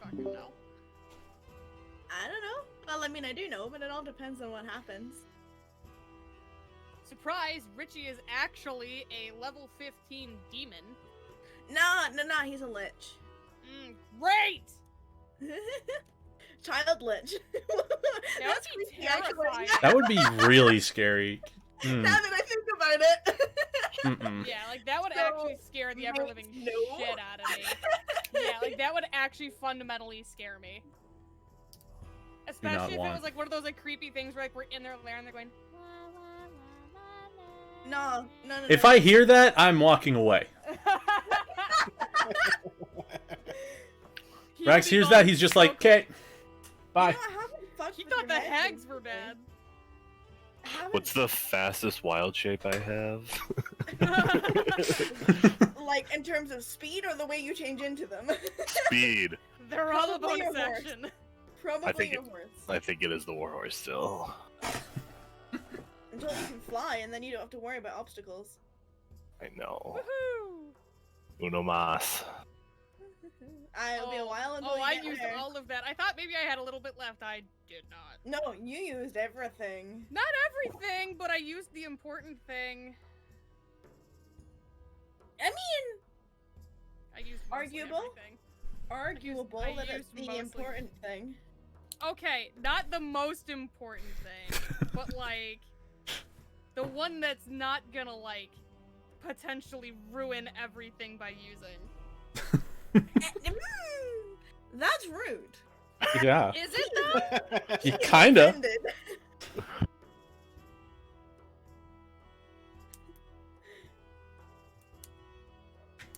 fucking know. I don't know. Well, I mean, I do know, but it all depends on what happens. Surprise, Richie is actually a level 15 demon. No, he's a lich. Great! Child lich. That's be creepy, actually. terrifying. That would be really scary. Now that I think about it. Yeah, like that would actually scare the ever-living shit out of me. Yeah, like that would actually fundamentally scare me. Especially if it was like one of those like creepy things where like we're in their lair and they're going. No. If I hear that, I'm walking away. Rax hears that, he's just like, okay, bye. He thought the hags were bad. What's the fastest wild shape I have? Like, in terms of speed or the way you change into them? Speed. They're all the bonus action. Probably a horse. I think it is the warhorse still. Until you can fly, and then you don't have to worry about obstacles. I know. Woohoo! Uno mas. It'll be a while until you I get used there. all of that. I thought maybe I had a little bit left. I did not. No, you used everything. Not everything, but I used the important thing. I mean, I used arguable that it's used the important thing. Okay, not the most important thing, but like the one that's not gonna like potentially ruin everything by using. That's rude. Yeah. Is it though? You kinda.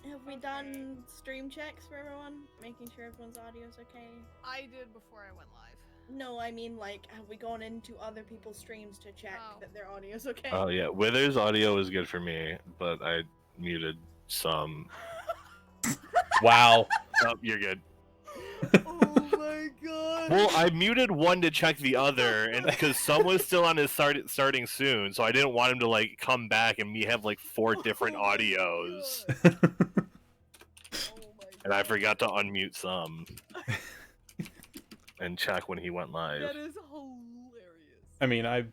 Have we done stream checks for everyone? Making sure everyone's audio's okay? I did before I went live. No, I mean, like, have we gone into other people's streams to check that their audio's okay? Oh yeah, Wither's audio is good for me, but I muted some. Wow. Oh, you're good. Oh my god. Well, I muted one to check the other, and because some was still on his starting soon, so I didn't want him to like come back and me have like 4 different audios. And I forgot to unmute some and check when he went live. That is hilarious. I mean, I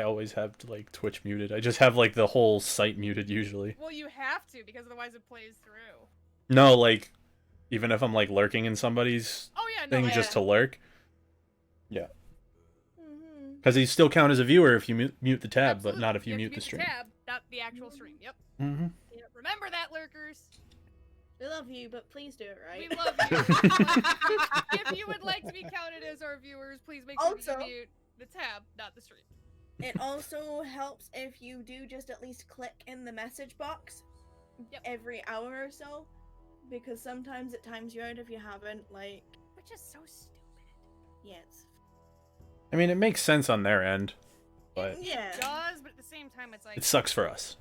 always have like Twitch muted. I just have like the whole site muted usually. Well, you have to because otherwise it plays through. No, like even if I'm like lurking in somebody's thing just to lurk. Yeah. Because he still count as a viewer if you mute the tab, but not if you mute the stream. Tab, not the actual stream. Yep. Mm-hmm. Yep. Remember that, lurkers. We love you, but please do it right. We love you. If you would like to be counted as our viewers, please make sure you mute the tab, not the stream. It also helps if you do just at least click in the message box every hour or so, because sometimes it times you out if you haven't, like... Which is so stupid. Yes. I mean, it makes sense on their end, but It does, but at the same time, it's like... it sucks for us.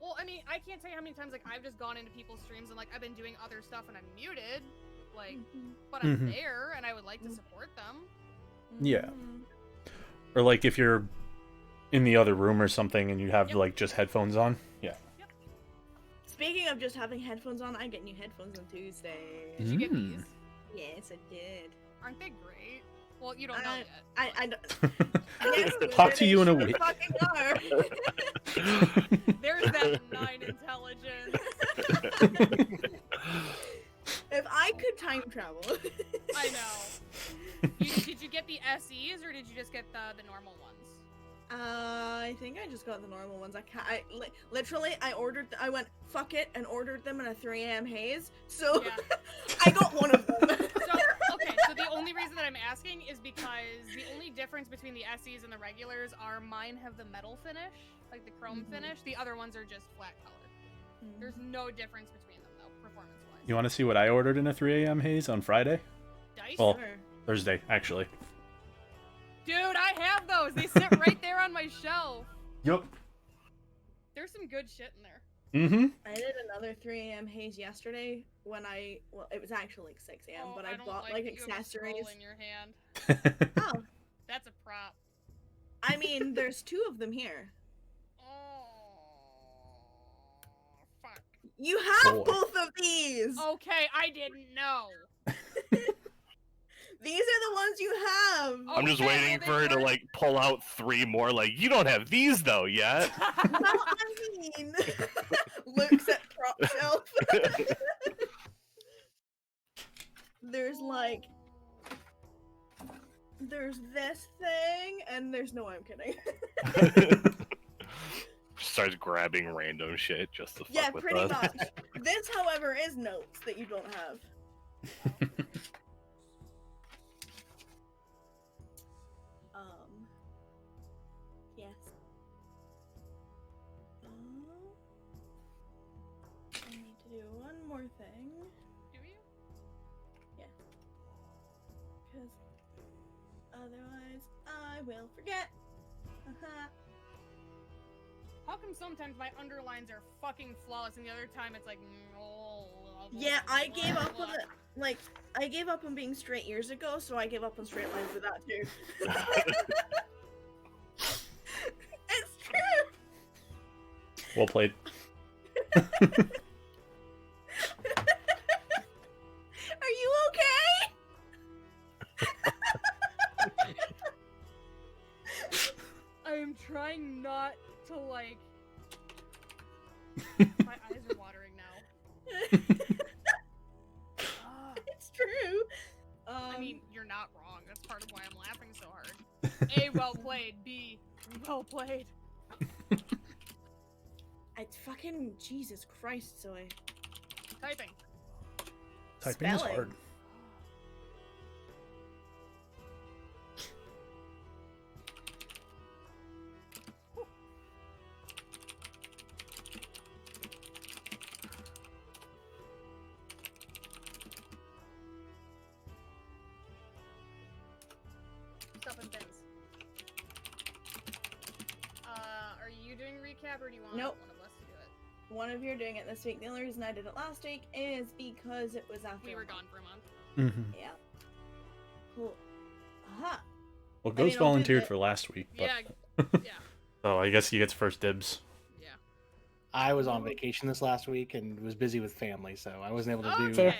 Well, I mean, I can't tell you how many times, like, I've just gone into people's streams and, like, I've been doing other stuff and I'm muted, like, but I'm there and I would like to support them. Yeah. Or, like, if you're in the other room or something and you have, like, just headphones on. Yeah. Speaking of just having headphones on, I get new headphones on Tuesday. Did you get these? Yes, I did. Aren't they great? Well, you don't know yet. I don't... Yes, Talk to you in a week. Fucking are. There's that 9 intelligence. If I could time travel. I know. Did you get the SEs or did you just get the normal ones? I think I just got the normal ones. Literally, I went, fuck it, and ordered them in a 3 AM haze, so I got one of them. So the only reason that I'm asking is because the only difference between the SEs and the regulars are mine have the metal finish, like the chrome finish, the other ones are just flat color. There's no difference between them, though, performance-wise. You want to see what I ordered in a 3 AM haze on Friday? Dice? Well, Thursday, actually. Dude, I have those! They sit right there on my shelf! Yup. There's some good shit in there. Mm-hmm. I did another 3 AM haze yesterday when well, it was actually like 6 AM, but I bought like accessories. In your hand. Oh. That's a prop. I mean, there's 2 of them here. Fuck. You have both of these! Okay, I didn't know. These are the ones you have. I'm just waiting for her to like pull out 3 more. Like, you don't have these though yet. Well, I mean, looks at prop shelf. There's like, there's this thing, and there's no. I'm kidding. Starts grabbing random shit just to fuck Yeah, with pretty us. much. This, however, is notes that you don't have. Yes. I need to do one more thing. Do you? Yeah. Because otherwise I will forget. How come sometimes my underlines are fucking flawless and the other time it's like Yeah, I gave up on it. Like, I gave up on being straight years ago, so I gave up on straight lines with that too. It's true! Well played. Are you okay? I am trying not to like. My eyes are watering now. It's true. I mean, you're not wrong. That's part of why I'm laughing so hard. A, well played. B, well played. It's fucking Jesus Christ, Zoe. Typing. Typing is Spelling. hard. Stuff and things. Are you doing recap or do you want Nope. one of us to do it? One of you are doing it this week. The only reason I did it last week is because it was after We were a month. gone for a month. Mm-hmm. Yeah. Cool. Aha. Well, I mean, Ghost I'll do volunteered the- for last week, but Yeah. Yeah. so I guess he gets first dibs. Yeah. I was on vacation this last week and was busy with family, so I wasn't able to do. Okay.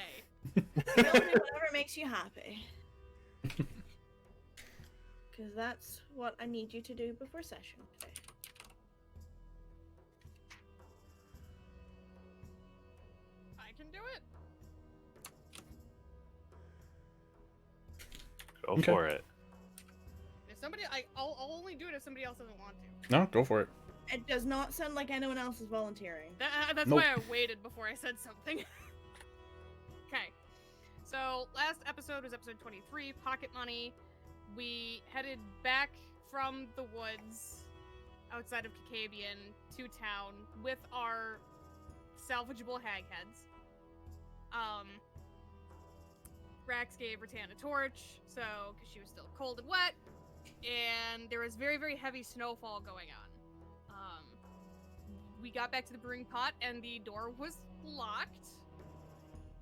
Tell me whatever makes you happy. Because that's what I need you to do before session today. I can do it. Go Okay. for it. If somebody, I'll only do it if somebody else doesn't want to. No, go for it. It does not sound like anyone else is volunteering. That's Nope. why I waited before I said something. Okay. So, last episode was episode 23, Pocket Money. We headed back from the woods outside of Kakavian to town with our salvageable hag heads. Rax gave Rattan a torch, so, because she was still cold and wet, and there was very, very heavy snowfall going on. We got back to the brewing pot, and the door was locked.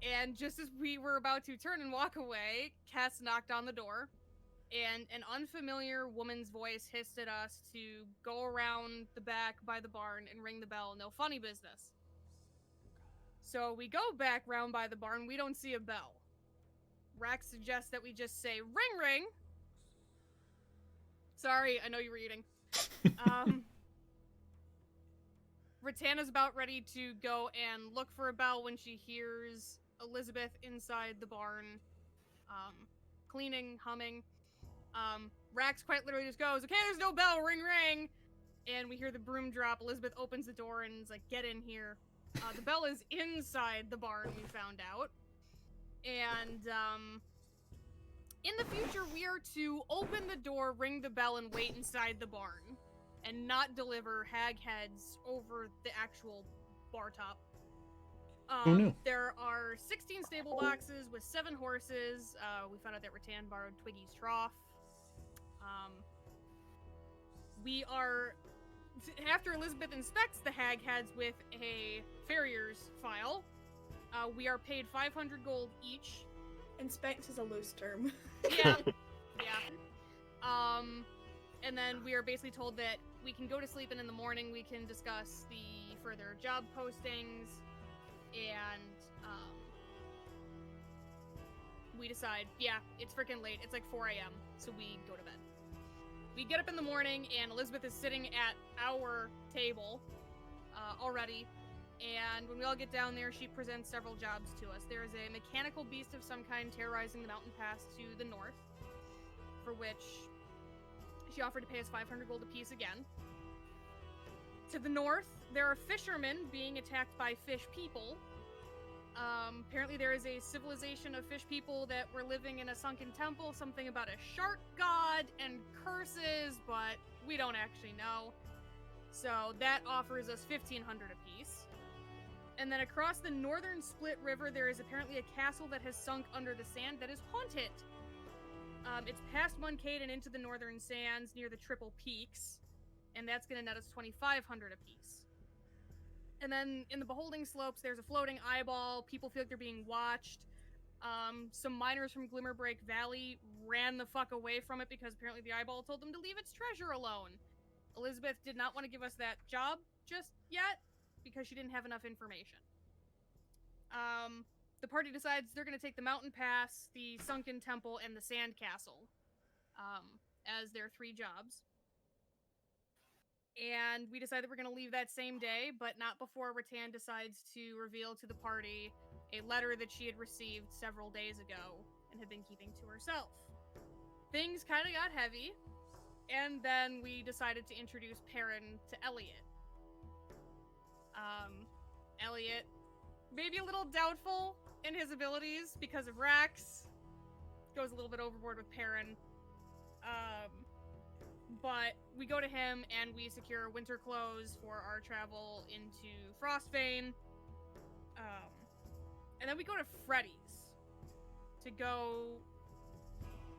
And just as we were about to turn and walk away, Cass knocked on the door, and an unfamiliar woman's voice hissed at us to go around the back by the barn and ring the bell. No funny business. So we go back round by the barn. We don't see a bell. Rax suggests that we just say, ring, ring. Sorry, I know you were eating. Ratana's about ready to go and look for a bell when she hears Elizabeth inside the barn, cleaning, humming. Rax quite literally just goes, okay, there's no bell, ring, ring. And we hear the broom drop. Elizabeth opens the door and is like, get in here. The bell is inside the barn, we found out. And, in the future, we are to open the door, ring the bell, and wait inside the barn. And not deliver hag heads over the actual bar top. Who knew? There are 16 stable boxes with 7 horses. We found out that Rattan borrowed Twiggy's trough. We are... After Elizabeth inspects the hag heads with a farrier's file, we are paid 500 gold each. Inspect is a loose term. Yeah. Yeah. And then we are basically told that we can go to sleep and in the morning we can discuss the further job postings, and we decide, yeah, it's freaking late. It's like 4 a.m., so we go to bed. We get up in the morning, and Elizabeth is sitting at our table already. And when we all get down there, she presents several jobs to us. There is a mechanical beast of some kind terrorizing the mountain pass to the north, for which she offered to pay us 500 gold apiece again. To the north, there are fishermen being attacked by fish people. Apparently there is a civilization of fish people that were living in a sunken temple, something about a shark god and curses, but we don't actually know. So that offers us 1,500 apiece. And then across the northern Split River, there is apparently a castle that has sunk under the sand that is haunted. It's past Munkade and into the northern sands near the Triple Peaks, and that's going to net us 2,500 apiece. And then in the Beholding Slopes, there's a floating eyeball. People feel like they're being watched. Some miners from Glimmerbreak Valley ran the fuck away from it because apparently the eyeball told them to leave its treasure alone. Elizabeth did not want to give us that job just yet because she didn't have enough information. The party decides they're going to take the mountain pass, the sunken temple, and the sand castle as their 3 jobs. And we decide that we're going to leave that same day, but not before Rattan decides to reveal to the party a letter that she had received several days ago and had been keeping to herself. Things kind of got heavy, and then we decided to introduce Perrin to Elliot. Elliot, maybe a little doubtful in his abilities because of Rax, goes a little bit overboard with Perrin. But we go to him and we secure winter clothes for our travel into Frostbane. And then we go to Freddy's to go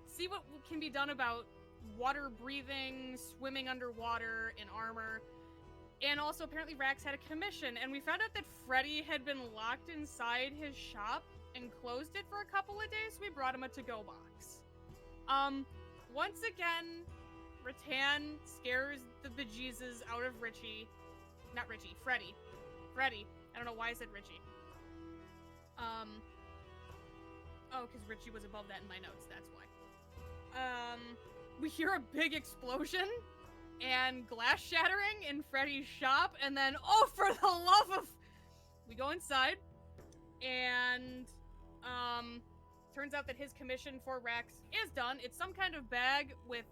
see what can be done about water breathing, swimming underwater in armor. And also, apparently, Rax had a commission, and we found out that Freddy had been locked inside his shop and closed it for a couple of days, so we brought him a to-go box. Once again, Rattan scares the bejesus out of Richie. Not Richie, Freddy. Freddy. I don't know why I said Richie. Oh, because Richie was above that in my notes, that's why. We hear a big explosion and glass shattering in Freddy's shop, and then, oh, for the love of... We go inside, and, turns out that his commission for Rex is done. It's some kind of bag with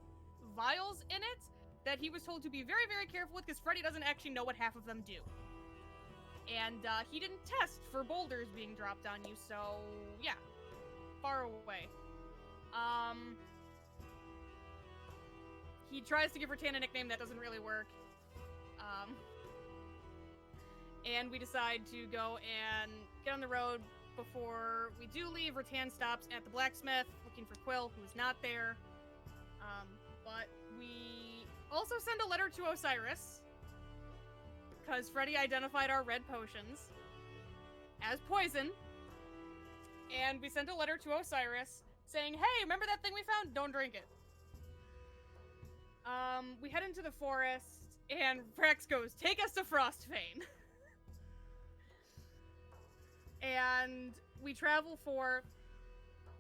vials in it that he was told to be very, very careful with, because Freddy doesn't actually know what half of them do. And, he didn't test for boulders being dropped on you, so, yeah. Far away. He tries to give Rattan a nickname that doesn't really work. And we decide to go and get on the road. Before we do leave, Rattan stops at the blacksmith looking for Quill, who's not there. But we also send a letter to Osiris, because Freddy identified our red potions as poison. And we sent a letter to Osiris saying, hey, remember that thing we found? Don't drink it. We head into the forest, and Rex goes, take us to Frostbane. And we travel for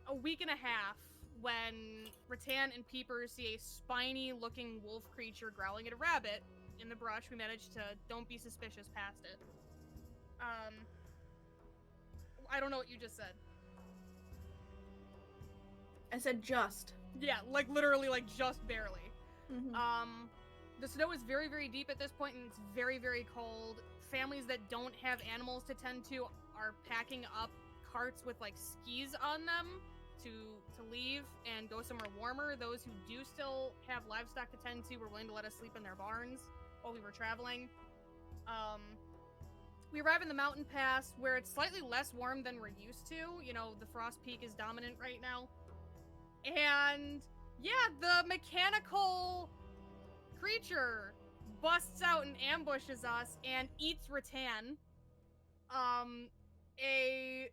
a week and a half when Rattan and Peepers see a spiny-looking wolf creature growling at a rabbit in the brush. We managed to don't be suspicious past it. I don't know what you just said. I said just. Yeah, like literally, like just barely. Mm-hmm. The snow is very, very deep at this point, and it's very, very cold. Families that don't have animals to tend to are packing up carts with like skis on them to leave and go somewhere warmer. Those who do still have livestock to tend to were willing to let us sleep in their barns while we were traveling. We arrive in the mountain pass where it's slightly less warm than we're used to. You know, the frost peak is dominant right now. And yeah, the mechanical creature busts out and ambushes us and eats Rattan. A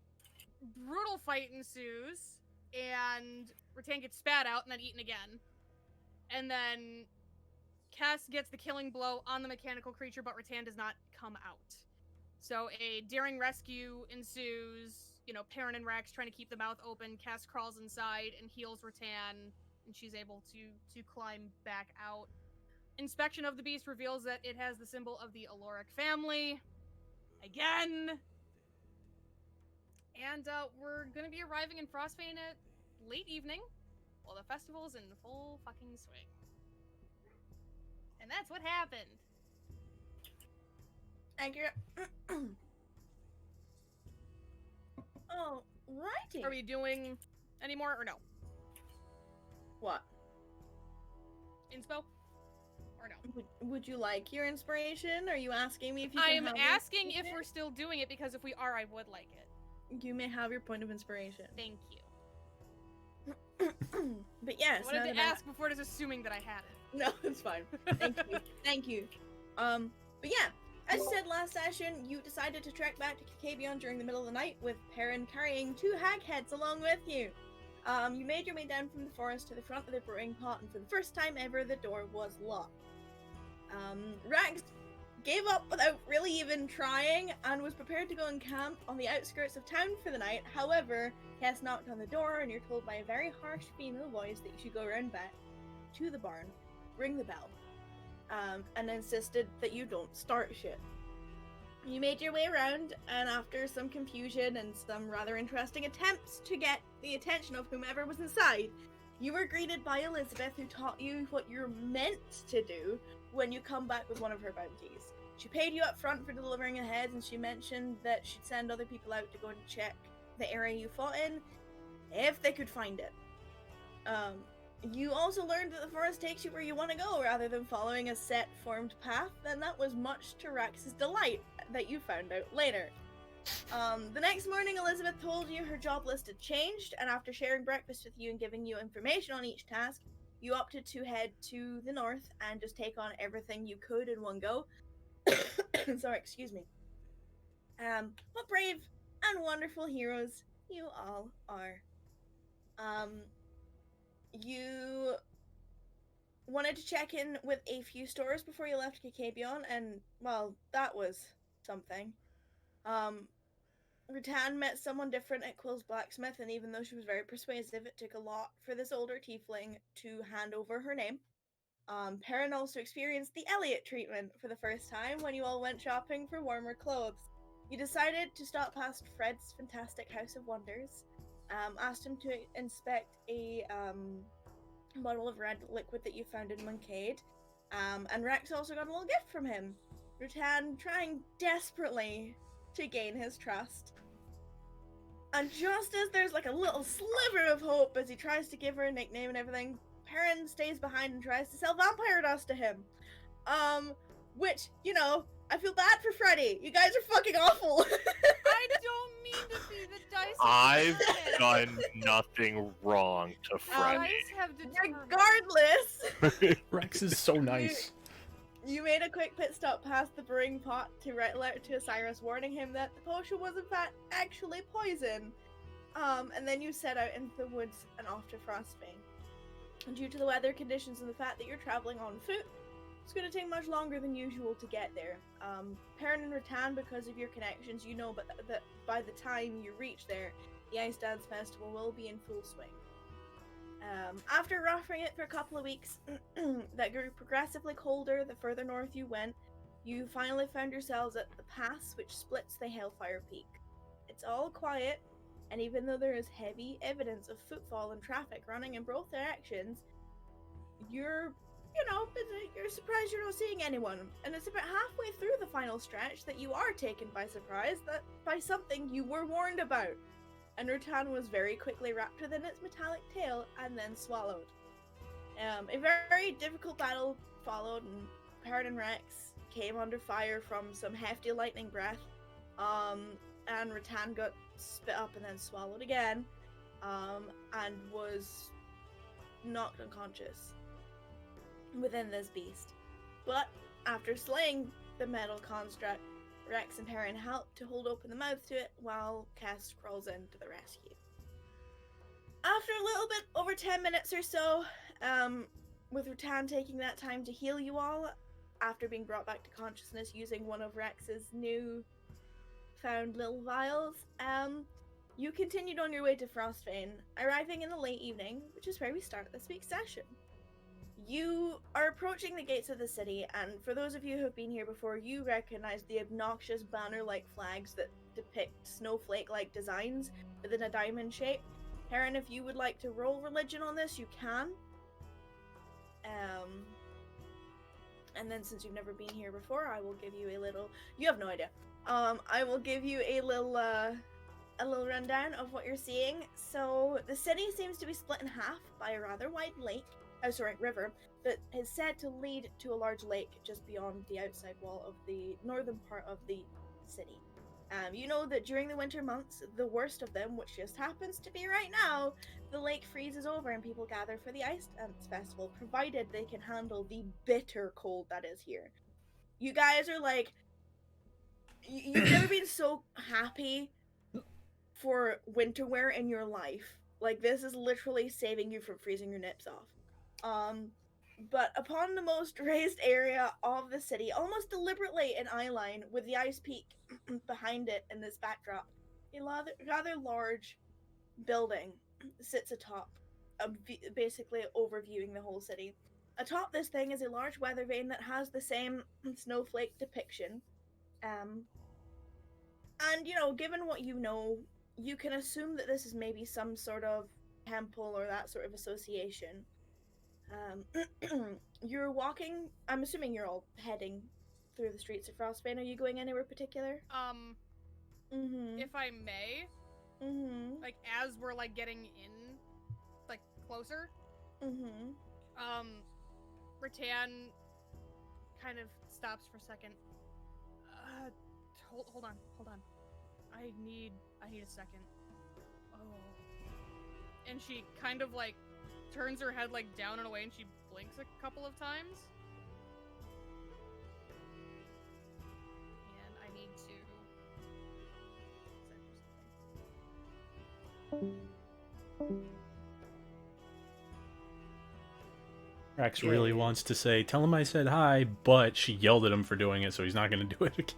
brutal fight ensues, and Rattan gets spat out and then eaten again. And then Cass gets the killing blow on the mechanical creature, but Rattan does not come out. So a daring rescue ensues, Perrin and Rex trying to keep the mouth open. Cass crawls inside and heals Rattan, and she's able to climb back out. Inspection of the beast reveals that it has the symbol of the Aloric family. Again! And we're gonna be arriving in Frostbane at late evening, while the festival's in full fucking swing. And that's what happened. Accurate. Oh, righty. Are we doing any more or no? What? Inspo? Or no? Would you like your inspiration? Are you asking me if you I can am have asking if we're still doing it, because if we are, I would like it. You may have your point of inspiration. Thank you. But yes, I wanted to ask before just assuming that I had it. No, it's fine. Thank you. Thank you. But yeah, as you said last session, you decided to trek back to Kabion during the middle of the night with Perrin carrying 2 hag heads along with you. You made your way down from the forest to the front of the brewing pot, and for the first time ever, the door was locked. Rax gave up without really even trying and was prepared to go and camp on the outskirts of town for the night. However, Cass knocked on the door, and you're told by a very harsh female voice that you should go around back to the barn, ring the bell, and insisted that you don't start shit. You made your way around, and after some confusion and some rather interesting attempts to get the attention of whomever was inside, you were greeted by Elizabeth, who taught you what you're meant to do when you come back with one of her bounties. She paid you up front for delivering the heads, and she mentioned that she'd send other people out to go and check the area you fought in, if they could find it. You also learned that the forest takes you where you want to go, rather than following a set formed path, and that was much to Rax's delight, that you found out later. The next morning, Elizabeth told you her job list had changed, and after sharing breakfast with you and giving you information on each task, you opted to head to the north and just take on everything you could in one go. Sorry, excuse me. What brave and wonderful heroes you all are. You wanted to check in with a few stores before you left Kabion, and, well, that was something. Rattan met someone different at Quill's blacksmith, and even though she was very persuasive, it took a lot for this older tiefling to hand over her name. Perrin also experienced the Elliot treatment for the first time when you all went shopping for warmer clothes. You decided to stop past Fred's fantastic House of Wonders, asked him to inspect a bottle of red liquid that you found in Moncade, and Rex also got a little gift from him. Rattan trying desperately to gain his trust. And just as there's like a little sliver of hope as he tries to give her a nickname and everything, Perrin stays behind and tries to sell vampire dust to him. Which, I feel bad for Freddy. You guys are fucking awful. I don't mean to be the dice. I've done nothing wrong to Freddy. Dice have determined. Regardless. Rex is so nice. You made a quick pit stop past the brewing pot to write a letter to Osiris warning him that the potion was in fact actually poison. And then you set out into the woods and off to Frostbane. Due to the weather conditions and the fact that you're traveling on foot, it's going to take much longer than usual to get there. Perrin and Rattan, because of your connections, you know that by the time you reach there, the Ice Dance Festival will be in full swing. After roughing it for a couple of weeks, that grew progressively colder the further north you went, you finally found yourselves at the pass which splits the Hellfire Peak. It's all quiet, and even though there is heavy evidence of footfall and traffic running in both directions, you're surprised you're not seeing anyone. And it's about halfway through the final stretch that you are taken by surprise by something you were warned about. And Rattan was very quickly wrapped within its metallic tail and then swallowed. A very difficult battle followed, and Perrin and Rex came under fire from some hefty lightning breath. And Rattan got spit up and then swallowed again, and was knocked unconscious within this beast. But after slaying the metal construct, Rex and Perrin help to hold open the mouth to it while Cass crawls in to the rescue. After a little bit over 10 minutes or so, with Rattan taking that time to heal you all, after being brought back to consciousness using one of Rex's new found little vials, You continued on your way to Frostbane, arriving in the late evening, which is where we start this week's session. You are approaching the gates of the city, and for those of you who have been here before, you recognize the obnoxious banner-like flags that depict snowflake-like designs within a diamond shape. Heron, if you would like to roll religion on this, you can. And then since you've never been here before, I will give you a little... You have no idea. I will give you a little rundown of what you're seeing. So the city seems to be split in half by a rather wide river that is said to lead to a large lake just beyond the outside wall of the northern part of the city. You know that during the winter months, the worst of them, which just happens to be right now, the lake freezes over and people gather for the Ice Dance Festival, provided they can handle the bitter cold that is here. You guys are like, you've never been so happy for winter wear in your life. Like, this is literally saving you from freezing your nips off. But upon the most raised area of the city, almost deliberately in eyeline, with the ice peak behind it in this backdrop, a rather large building sits atop, basically overviewing the whole city. Atop this thing is a large weather vane that has the same snowflake depiction. And, you know, given what you know, you can assume that this is maybe some sort of temple or that sort of association. You're walking. I'm assuming you're all heading through the streets of Frostbane. Are you going anywhere particular? If I may, like as we're like getting in, like closer, Rattan kind of stops for a second. Hold on. I need a second. Oh. And she kind of like turns her head like down and away, and she blinks a couple of times. And I need to Rex really wants to say, tell him I said hi, but she yelled at him for doing it, so he's not going to do it again.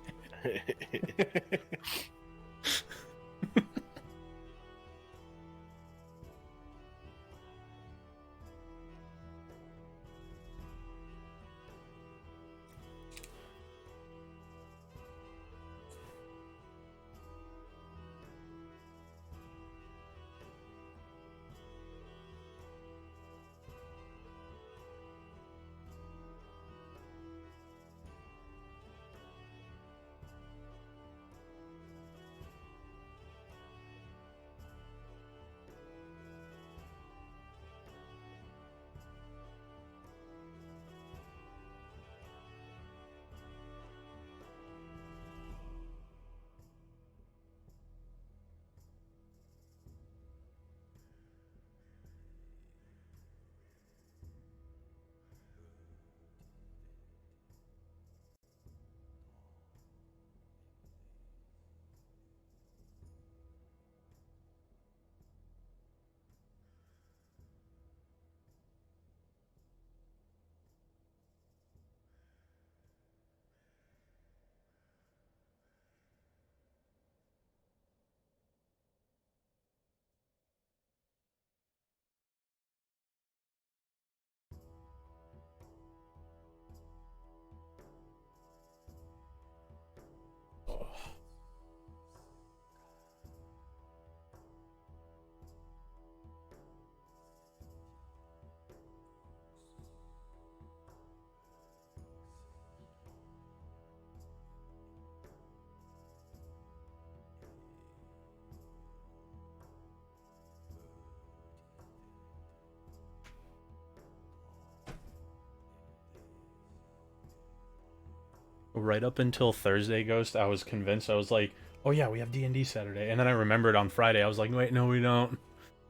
Right up until Thursday, Ghost, I was convinced. I was like, oh yeah, we have D&D Saturday. And then I remembered on Friday, I was like, wait, no, we don't.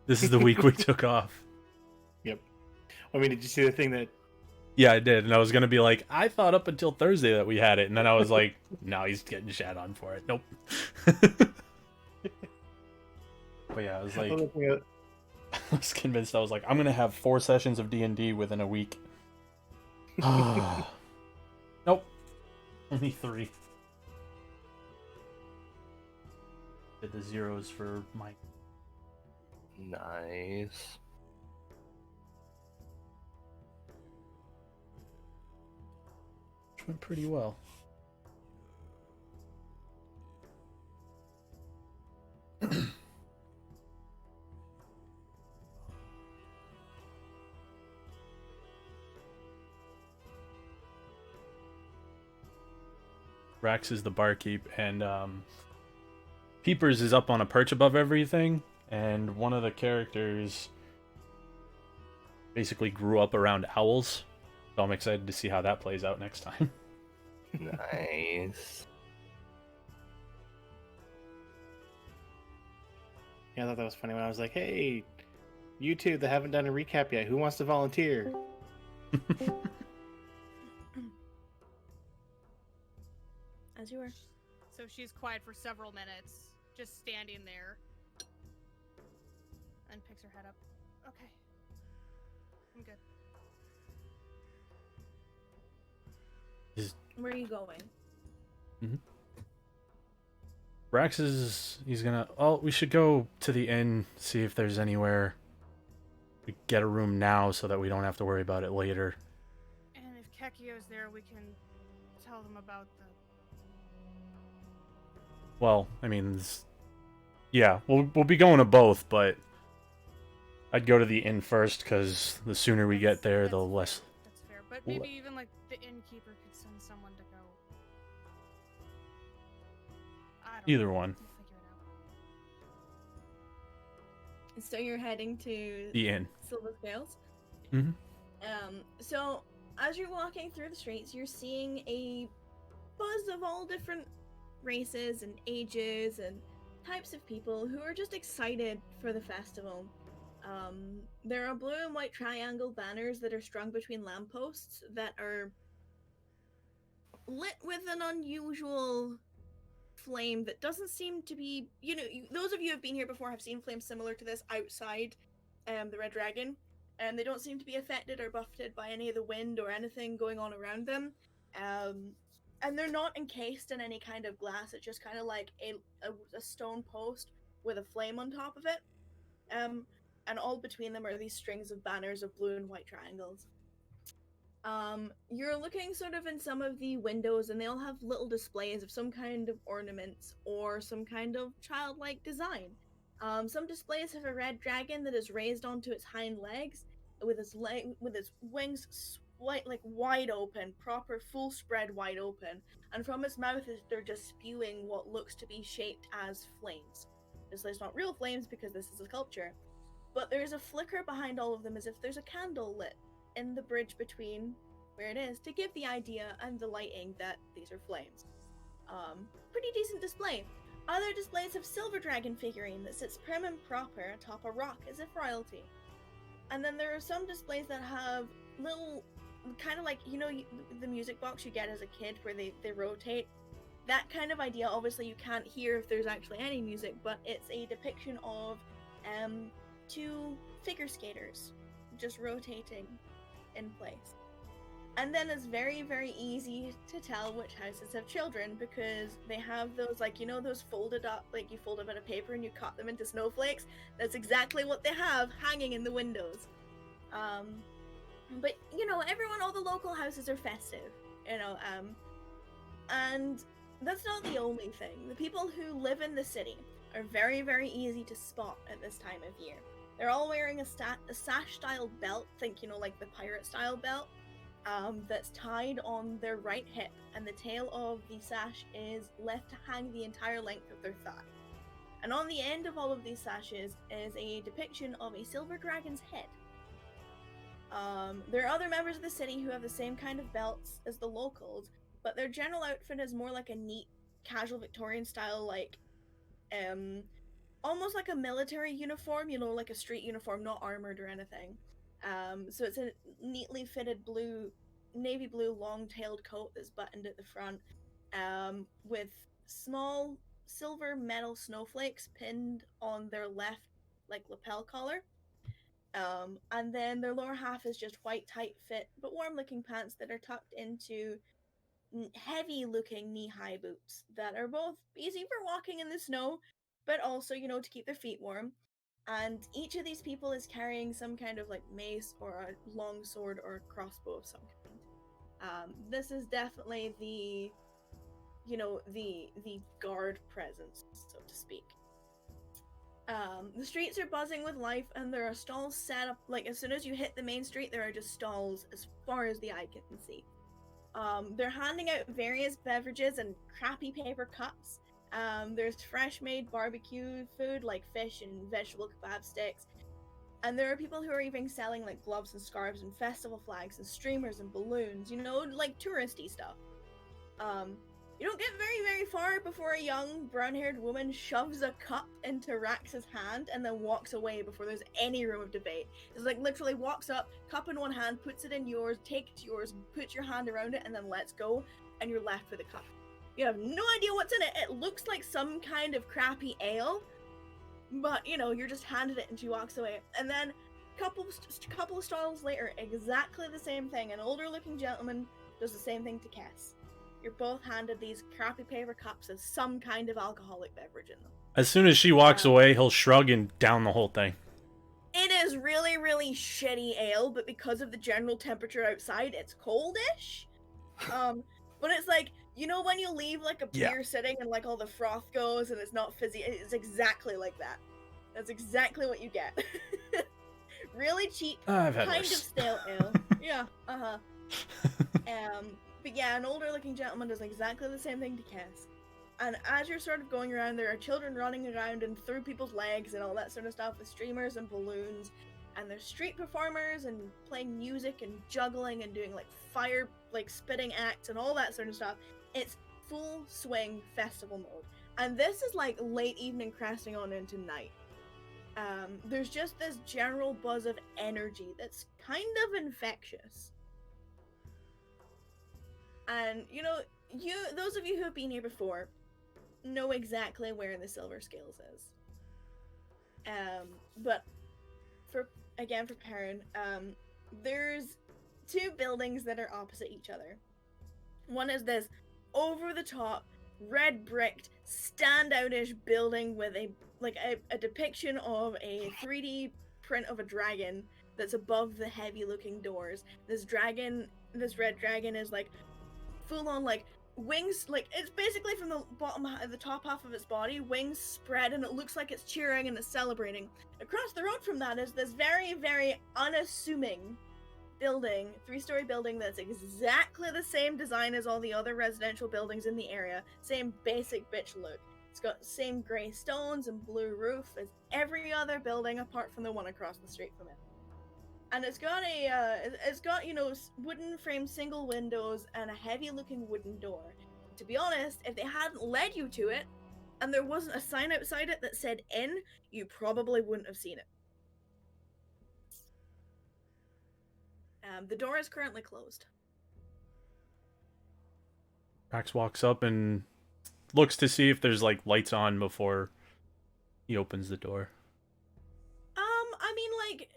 This is the week we took off. Yep. I mean, did you see the thing that... Yeah, I did. And I was going to be like, I thought up until Thursday that we had it. And then I was like, no, he's getting shat on for it. Nope. But yeah, I was like... I was convinced. I was like, I'm going to have 4 sessions of D&D within a week. Nope. Only 3. Did the zeros for Mike. Nice. Which went pretty well. Rax is the barkeep, and Peepers is up on a perch above everything, and one of the characters basically grew up around owls, so I'm excited to see how that plays out next time. Nice. Yeah, I thought that was funny when I was like, hey, you two that haven't done a recap yet, who wants to volunteer? As you were. So she's quiet for several minutes, just standing there. And picks her head up. Okay. I'm good. Where are you going? Rax he's gonna, we should go to the inn, see if there's anywhere we get a room now so that we don't have to worry about it later. And if Kekio's there, we can tell them about the... Well, I mean, yeah, we'll be going to both, but I'd go to the inn first, because the sooner we get there, the less... That's fair, but maybe even, like, the innkeeper could send someone to go. I don't Either know. one. We'll figure it out. So you're heading to The inn. Silver Scales? Mm-hmm. So as you're walking through the streets, you're seeing a buzz of all different races and ages and types of people who are just excited for the festival. There are blue and white triangle banners that are strung between lampposts that are lit with an unusual flame that doesn't seem to be, those of you who have been here before have seen flames similar to this outside the Red Dragon, and they don't seem to be affected or buffeted by any of the wind or anything going on around them. And they're not encased in any kind of glass. It's just kind of like a stone post with a flame on top of it. And all between them are these strings of banners of blue and white triangles. You're looking sort of in some of the windows, and they all have little displays of some kind of ornaments or some kind of childlike design. Some displays have a red dragon that is raised onto its hind legs, with its wings wide open, proper full spread wide open, and from its mouth they're just spewing what looks to be shaped as flames. It's not real flames because this is a sculpture, but there's a flicker behind all of them as if there's a candle lit in the bridge between where it is to give the idea and the lighting that these are flames. Pretty decent display. Other displays have silver dragon figurine that sits prim and proper atop a rock as if royalty. And then there are some displays that have little, kind of like, the music box you get as a kid where they rotate. That kind of idea. Obviously you can't hear if there's actually any music, but it's a depiction of two figure skaters just rotating in place. And then it's very, very easy to tell which houses have children because they have those, those folded up, you fold a bit of paper and you cut them into snowflakes. That's exactly what they have hanging in the windows. But, all the local houses are festive, and that's not the only thing. The people who live in the city are very, very easy to spot at this time of year. They're all wearing a sash-style belt, think, like the pirate-style belt, that's tied on their right hip, and the tail of the sash is left to hang the entire length of their thigh. And on the end of all of these sashes is a depiction of a silver dragon's head. There are other members of the city who have the same kind of belts as the locals, but their general outfit is more like a neat, casual Victorian style, almost like a military uniform, like a street uniform, not armored or anything. So it's a neatly fitted navy blue long-tailed coat that's buttoned at the front, with small silver metal snowflakes pinned on their left, lapel collar. And then their lower half is just white tight fit, but warm-looking pants that are tucked into heavy-looking knee-high boots that are both easy for walking in the snow, but also, to keep their feet warm. And each of these people is carrying some kind of like mace or a long sword or a crossbow of some kind. This is definitely the guard presence, so to speak. The streets are buzzing with life, and there are stalls set up. Like, as soon as you hit the main street, there are just stalls as far as the eye can see. They're handing out various beverages and crappy paper cups. There's fresh made barbecue food like fish and vegetable kebab sticks. And there are people who are even selling like gloves and scarves and festival flags and streamers and balloons, like touristy stuff. You don't get very, very far before a young brown-haired woman shoves a cup into Rax's hand and then walks away before there's any room of debate. It's like literally walks up, cup in one hand, puts it in yours, takes yours, puts your hand around it, and then lets go, and you're left with a cup. You have no idea what's in it. It looks like some kind of crappy ale, but you're just handed it and she walks away. And then a couple of stalls later, exactly the same thing. An older-looking gentleman does the same thing to Kess. You're both handed these crappy paper cups with some kind of alcoholic beverage in them. As soon as she walks away, he'll shrug and down the whole thing. It is really, really shitty ale, but because of the general temperature outside, it's coldish. But it's like, when you leave like a beer sitting and like all the froth goes and it's not fizzy, it's exactly like that. That's exactly what you get. Really cheap, I've had kind worse. of stale ale. Yeah, But yeah, an older-looking gentleman does exactly the same thing to Kess. And as you're sort of going around, there are children running around and through people's legs and all that sort of stuff with streamers and balloons. And there's street performers and playing music and juggling and doing like fire, like spitting acts and all that sort of stuff. It's full swing festival mode. And this is like late evening crashing on into night. There's just this general buzz of energy that's kind of infectious. And, those of you who have been here before know exactly where the Silver Scales is. But for Perrin, there's two buildings that are opposite each other. One is this over-the-top, red-bricked, standout-ish building with a depiction of a 3D print of a dragon that's above the heavy-looking doors. This red dragon is like full on like wings, like it's basically from the top half of its body, wings spread, and it looks like it's cheering and it's celebrating. Across the road from that is this very, very unassuming building, 3-story building that's exactly the same design as all the other residential buildings in the area, same basic bitch look. It's got the same grey stones and blue roof as every other building apart from the one across the street from it. And it's got wooden framed single windows and a heavy looking wooden door. To be honest, if they hadn't led you to it, and there wasn't a sign outside it that said in, you probably wouldn't have seen it. The door is currently closed. Rax walks up and looks to see if there's like lights on before he opens the door. I mean, like,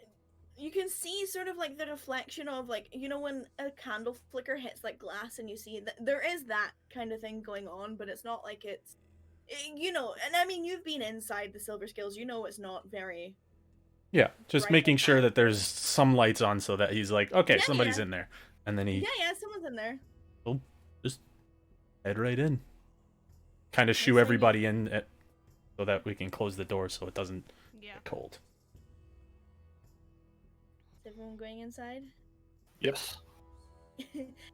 you can see sort of like the reflection of like, when a candle flicker hits like glass and you see that there is that kind of thing going on, but it's not like it's, and I mean, you've been inside the Silver Scales, it's not very... Yeah, just bright making like sure that. that there's some lights on so that he's like, okay, somebody's in there. And then he... Yeah, someone's in there. Oh, just head right in. Kind of shoo everybody in so that we can close the door so it doesn't get cold. Is everyone going inside? Yep.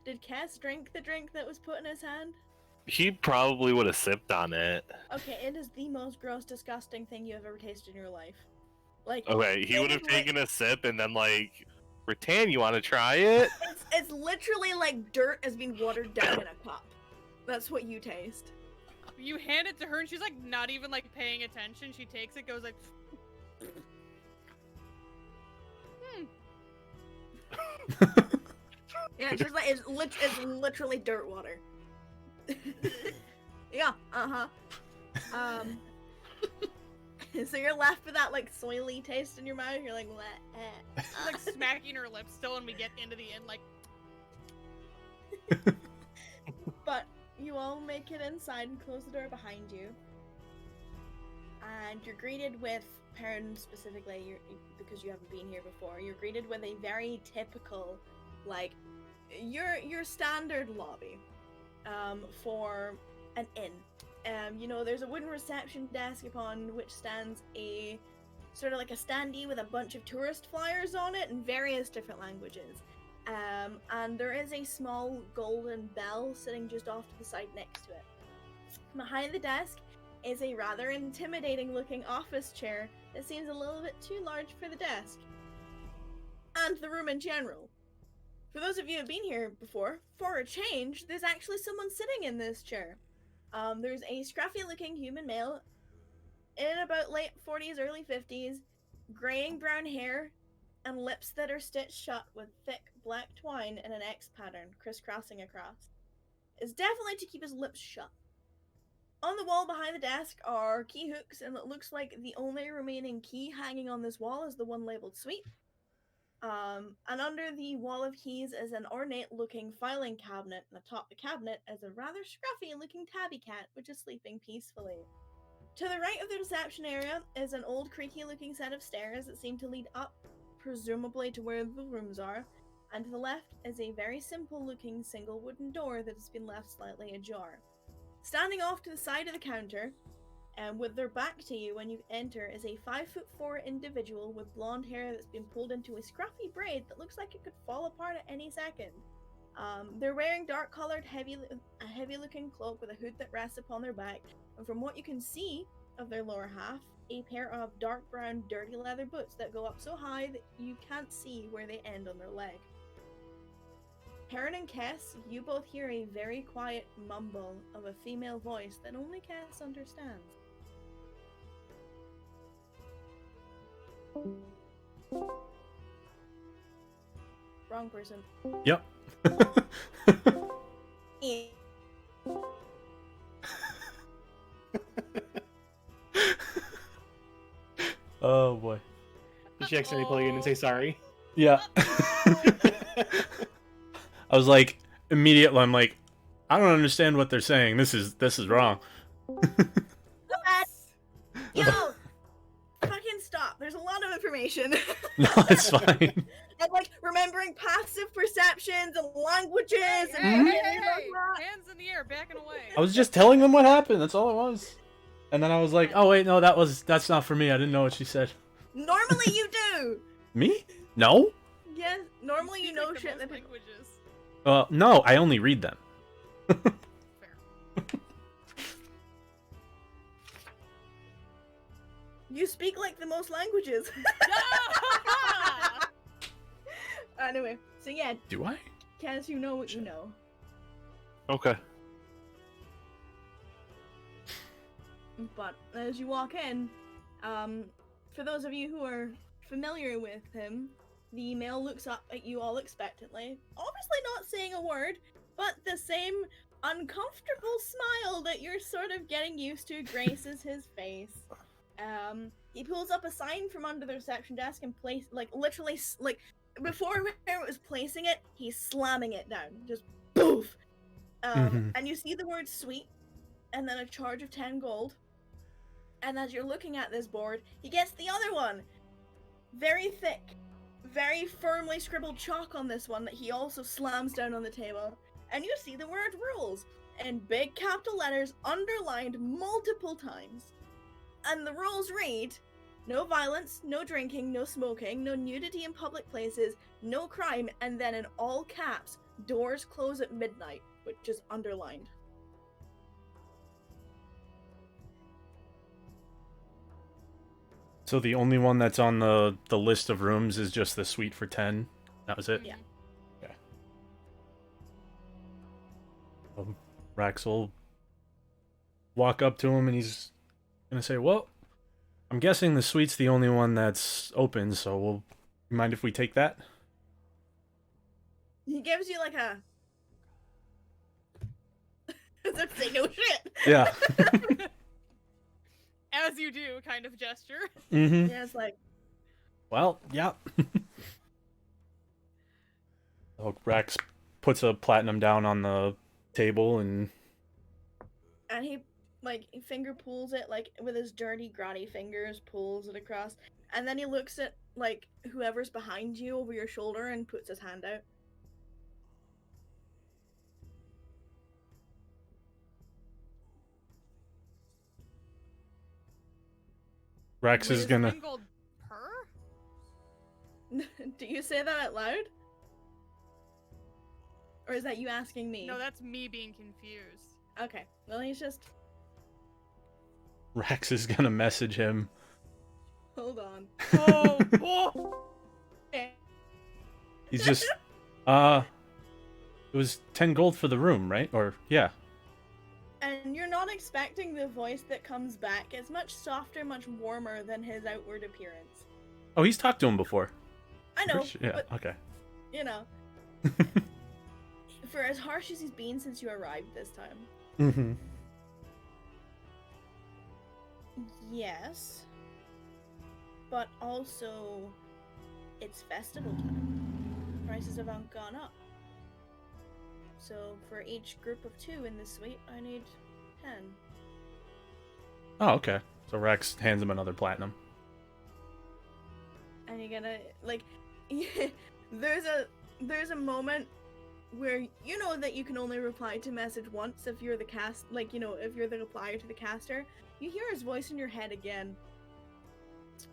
Did Cass drink the drink that was put in his hand? He probably would have sipped on it. Okay, it is the most gross, disgusting thing you have ever tasted in your life. Like, okay, he would have taken a sip and then like, Rattan, you want to try it? It's literally like dirt has been watered down in a cup. That's what you taste. You hand it to her and she's like not even like paying attention. She takes it, goes like... Yeah, just like it's literally dirt water. Yeah, so you're left with that like soily taste in your mouth. You're like, what? Like smacking her lips still, and we get into the end like. But you all make it inside and close the door behind you. and you're greeted with, Perrin specifically, because you haven't been here before, you're greeted with a very typical, like, your standard lobby for an inn. You know, there's a wooden reception desk upon which stands a sort of like a standee with a bunch of tourist flyers on it in various different languages. And there is a small golden bell sitting just off to the side next to it. Behind the desk is a rather intimidating looking office chair that seems a little bit too large for the desk. And the room in general. For those of you who have been here before, for a change, there's actually someone sitting in this chair. There's a scruffy looking human male in about late 40s, early 50s, graying brown hair, and lips that are stitched shut with thick black twine in an X pattern crisscrossing across. It's definitely to keep his lips shut. On the wall behind the desk are key hooks, and it looks like the only remaining key hanging on this wall is the one labeled Suite. And under the wall of keys is an ornate-looking filing cabinet, and atop the cabinet is a rather scruffy-looking tabby cat, which is sleeping peacefully. To the right of the reception area is an old, creaky-looking set of stairs that seem to lead up, presumably to where the rooms are, and to the left is a very simple-looking single wooden door that has been left slightly ajar. Standing off to the side of the counter, and with their back to you when you enter, is a 5'4" individual with blonde hair that's been pulled into a scruffy braid that looks like it could fall apart at any second. They're wearing dark-colored, heavy-looking cloak with a hood that rests upon their back, and from what you can see of their lower half, a pair of dark brown, dirty leather boots that go up so high that you can't see where they end on their leg. Perrin and Kess, you both hear a very quiet mumble of a female voice that only Kess understands. Wrong person. Yep. Oh boy. Did she accidentally plug in and say sorry? Yeah. I was like, immediately, I'm like, I don't understand what they're saying. This is wrong. Yo! Fucking stop. There's a lot of information. No, it's fine. And like remembering passive perceptions and languages and Hey, hands in the air, backing away. I was just telling them what happened. That's all it was. And then I was like, oh wait, no, that's not for me. I didn't know what she said. Normally you do. Me? No? Yes, normally you know like shit that languages. No, I only read them. Fair. You speak like the most languages. Anyway, so yeah, Do I? Kaz, you know what you know. Okay. But as you walk in, for those of you who are familiar with him, the male looks up at you all expectantly, obviously not saying a word, but the same uncomfortable smile that you're sort of getting used to graces his face. He pulls up a sign from under the reception desk and literally, before where it was placing it, he's slamming it down, just boof. And you see the word "Suite," and then a charge of 10 gold. And as you're looking at this board, he gets the other one, very thick, very firmly scribbled chalk on this one that he also slams down on the table. And you see the word "rules" in big capital letters underlined multiple times. And the rules read, no violence, no drinking, no smoking, no nudity in public places, no crime, and then in all caps, doors close at midnight, which is underlined. So the only one that's on the list of rooms is just the suite for 10? That was it? Yeah. Okay. Rax will walk up to him and he's gonna say, well, I'm guessing the suite's the only one that's open, so you mind if we take that? He gives you like a... As if to say no shit! Yeah. As you do, kind of gesture. Mm-hmm. Yeah, it's like... Well, yeah. So Rax puts a platinum down on the table and... And he like finger pulls it like with his dirty, grotty fingers, pulls it across, and then he looks at like whoever's behind you over your shoulder and puts his hand out. Rex is His gonna. Ringgold purr? Do you say that out loud? Or is that you asking me? No, that's me being confused. Okay. Well, he's just. Rex is gonna message him. Hold on. Oh, Okay. He's just. It was 10 gold for the room, right? Or yeah. And you're not expecting the voice that comes back. It's much softer, much warmer than his outward appearance. Oh, he's talked to him before. I know, Pretty sure- Yeah. but Okay. you know, for as harsh as he's been since you arrived this time. Mm-hmm. Yes. But also, it's festival time. Prices have gone up. So for each group of 2 in this suite, I need 10. Oh, okay. So Rex hands him another platinum. And you're gonna like, there's a moment where you know that you can only reply to message once if you're the cast, like you know if you're the replier to the caster. You hear his voice in your head again.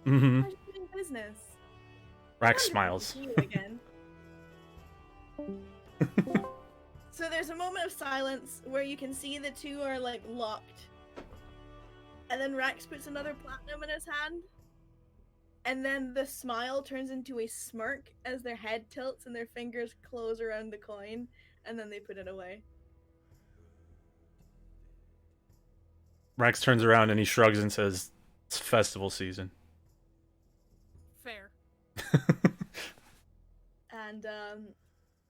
Mm-hmm. How's you doing business? Rex Wonderful to smiles. see you again. So there's a moment of silence where you can see the 2 are like locked. And then Rex puts another platinum in his hand. And then the smile turns into a smirk as their head tilts and their fingers close around the coin. And then they put it away. Rex turns around and he shrugs and says, "It's festival season." fair. And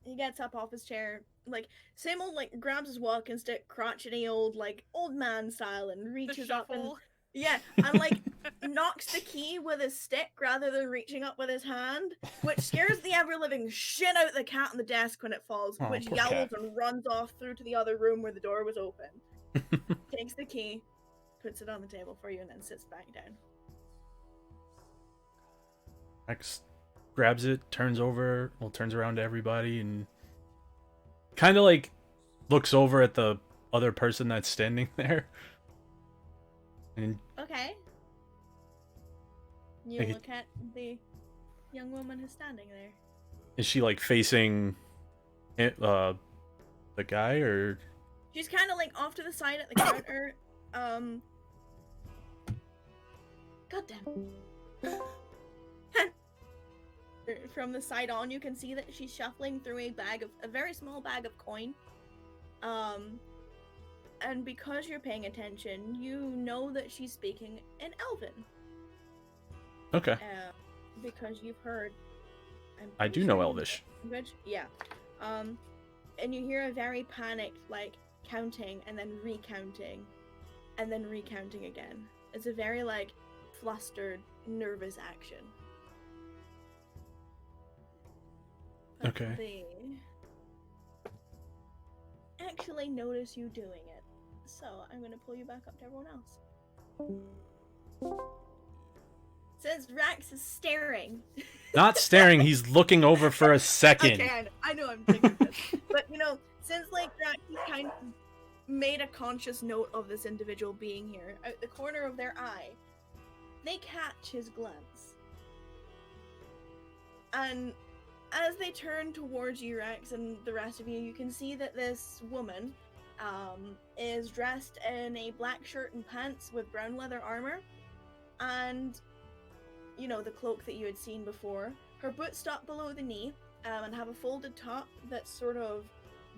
he gets up off his chair, like same old, like grabs his walking stick, crotchety old, like old man style, and The reaches up and shuffle. yeah, and like knocks the key with his stick rather than reaching up with his hand, which scares the ever living shit out of the cat on the desk when it falls, Aw, which poor yowls cat. and runs off through to the other room where the door was open. Takes the key, puts it on the table for you, and then sits back down. Rex grabs it, turns around to everybody, and kind of like looks over at the other person that's standing there. And Okay. You Like it- look at the young woman who's standing there. is she like facing the guy, or She's kind of like off to the side at the counter. Goddamn. From the side on, you can see that she's shuffling through a very small bag of coin. And because you're paying attention, you know that she's speaking in Elven. okay? Because you've heard. I do know Elvish. Language? Yeah. And you hear a very panicked, like, counting and then recounting and then recounting again. It's a very, like, flustered, nervous action. But Okay. they actually notice you doing it. So I'm gonna pull you back up to everyone else. Says Rax is staring. Not staring, he's looking over for a second. Okay, I know I'm thinking this. But you know, since like Rax has kind of made a conscious note of this individual being here, out the corner of their eye, they catch his glance. And as they turn towards you, Rax, and the rest of you, you can see that this woman is dressed in a black shirt and pants with brown leather armor, and you know, the cloak that you had seen before. Her boots stop below the knee and have a folded top that sort of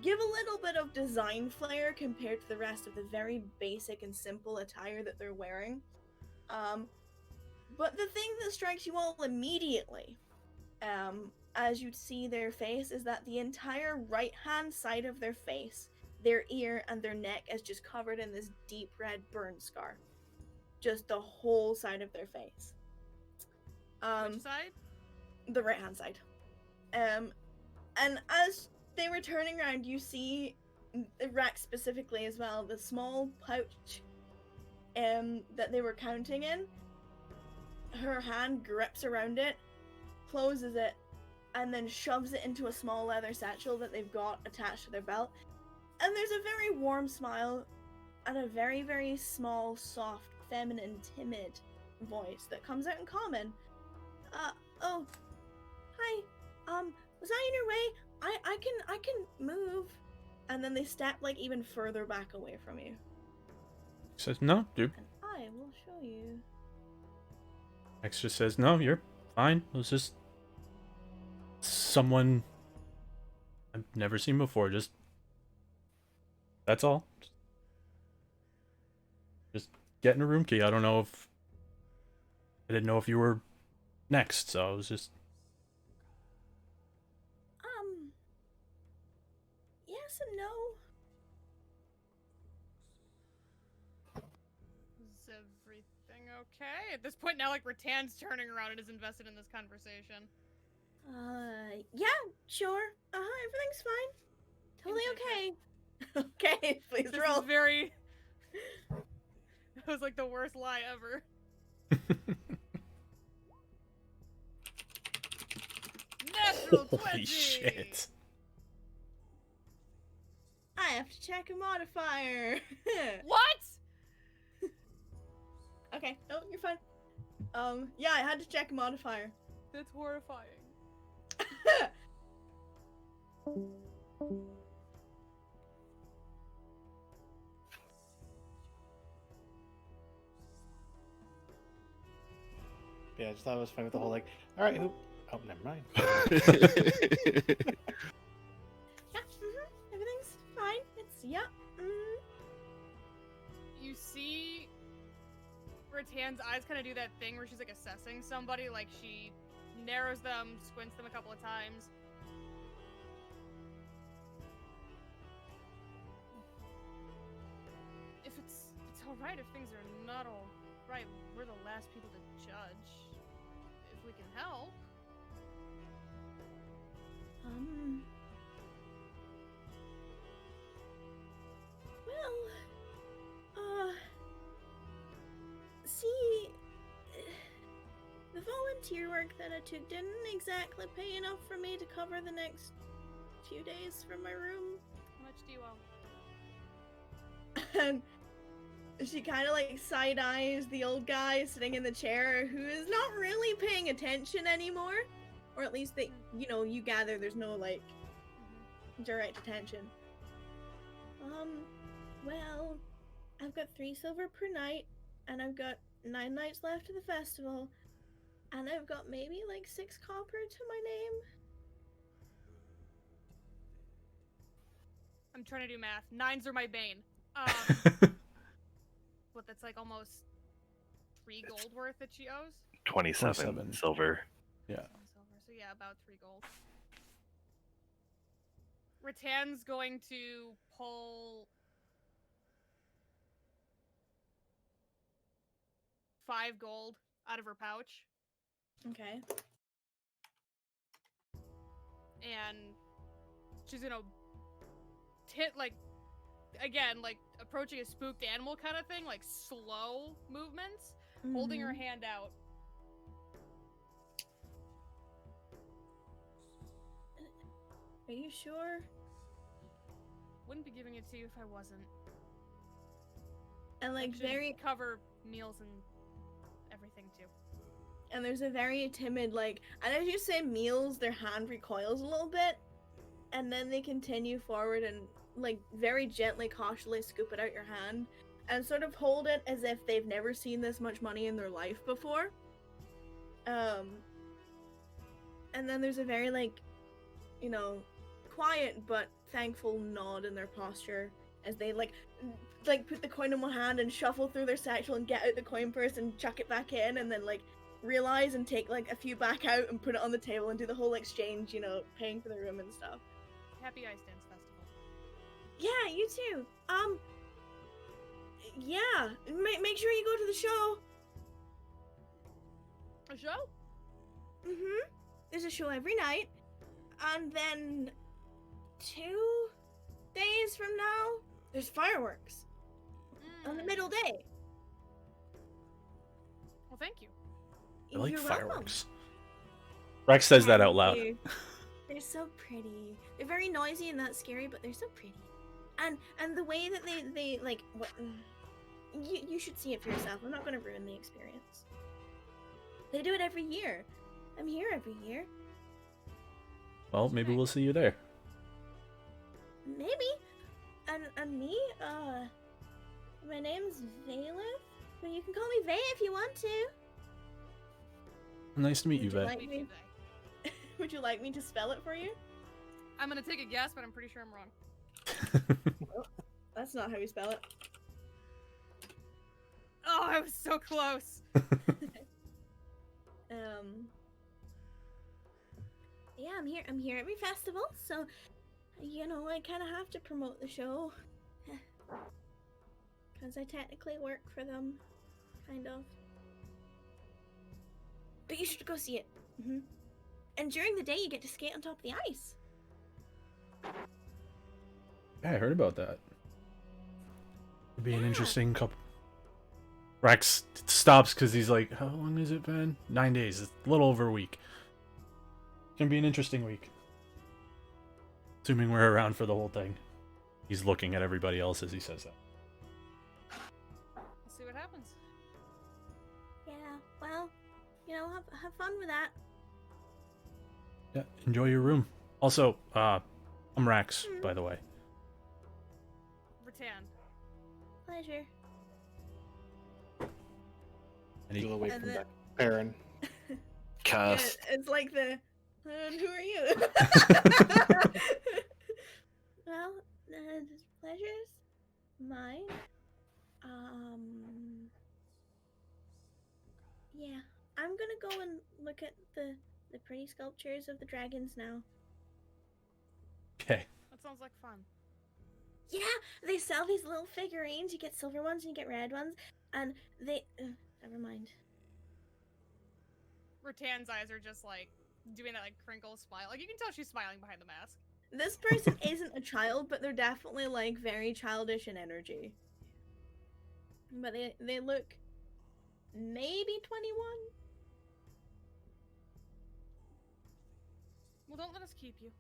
give a little bit of design flair compared to the rest of the very basic and simple attire that they're wearing. But the thing that strikes you all immediately, as you see their face, is that the entire right-hand side of their face, their ear and their neck is just covered in this deep red burn scar. Just the whole side of their face. Which side? The right hand side. And as they were turning around, you see Rex specifically as well, the small pouch that they were counting in, her hand grips around it, closes it, and then shoves it into a small leather satchel that they've got attached to their belt. And there's a very warm smile and a very, very small, soft, feminine, timid voice that comes out in common. Oh, hi. Was I in your way? I can move. And then they step like even further back away from you. Says, no, dude. And I will show you. X just says, no, you're fine. It was just someone I've never seen before. Just, that's all. Just getting a room key. I didn't know if you were next, so I was just. Yes and no. Is everything okay? At this point now, like, Rattan's turning around and is invested in this conversation. Yeah, sure. Everything's fine. Totally okay. Okay, please This roll. is very... That was like the worst lie ever. Natural 20! Holy shit. I have to check a modifier. What? Okay, no, you're fine. Yeah, I had to check a modifier. That's horrifying. Yeah, I just thought it was funny with the whole like, all right, who? Oh, never mind. Yeah, everything's fine. It's, yeah. You see Rattan's eyes kind of do that thing where she's like assessing somebody, like she narrows them, squints them a couple of times. If it's alright, if things are not alright, we're the last people to judge. If we can help. Well, see, the volunteer work that I took didn't exactly pay enough for me to cover the next few days from my room. How much do you owe? And she kind of like side eyes the old guy sitting in the chair who is not really paying attention anymore. Or at least they, you gather there's no like direct attention. Well, I've got 3 silver per night, and I've got 9 nights left of the festival, and I've got maybe like 6 copper to my name. I'm trying to do math. 9s are my bane. What, that's like almost 3 gold worth that she owes? 27 silver. Yeah. Silver, so yeah, about 3 gold. Rattan's going to pull 5 gold out of her pouch. Okay. And she's gonna again, like approaching a spooked animal kind of thing, like slow movements, holding her hand out. Are you sure? Wouldn't be giving it to you if I wasn't. And like Should very cover meals and everything too. And there's a very timid, like, and as you say meals, their hand recoils a little bit, and then they continue forward and, like, very gently, cautiously scoop it out your hand, and sort of hold it as if they've never seen this much money in their life before. And then there's a very, like, quiet but thankful nod in their posture as they, like put the coin in one hand and shuffle through their satchel and get out the coin purse and chuck it back in, and then, like, realize and take like a few back out and put it on the table and do the whole exchange, paying for the room and stuff. Happy Ice Dance Festival. Yeah, you too. Yeah, make sure you go to the show. A show? There's a show every night, and then 2 days from now, there's fireworks on the middle day. Well, thank you. I like You're welcome. fireworks. Rex says that out loud. They're so pretty. They're very noisy and not scary, but they're so pretty. And the way that they like what you should see it for yourself. I'm not going to ruin the experience. They do it every year. I'm here every year. Well, maybe we'll see you there. Maybe. And me, my name's Valeth, but you can call me Vay if you want to. Nice to meet you, Would you Vet. like me? Would you like me to spell it for you? I'm gonna take a guess, but I'm pretty sure I'm wrong. That's not how you spell it. Oh, I was so close. Yeah, I'm here every festival, so you know, I kind of have to promote the show. Because I technically work for them, kind of. But you should go see it. And during the day, you get to skate on top of the ice. Yeah, I heard about that. It'd be an Yeah. interesting couple. Rex stops because he's like, how long has it been? 9 days. It's a little over a week. It's gonna be an interesting week. Assuming we're around for the whole thing. He's looking at everybody else as he says that. We'll see what happens. Yeah, well, you know, have fun with that. Yeah, enjoy your room. Also, I'm Rax, by the way. Rattan. Pleasure. And he- Still away And from the- that Perrin. Cast. Yeah, it's like the. And who are you? Well, the pleasure's mine. Yeah, I'm gonna go and look at the pretty sculptures of the dragons now. Okay. That sounds like fun. Yeah, they sell these little figurines. You get silver ones and you get red ones, and they. Never mind. Rattan's eyes are just like doing that like crinkle smile. Like you can tell she's smiling behind the mask. This person isn't a child, but they're definitely like very childish in energy. But they look maybe 21. Well, don't let us keep you.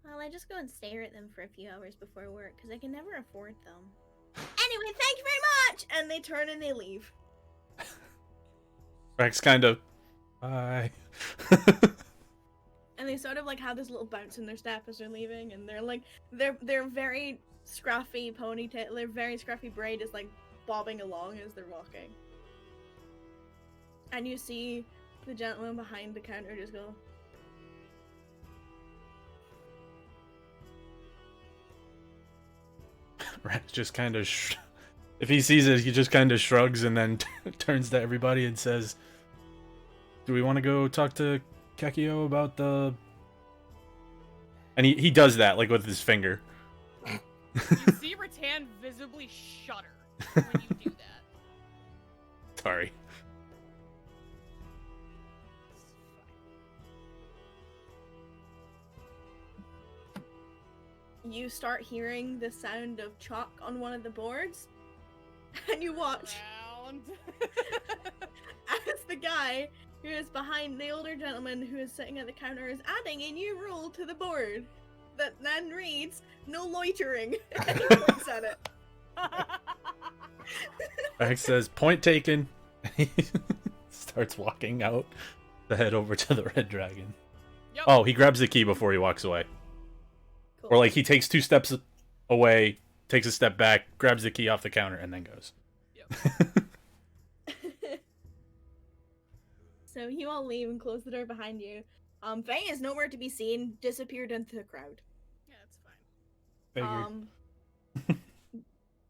Well, I just go and stare at them for a few hours before work because I can never afford them. Anyway, thank you very much. And they turn and they leave. Rex kind of. Bye. And they sort of like have this little bounce in their step as they're leaving, and they're like they're very scruffy ponytail, their very scruffy braid is like bobbing along as they're walking. And you see the gentleman behind the counter just go. Rex just kind of. If he sees it, he just kind of shrugs and then turns to everybody and says, "Do we want to go talk to Kekio about the?" And he does that like with his finger. You see Rattan visibly shudder when you do that. Sorry. You start hearing the sound of chalk on one of the boards, and you watch Round. as the guy who is behind the older gentleman who is sitting at the counter is adding a new rule to the board that then reads "No loitering." And he points at it. Rex says, "Point taken." He starts walking out to head over to the red dragon. Yep. Oh, he grabs the key before he walks away. Cool. Or like he takes 2 steps away, takes a step back, grabs the key off the counter, and then goes. Yep. So you all leave and close the door behind you. Faye is nowhere to be seen, disappeared into the crowd. Yeah, it's fine. Figured.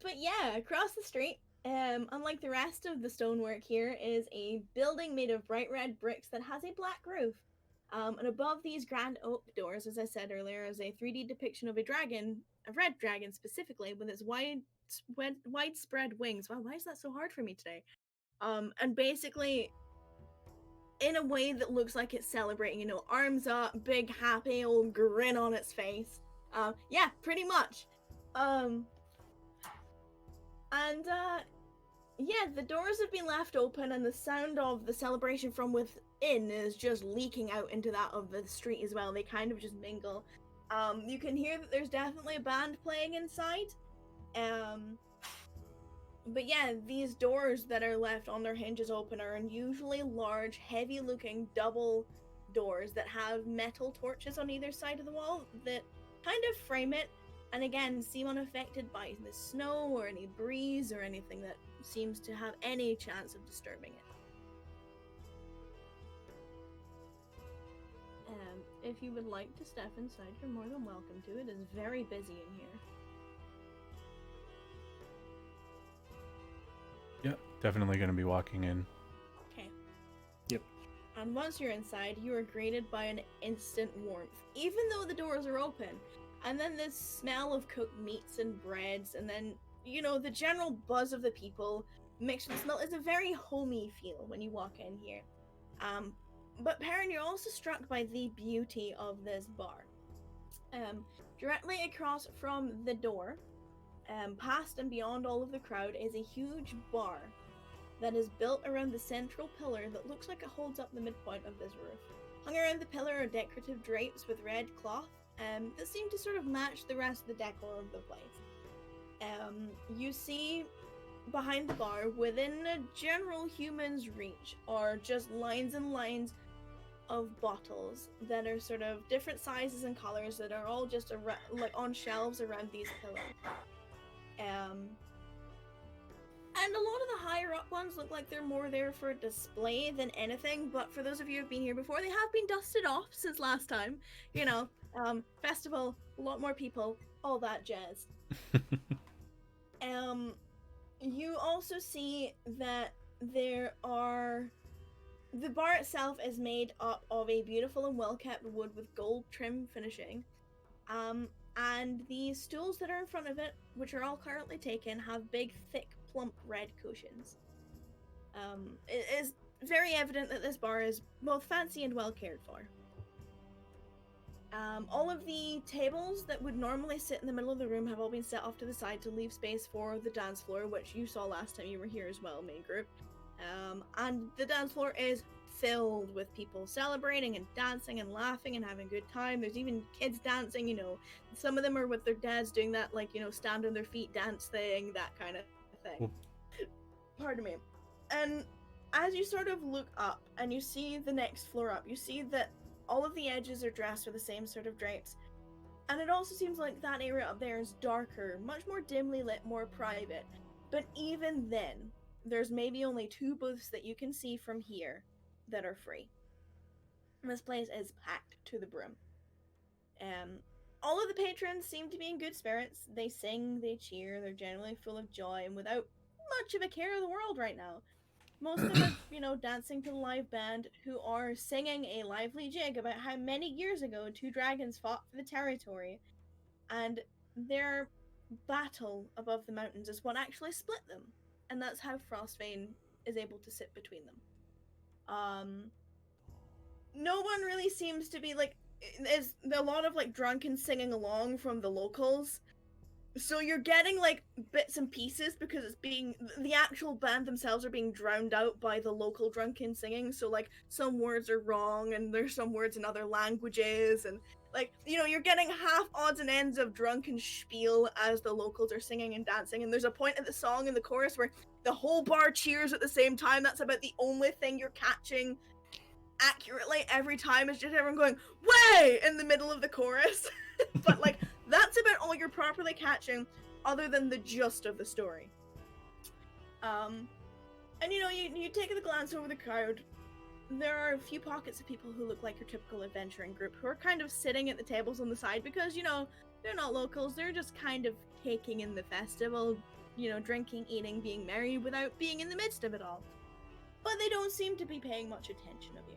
But yeah, across the street, unlike the rest of the stonework here, is a building made of bright red bricks that has a black roof. And above these grand oak doors, as I said earlier, is a 3D depiction of a dragon, a red dragon specifically, with its widespread wings. Wow, why is that so hard for me today? And basically, in a way that looks like it's celebrating, you know, arms up, big happy old grin on its face. Yeah, pretty much. And Yeah, the doors have been left open, and the sound of the celebration from within is just leaking out into that of the street as well. They kind of just mingle. You can hear that there's definitely a band playing inside. But yeah, these doors that are left on their hinges open are unusually large, heavy-looking double doors that have metal torches on either side of the wall that kind of frame it, and again, seem unaffected by the snow or any breeze or anything that seems to have any chance of disturbing it. If you would like to step inside, you're more than welcome to. It is very busy in here. Yeah, definitely going to be walking in. Okay. Yep. And once you're inside, you are greeted by an instant warmth, even though the doors are open. And then this smell of cooked meats and breads, and then, you know, the general buzz of the people mixed with the smell is a very homey feel when you walk in here. But Perrin, you're also struck by the beauty of this bar. Directly across from the door, past and beyond all of the crowd, is a huge bar that is built around the central pillar that looks like it holds up the midpoint of this roof. Hung around the pillar are decorative drapes with red cloth that seem to sort of match the rest of the decor of the place. You see behind the bar, within a general human's reach, are just lines and lines of bottles that are sort of different sizes and colors that are all just like on shelves around these pillars. And a lot of the higher up ones look like they're more there for display than anything, but for those of you who've been here before, they have been dusted off since last time. You know, festival, a lot more people, all that jazz. You also see that there are... The bar itself is made up of a beautiful and well-kept wood with gold trim finishing. And the stools that are in front of it, which are all currently taken, have big, thick, plump red cushions. It is very evident that this bar is both fancy and well cared for. All of the tables that would normally sit in the middle of the room have all been set off to the side to leave space for the dance floor, which you saw last time you were here as well, main group. And the dance floor is filled with people celebrating and dancing and laughing and having a good time. There's even kids dancing, you know. Some of them are with their dads doing that, like, you know, stand on their feet dance thing, that kind of thing. Pardon me. And as you sort of look up and you see the next floor up, you see that all of the edges are dressed with the same sort of drapes. And it also seems like that area up there is darker, much more dimly lit, more private. But even then, there's maybe only 2 booths that you can see from here that are free. This place is packed to the brim. All of the patrons seem to be in good spirits. They sing, they cheer, they're generally full of joy and without much of a care of the world right now. Most of them are, you know, dancing to the live band, who are singing a lively jig about how many years ago 2 dragons fought for the territory, and their battle above the mountains is what actually split them, and that's how Frostbane is able to sit between them. No one really seems to be, like, there's a lot of, like, drunken singing along from the locals. So you're getting, like, bits and pieces because it's being... The actual band themselves are being drowned out by the local drunken singing. So, like, some words are wrong and there's some words in other languages. And, like, you know, you're getting half odds and ends of drunken spiel as the locals are singing and dancing. And there's a point in the song in the chorus where the whole bar cheers at the same time. That's about the only thing you're catching accurately every time, is just everyone going, "Way!" in the middle of the chorus. But, like, that's about all you're properly catching, other than the gist of the story. And, you know, you take a glance over the crowd. There are a few pockets of people who look like your typical adventuring group, who are kind of sitting at the tables on the side because, you know, they're not locals. They're just kind of taking in the festival, you know, drinking, eating, being merry without being in the midst of it all. But they don't seem to be paying much attention of you.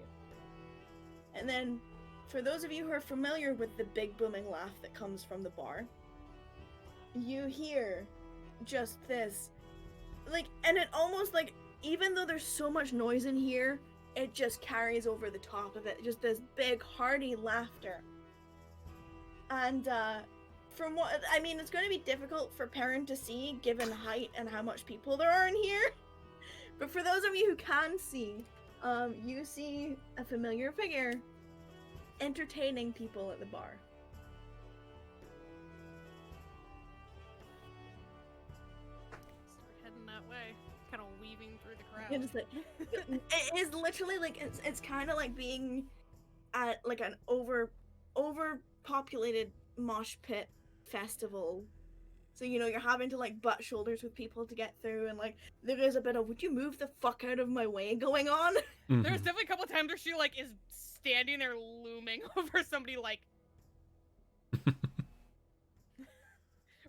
And then, for those of you who are familiar with the big booming laugh that comes from the bar, you hear just this, like, and it almost, like, even though there's so much noise in here, it just carries over the top of it, just this big, hearty laughter. And, from what, I mean, it's going to be difficult for Perrin to see, given height and how much people there are in here. But for those of you who can see, you see a familiar figure entertaining people at the bar. Start heading that way, kind of weaving through the crowd. It is, it is literally like it's kind of like being at like an overpopulated mosh pit festival. So you're having to like butt shoulders with people to get through, and like there is a bit of "would you move the fuck out of my way" going on. Mhm. There's definitely a couple times where she like is standing there looming over somebody, like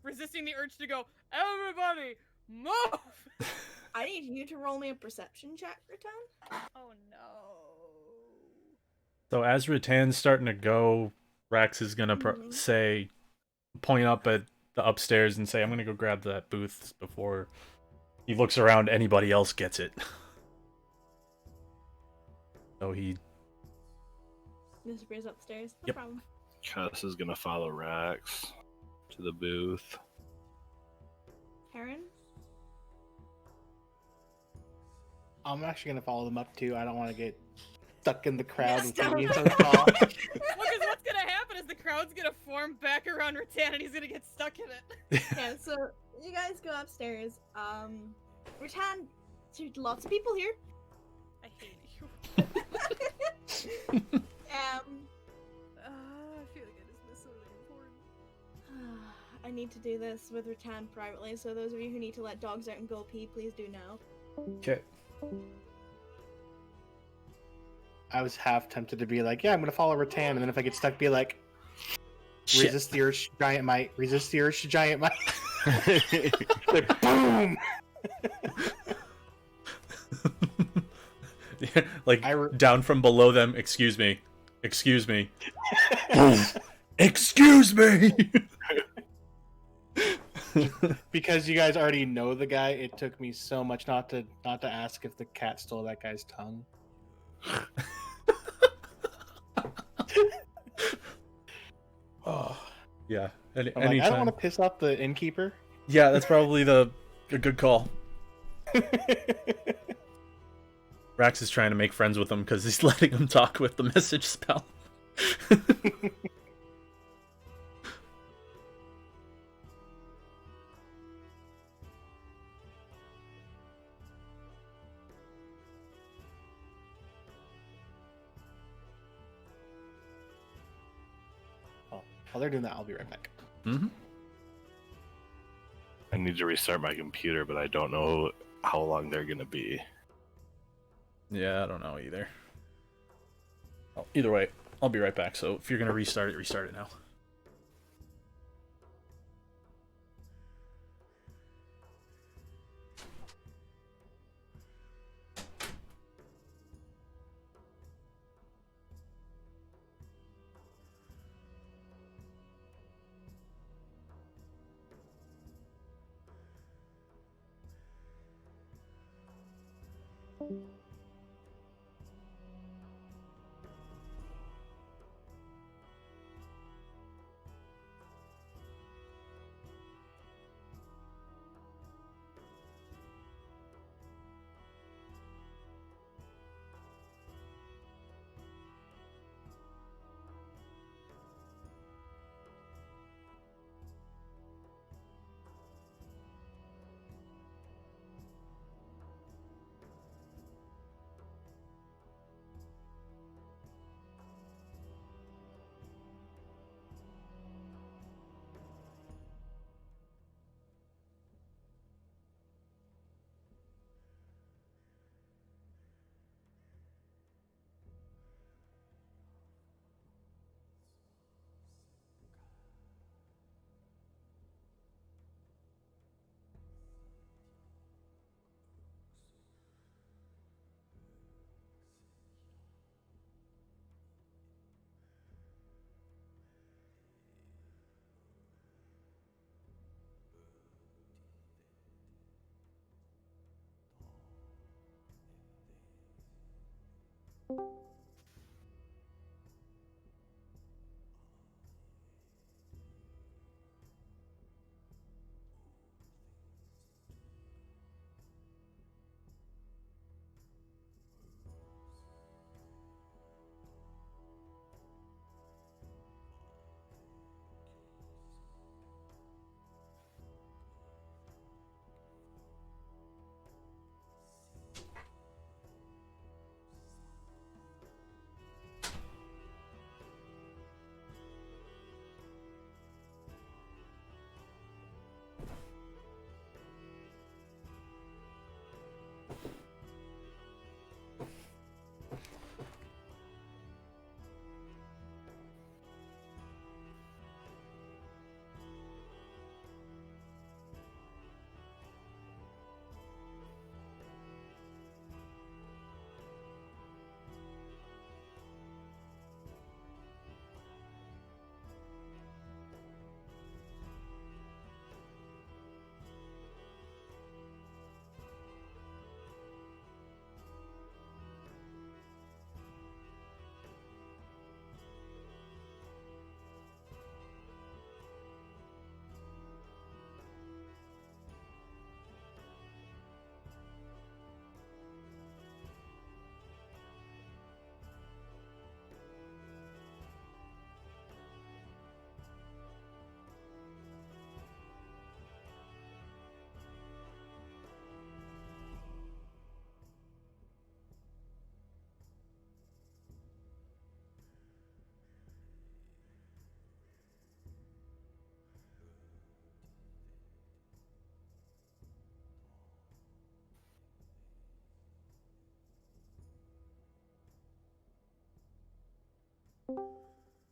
resisting the urge to go, "Everybody, move!" I need you to roll me a perception check, Ratan. Oh no. So as Ratan's starting to go, Rax is gonna Mhm. point up at the upstairs and say, "I'm gonna go grab that booth before he looks around. Anybody else gets it." So he. Disappears upstairs. No Yep. problem. Cuss is gonna follow Rax to the booth. Karen? I'm actually gonna follow them up too. I don't want to get stuck in the crowd Yes, with don't. me so tall. Well, because what's gonna happen is the crowd's gonna form back around Rattan and he's gonna get stuck in it. Yeah, so you guys go upstairs. Ratan, there's lots of people here. I hate you. um, I feel like I just missed something important. I need to do this with Ratan privately, so those of you who need to let dogs out and go pee, please do now. Okay. I was half tempted to be like, yeah, I'm gonna follow Ratan, and then if I get stuck, be like, Shit. resist the urge, giant might. Resist the urge, giant might. Like, boom! Yeah, like down from below them. Excuse me. Excuse me. Excuse me. Because you guys already know the guy, it took me so much not to ask if the cat stole that guy's tongue. Oh, yeah. I'm like, I Anytime. don't want to piss off the innkeeper. Yeah, that's probably a good call. Rax is trying to make friends with him because he's letting him talk with the message spell. While they're doing that, I'll be right back. Mm-hmm. I need to restart my computer, but I don't know how long they're gonna be. Yeah, I don't know either. Well, either way, I'll be right back. So if you're gonna restart it now.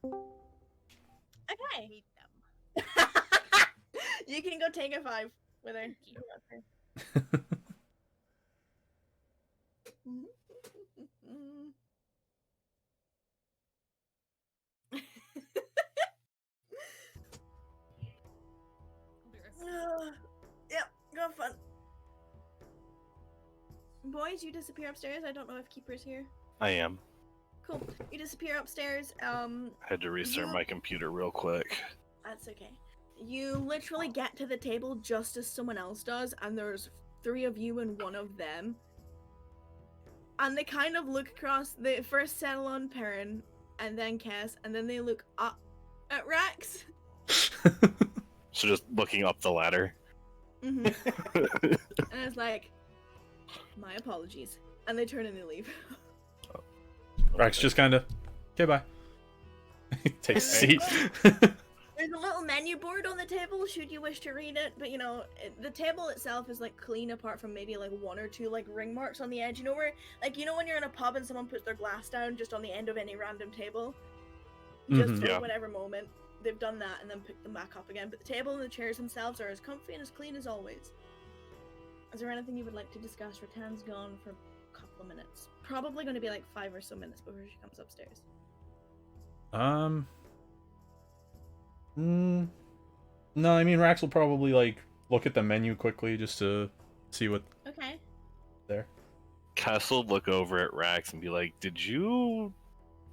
I Okay. hate them. You can go take a 5 with her. Thank you. I'll be right back. Yep, go fun. Boys, you disappear upstairs. I don't know if Keeper's here. I am. Cool. You disappear upstairs. I had to restart my computer real quick. That's okay. You literally get to the table just as someone else does, and there's 3 of you and 1 of them. And they kind of look across. They first settle on Perrin, and then Cass, and then they look up at Rax. So just looking up the ladder. Mm-hmm. And it's like, my apologies. And they turn and they leave. Rax just kind of, okay, bye. Takes a seat. There's a little menu board on the table, should you wish to read it, but you know, the table itself is like clean apart from maybe like 1 or 2 like ring marks on the edge. You know where, like, you know when you're in a pub and someone puts their glass down just on the end of any random table? Just for Yeah. whatever moment. They've done that and then picked them back up again. But the table and the chairs themselves are as comfy and as clean as always. Is there anything you would like to discuss? Ratan's gone for a couple of minutes. Probably going to be like 5 or so minutes before she comes upstairs. No, I mean Rax will probably like look at the menu quickly just to see what Okay. there. Cass will look over at Rax and be like, "Did you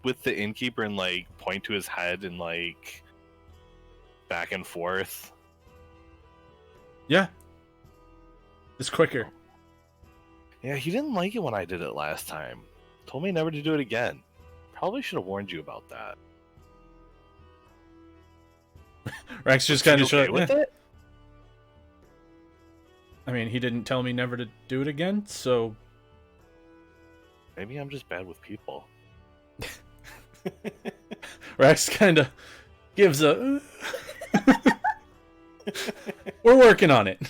with the innkeeper and like point to his head and like back and forth?" Yeah. It's quicker. Yeah, he didn't like it when I did it last time. Told me never to do it again. Probably should have warned you about that. Rax just Was he kind of okay shut with it? I mean, he didn't tell me never to do it again, so Maybe I'm just bad with people. Rax kind of gives a we're working on it.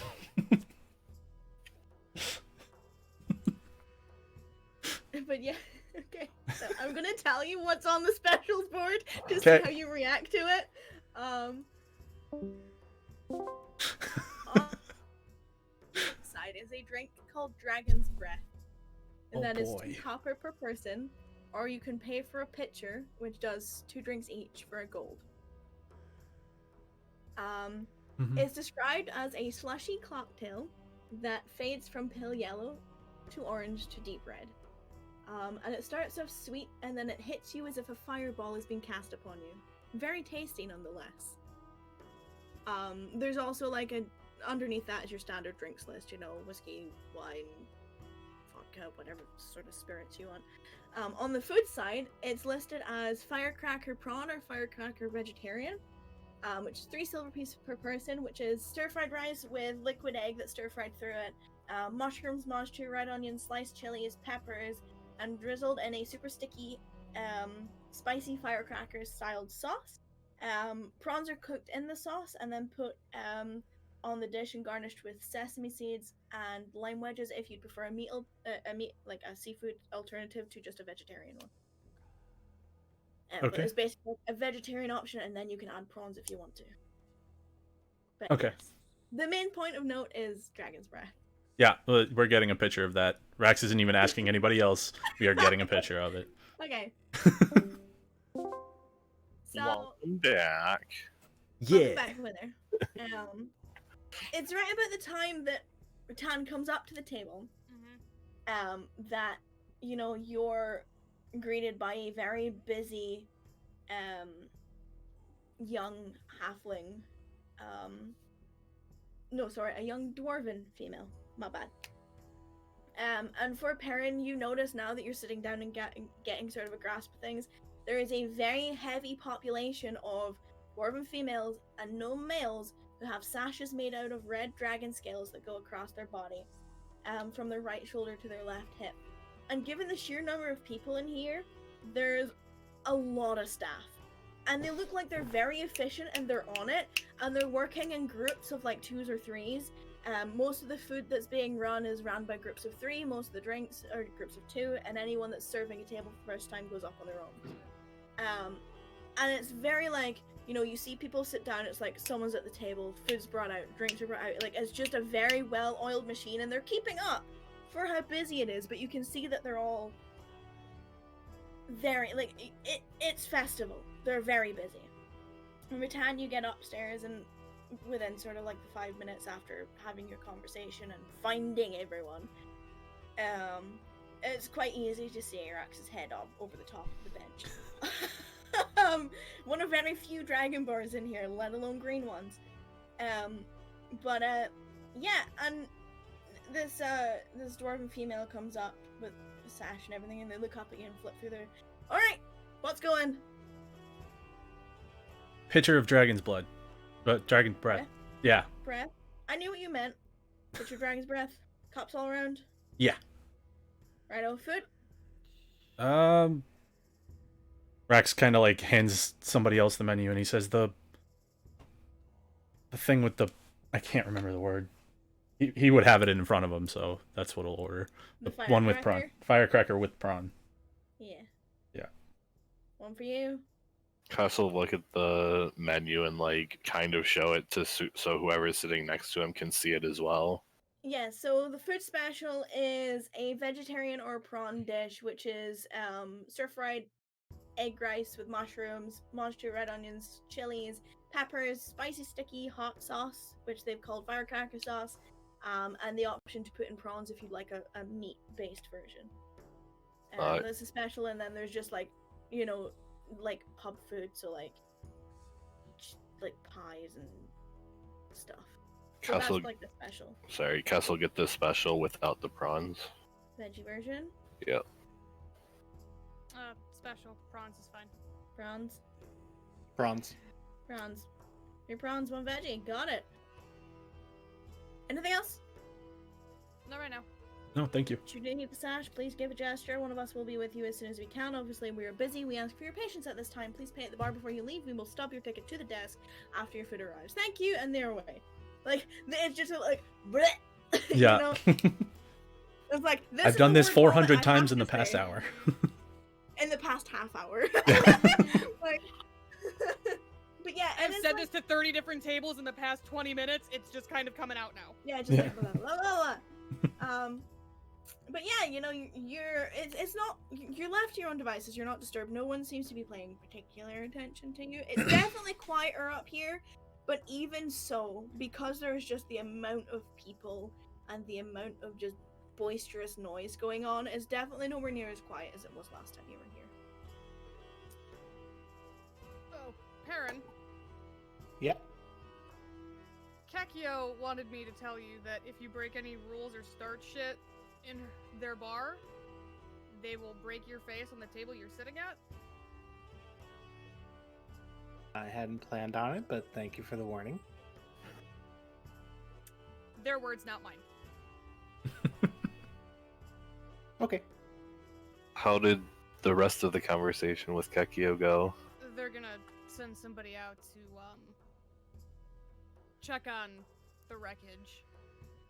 But yeah, okay. So I'm gonna tell you what's on the specials board to Okay. see how you react to it. Side is a drink called Dragon's Breath. And Oh that is boy. 2 copper per person, or you can pay for a pitcher, which does 2 drinks each for a gold. Mhm. It's described as a slushy cocktail that fades from pale yellow to orange to deep red. And it starts off sweet and then it hits you as if a fireball is being cast upon you. Very tasty nonetheless. There's also like underneath that is your standard drinks list, you know, whiskey, wine, vodka, whatever sort of spirits you want. On the food side, it's listed as firecracker prawn or firecracker vegetarian, which is 3 silver pieces per person, which is stir-fried rice with liquid egg that's stir-fried through it, mushrooms, mosh-two, red onions, sliced chilies, peppers, and drizzled in a super sticky, spicy firecracker styled sauce. Prawns are cooked in the sauce and then put on the dish and garnished with sesame seeds and lime wedges if you'd prefer a meat like a seafood alternative to just a vegetarian one. But Okay. it's basically a vegetarian option, and then you can add prawns if you want to. But Okay. yes, the main point of note is Dragon's Breath. Yeah, we're getting a picture of that. Rax isn't even asking anybody else. We are getting a picture of it. Okay. So, Welcome back. welcome back, Wither. It's right about the time that Ratan comes up to the table, that, you know, you're greeted by a very busy, young halfling, no, sorry, a young dwarven female, my bad. And for Perrin, you notice now that you're sitting down and getting sort of a grasp of things, there is a very heavy population of dwarven females and gnome males who have sashes made out of red dragon scales that go across their body, from their right shoulder to their left hip. And given the sheer number of people in here, there's a lot of staff. And they look like they're very efficient and they're on it, and they're working in groups of like 2s or 3s. Most of the food that's being run is run by groups of 3, most of the drinks are groups of 2, and anyone that's serving a table for the first time goes up on their own. and it's very like, you know, you see people sit down, it's like someone's at the table, food's brought out, drinks are brought out, like it's just a very well-oiled machine, and they're keeping up for how busy it is, but you can see that they're all very, like, it's festival. They're very busy. And by the time you get upstairs, and within sort of like the 5 minutes after having your conversation and finding everyone, it's quite easy to see Arax's head up over the top of the bench. One of very few dragonborns in here, let alone green ones. Yeah, and this dwarven female comes up with a sash and everything, and they look up at you and flip through their. All right, what's going? Pitcher of dragon's blood, but dragon breath. Yeah. Breath. I knew what you meant. Put your dragon's breath. Cups all around. Yeah. Righto, food. Rax kind of like hands somebody else the menu, and he says the thing with the, I can't remember the word. He would have it in front of him, so that's what he'll order. The one with prawn. Firecracker with prawn. Yeah. Yeah. One for you. Castle look at the menu and like kind of show it to so whoever's sitting next to him can see it as well. Yeah, so the food special is a vegetarian or prawn dish, which is stir-fried egg rice with mushrooms, monster red onions, chilies, peppers, spicy sticky hot sauce, which they've called firecracker sauce, and the option to put in prawns if you'd like a meat-based version. That's a special, and then there's just like, you know, like pub food, so like pies and stuff. So Castle, that's like the special. Sorry, Castle get the special without the prawns. Veggie version? Yep. Special prawns is fine. Prawns. Bronze. Prawns. 3 prawns, 1 veggie. Got it. Anything else? Not right now. No, thank you. Should you need the sash, please give a gesture. One of us will be with you as soon as we can. Obviously, we are busy. We ask for your patience at this time. Please pay at the bar before you leave. We will stop your ticket to the desk after your food arrives. Thank you, and they're away. Like, it's just like, bleh. Yeah. You know? It's like, this I've is done the this word wallet 400 I times have in the to past say. hour. In the past half hour. Like, but yeah, I've and it's said like, this to 30 different tables in the past 20 minutes. It's just kind of coming out now. yeah, just Yeah. like blah, blah, blah. But yeah, you know, it's not, you're left to your own devices. You're not disturbed. No one seems to be paying particular attention to you. It's definitely quieter up here, but even so, because there's just the amount of people and the amount of just boisterous noise going on, it's definitely nowhere near as quiet as it was last time you were here. Oh, Perrin, Yeah. Kakio wanted me to tell you that if you break any rules or start shit in their bar, they will break your face on the table you're sitting at. I hadn't planned on it, but thank you for the warning. Their words, not mine. Okay. How did the rest of the conversation with Kekio go? They're gonna send somebody out to check on the wreckage.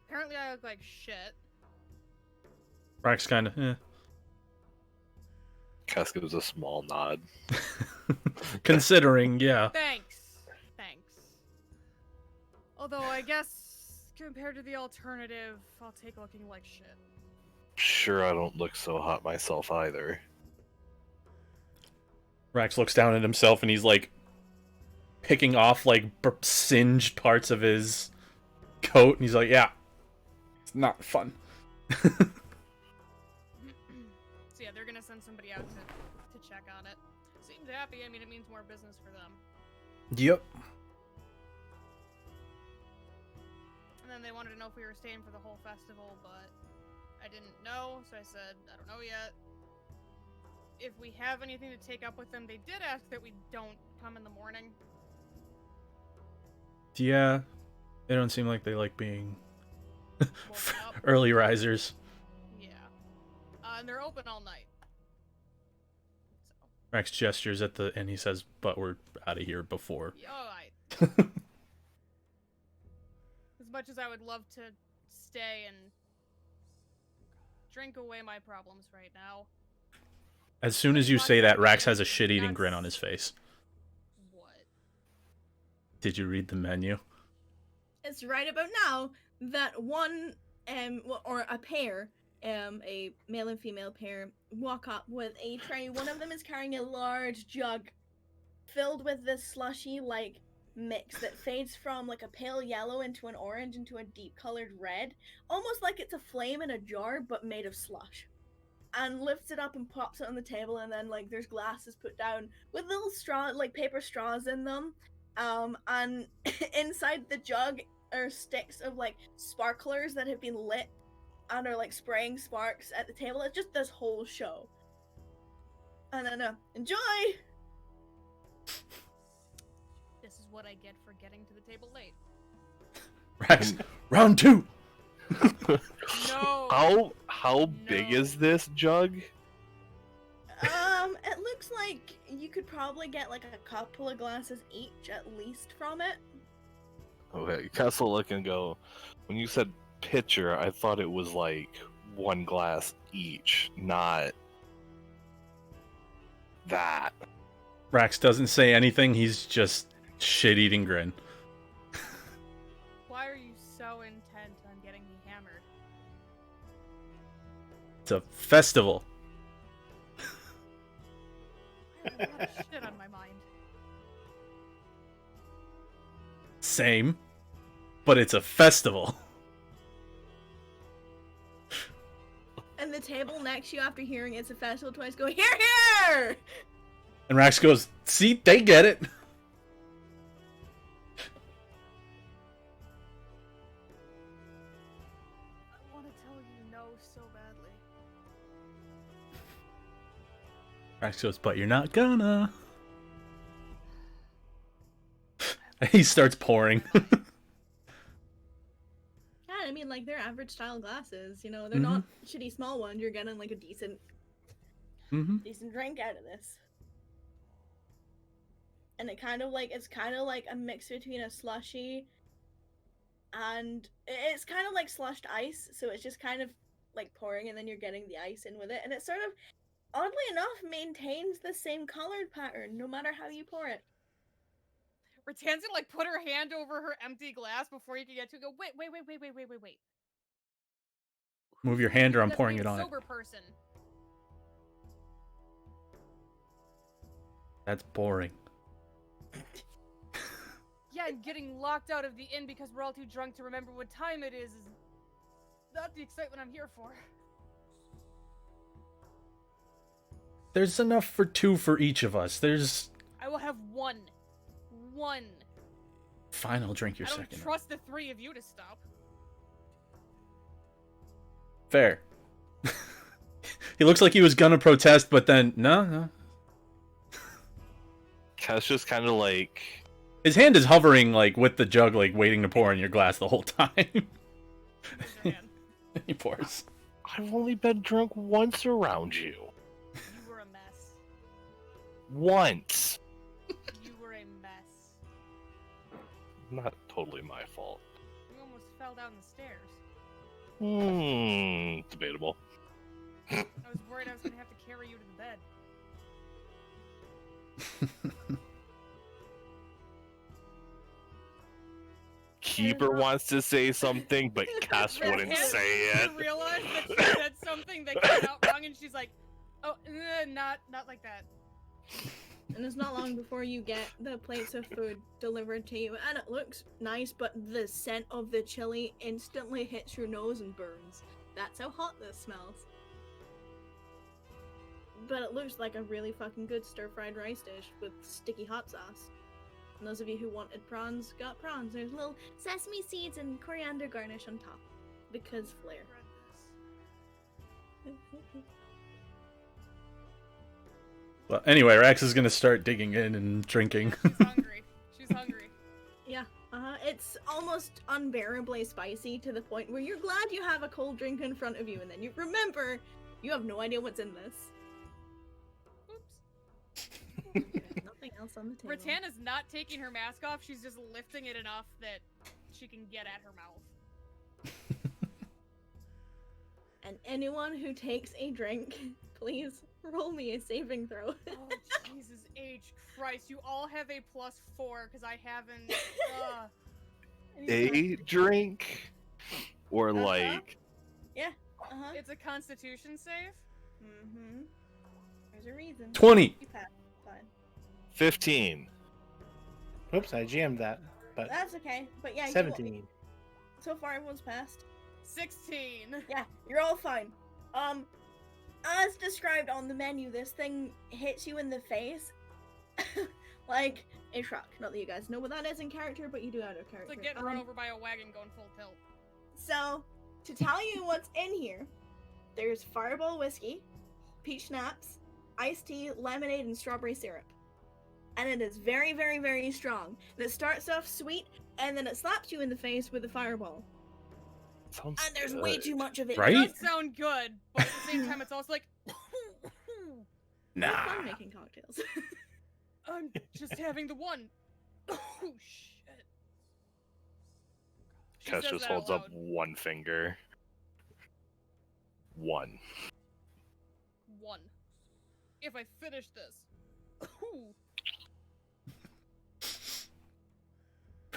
Apparently I look like shit. Rax kind of, Casca gives a small nod. Considering, yeah. Thanks. Although I guess compared to the alternative, I'll take looking like shit. Sure, I don't look so hot myself either. Rax looks down at himself and he's like picking off like singed parts of his coat, and he's like, yeah, it's not fun. So yeah, they're gonna send somebody out to check on it. Seems happy. I mean, it means more business for them. Yep. And then they wanted to know if we were staying for the whole festival, but I didn't know, so I said, I don't know yet. If we have anything to take up with them, they did ask that we don't come in the morning. Yeah, they don't seem like they like being Woken up. early risers. Yeah. And they're open all night. So, Rax gestures at the, and he says, but we're out of here before. yeah, all right. As much as I would love to stay and drink away my problems right now. As soon as you say that, Rax has a shit-eating grin on his face. Did you read the menu? It's right about now that one, or a pair, a male and female pair, walk up with a tray. One of them is carrying a large jug filled with this slushy, like, mix that fades from, like, a pale yellow into an orange into a deep colored red. Almost like it's a flame in a jar, but made of slush. And lifts it up and pops it on the table, and then, like, there's glasses put down with little straw, like, paper straws in them. And inside the jug are sticks of, like, sparklers that have been lit and are, like, spraying sparks at the table. It's just this whole show. And then, enjoy! This is what I get for getting to the table late. Rax, round 2! No. How big No. is this jug? It looks like you could probably get, like, a couple of glasses each, at least, from it. Okay, Castle look and go. When you said pitcher, I thought it was like one glass each, not that. Rax doesn't say anything, he's just shit-eating grin. Why are you so intent on getting me hammered? It's a festival. I have a lot of shit on my mind. Same, but it's a festival. And the table next to you, after hearing it's a festival twice, go, "Here, here!" And Rax goes, see, they get it. I want to tell you no so badly. Rax goes, but you're not gonna. He starts pouring. Yeah, I mean, like, they're average style glasses, you know, they're not shitty small ones. You're getting, like, a decent drink out of this. And it's kind of like a mix between a slushy and it's kind of like slushed ice, so it's just kind of like pouring and then you're getting the ice in with it, and it sort of, oddly enough, maintains the same colored pattern no matter how you pour it. Ratanza like put her hand over her empty glass before you could get to it. Go, wait. Move your hand or I'm That's pouring being it on it. sober person. That's boring. Yeah, and getting locked out of the inn because we're all too drunk to remember what time it is not the excitement I'm here for. There's enough for 2 for each of us. There's... I will have one. Fine, I'll drink your I don't second. trust the 3 of you to stop. Fair. He looks like he was gonna protest, but then, no. Cass just kind of like... His hand is hovering, like, with the jug, like, waiting to pour in your glass the whole time. He pours. I've only been drunk once around you. You were a mess. Once. You were a mess. Not totally my fault. You almost fell down the stairs. Debatable. I was worried I was gonna have to carry you to the bed. Keeper wants to say something, but Cass wouldn't say it. She realized that she said something that came out wrong, and she's like, "Oh, not like that." And it's not long before you get the plates of food delivered to you, and it looks nice, but the scent of the chili instantly hits your nose and burns. That's how hot this smells. But it looks like a really fucking good stir-fried rice dish with sticky hot sauce. And those of you who wanted prawns got prawns. There's little sesame seeds and coriander garnish on top. Because flair. Well, anyway, Rax is gonna start digging in and drinking. She's hungry. Yeah, it's almost unbearably spicy to the point where you're glad you have a cold drink in front of you, and then you remember you have no idea what's in this. Oops. There's nothing else on the table. Rattan is not taking her mask off, she's just lifting it enough that she can get at her mouth. And anyone who takes a drink, Please roll me a saving throw. Oh, Jesus H. Christ. You all have a +4 because I haven't. A drink? Or Uh-huh. like. Uh-huh. It's a constitution save? Mm-hmm. There's a reason. 20. You passed. Fine. 15. Oops, I jammed that. But That's okay. But yeah, 17. so far everyone's passed. 16. Yeah, you're all fine. As described on the menu, this thing hits you in the face like a truck. Not that you guys know what that is in character, but you do out of character. It's like getting run over by a wagon going full tilt. So, to tell you what's in here, there's Fireball whiskey, peach schnapps, iced tea, lemonade, and strawberry syrup. And it is very, very, very strong. And it starts off sweet, and then it slaps you in the face with a fireball. Sounds And there's way good. too much of it. Right? It does sound good, but at the same time, it's also like. It's fun making cocktails. I'm just having the one. Oh, shit. She Kess says just that out holds up loud. one finger. One. One. If I finish this.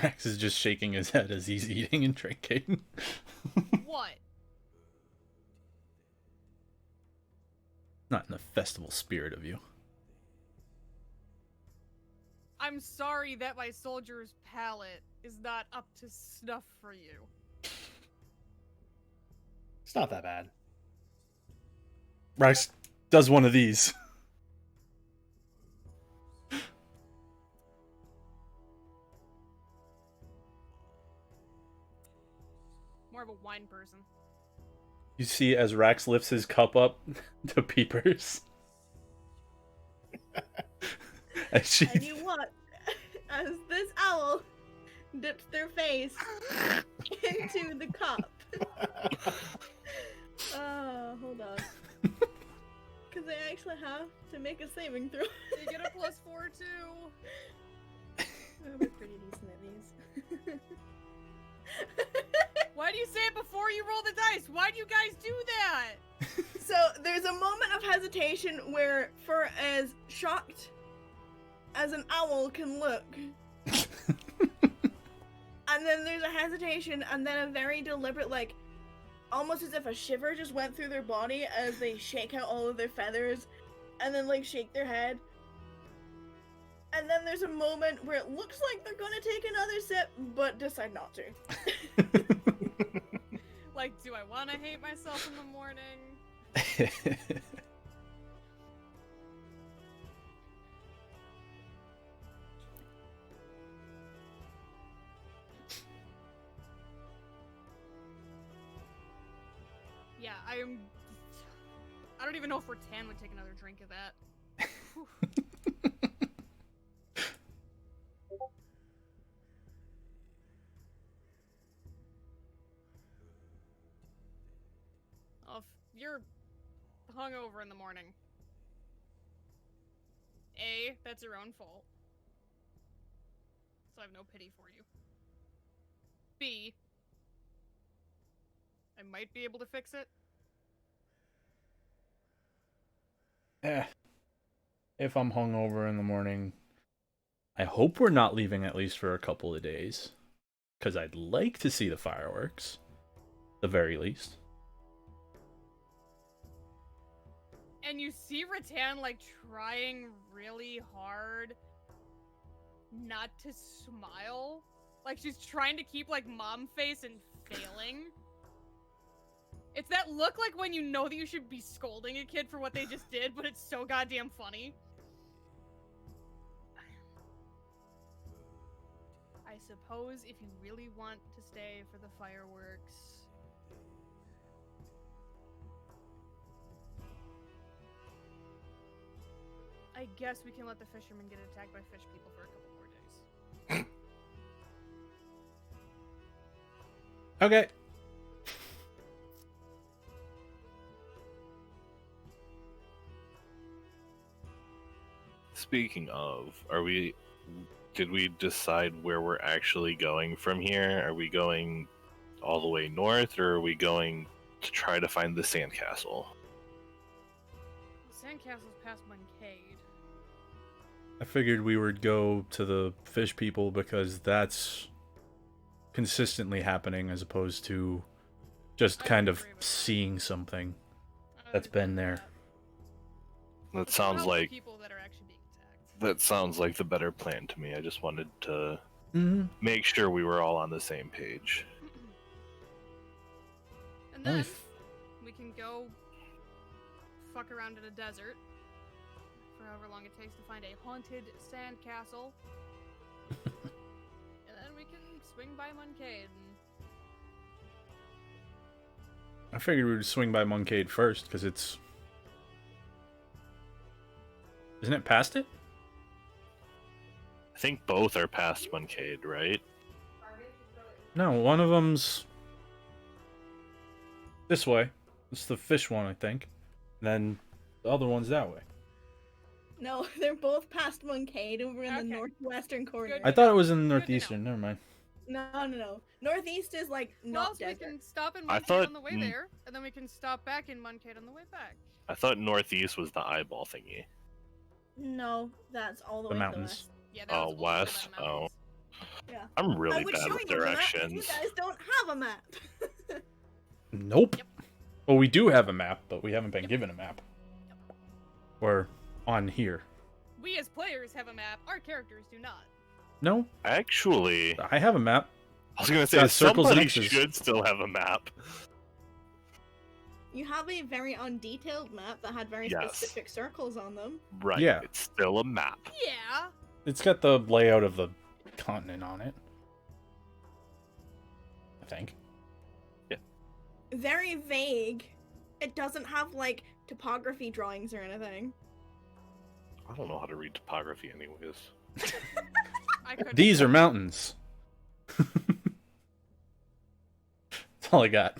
Rex is just shaking his head as he's eating and drinking. What? Not in the festival spirit of you. I'm sorry that my soldier's palate is not up to snuff for you. It's not that bad. Rex does one of these. More of a wine person. You see as Rax lifts his cup up to Peepers. And she... And you what? As this owl dips their face into the cup. Hold on. Because I actually have to make a saving throw. You get a +4 too. We're pretty decent at these. Why do you say it before you roll the dice? Why do you guys do that? So there's a moment of hesitation where, for as shocked as an owl can look, and then there's a hesitation, and then a very deliberate, like, almost as if a shiver just went through their body as they shake out all of their feathers, and then, like, shake their head. And then there's a moment where it looks like they're gonna take another sip, but decide not to. Like, do I want to hate myself in the morning? Yeah, I don't even know if Rattan would take another drink of that. Oh, if you're hungover in the morning, A, that's your own fault. So I have no pity for you. B, I might be able to fix it. If I'm hungover in the morning, I hope we're not leaving at least for a couple of days. Because I'd like to see the fireworks. The very least. And you see Rattan, like, trying really hard not to smile. Like, she's trying to keep, like, mom face and failing. It's that look like when you know that you should be scolding a kid for what they just did, but it's so goddamn funny. I suppose if you really want to stay for the fireworks... I guess we can let the fishermen get attacked by fish people for a couple more days. Okay. Speaking of, did we decide where we're actually going from here? Are we going all the way north, or are we going to try to find the sandcastle? Sandcastle's past Moncade. I figured we would go to the fish people because that's consistently happening as opposed to just I kind would of agree with that. seeing something I that's would agree been with there. that. That Let's sounds help the like people that are actually being attacked. that sounds like the better plan to me. I just wanted to Mm-hmm. make sure we were all on the same page. And Only then we can go fuck around in a desert for however long it takes to find a haunted sand castle. And then we can swing by Moncade and I figured we would swing by Moncade first because it's. Isn't it past it? I think both are past Moncade, right? No, one of them's this way. It's the fish one, I think. And then the other one's that way. No, they're both past Moncade over in Okay. the northwestern corner. Good. I thought it was in the Good to know. northeastern. Never mind. No. Northeast is like well, not so we desert. can stop in I Moncade thought- on the way there, and then we can stop back in Moncade on the way back. I thought northeast was the eyeball thingy. No, that's all the The way mountains. to the west. Yeah, Oh, was all the way by west? the mountains. Yeah. I'm I really would bad show with you a map, but directions. you guys don't have a map. Nope. Yep. Well, we do have a map, but we haven't been Yep. given a map. We're on here. We as players have a map. Our characters do not. No, Actually, I have a map. I was gonna say Got circles and somebody X's. should still have a map. You have a very undetailed map that had very Yes. specific circles on them. Right. Yeah. It's still a map. Yeah. It's got the layout of the continent on it. I think. Very vague. It doesn't have like topography drawings or anything. I don't know how to read topography, anyways. I could. These are mountains. That's all I got.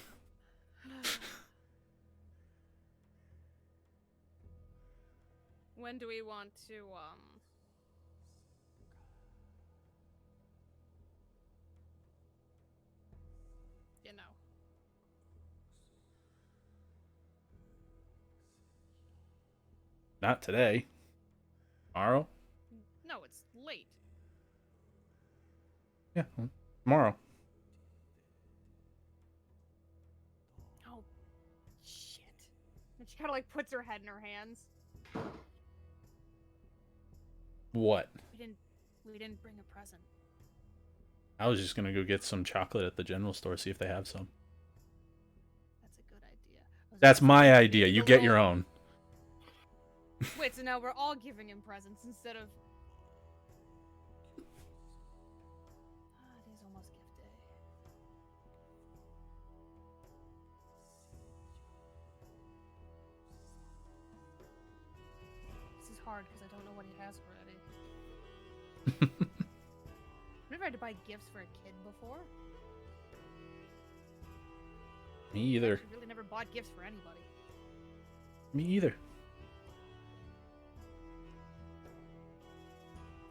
When do we want to, you know. Not today. Tomorrow? No, it's late. Yeah, tomorrow. Oh, shit. And she kind of like puts her head in her hands. What? We didn't bring a present. I was just gonna go get some chocolate at the general store, see if they have some. That's a good idea. I was That's gonna my say, idea. maybe You the get your little- own. Wait, so now we're all giving him presents instead of. It is almost gift day. This is hard because I don't know what he has already. I've never had to buy gifts for a kid before. Me I've either. actually really never bought gifts for anybody. Me either.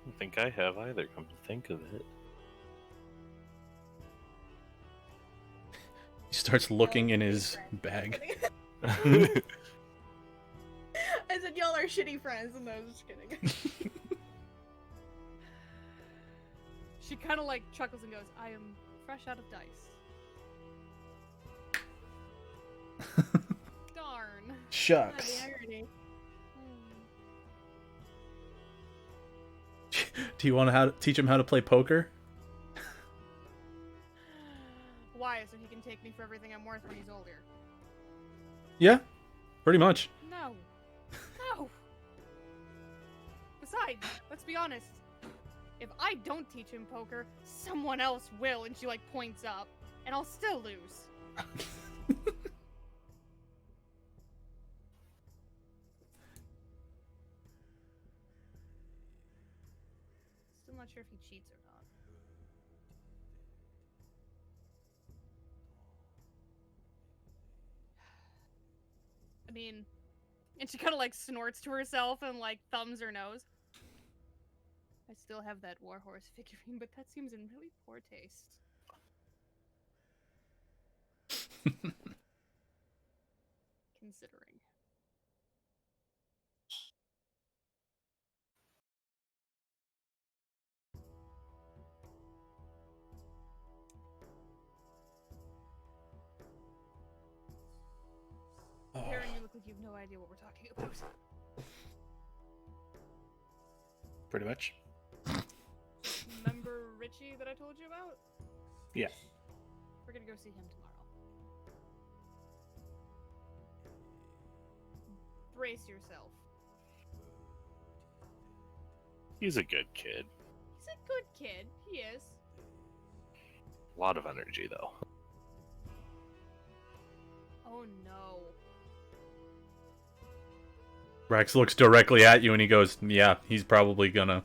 I don't think I have either, come to think of it. He starts looking in his bag. I said y'all are shitty friends, and I was just kidding. She kind of like chuckles and goes, I am fresh out of dice. Darn. Ah, Shucks. the irony. Do you want to teach him how to play poker? Why? So he can take me for everything I'm worth when he's older. Yeah, pretty much. No. No. Besides, let's be honest. If I don't teach him poker, someone else will, and she like points up, and I'll still lose. Still not sure if he cheats or not. I mean, and she kind of like snorts to herself and like thumbs her nose. I still have that warhorse figurine, but that seems in really poor taste. Considering. no idea what we're talking about. Pretty much. Remember Richie that I told you about? Yeah. We're gonna go see him tomorrow. Brace yourself. He's a good kid. He's a good kid. He is. A lot of energy, though. Oh no. Rax looks directly at you and he goes, yeah, he's probably gonna.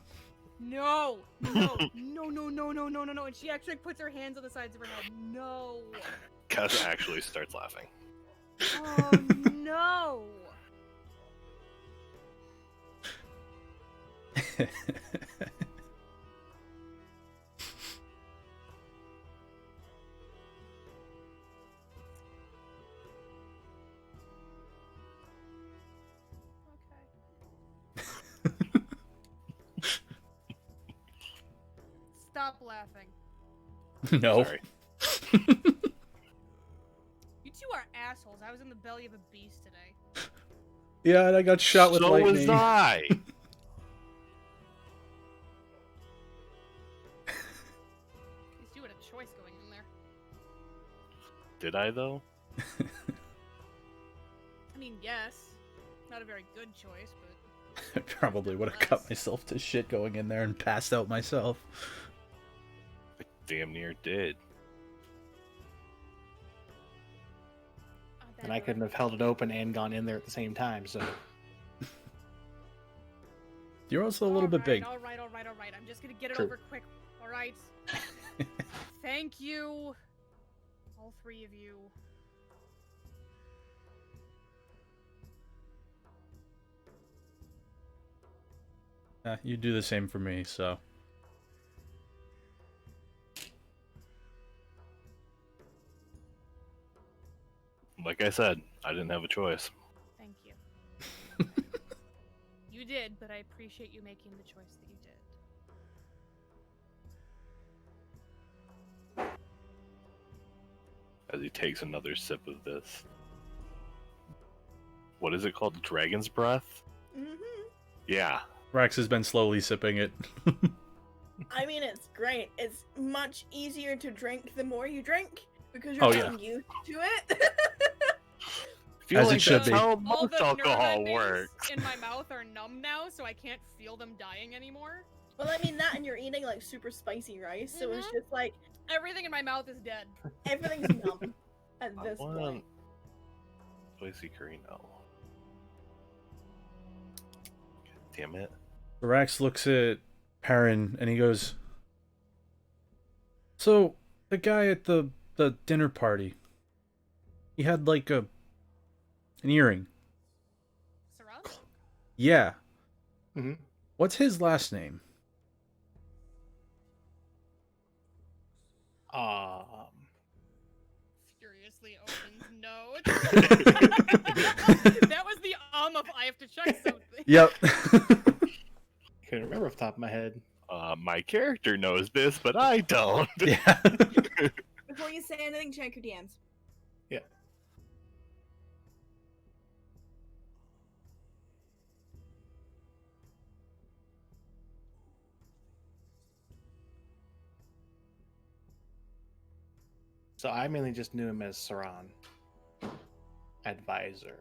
No! No! No! No! No! No! No! No! No! And she actually puts her hands on the sides of her head. No! Kaz actually starts laughing. Oh no! Okay. Stop laughing. No. Sorry. You two are assholes. I was in the belly of a beast today. Yeah, and I got shot with so lightning. was I. At least you had a choice going in there. Did I, though? I mean, yes. Not a very good choice, but... I probably would have cut myself to shit going in there and passed out myself. I damn near did. And I couldn't have held it open and gone in there at the same time, so. You're also a little bit big. Alright. I'm just gonna get it True. over quick. Alright? Thank you. All three of you. You do the same for me, so. Like I said, I didn't have a choice. Thank you. You did, but I appreciate you making the choice that you did. As he takes another sip of this. What is it called? Dragon's breath? Mm-hmm. Yeah. Rax has been slowly sipping it. I mean, it's great. It's much easier to drink the more you drink because you're Oh, yeah. getting used to it. I feel As it like should that's be. how All most the alcohol nerve endings works. in my mouth are numb now, so I can't feel them dying anymore. Well, I mean that, and you're eating like super spicy rice, so it's Mhm. just like Everything in my mouth is dead. everything's numb at I this want point. spicy curry now. God damn it. Rax looks at Perrin and he goes, so, the guy at the dinner party, he had like an earring. Sarah? Yeah. Mm-hmm. What's his last name? Furiously opens notes. That was the of I have to check something. Yep. Couldn't remember off the top of my head. My character knows this, but I don't. Yeah. Before you say anything, check your DMs. Yeah. So I mainly just knew him as Saran. Advisor.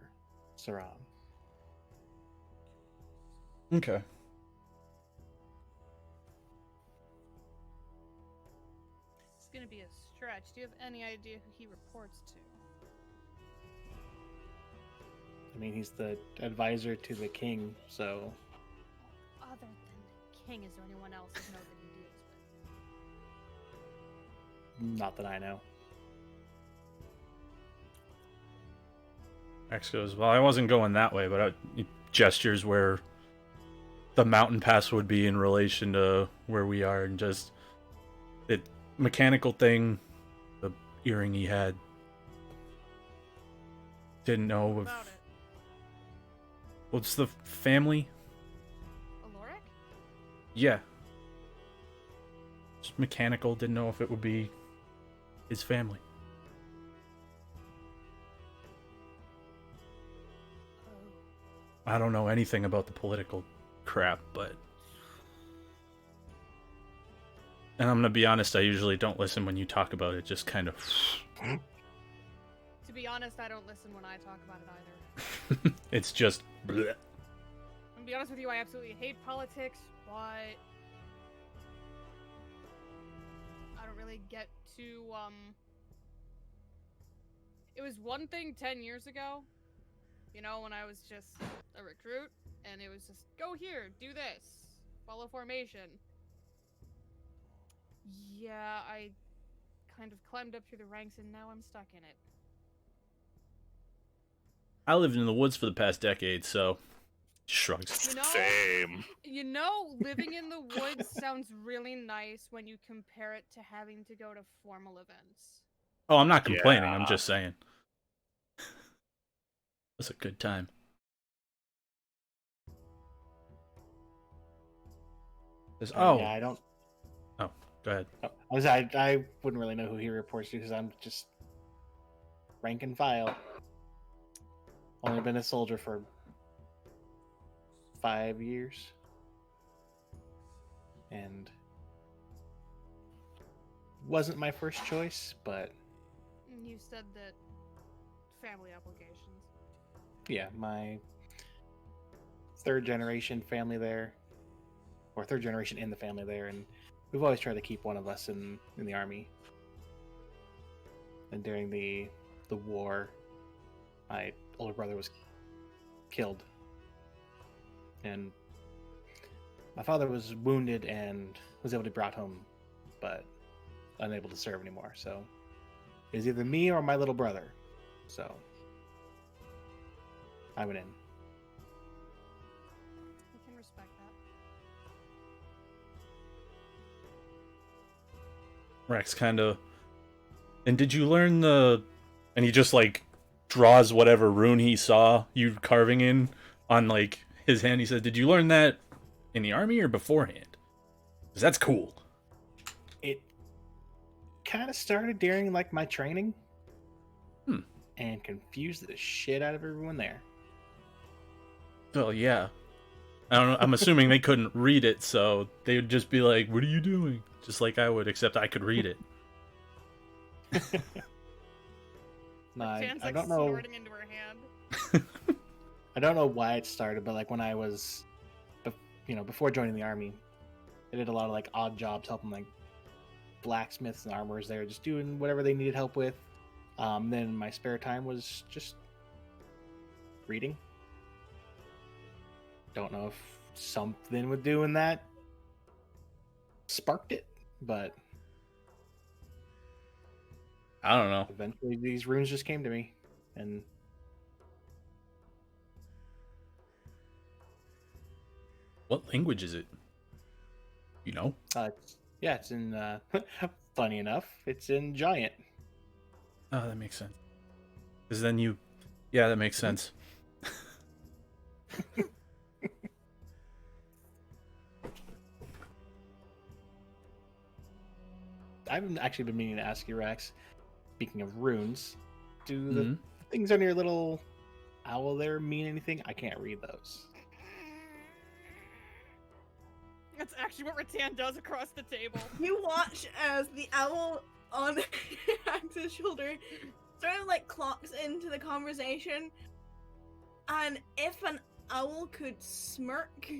Saran. Okay. It's gonna be a stretch. Do you have any idea who he reports to? I mean, he's the advisor to the king, so Other than the king, is there anyone else you know that he deals with? not that I know. Max goes, well, I wasn't going that way, but he gestures where the mountain pass would be in relation to where we are, and just the mechanical thing, the earring he had. Didn't know if... About it. What's the family? Aloric? Yeah. Just mechanical, didn't know if it would be his family. I don't know anything about the political crap, but... And I'm gonna be honest, I usually don't listen when you talk about it, just kind of... To be honest, I don't listen when I talk about it either. It's just... bleh. To be honest with you, I absolutely hate politics, but I don't really get to, It was one thing 10 years ago, you know, when I was just a recruit, and it was just, go here, do this, follow formation. Yeah, I kind of climbed up through the ranks, and now I'm stuck in it. I lived in the woods for the past decade, so... Shrugs. You know, Same. You know, living in the woods sounds really nice when you compare it to having to go to formal events. Oh, I'm not complaining, I'm Yeah. just saying. It's a good time. Oh, Yeah, I don't. oh, go ahead. I wouldn't really know who he reports to because I'm just rank and file. Only been a soldier for 5 years, and wasn't my first choice, but You said that family obligations. yeah, my third generation family there, or third generation in the family there, and we've always tried to keep one of us in the army. And during the war, my older brother was killed, and my father was wounded and was able to be brought home, but unable to serve anymore. So it was either me or my little brother. So I went in. I can respect that. Rex kind of... And did you learn the... And he just, like, draws whatever rune he saw you carving in on, like, his hand. He said, did you learn that in the army or beforehand? Because that's cool. It kind of started during like my training, and confused the shit out of everyone there. Well, yeah. I don't know. I'm assuming they couldn't read it, so they would just be like, what are you doing? Just like I would, except I could read it. Jan's I like don't know. snorting into her hand. I don't know why it started, but like when I was, before joining the army, I did a lot of like odd jobs helping like blacksmiths and armorers there, just doing whatever they needed help with. Then my spare time was just reading. Don't know if something with doing that sparked it, but I don't know. eventually these runes just came to me, and What language is it? You know? it's in. Funny enough, it's in Giant. Oh, that makes sense. Because then you... Yeah, that makes sense. I've actually been meaning to ask you, Rex. Speaking of runes, do the Mhm. things on your little owl there mean anything? I can't read those. That's actually what Rattan does across the table. You watch as the owl on Axe's shoulder sort of like clocks into the conversation, and if an owl could smirk,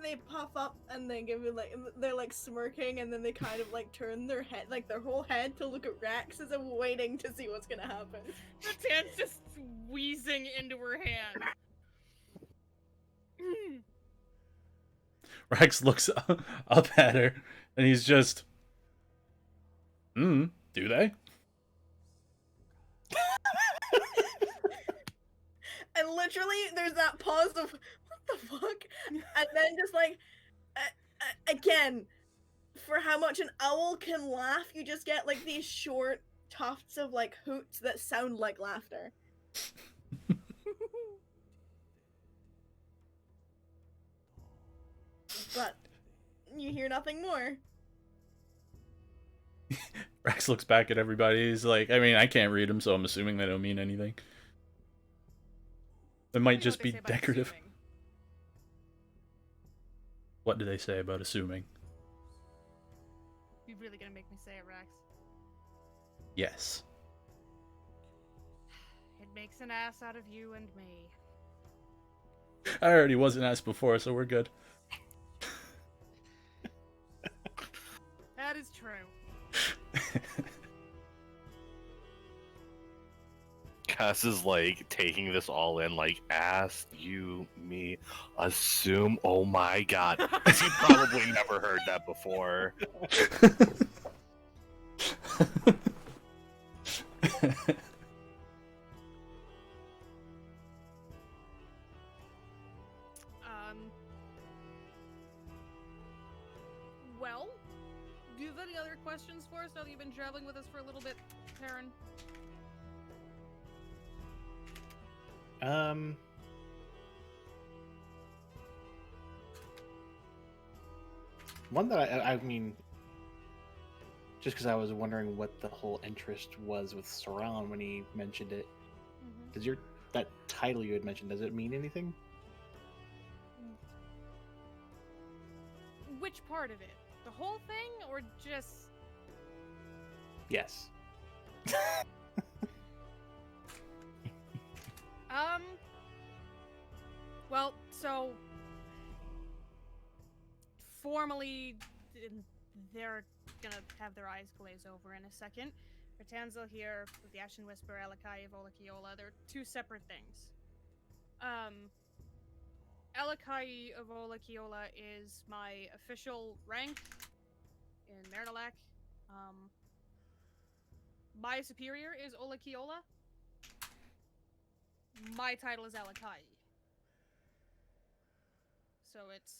they puff up and they give you like they're like smirking, and then they kind of like turn their head, like their whole head, to look at Rex as if waiting to see what's gonna happen. Rattan's just wheezing into her hand. Rex looks up at her, and he's just... do they? And literally, there's that pause of what the fuck, and then just like again, for how much an owl can laugh, you just get like these short tufts of like hoots that sound like laughter. But you hear nothing more. Rex looks back at everybody. He's like, I mean, I can't read them, so I'm assuming they don't mean anything. It You might know just what they be say about decorative. assuming. What do they say about assuming? You really gonna make me say it, Rex? Yes. It makes an ass out of you and me. I already wasn't asked before, so we're good. That is true. Cass is like taking this all in, like, ass, you, me, assume. Oh my god. She probably never heard that before. Well, do you have any other questions for us now that you've been traveling with us for a little bit, Karen? One that I mean, just because I was wondering what the whole interest was with Saran when he mentioned it. Does that title you had mentioned, does it mean anything? Which part of it? The whole thing, or just... Yes. Well, so... Formally, they're gonna have their eyes glaze over in a second. Ratanzel here with the Ashen Whisper, Alakai of Olakiola, they're two separate things. Alakai of Olakiola is my official rank in Mernalak. My superior is Olakiola. My title is Alakai. So it's...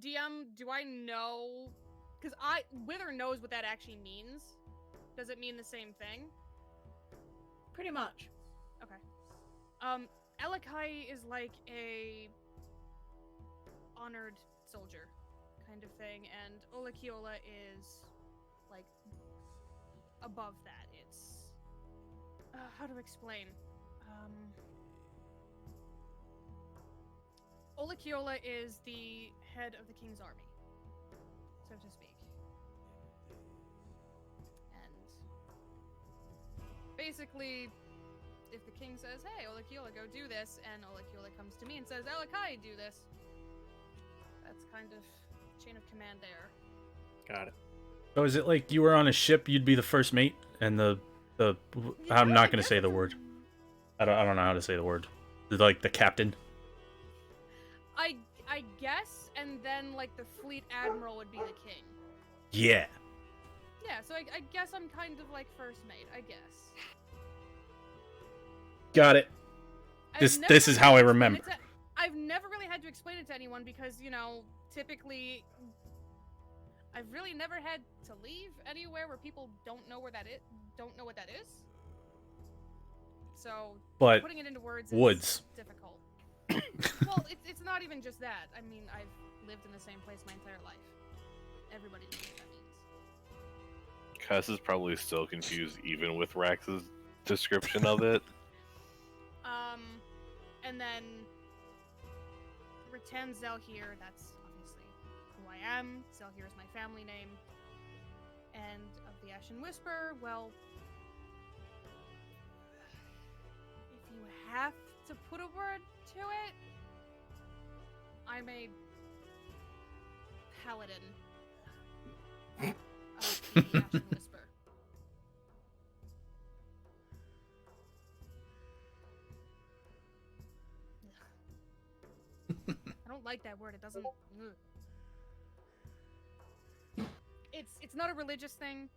DM, do I know? Because Wither knows what that actually means. Does it mean the same thing? Pretty much. Okay. Alakai is like a honored soldier kind of thing, and Olakiola is like above that. It's how to explain. Olakiola is the head of the king's army, so to speak. And basically, if the king says, hey, Olakiola, go do this, and Olakiola comes to me and says, Alakai, do this, that's kind of chain of command there. Got it. So is it like you were on a ship, you'd be the first mate, and I'm not gonna say the word. I don't know how to say the word. Like the captain. I guess, and then like the fleet admiral would be the king. Yeah. Yeah, so I guess I'm kind of like first mate, I guess. Got it. This is how I remember. I've never really had to explain it to anyone because, you know, typically I've really never had to leave anywhere where people don't know what that is. So But putting it into words woods. is difficult. Well, it's not even just that. I mean, I've lived in the same place my entire life. Everybody knows what that means. Cass is probably still confused even with Rax's description of it. And then Ratanzel here, that's obviously who I am. Zelhir is my family name. And of the Ashen Whisper, well, if you have to put a word to it, I'm a paladin of the Ashen Whisper. I don't like that word. It doesn't. Ugh. It's not a religious thing.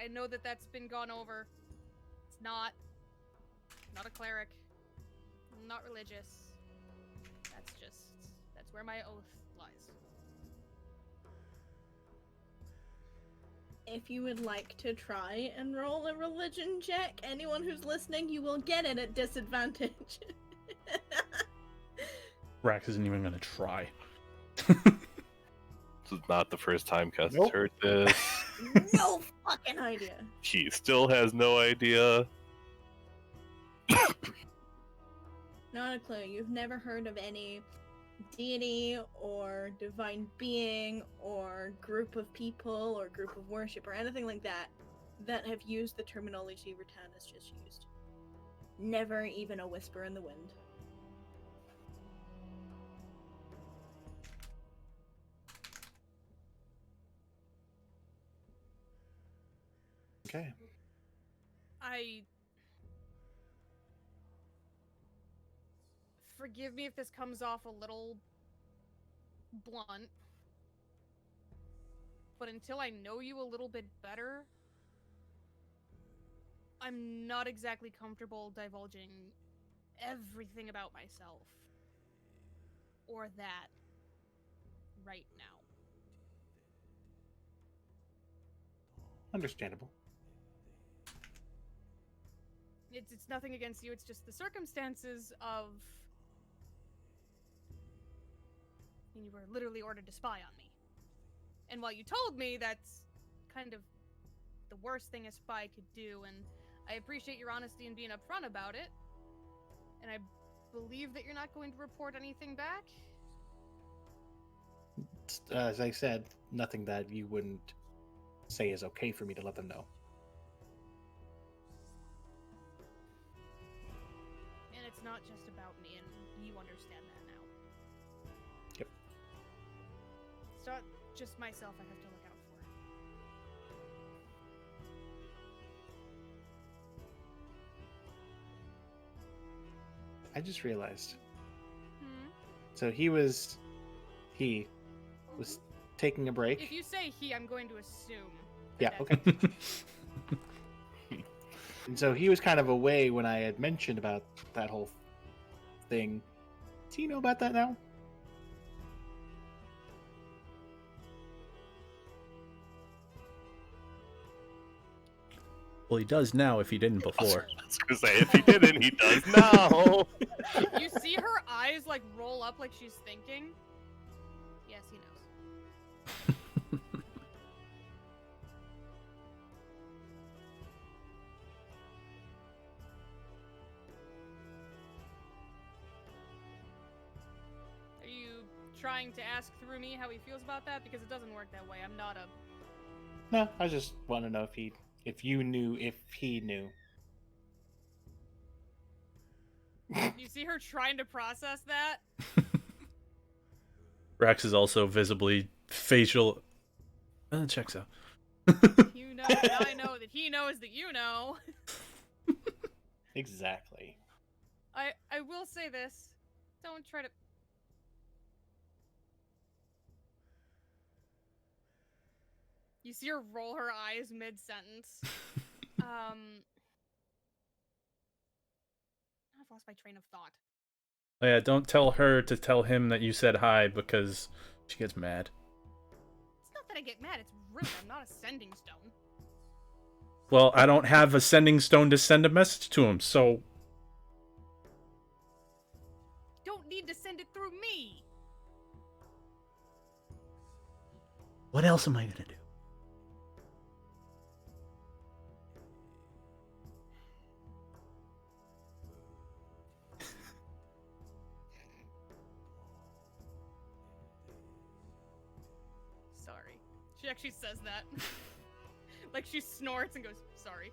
I know that that's been gone over. It's not a cleric. Not religious. That's where my oath lies. If you would like to try and roll a religion check, anyone who's listening, you will get it at disadvantage. Rax isn't even gonna try. This is not the first time Cass has Nope. heard this. No fucking idea. He still has no idea. Not a clue. You've never heard of any deity or divine being or group of people or group of worship or anything like that that have used the terminology Rattan has just used. Never even a whisper in the wind. Okay. Forgive me if this comes off a little blunt, but until I know you a little bit better, I'm not exactly comfortable divulging everything about myself. Or that. Right now. Understandable. It's nothing against you, it's just the circumstances of... And you were literally ordered to spy on me. And while you told me that's kind of the worst thing a spy could do, and I appreciate your honesty and being upfront about it, and I believe that you're not going to report anything back? As I said, nothing that you wouldn't say is okay for me to let them know. And it's not just about me, and you understand that now. Yep. It's not just myself I have to look out for. I just realized. Hmm? So he was taking a break. If you say he, I'm going to assume. Yeah, that okay. And so he was kind of away when I had mentioned about that whole thing. Does he know about that now? Well, he does now if he didn't before. I was gonna say, if he didn't, he does now. You see her eyes like roll up like she's thinking? Yes, he knows. Are you trying to ask through me how he feels about that? Because it doesn't work that way. I'm not a... No, I just want to know if you knew if he knew. You see her trying to process that? Rax is also visibly facial. Checks out. You know that I know that he knows that you know. Exactly. I will say this. Don't try to... You see her roll her eyes mid-sentence. I've lost my train of thought. Oh, yeah, don't tell her to tell him that you said hi because she gets mad. It's not that I get mad, it's rude. I'm not a sending stone. Well, I don't have a sending stone to send a message to him, so... Don't need to send it through me! What else am I gonna do? Sorry. She actually says that. Like she snorts and goes, sorry.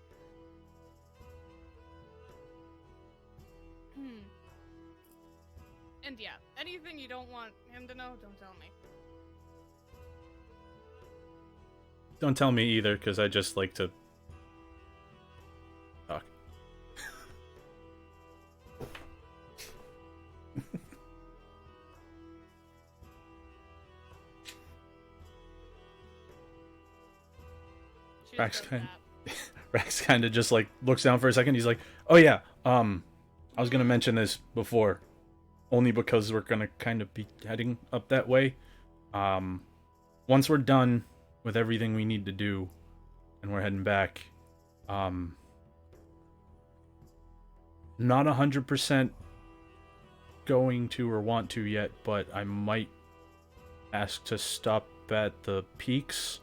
And yeah, anything you don't want him to know, don't tell me. Don't tell me either, because I just like to talk. She Rax just does kind- that. Rax kind of just like looks down for a second. He's like, "Oh yeah, I was gonna mention this before, only because we're gonna kind of be heading up that way. Once we're done with everything we need to do, and we're heading back, not 100% going to or want to yet, but I might ask to stop at the peaks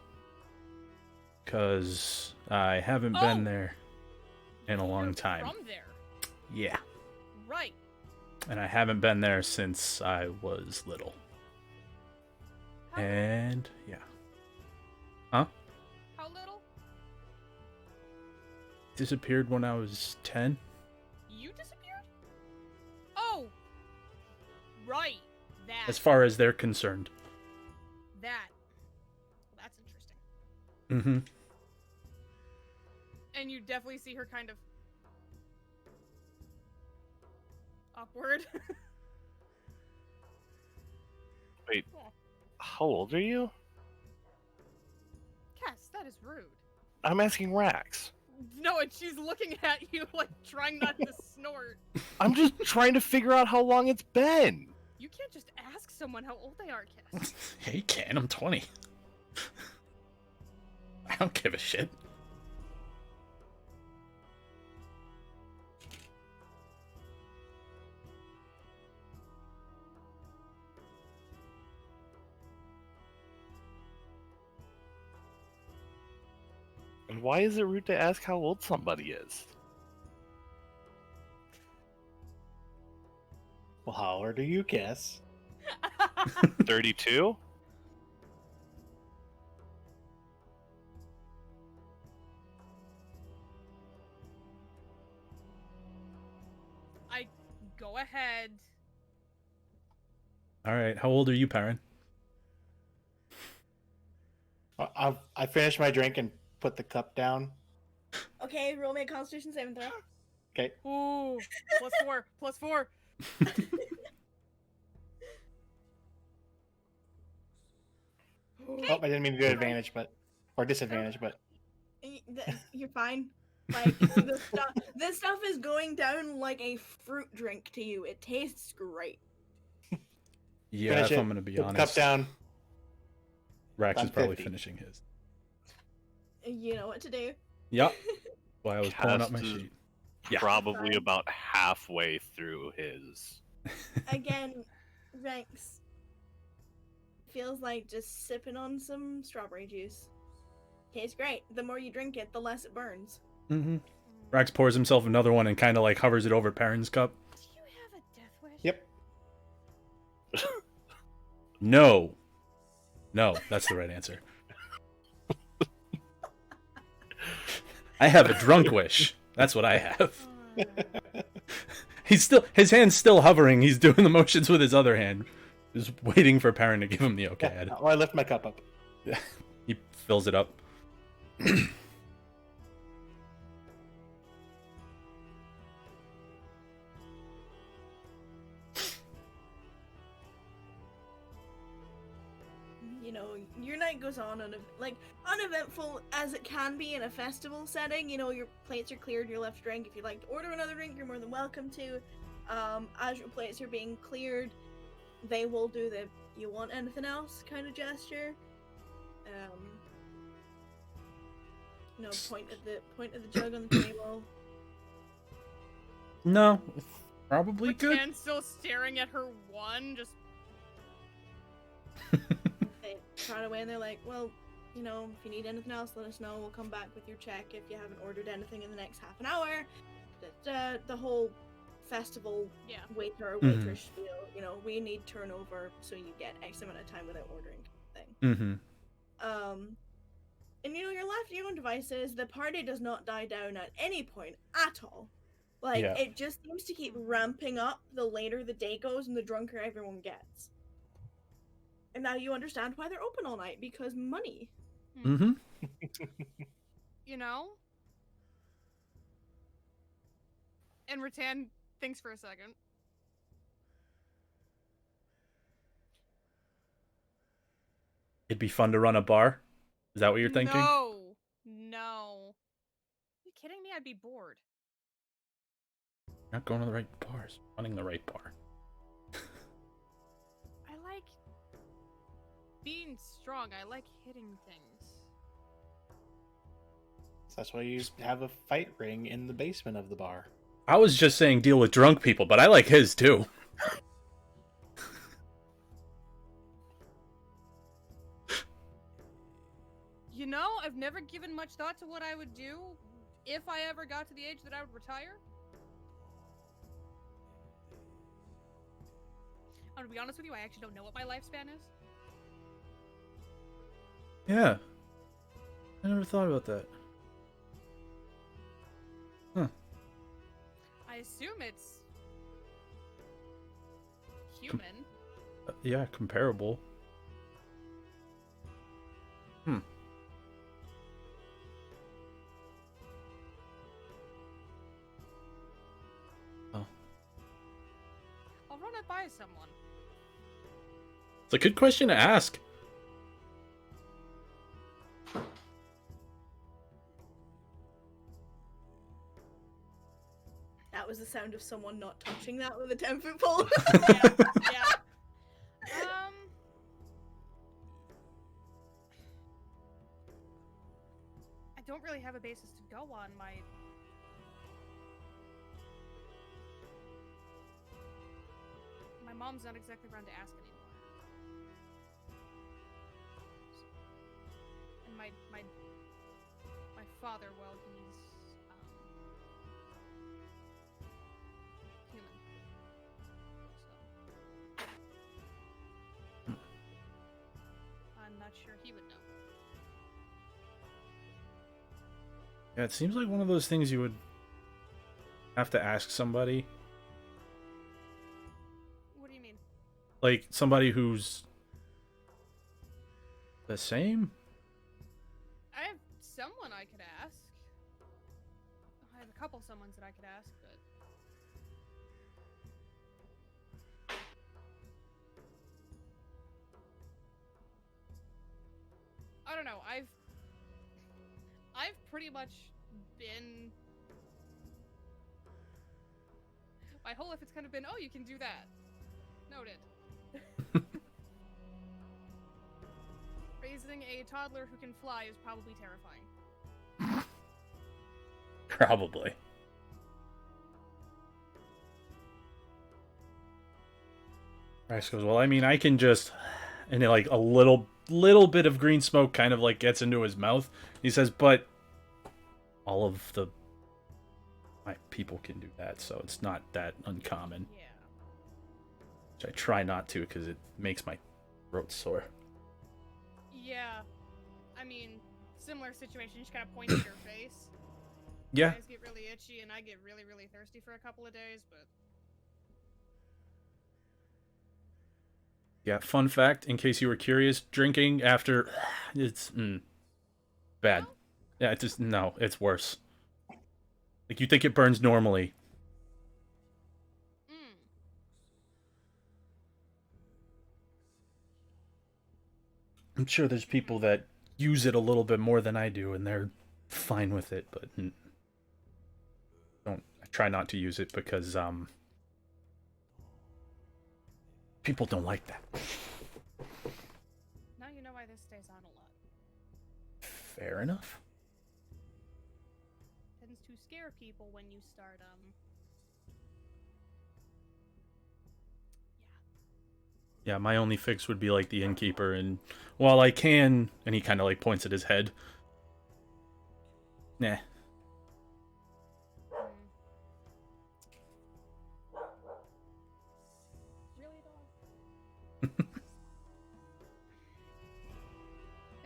Because I haven't Oh! been there in a long You're time. From there. Yeah. Right. And I haven't been there since I was little. How, And yeah. Huh? how little? Disappeared when I was 10. You disappeared? Oh! Right. That. As far as they're concerned. That. Well, that's interesting. Mm-hmm. And you definitely see her kind of awkward. Wait, how old are you? Cass, that is rude. I'm asking Rax. No, and she's looking at you like trying not to snort. I'm just trying to figure out how long it's been. You can't just ask someone how old they are, Cass. Yeah, you can. I'm 20. I don't give a shit. And why is it rude to ask how old somebody is? Well, how old are you, guess? 32? Go ahead. All right. How old are you, Perrin? I finished my drink and put the cup down. Okay, roll me a Constitution saving throw. Okay. Ooh, +4, +4. Oh, I didn't mean to do advantage, or disadvantage, but You're fine. Like this stuff is going down like a fruit drink to you. It tastes great. Yeah, finish if it. I'm going to be Put the honest. cup down. Rax is I'm probably 50. finishing his. You know what to do. Yep. While I was pulling up my Cast is sheet. Yeah. Probably Fine. about halfway through his. Again, Rex feels like just sipping on some strawberry juice. Tastes great. The more you drink it, the less it burns. Mm-hmm. Rax pours himself another one and kind of like hovers it over Perrin's cup. Do you have a death wish? Yep. No. No, that's the right answer. I have a drunk wish. That's what I have. His hand's still hovering. He's doing the motions with his other hand. Just waiting for Perrin to give him the okay. Oh, I lift my cup up. He fills it up. You know, your night goes on like uneventful as it can be in a festival setting. You know, your plates are cleared, you're left to drink. If you'd like to order another drink, you're more than welcome to. As your plates are being cleared, they will do the "you want anything else" kind of gesture. You know, point at the jug on the table. No, probably With good. Tan still staring at her one, just They trot away and they're like, "Well, you know, if you need anything else, let us know. We'll come back with your check if you haven't ordered anything in the next half an hour." The whole festival yeah. waiter or waitress spiel. You know, we need turnover, so you get X amount of time without ordering thing. Mm-hmm. And you know, you're left to your own devices. The party does not die down at any point at all. Like, Yeah. it just seems to keep ramping up the later the day goes and the drunker everyone gets. And now you understand why they're open all night, because money. Mm-hmm. You know? And Rattan thinks for a second. It'd be fun to run a bar. Is that what you're thinking? No. No. Are you kidding me? I'd be bored. You're not going to the right bars. Running the right bar. I like being strong. I like hitting things. So that's why you have a fight ring in the basement of the bar. I was just saying deal with drunk people, but I like his too. You know. I've never given much thought to what I would do if I ever got to the age that I would retire. I'm gonna be honest with you, I actually don't know what my lifespan is. Yeah. I never thought about that. Huh. I assume it's human. Yeah, comparable. Hmm. Oh. I'll run it by someone. It's a good question to ask. That was the sound of someone not touching that with a 10-foot pole. Yeah. I don't really have a basis to go on. My mom's not exactly around to ask anymore. And my father, well, he's human. So I'm not sure he would know. Yeah, it seems like one of those things you would have to ask somebody. What do you mean? Like somebody who's the same? I have someone I could ask. I have a couple someones that I could ask, but I don't know. I've pretty much been my whole life. It's kind of been, oh, you can do that. Noted. Raising a toddler who can fly is probably terrifying. Probably. Rice goes, well, I mean, I can just... And like a little bit of green smoke kind of like gets into his mouth. He says, but all of my people can do that, so it's not that uncommon. Yeah. Which I try not to because it makes my throat sore. Yeah. I mean, similar situation, you just kind of point at your face. Yeah. My eyes get really itchy and I get really, really thirsty for a couple of days, but... Yeah, fun fact, in case you were curious, drinking after... It's... bad. No? Yeah, it's just... No, it's worse. Like, you think it burns normally. I'm sure there's people that use it a little bit more than I do, and they're fine with it, but... I try not to use it because, people don't like that. Now you know why this stays on a lot. Fair enough. Tends to scare people when you start, Yeah, my only fix would be like the innkeeper, and while I can, and he kind of like points at his head. Nah. Really,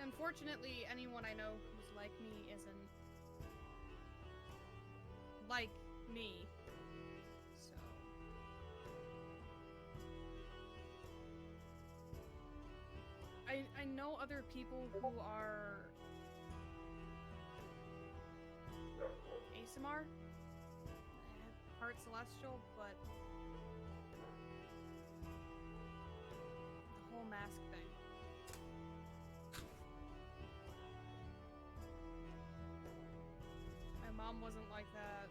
Unfortunately, anyone I know who's like me isn't like me. So I know other people who are ASMR, part celestial, but the whole mask thing. My mom wasn't like that.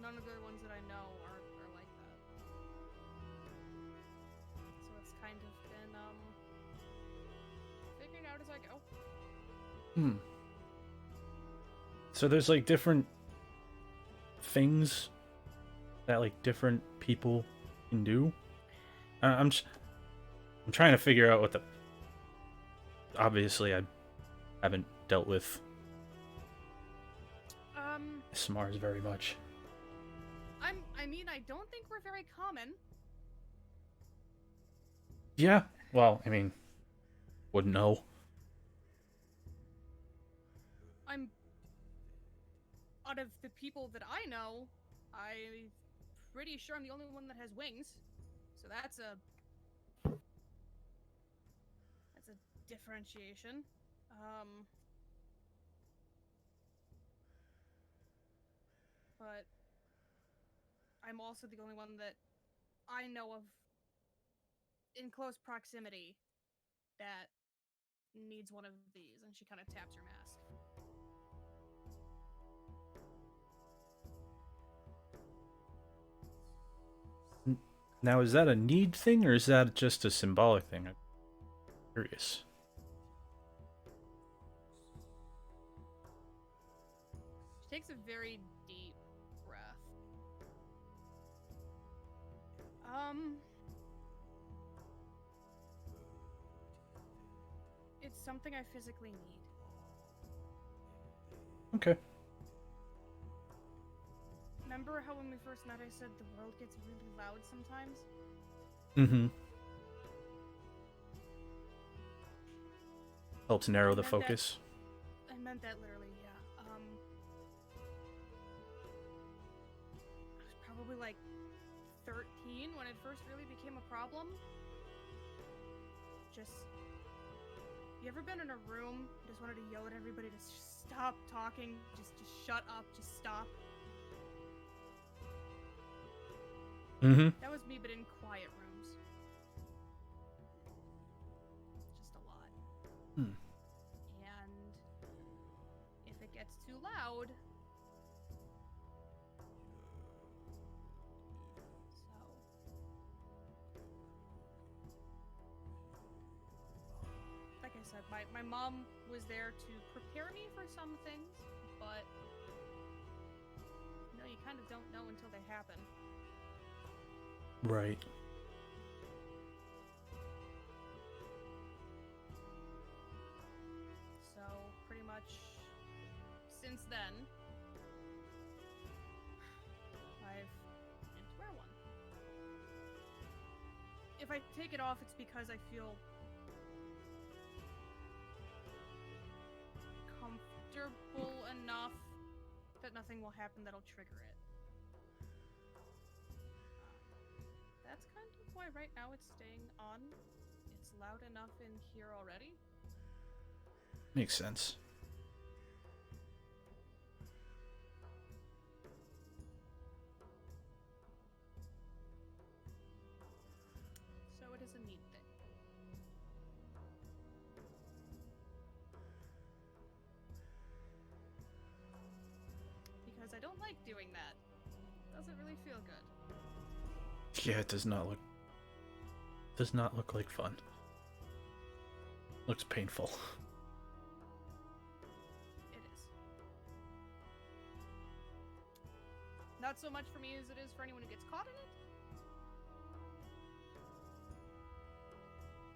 None of the ones that I know are like that. So it's kind of been figuring out as I go. So there's like different things that like different people can do. I'm trying to figure out what the obviously I haven't dealt with Um, SMRs very much. I mean, I don't think we're very common. Yeah, well, I mean, wouldn't know. I'm out of the people that I know, I'm pretty sure I'm the only one that has wings. So that's a differentiation. But I'm also the only one that I know of in close proximity that needs one of these, and she kind of taps her mask. Now, is that a need thing, or is that just a symbolic thing? I'm curious. She takes a very deep breath. It's something I physically need. Okay. Remember how when we first met I said the world gets really loud sometimes? Mm-hmm. Helps narrow the meant focus. I meant that literally, yeah. I was probably like 13 when it first really became a problem. You ever been in a room, just wanted to yell at everybody to stop talking, just shut up, just stop? Mm-hmm. That was me, but in quiet rooms. Just a lot. Hmm. And if it gets too loud, like I said, my mom was there to prepare me for some things, but you kind of don't know until they happen. Right. So pretty much since then, I've didn't wear one. If I take it off, it's because I feel comfortable enough that nothing will happen that'll trigger it. That's kind of why right now it's staying on. It's loud enough in here already. Makes sense. So it is a neat thing. Because I don't like doing that. It doesn't really feel good. Yeah, it does not look like fun. Looks painful. It is. Not so much for me as it is for anyone who gets caught in it.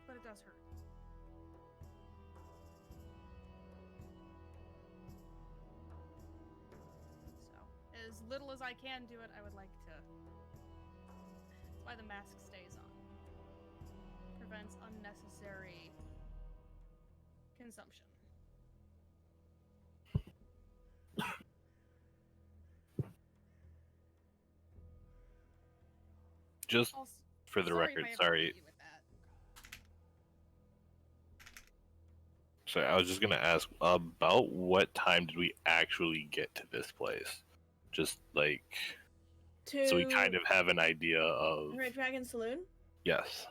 But it does hurt. So, as little as I can do it, I would like to. That's why the mask stays on. Prevents unnecessary consumption. Just Also, for the sorry if record, I ever sorry. hit you with that. So I was just gonna ask about what time did we actually get to this place? Just like so we kind of have an idea of Red Dragon Saloon? yes.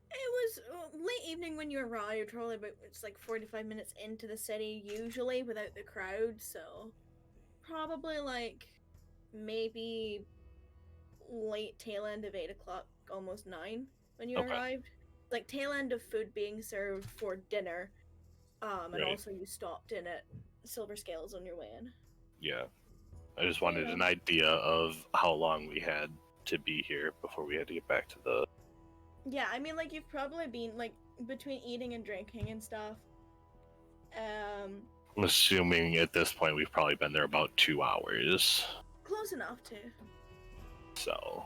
It was late evening when you arrived, probably about, it's like 45 minutes into the city, usually, without the crowd, so probably like maybe late tail end of 8 o'clock, almost 9 when you Okay. arrived. Like tail end of food being served for dinner, and Right. also you stopped in at Silver Scales on your way in. Yeah. I just wanted Yeah. an idea of how long we had to be here before we had to get back to the Yeah, I mean, like, you've probably been, like, between eating and drinking and stuff. I'm assuming at this point we've probably been there about 2 hours. Close enough to. So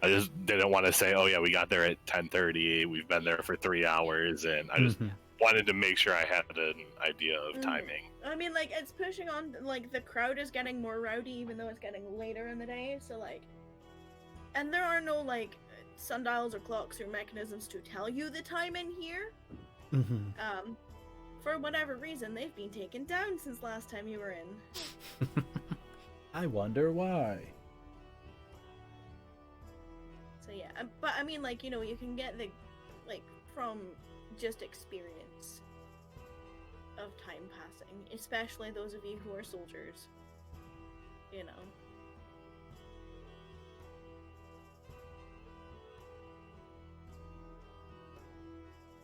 I just didn't want to say, oh yeah, we got there at 10:30. We've been there for 3 hours, and I just wanted to make sure I had an idea of timing. I mean, like, it's pushing on, like, the crowd is getting more rowdy even though it's getting later in the day, so, like... And there are no, like, sundials or clocks or mechanisms to tell you the time in here. For whatever reason, they've been taken down since last time you were in. I wonder why. So, yeah. But, I mean, like, you know, you can get the... Like, from just experience of time passing, especially those of you who are soldiers, you know.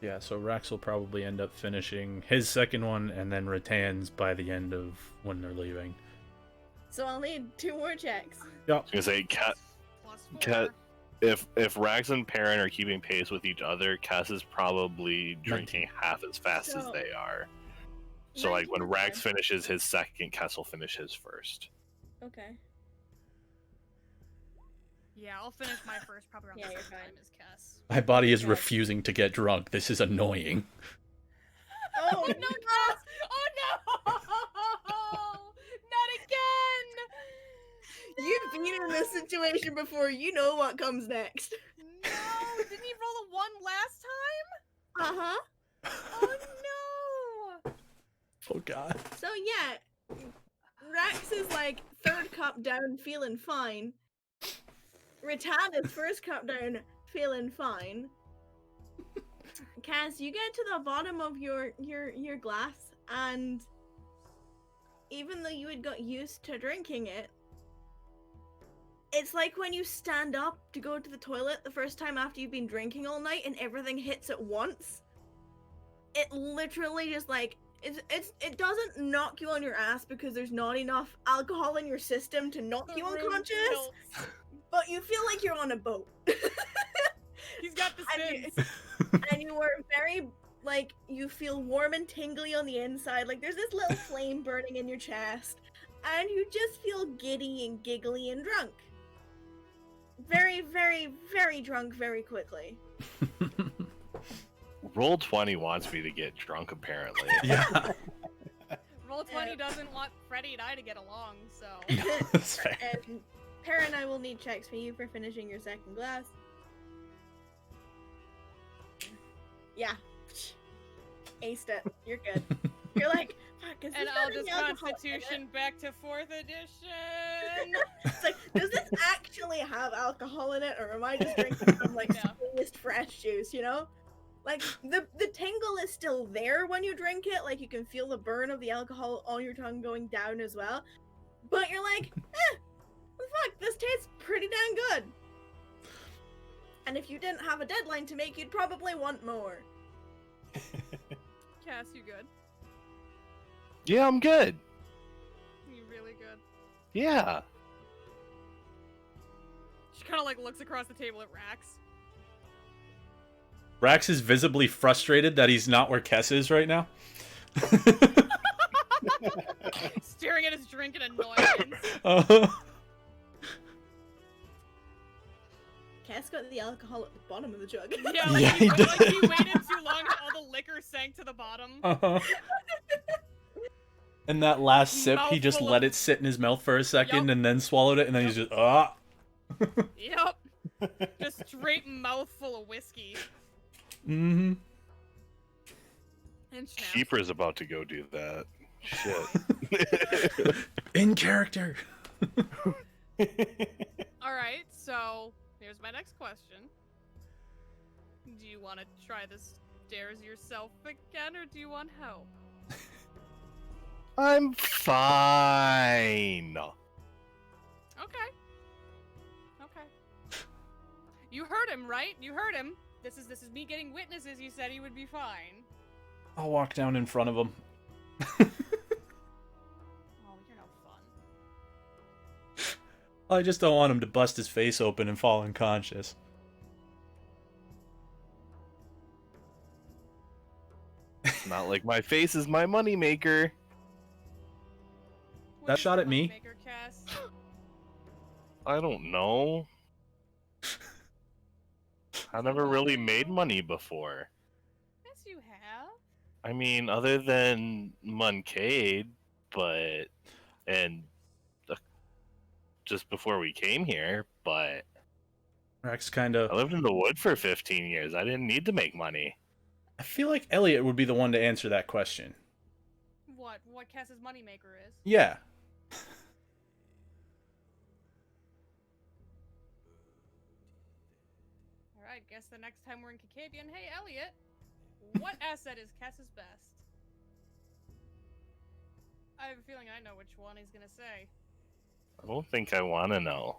Yeah, so Rax will probably end up finishing his second one and then Ratan's by the end of when they're leaving. So I'll need 2 more checks. Yep. I was gonna say, +4. if Rax and Perrin are keeping pace with each other, Cass is probably drinking half as fast as they are. So, like, when Rax finishes his second, Cass will finish his first. Okay. Yeah, I'll finish my first probably around Yeah, the you're same time fine. as Cass. My body is Okay. refusing to get drunk. This is annoying. Oh, Oh no, Cass! Oh no! Not again! You've been in this situation before. You know what comes next. No! Didn't he roll a 1 last time? Uh-huh. Oh no! Oh god. So, yeah. Rax is, like, 3rd cup down, feeling fine. Ratan is 1st cup down, feeling fine. Cass, you get to the bottom of your glass, and even though you had got used to drinking it, it's like when you stand up to go to the toilet the first time after you've been drinking all night and everything hits at once. It literally just, like, it doesn't knock you on your ass because there's not enough alcohol in your system to knock you unconscious, but you feel like you're on a boat. He's got the And spins. and you are very, like, you feel warm and tingly on the inside, like there's this little flame burning in your chest, and you just feel giddy and giggly and drunk. Very, very, very drunk very quickly. Roll20 wants me to get drunk, apparently. Yeah. Roll20 doesn't want Freddy and I to get along, so. That's fair. And Perrin, I will need checks for you for finishing your second glass. Yeah. Aced it. You're good. You're like, fuck, is this And I'll having just alcohol in it? Constitution back to 4th edition. It's like, does this actually have alcohol in it, or am I just drinking some, like, Yeah. squeezed fresh juice, you know? Like, the tingle is still there when you drink it, like, you can feel the burn of the alcohol on your tongue going down as well. But you're like, fuck, this tastes pretty dang good. And if you didn't have a deadline to make, you'd probably want more. Cass, you good? Yeah, I'm good. You really good? Yeah. She kind of like looks across the table at Rax. Rax is visibly frustrated that he's not where Kess is right now. Staring at his drink in annoyance. Cass got the alcohol at the bottom of the jug. Yeah, like, Yeah, he, he like does. he waited too long and all the liquor sank to the bottom. And that last sip, he just Mouthful let of- it sit in his mouth for a second Yup. and then swallowed it, and then he's just, Yep. Just straight mouthful of whiskey. Mm-hmm. And schnapps. Keeper's about to go do that. Shit. In character. Alright, so here's my next question. Do you want to try the stairs yourself again, or do you want help? I'm fine. Okay. Okay. You heard him, right? You heard him. This is me getting witnesses. You said he would be fine. I'll walk down in front of him. Oh, you're no fun. I just don't want him to bust his face open and fall unconscious. Not like my face is my moneymaker. What That is shot your at me? moneymaker, Cass? I don't know. I never really made money before. Yes, you have. I mean, other than Moncade, but and just before we came here, but Rex kind of. I lived in the wood for 15 years. I didn't need to make money. I feel like Elliot would be the one to answer that question. What Cass's moneymaker is? Yeah. Alright, guess the next time we're in Kikavian, hey Elliot, what asset is Cass's best? I have a feeling I know which one he's gonna say. I don't think I want to know.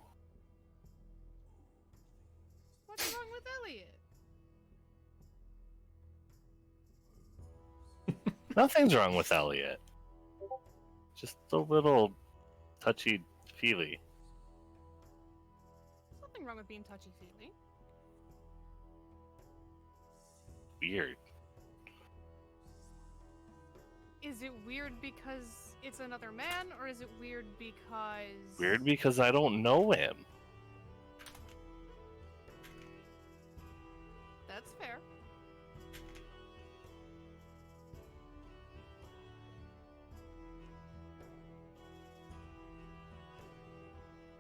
What's wrong with Elliot? Nothing's wrong with Elliot. Just a little touchy-feely. Nothing wrong with being touchy-feely. Weird. Is it weird because it's another man, or is it weird because... Weird because I don't know him. That's fair.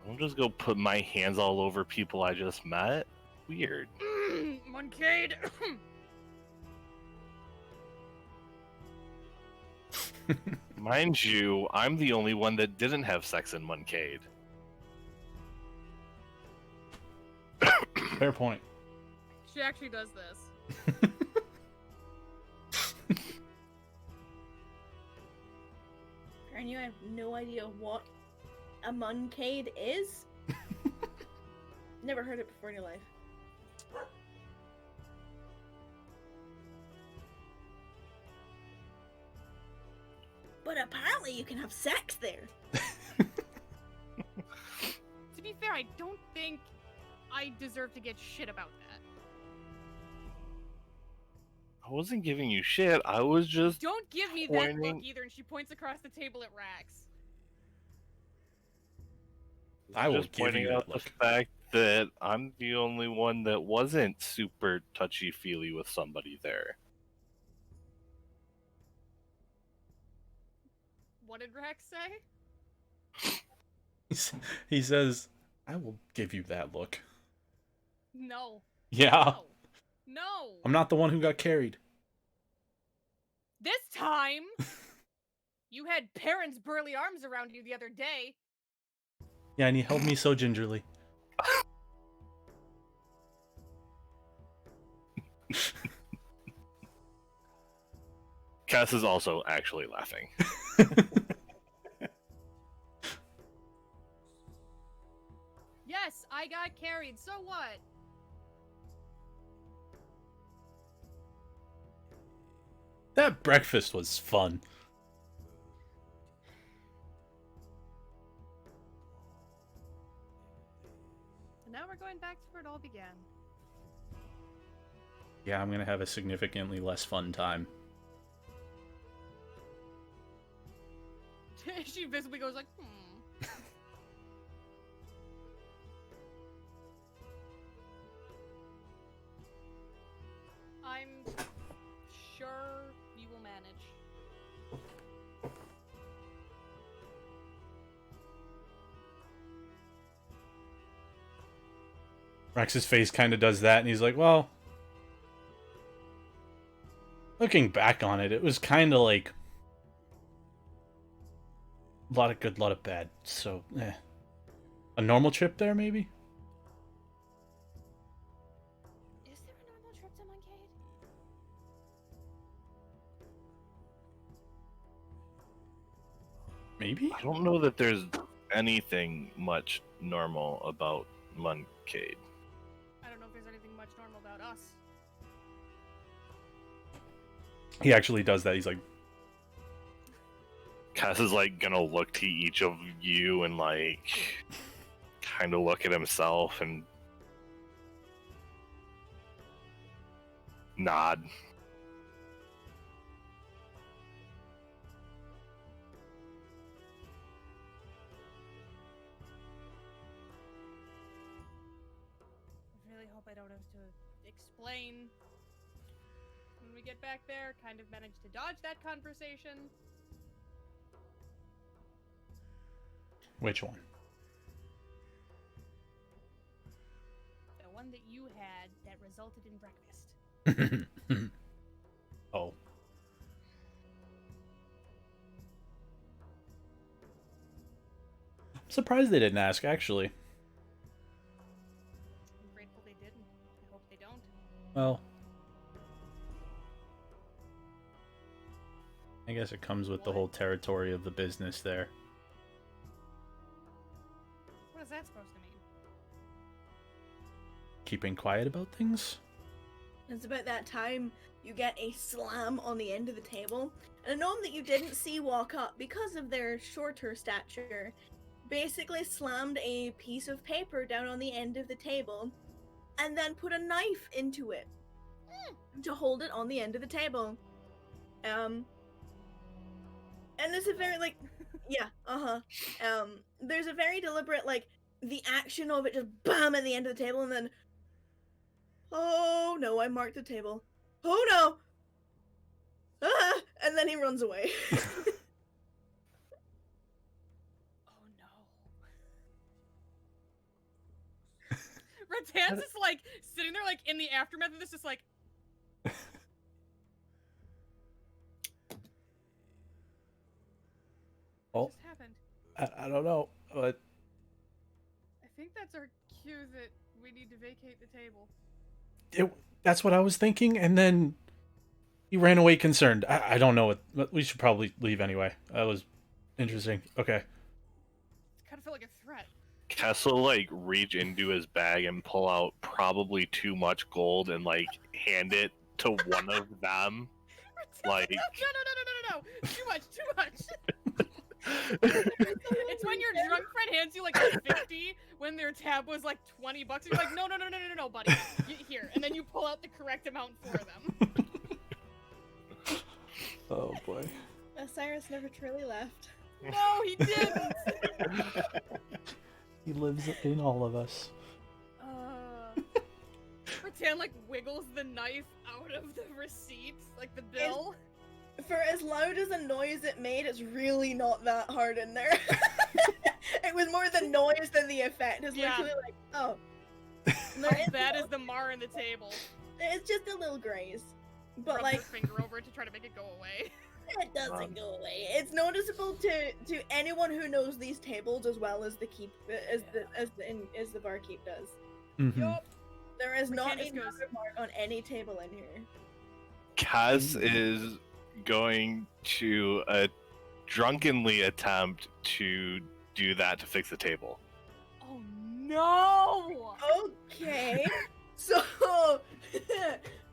I'll just go put my hands all over people I just met. Weird. Moncade! Mind you, I'm the only one that didn't have sex in Moncade. Fair point. She actually does this. And you have no idea what a moncade is? Never heard it before in your life. But apparently you can have sex there. To be fair, I don't think I deserve to get shit about that. I wasn't giving you shit. I was just Don't give me that Pointing- look either, and she points across the table at Rax. I will just give pointing you out that the look. fact that I'm the only one that wasn't super touchy-feely with somebody there. What did Rax say? He says, I will give you that look. No. Yeah. No. No. I'm not the one who got carried. This time! You had Perrin's burly arms around you the other day. Yeah, and he held me so gingerly. Cass is also actually laughing. Yes, I got carried, so what? That breakfast was fun. And now we're going back to where it all began. Yeah, I'm gonna have a significantly less fun time. She visibly goes like, I'm sure you will manage. Rex's face kind of does that, and he's like, well... Looking back on it, it was kind of like... A lot of good, a lot of bad, so, A normal trip there, maybe? Is there a normal trip to Moncade? Maybe? I don't know that there's anything much normal about Moncade. I don't know if there's anything much normal about us. He actually does that, he's like... Cass is like gonna look to each of you and like kind of look at himself and nod. hope I don't have to explain when we get back there. Kind of managed to dodge that conversation. Which one? The one that you had that resulted in breakfast. Oh. Surprised they didn't ask, actually. I'm grateful they didn't. I hope they don't. Well, I guess it comes with the whole territory of the business there. What is that supposed to mean? Keeping quiet about things? It's about that time you get a slam on the end of the table, and a gnome that you didn't see walk up because of their shorter stature basically slammed a piece of paper down on the end of the table and then put a knife into it to hold it on the end of the table. And there's a very, like, yeah, there's a very deliberate, like, the action of it just bam at the end of the table, and then, oh no, I marked the table. Oh no! Ah! And then he runs away. Oh no. Rattan's just like sitting there like in the aftermath of this, just like Well, just happened. I don't know, but I think that's our cue that we need to vacate the table. that's what I was thinking, and then he ran away concerned. I don't know what, but we should probably leave anyway. That was interesting. Okay. It kind of felt like a threat. Kessel like reach into his bag and pull out probably too much gold and like hand it to one of them. Like no. Too much. It's when your drunk friend hands you like a 50 when their tab was like $20. And you're like, no, buddy. Here. And then you pull out the correct amount for them. Oh boy. Cyrus never truly left. No, he didn't. He lives in all of us. Rattan like wiggles the knife out of the receipt, like the bill. For as loud as a noise it made, it's really not that hard in there. It was more the noise than the effect. It's literally like, oh. How bad is the mar in the table? It's just a little graze. But Rub like, your finger over it to try to make it go away. it doesn't go away. It's noticeable to anyone who knows these tables as well as the the barkeep does. Mm-hmm. Yup. There is not Candace another goes- mark on any table in here. Kaz is going to drunkenly attempt to do that to fix the table. Oh no! Okay, so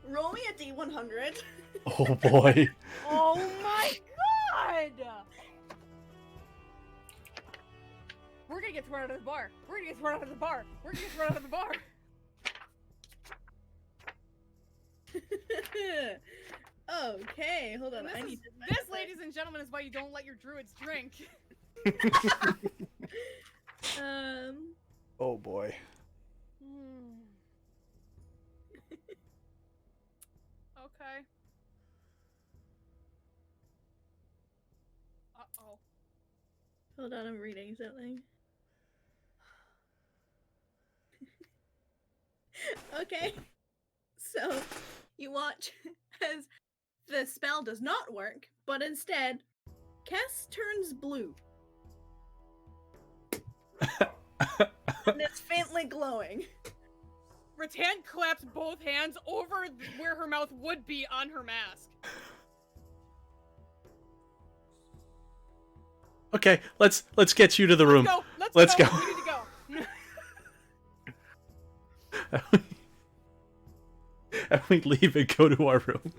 roll me a d100. Oh boy. Oh my god! We're gonna get thrown out of the bar. We're gonna get thrown out of the bar. We're gonna get thrown out of the bar. Okay, hold on. And I this, need is, to this, ladies and gentlemen, is why you don't let your druids drink. Oh boy. Okay. Uh-oh. Hold on, I'm reading something. Okay. So, you watch as the spell does not work, but instead, Kess turns blue. And it's faintly glowing. Rattan claps both hands over where her mouth would be on her mask. Okay, let's get you to the room. Let's go. go. We need to go. And we leave and go to our room.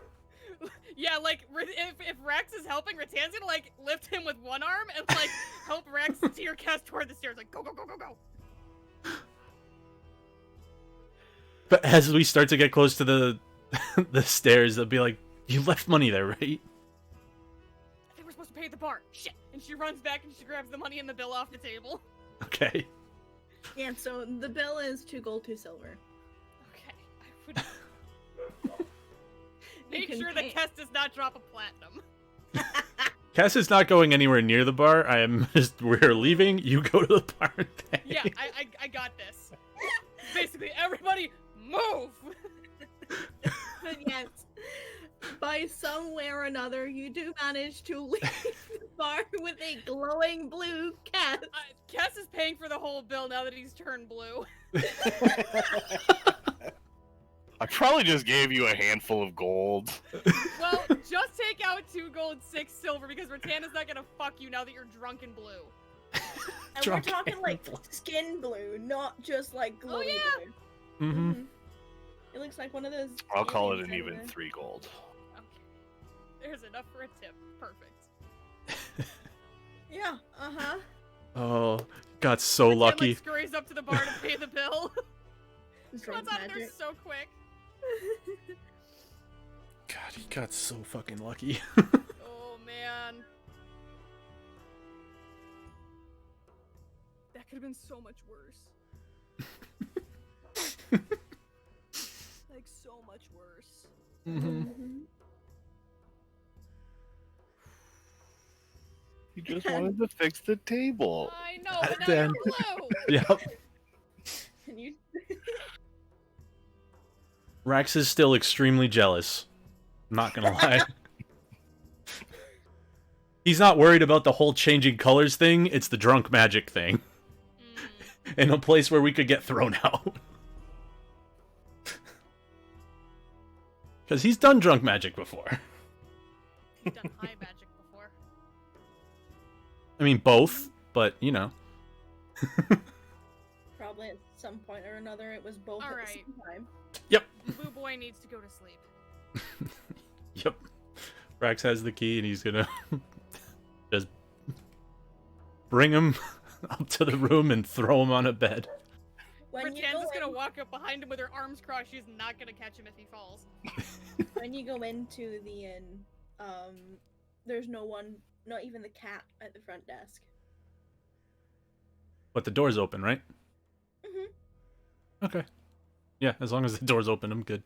Yeah, like, if Rex is helping, Rattan's gonna, like, lift him with one arm and, like, help Rex steer Kess toward the stairs. Like, go. But as we start to get close to the stairs, they'll be like, "You left money there, right?" I think we're supposed to pay at the bar. Shit. And she runs back and she grabs the money and the bill off the table. Okay. Yeah, so the bill is 2 gold, 2 silver. Okay. Make can sure pay. that Kess does not drop a platinum. Cass is not going anywhere near the bar. I am just, we're leaving. You go to the bar and pay. Yeah, I got this. Basically, everybody move! But yes, by some way or another, you do manage to leave the bar with a glowing blue cat. Kess is paying for the whole bill now that he's turned blue. I probably just gave you a handful of gold. Well, just take out 2 gold, 6 silver, because Ratana's not gonna fuck you now that you're drunk and blue. And Drunk we're talking and like blue. skin blue, not just like Oh, glowy yeah. blue. Mm-hmm. It looks like one of those. I'll call it aliens an out of even the- 3 gold. Okay. There's enough for a tip. Perfect. Yeah. Uh-huh. Oh, got so Ratana, lucky. like, scurries up to the bar to pay the bill. Drunk Runs out of there magic. so quick. God, he got so fucking lucky. Oh, man. That could have been so much worse. Like, so much worse. Mm-hmm. You just wanted to fix the table. I know, but now Then- you're blue! Yep. Can you? Rax is still extremely jealous. Not gonna lie. He's not worried about the whole changing colors thing, it's the drunk magic thing. In a place where we could get thrown out. Because he's done drunk magic before. You've done high magic before. I mean, both, but, you know. Probably at some point or another, it was both at the Alright. same time. Blue boy needs to go to sleep. Yep. Rax has the key and he's gonna just bring him up to the room and throw him on a bed. When you Ratan's go just gonna in- walk up behind him with her arms crossed. She's not gonna catch him if he falls. when you go into the inn, there's no one, not even the cat at the front desk. But the door's open, right? Mm-hmm. Okay. Yeah, as long as the door's open, I'm good.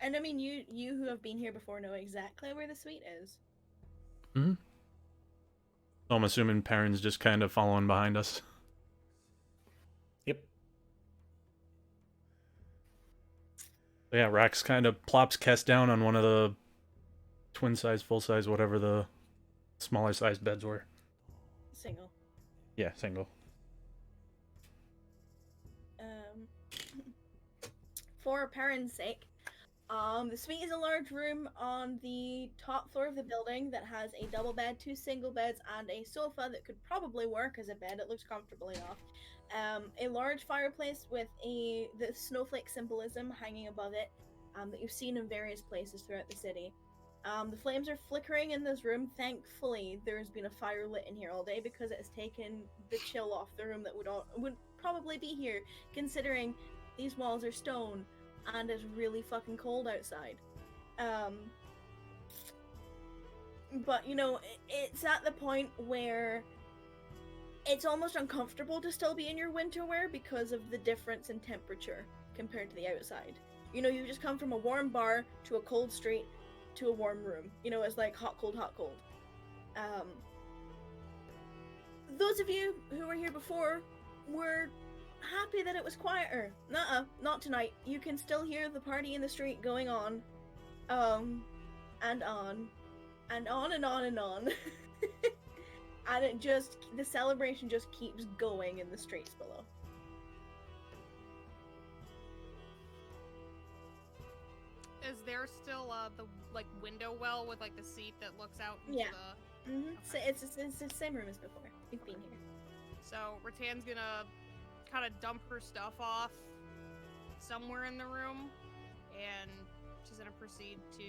And I mean, you who have been here before know exactly where the suite is. So I'm assuming Perrin's just kind of following behind us. Yep. So yeah, Rax kind of plops Kess down on one of the twin size, full size, whatever the smaller size beds were. Single. Yeah, single. For Perrin's sake, the suite is a large room on the top floor of the building that has a double bed, 2 single beds, and a sofa that could probably work as a bed. It looks comfortable enough. A large fireplace with the snowflake symbolism hanging above it that you've seen in various places throughout the city. The flames are flickering in this room. Thankfully, there's been a fire lit in here all day because it has taken the chill off the room that would probably be here, considering these walls are stone and it's really fucking cold outside. But you know, it's at the point where it's almost uncomfortable to still be in your winter wear because of the difference in temperature compared to the outside. You know, you just come from a warm bar to a cold street to a warm room. You know, it's like hot, cold, hot, cold. Those of you who were here before were happy that it was quieter. Nuh-uh, not tonight. You can still hear the party in the street going on. And on. And on and on and on. And the celebration just keeps going in the streets below. Is there still the like window well with like the seat that looks out into Yeah. the? Mm-hmm. So it's the same room as before. You've been here. So Ratan's gonna kind of dump her stuff off somewhere in the room, and she's gonna proceed to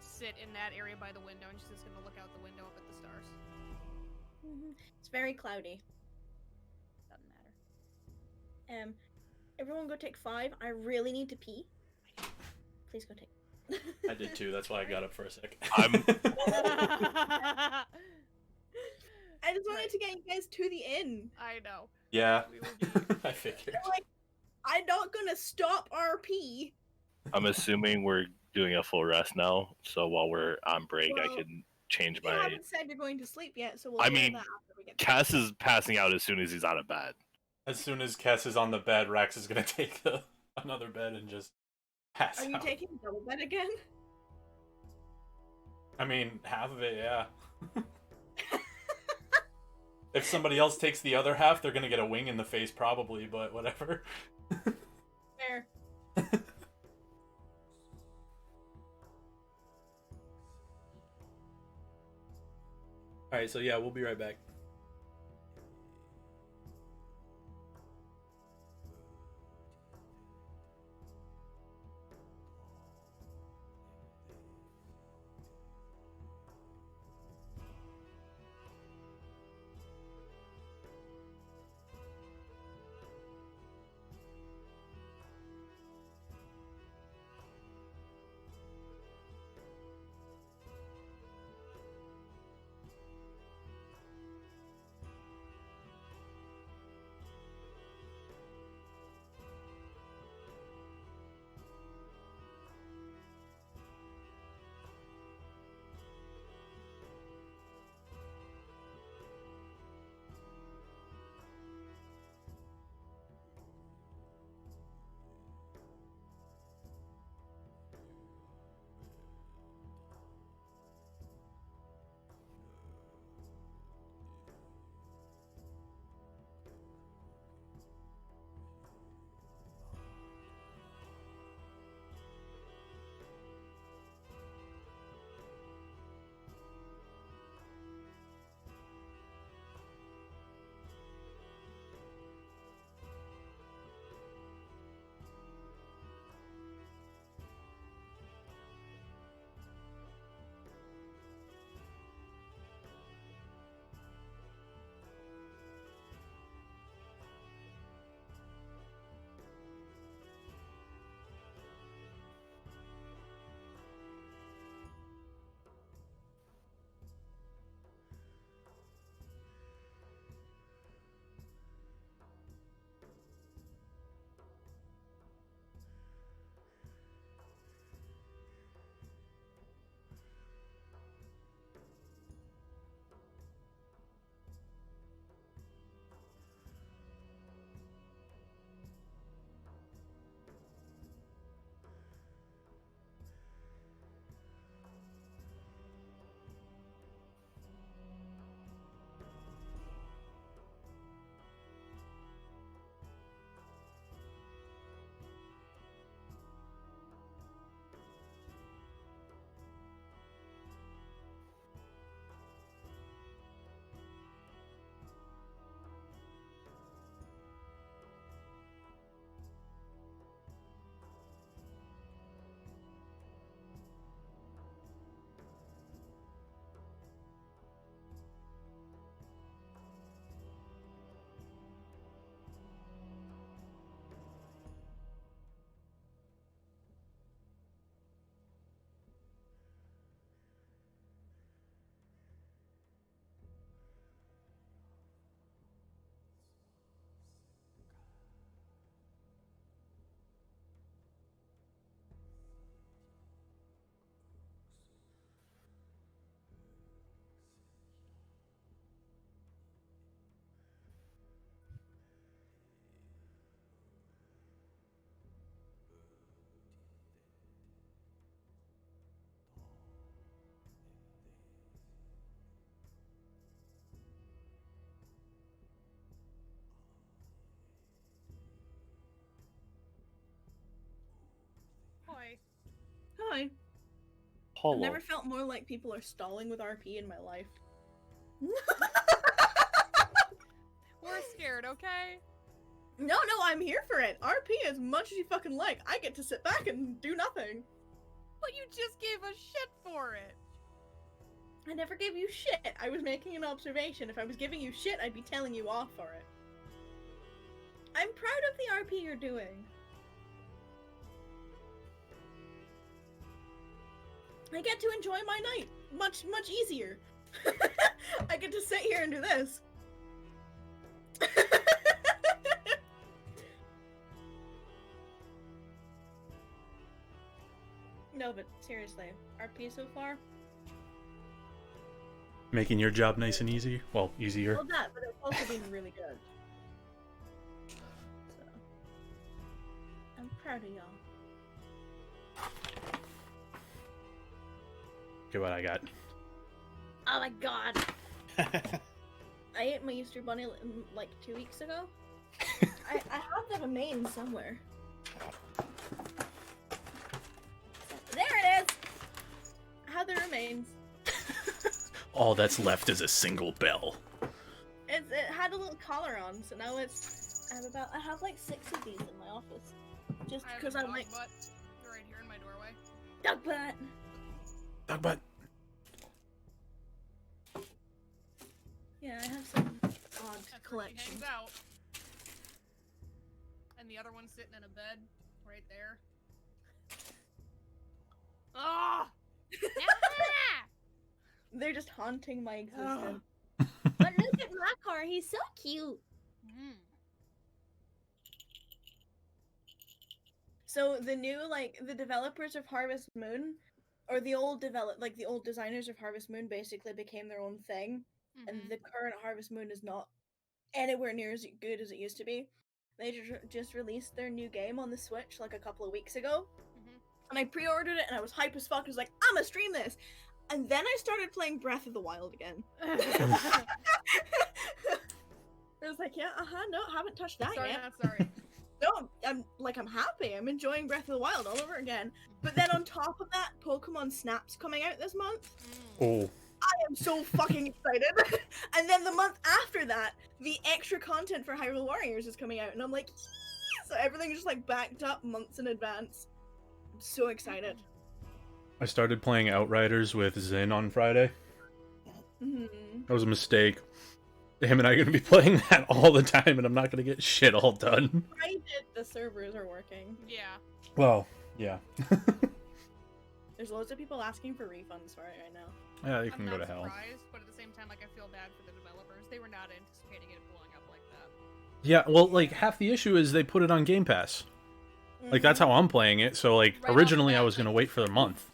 sit in that area by the window, and she's just gonna look out the window up at the stars. Mm-hmm. It's very cloudy. Doesn't matter. Everyone go take 5. I really need to pee. Please go take. I did too, that's why I got up for a second. I'm I just wanted to get you guys to the inn. I know. Yeah, We will be. I figured. I'm not gonna stop RP. I'm assuming we're doing a full rest now. So while we're on break, I Well, can change You my. haven't said you're going to sleep yet, so we'll I do mean, that after we get. Cass is passing out as soon as he's out of bed. As soon as Kess is on the bed, Rax is gonna take another bed and just pass Are you out. taking double bed again? I mean, half of it, yeah. If somebody else takes the other half, they're gonna get a wing in the face probably, but whatever. Fair. Alright, so yeah, we'll be right back. Boy. Hi. I've Hello. never felt more like people are stalling with RP in my life. We're scared, okay? No, I'm here for it. RP as much as you fucking like. I get to sit back and do nothing. But you just gave us shit for it. I never gave you shit. I was making an observation. If I was giving you shit, I'd be telling you off for it. I'm proud of the RP you're doing. I get to enjoy my night much easier. I get to sit here and do this. No, but seriously, RP so far? Making your job nice and easy. Well, easier. Well, that, but it's also been really good. So, I'm proud of y'all. Okay, what I got? Oh my god. I ate my Easter bunny like 2 weeks ago. I have the remains somewhere. There it is! I have the remains. All that's left is a single bell. It had a little collar on, so now it's... I have like 6 of these in my office. Just because I'm like... Butt. They're right here in my doorway. Dog butt! Dog butt. Yeah, I have some odd That's where she collection. hangs out. And the other one's sitting in a bed right there. Ah! They're just haunting my existence. But look at Makar, he's so cute. So the new, like, the developers of Harvest Moon, or the old the old designers of Harvest Moon basically became their own thing, and the current Harvest Moon is not anywhere near as good as it used to be. They just released their new game on the Switch like a couple of weeks ago, and I pre-ordered it and I was hype as fuck. I was like, I'm gonna stream this, and then I started playing Breath of the Wild again. I was like, yeah, no, haven't touched that Sorry, yet. not sorry. No, I'm happy. I'm enjoying Breath of the Wild all over again. But then on top of that, Pokemon Snap's coming out this month. Oh. I am so fucking excited. And then the month after that, the extra content for Hyrule Warriors is coming out, and I'm like, yes! So everything's just like backed up months in advance. I'm so excited. I started playing Outriders with Zin on Friday. That was a mistake. Him and I are going to be playing that all the time, and I'm not going to get shit all done. The servers are working. Yeah. Well, yeah. There's loads of people asking for refunds for it right now. Yeah, you can I'm go not to hell. surprised, but at the same time, like, I feel bad for the developers. They were not anticipating it blowing up like that. Yeah, well, like, half the issue is they put it on Game Pass. Like, that's how I'm playing it, so, like, Right off originally the I bat, was going to like, wait for the month.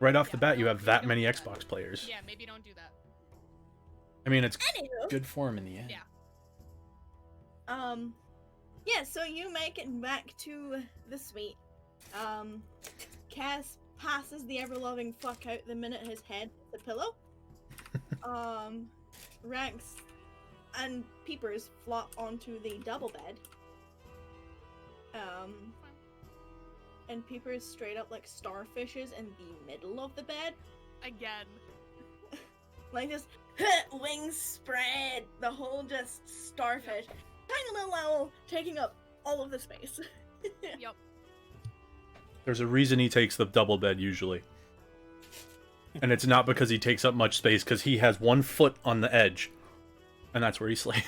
Right off the bat, you have that many Xbox players. Yeah, maybe don't do that. I mean, it's Anywho. good for him in the end. Yeah. Yeah, so you make it back to the suite. Cass passes the ever-loving fuck out the minute his head hits the pillow. Rex and Peepers flop onto the double bed. And Peepers straight up like starfishes in the middle of the bed. Again. Like just wings spread, the whole just starfish. Tiny little owl taking up all of the space. Yep. There's a reason he takes the double bed usually. And it's not because he takes up much space, because he has 1 foot on the edge. And that's where he sleeps.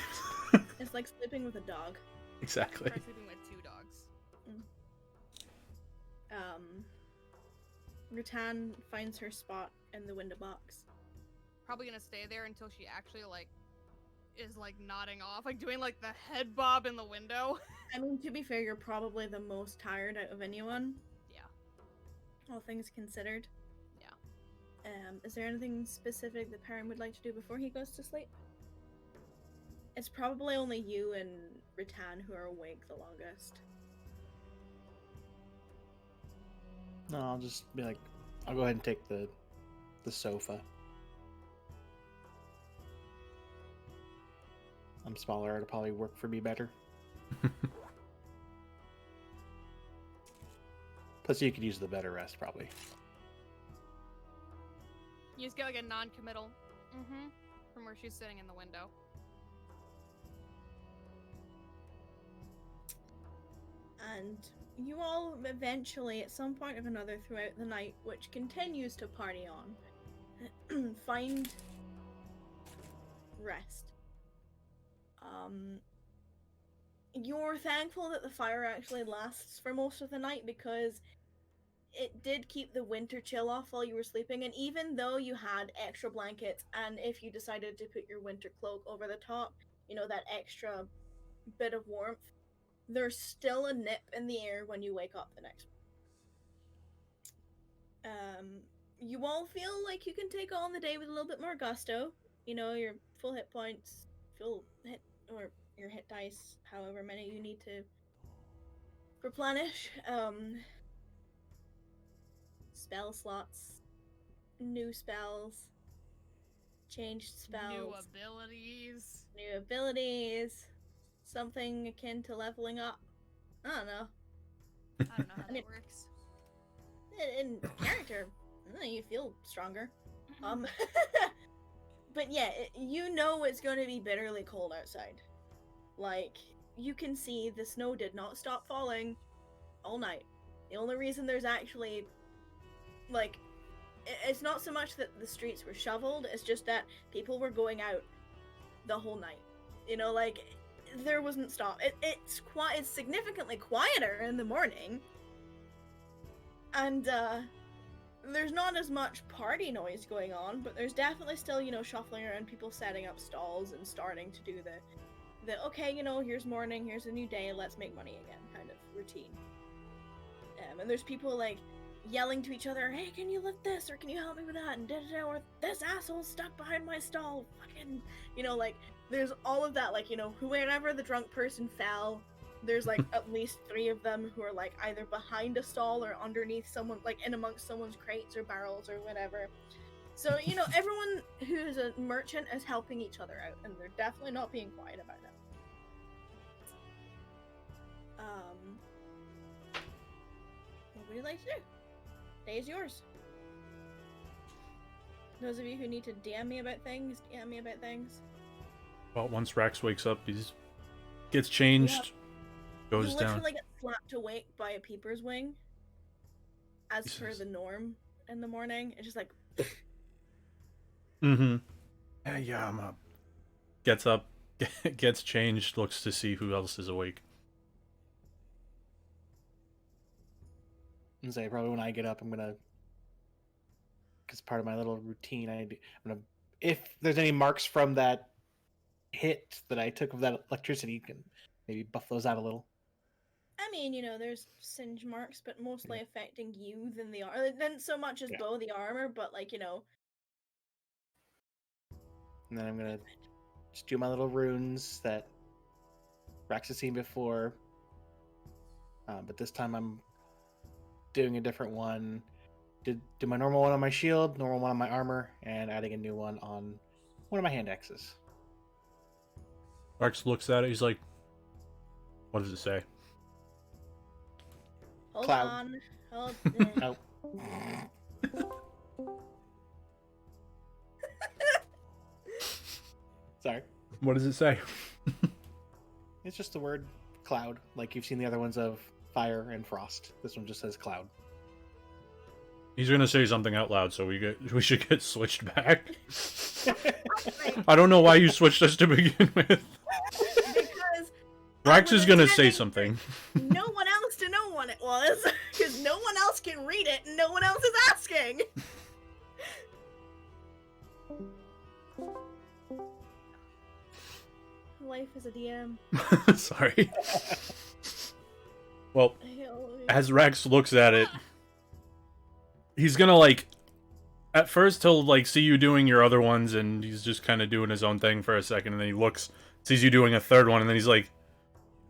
It's like sleeping with a dog. Exactly. Try sleeping with 2 dogs. Rattan finds her spot in the window box. Probably gonna stay there until she actually, like, is, like, nodding off. Like, doing, like, the head bob in the window. I mean, to be fair, you're probably the most tired out of anyone. Yeah. All things considered. Yeah. Is there anything specific that Perrin would like to do before he goes to sleep? It's probably only you and Rattan who are awake the longest. No, I'll just be like, I'll go ahead and take the sofa. I'm smaller, it'll probably work for me better. Plus, you could use the better rest, probably. You just get, like, a non-committal from where she's sitting in the window. And you all eventually, at some point or another throughout the night, which continues to party on, find rest. You're thankful that the fire actually lasts for most of the night, because it did keep the winter chill off while you were sleeping, and even though you had extra blankets, and if you decided to put your winter cloak over the top, you know, that extra bit of warmth, there's still a nip in the air when you wake up the next morning. You all feel like you can take on the day with a little bit more gusto. You know, your full hit points, full hit, or your hit dice, however many you need to replenish. Spell slots, new spells, changed spells, new abilities, something akin to leveling up. I don't know. I don't know how that works. In character, you feel stronger. But yeah, you know it's going to be bitterly cold outside. Like, you can see the snow did not stop falling all night. The only reason there's actually, like, it's not so much that the streets were shoveled, it's just that people were going out the whole night. You know, like, there wasn't stop. It's significantly quieter in the morning. And, there's not as much party noise going on, but there's definitely still, you know, shuffling around, people setting up stalls and starting to do the okay, you know, here's morning, here's a new day, let's make money again kind of routine. And there's people, like, yelling to each other, hey, can you lift this, or can you help me with that, and da-da-da, or this asshole's stuck behind my stall, fucking, you know, like, there's all of that, like, you know, wherever the drunk person fell, there's, like, at least 3 of them who are, like, either behind a stall or underneath someone, like, in amongst someone's crates or barrels or whatever. So, you know, everyone who's a merchant is helping each other out, and they're definitely not being quiet about it. What would you like to do? Day is yours. Those of you who need to DM me about things, DM me about things. Well, once Rax wakes up, he gets changed, goes you down. literally get slapped awake by a peeper's wing, as per the norm in the morning. It's just like... Mm-hmm. Yeah, I'm up. Gets up, gets changed, looks to see who else is awake. And say probably when I get up, I'm gonna, because part of my little routine, I'm gonna, if there's any marks from that hit that I took of that electricity, you can maybe buff those out a little. I mean, you know, there's singe marks, but mostly affecting you than the armor. Not so much as Bo the armor, but like, you know. And then I'm gonna just do my little runes that Rax has seen before, but this time I'm doing a different one. Do my normal one on my shield, normal one on my armor, and adding a new one on one of my hand axes. Rax looks at it, he's like, what does it say? Hold Cloud. on. Hold Oh. Sorry. What does it say? It's just the word cloud, like you've seen the other ones of fire and frost. This one just says cloud. He's gonna say something out loud, so we should get switched back. I don't know why you switched us to begin with. Because Rax is gonna say something. No one else to know what it was, because no one else can read it, and no one else is asking. Life is a DM. Sorry. Well, as Rax looks at it, he's gonna, like, at first he'll, like, see you doing your other ones, and he's just kind of doing his own thing for a second, and then he looks, sees you doing a third one, and then he's like,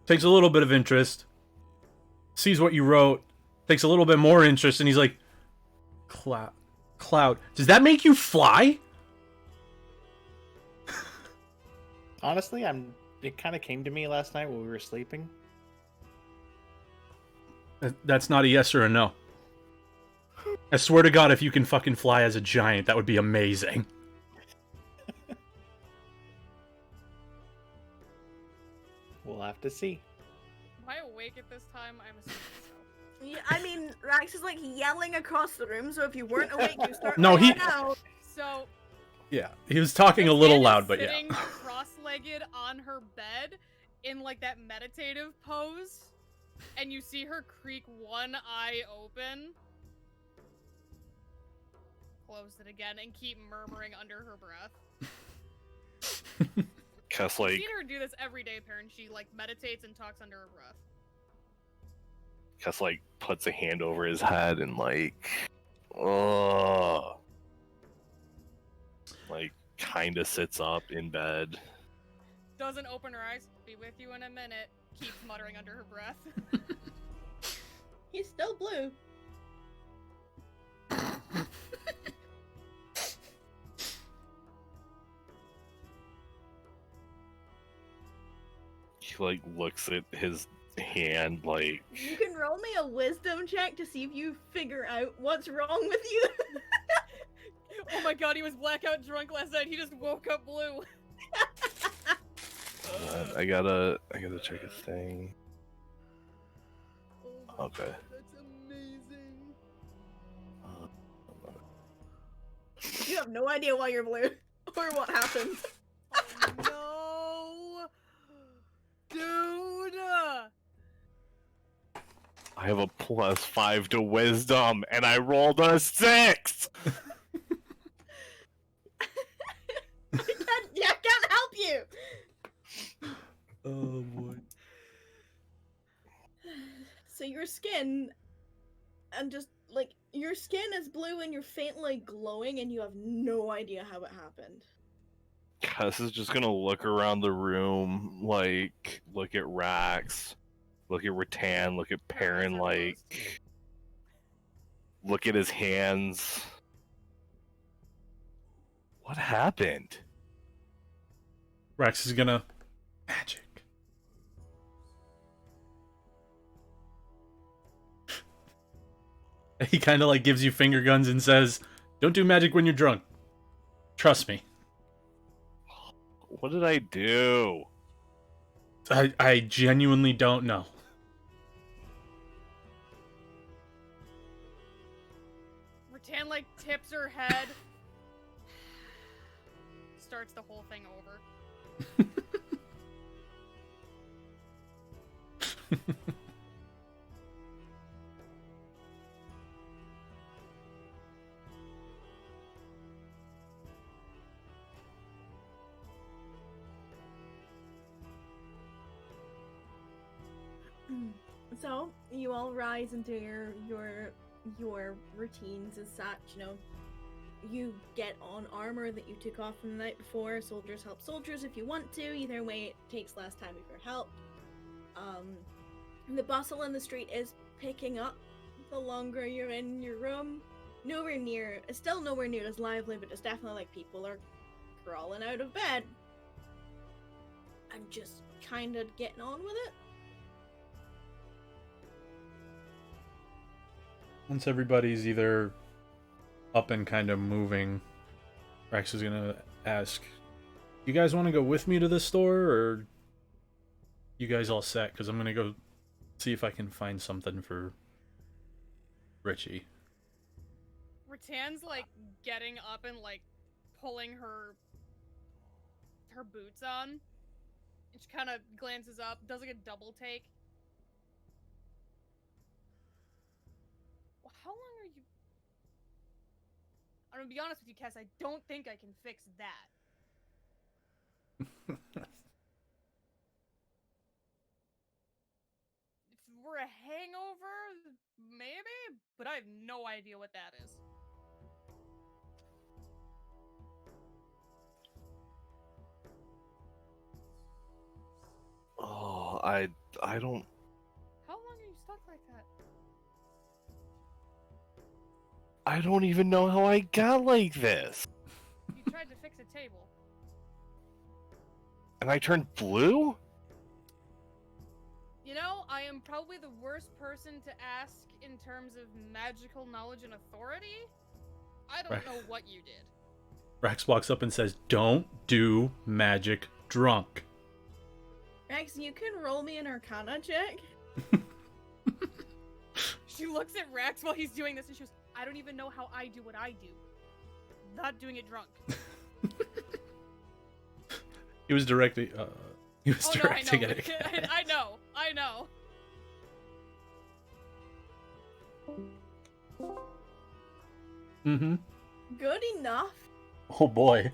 takes a little bit of interest, sees what you wrote, takes a little bit more interest, and he's like, Cloud, does that make you fly? Honestly, it kind of came to me last night when we were sleeping. That's not a yes or a no. I swear to God, if you can fucking fly as a giant, that would be amazing. We'll have to see. Am I awake at this time? I'm assuming so. Yeah, I mean, Rax is like yelling across the room, so if you weren't awake, you start No, he- out. So Yeah, he was talking a little Anne is loud, but yeah. sitting cross-legged on her bed in like that meditative pose, and you see her creak one eye open, close it again, and keep murmuring under her breath. Kess, I've like, seen her do this every day, Perrin. She like meditates and talks under her breath. Kess, like, puts a hand over his head and, like, Ugh. Like, kinda sits up in bed. Doesn't open her eyes. Be with you in a minute. Keeps muttering under her breath. He's still blue. He, like, looks at his hand, like... You can roll me a wisdom check to see if you figure out what's wrong with you. Oh my god, he was blackout drunk last night. He just woke up blue. I gotta check a thing. Okay. That's amazing. You have no idea why you're blue or what happened. Oh no! Dude! I have a +5 to wisdom, and I rolled a 6! I can't help you! Oh boy. So your skin, and just, like, your skin is blue and you're faintly glowing and you have no idea how it happened. Cass is just gonna look around the room, like, look at Rax, look at Rattan, look at Perrin, like, look at his hands. What happened? Rax is gonna magic. He kind of like gives you finger guns and says, "Don't do magic when you're drunk. Trust me." What did I do? I genuinely don't know. Rattan, like, tips her head. Starts the whole thing over. So you all rise into your routines as such. You know, you get on armor that you took off from the night before. Soldiers help soldiers if you want to. Either way, it takes less time if you're helped. The bustle in the street is picking up the longer you're in your room. It's still nowhere near as lively, but it's definitely like people are crawling out of bed and just kind of getting on with it. Once everybody's either up and kind of moving, Rax is gonna ask, "You guys want to go with me to the store, or you guys all set? Because I'm gonna go see if I can find something for Richie." Rattan's, like, getting up and, like, pulling her boots on. And she kind of glances up, does, like, a double take. Well, how long are you... I'm gonna be honest with you, Cass, I don't think I can fix that. If we're a hangover, maybe? But I have no idea what that is. Oh, I don't... How long are you stuck like that? I don't even know how I got like this. You tried to fix a table. And I turned blue? You know, I am probably the worst person to ask in terms of magical knowledge and authority. I don't know what you did. Rax walks up and says, "Don't do magic drunk." Rex, you can roll me an Arcana check. She looks at Rax while he's doing this and she goes, I don't even know how I do what I do. Not doing it drunk. He was directing. He was Oh no, directing I know. it. I know. Mm-hmm. Good enough Oh boy.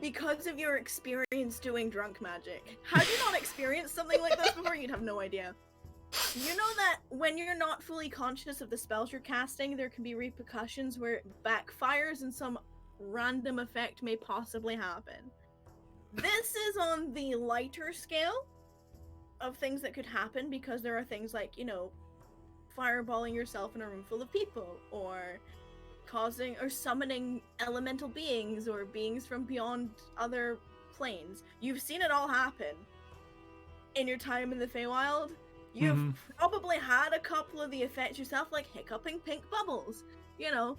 because of your experience doing drunk magic. Had you not experienced something like this before, you'd have no idea. You know that when you're not fully conscious of the spells you're casting, there can be repercussions where it backfires and some random effect may possibly happen. This is on the lighter scale of things that could happen because there are things like, fireballing yourself in a room full of people, or causing or summoning elemental beings or beings from beyond other planes. You've seen it all happen in your time in the Feywild. You've probably had a couple of the effects yourself, like hiccuping pink bubbles. You know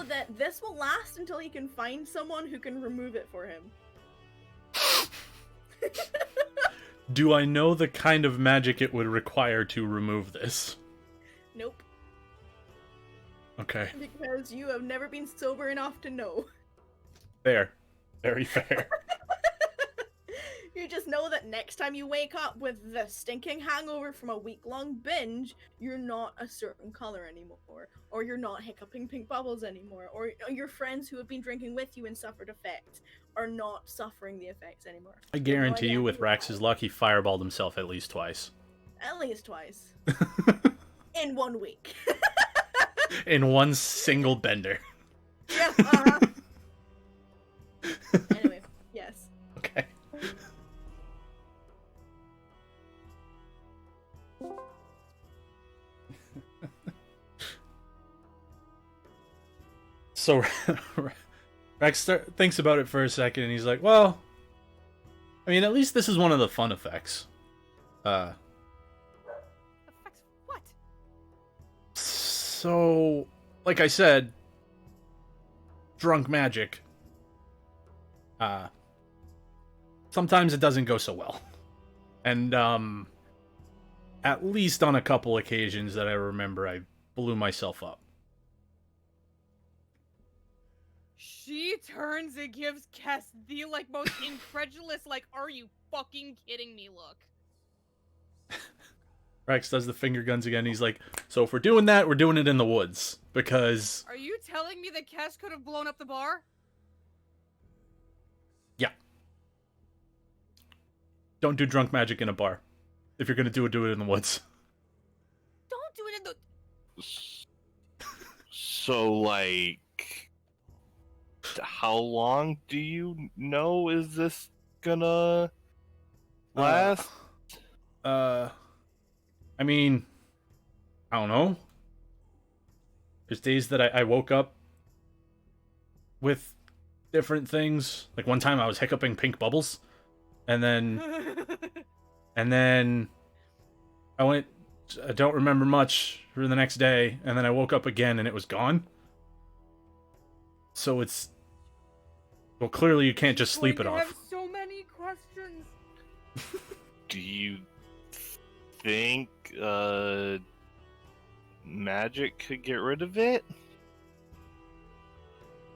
that this will last until he can find someone who can remove it for him. Do I know the kind of magic it would require to remove this? Nope. Okay. Because you have never been sober enough to know. Fair. Very fair. You just know that next time you wake up with the stinking hangover from a week-long binge, you're not a certain color anymore, or you're not hiccuping pink bubbles anymore, or your friends who have been drinking with you and suffered effects are not suffering the effects anymore. I guarantee you with Rax's luck, he fireballed himself at least twice. At least twice. In 1 week. In one single bender. Yeah, Anyway, yes. Okay. So Rex thinks about it for a second, and he's like, well, I mean, at least this is one of the fun effects. Effects what? So, like I said, drunk magic. Sometimes it doesn't go so well. And, at least on a couple occasions that I remember, I blew myself up. She turns and gives Kess the, most incredulous, are you fucking kidding me look. Rex does the finger guns again. He's like, so if we're doing that, we're doing it in the woods. Because... Are you telling me that Kess could have blown up the bar? Yeah. Don't do drunk magic in a bar. If you're gonna do it in the woods. Don't do it in the... So, how long do you know is this gonna last? I mean, I don't know. There's days that I woke up with different things. Like one time I was hiccuping pink bubbles, and then I don't remember much for the next day, and then I woke up again and it was gone. So it's, well, clearly you can't just sleep it I off. have so many questions. Do you think magic could get rid of it?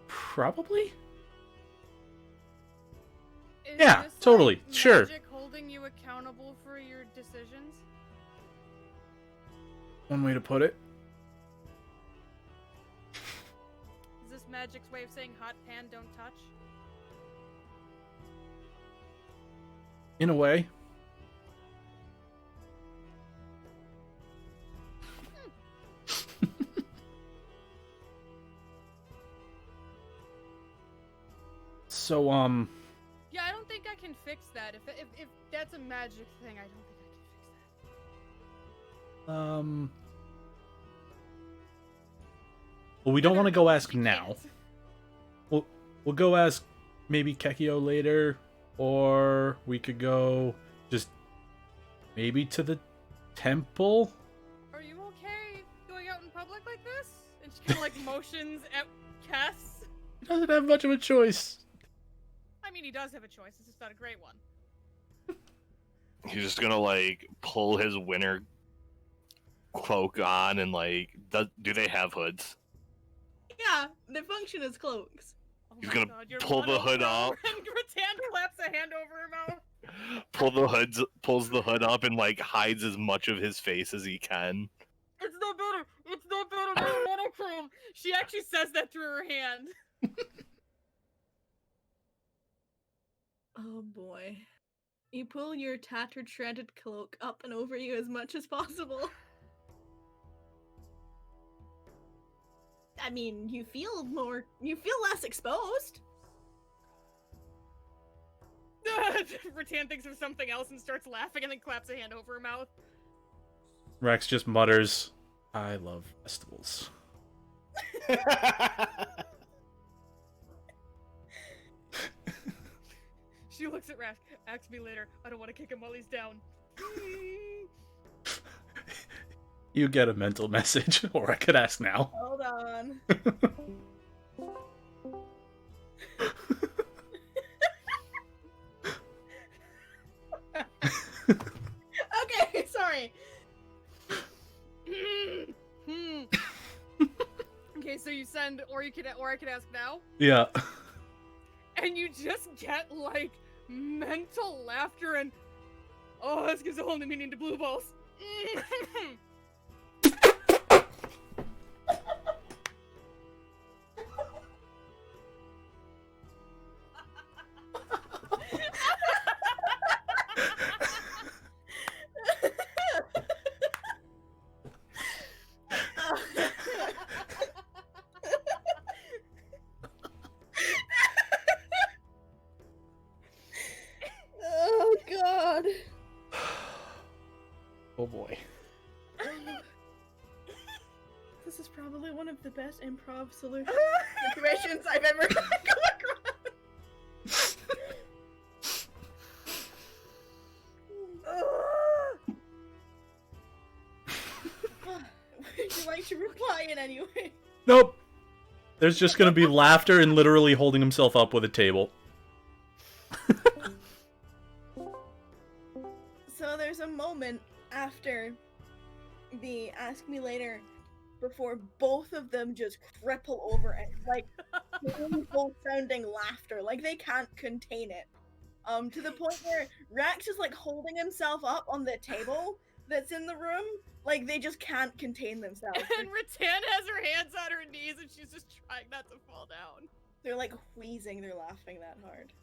Probably. Is Yeah, this, totally, sure. Magic holding you accountable for your decisions? One way to put it. Is this magic's way of saying hot pan don't touch? In a way. So, Yeah, I don't think I can fix that. If that's a magic thing, I don't think I can fix that. well, we don't want to go ask You now. can't. We'll go ask maybe Kekio later, or we could go just maybe to the temple. Are you okay going out in public like this? And she kind of motions at Kess. Doesn't have much of a choice. I mean, he does have a choice. It's just not a great one. He's just gonna pull his winter cloak on and do they have hoods? Yeah, they function as cloaks. Oh He's my gonna God, you're pull the hood mono-crow, off. And Rattan claps a hand over her mouth. Pulls the hood up and hides as much of his face as he can. It's not better. It's not better than monochrome. She actually says that through her hand. Oh boy. You pull your tattered, shredded cloak up and over you as much as possible. I mean, you feel less exposed. Rattan thinks of something else and starts laughing and then claps a hand over her mouth. Rex just mutters, I love festivals. She looks at Rask. Ask me later. I don't want to kick him while he's down. You get a mental message, or I could ask now. Hold on. Okay, sorry. Okay, so you send, or I could ask now, Yeah. and you just get like mental laughter and this gives a whole new meaning to blue balls. Oh god. Oh boy. This is probably one of the best improv solution situations I've ever come across. Would you like to reply in any way? Nope. There's just gonna be laughter and literally holding himself up with a table. So there's a moment after the ask me later before both of them just cripple over it, like painful sounding laughter, like they can't contain it. To the point where Rax is like holding himself up on the table that's in the room, like they just can't contain themselves. And Rattan has her hands on her knees and she's just trying not to fall down. They're like wheezing, they're laughing that hard.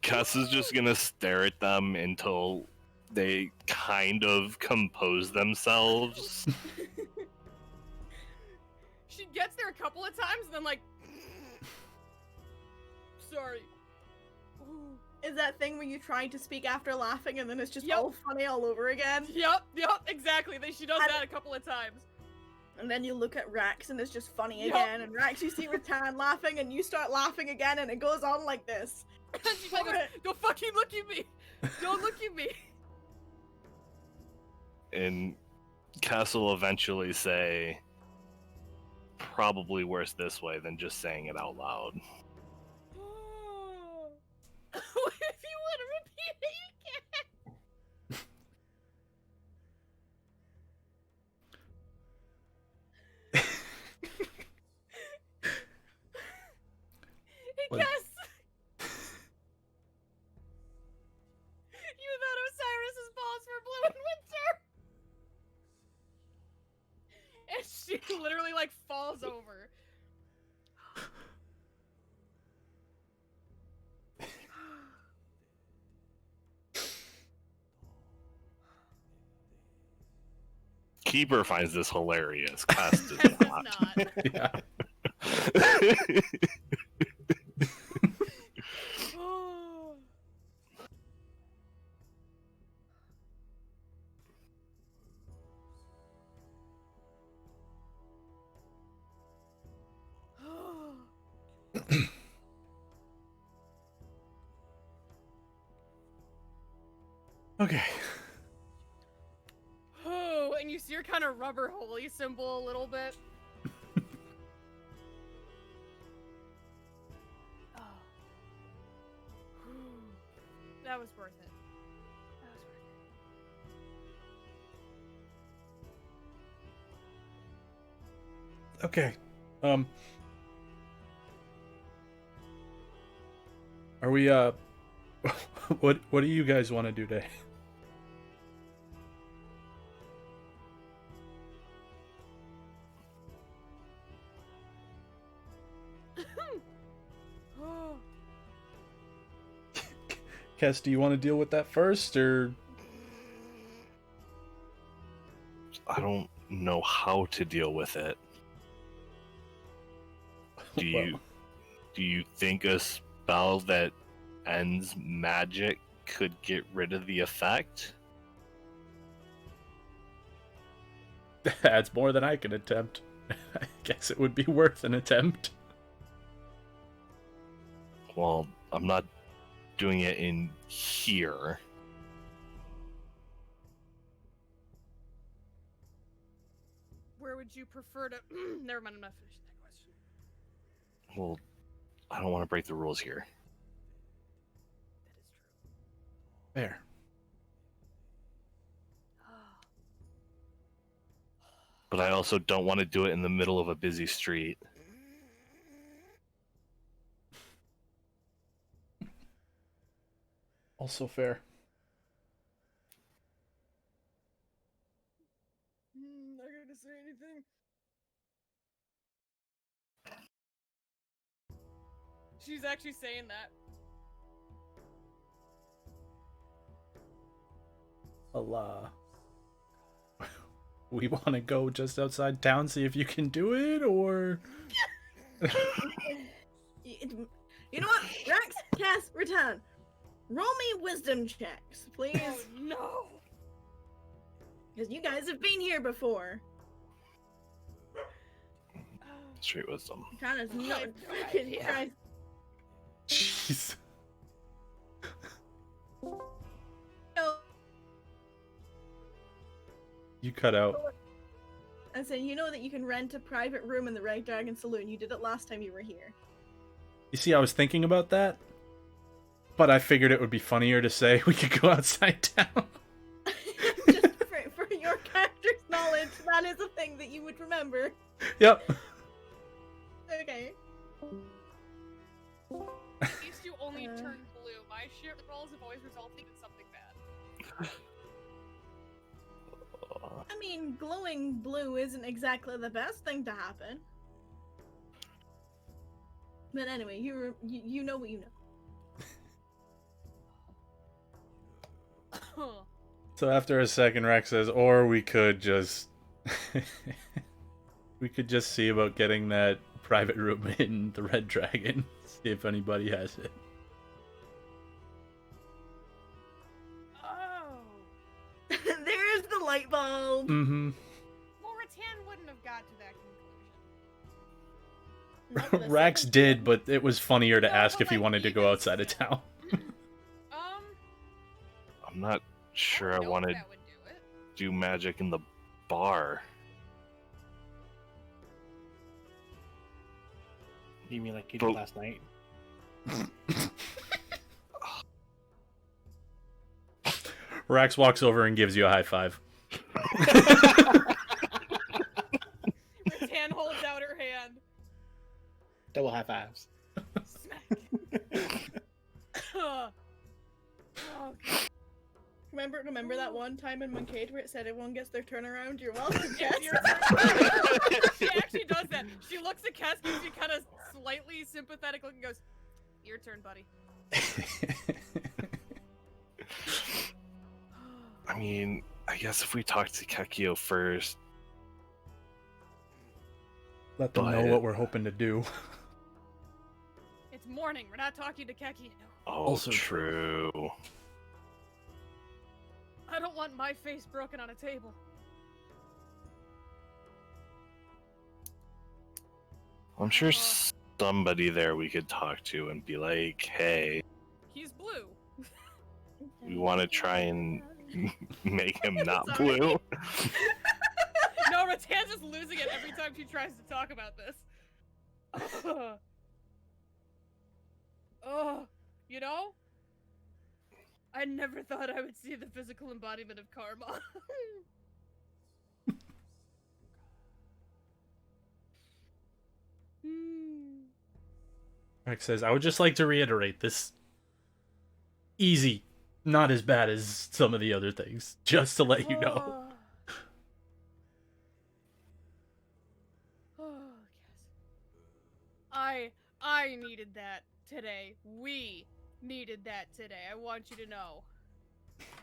Cass is just gonna stare at them until they kind of compose themselves. She gets there a couple of times and then like, sorry. Is that thing where you try to speak after laughing and then it's just Yep. all funny all over again? Yep, exactly. She does that a couple of times. And then you look at Rax and it's just funny Yup. again. And Rax, you see Rattan laughing and you start laughing again and it goes on like this. And she goes, don't fucking look at me. Don't look at me. And Cass will eventually say, probably worse this way than just saying it out loud. If you want to repeat it, you can. What? Yes. You thought Osiris's balls were blue in winter. And she literally like falls over. Keeper finds this hilarious. Cass does Tess does not. not. Yeah. Okay. Oh, and you see her kind of rubber holy symbol a little bit. Oh. That was worth it. That was worth it. Okay. Are we what do you guys want to do today? Kess, do you want to deal with that first, or? I don't know how to deal with it. Do you think a spell that ends magic could get rid of the effect? That's more than I can attempt. I guess it would be worth an attempt. Well, I'm not doing it in here. Where would you prefer to? Never mind. I'm not finishing that question. Well, I don't want to break the rules here. That is true. There. But I also don't want to do it in the middle of a busy street. Also fair. Not gonna say anything. She's actually saying that. Allah. We want to go just outside town, see if you can do it, or? You know what? Rex, Cass, Ratan, roll me wisdom checks, please. Oh no! Because you guys have been here before. Straight wisdom. Kind of no I have no fucking idea. Christ. Jeez. No. You cut out. I said, you know that you can rent a private room in the Red Dragon Saloon. You did it last time you were here. You see, I was thinking about that, but I figured it would be funnier to say we could go outside town. Just for your character's knowledge, that is a thing that you would remember. Yep. Okay. At least you only turn blue. My shit rolls have always resulted in something bad. I mean, glowing blue isn't exactly the best thing to happen. But anyway, you know what you know. So after a second, Rex says, or we could just... we could just see about getting that private room in the Red Dragon. See if anybody has it. Oh. There's the light bulb. Mm-hmm. Well, Ratan wouldn't have got to that conclusion. Not for the Rax second did, time. but it was funnier to No, ask but, if he like, wanted to go even outside of still. town. I'm not sure I don't know want if to that would do it. do magic in the bar. You mean like you did But- last night? Rax walks over and gives you a high five. Ratan holds out her hand. Double high fives. Smack. Oh, God. Remember that one time in Moncade where it said everyone gets their turnaround? You're welcome, Yes, Jess. your turn. She actually does that. She looks at Cass, gives you kind of slightly sympathetic look, and goes, "Your turn, buddy." I mean, I guess if we talk to Kekio first. Let them know But- what we're hoping to do. It's morning. We're not talking to Keki. No. Oh, Also true. I don't want my face broken on a table. I'm sure somebody there we could talk to and be like, hey, He's blue. we want to try and make him not Sorry. blue. No, Ratan's just losing it every time she tries to talk about this. Oh, you know? I never thought I would see the physical embodiment of karma. Rex says, I would just like to reiterate this. Easy. Not as bad as some of the other things. Just to let you know. Oh, yes. I needed that today. We needed that today. I want you to know.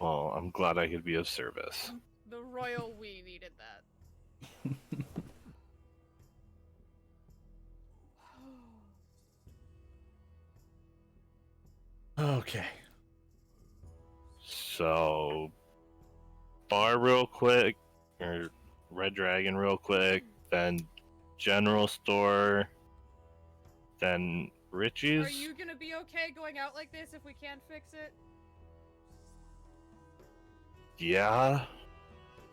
Well, I'm glad I could be of service. The royal we needed that. Okay. So, bar real quick, or Red Dragon real quick, then general store, then Richie's. Are you gonna be okay going out like this if we can't fix it? Yeah.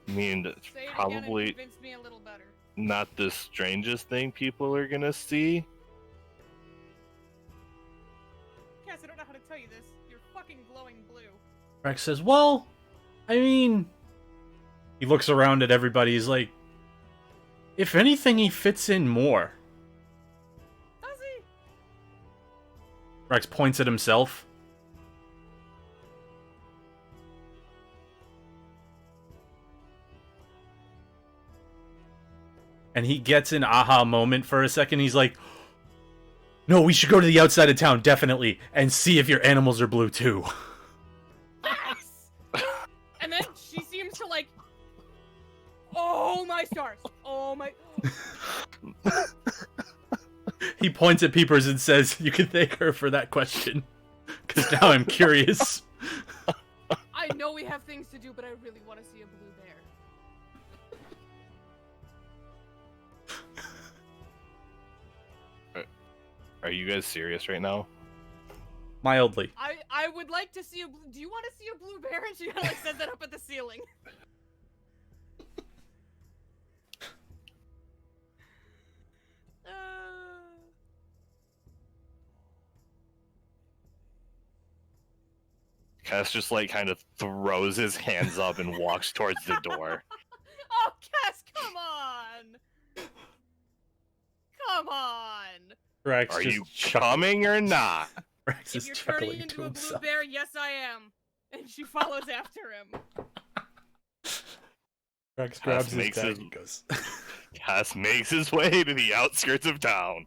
I mean, it's Say it again and probably convince me a little better. not the strangest thing people are gonna see. Cass, I don't know how to tell you this. You're fucking glowing blue. Rex says, well, I mean... He looks around at everybody, he's like, if anything, he fits in more. Does he? Rex points at himself. And he gets an aha moment for a second. He's like, no, we should go to the outside of town, definitely, and see if your animals are blue, too. Yes! And then she seems to like... Oh my stars! Oh my... He points at Peepers and says, you can thank her for that question. Because now I'm curious. I know we have things to do, but I really want to see a blue bear. Are you guys serious right now? Mildly. I would like to see a... Do you want to see a blue bear? And she kind of like says that up at the ceiling. Cass just like kind of throws his hands up and walks towards the door. Oh, Cass, come on! Come on! Rex Are just you coming or not? Rex If is you're turning chuckling into to a blue himself. bear, yes I am. And she follows after him. Rex Cass grabs his makes bag his- and goes. Cass makes his way to the outskirts of town.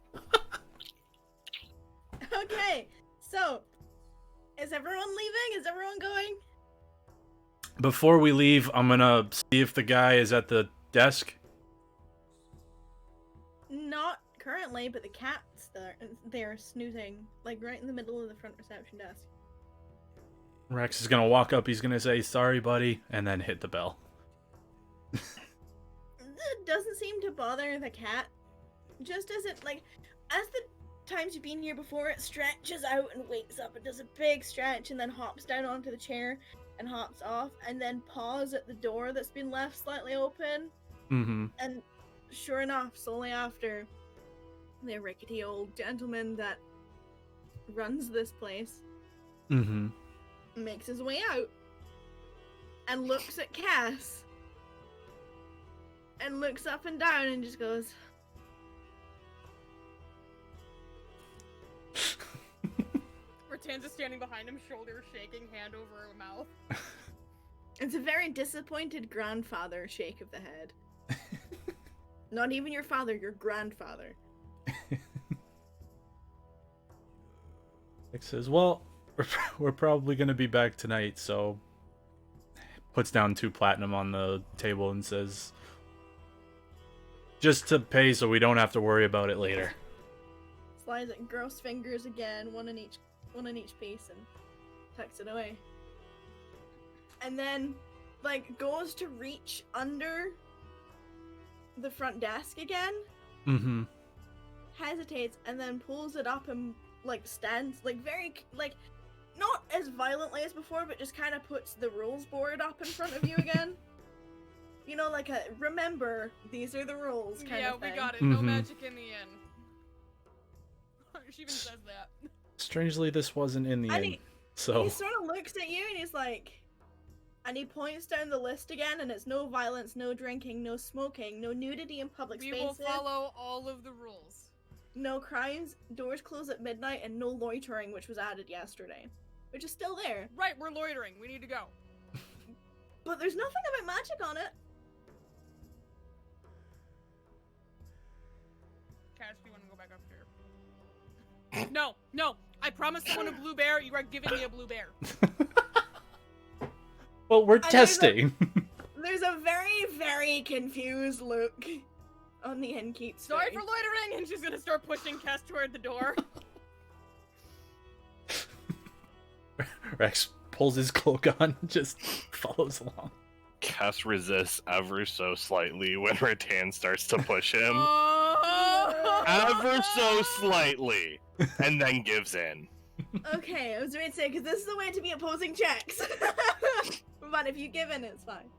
Okay, so is everyone leaving? Is everyone going? Before we leave, I'm gonna see if the guy is at the desk. Not currently, but the cat's there snoozing, like right in the middle of the front reception desk. Rex is gonna walk up, he's gonna say, sorry, buddy, and then hit the bell. It doesn't seem to bother the cat. Just as it, like, as the times you've been here before, it stretches out and wakes up and does a big stretch and then hops down onto the chair and hops off and then paws at the door that's been left slightly open. Mm-hmm. And sure enough, solely after, the rickety old gentleman that runs this place Mm-hmm. makes his way out and looks at Cass and looks up and down and just goes, Ratanza's standing behind him, shoulder shaking, hand over her mouth. it's a very disappointed grandfather shake of the head. Not even your father, your grandfather. Rex says, well, we're probably gonna be back tonight, so... Puts down 2 platinum on the table and says... Just to pay so we don't have to worry about it later. Slides at gross fingers again, one in each piece, and tucks it away. And then, like, goes to reach under the front desk again, Mm-hmm. hesitates, and then pulls it up and, like, stands, like, very, like, not as violently as before, but just kind of puts the rules board up in front of you again. You know, like a, remember, these are the rules kind Yeah, of thing. we got it. No Mhm. magic in the inn. She even says that. Strangely, this wasn't in the And inn, he so... sort of looks at you and he's like, and he points down the list again, and it's no violence, no drinking, no smoking, no nudity in public We will spaces, follow all of the rules. no crimes, doors close at midnight, and no loitering, which was added yesterday, which is still there. Right, we're loitering. We need to go. But there's nothing about magic on it. Cash, do you want to go back upstairs? No, no. I promised someone a blue bear. You are giving me a blue bear. Well, we're there's testing. There's a very, very confused look on the innkeep's Sorry face. for loitering, and she's gonna start pushing Kess toward the door. Rex pulls his cloak on and just follows along. Kess resists ever so slightly when Rattan starts to push him. Oh! Ever so slightly. And then gives in. Okay, I was ready to say, because this is the way to be opposing checks. But if you give in, it's fine.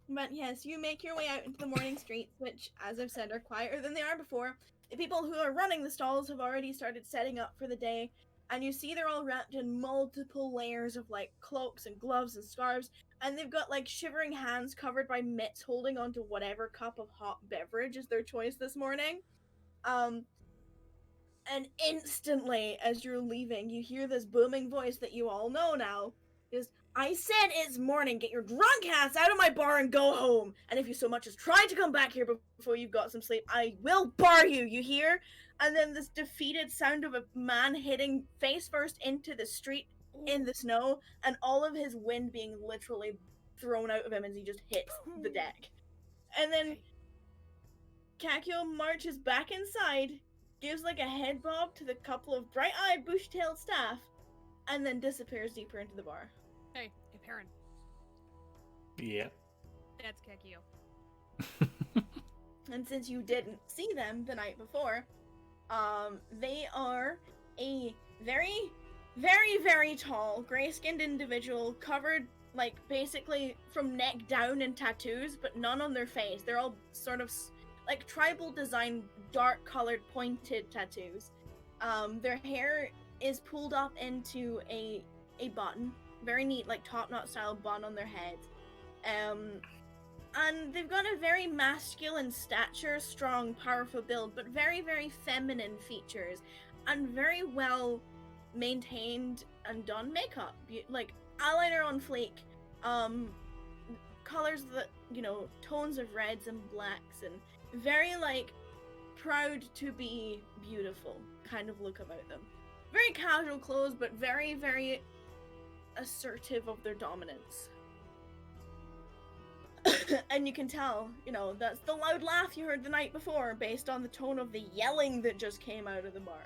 But yes, you make your way out into the morning streets, which, as I've said, are quieter than they are before. The people who are running the stalls have already started setting up for the day, and you see they're all wrapped in multiple layers of, like, cloaks and gloves and scarves, and they've got, like, shivering hands covered by mitts holding onto whatever cup of hot beverage is their choice this morning. And instantly, as you're leaving, you hear this booming voice that you all know now. Is, I said it's morning, get your drunk ass out of my bar and go home! And if you so much as try to come back here before you've got some sleep, I will bar you, you hear? And then this defeated sound of a man hitting face first into the street in the snow, and all of his wind being literally thrown out of him as he just hits the deck. And then Kakyo marches back inside, gives like a head bob to the couple of bright-eyed, bush-tailed staff, and then disappears deeper into the bar. Hey, Perrin. Yeah. That's Kekio. And since you didn't see them the night before, they are a very, very, very tall, gray-skinned individual covered, like, basically from neck down in tattoos, but none on their face. They're all sort of like tribal design, dark colored pointed tattoos. Their hair is pulled up into a bun, very neat, like top knot style bun on their head. And they've got a very masculine stature, strong, powerful build, but very, very feminine features, and very well maintained and done makeup. Like eyeliner on fleek, colors that, you know, tones of reds and blacks, and very, like, proud to be beautiful kind of look about them. Very casual clothes, but very, very assertive of their dominance. And you can tell, you know, that's the loud laugh you heard the night before based on the tone of the yelling that just came out of the bar.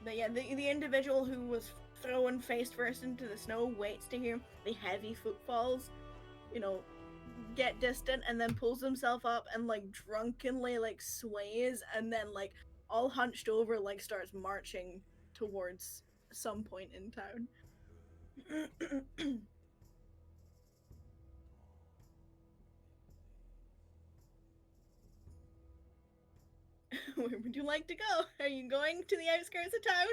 But yeah, the individual who was thrown face first into the snow waits to hear the heavy footfalls, you know, get distant, and then pulls himself up and, like, drunkenly, like, sways, and then, like, all hunched over, like, starts marching towards some point in town. Where would you like to go? Are you going to the outskirts of town?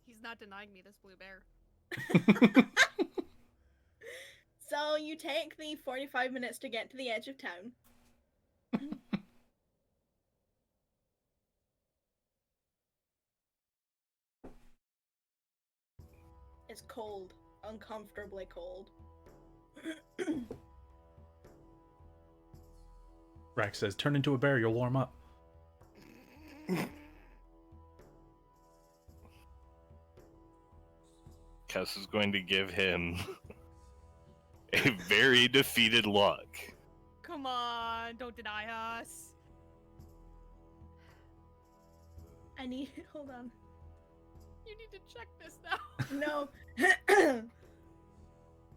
He's not denying me this blue bear. So you take the 45 minutes to get to the edge of town. It's cold. Uncomfortably cold. Rax says, turn into a bear, you'll warm up. Kess is going to give him a very defeated look. Come on, don't deny us. I need. Hold on. You need to check this now. No.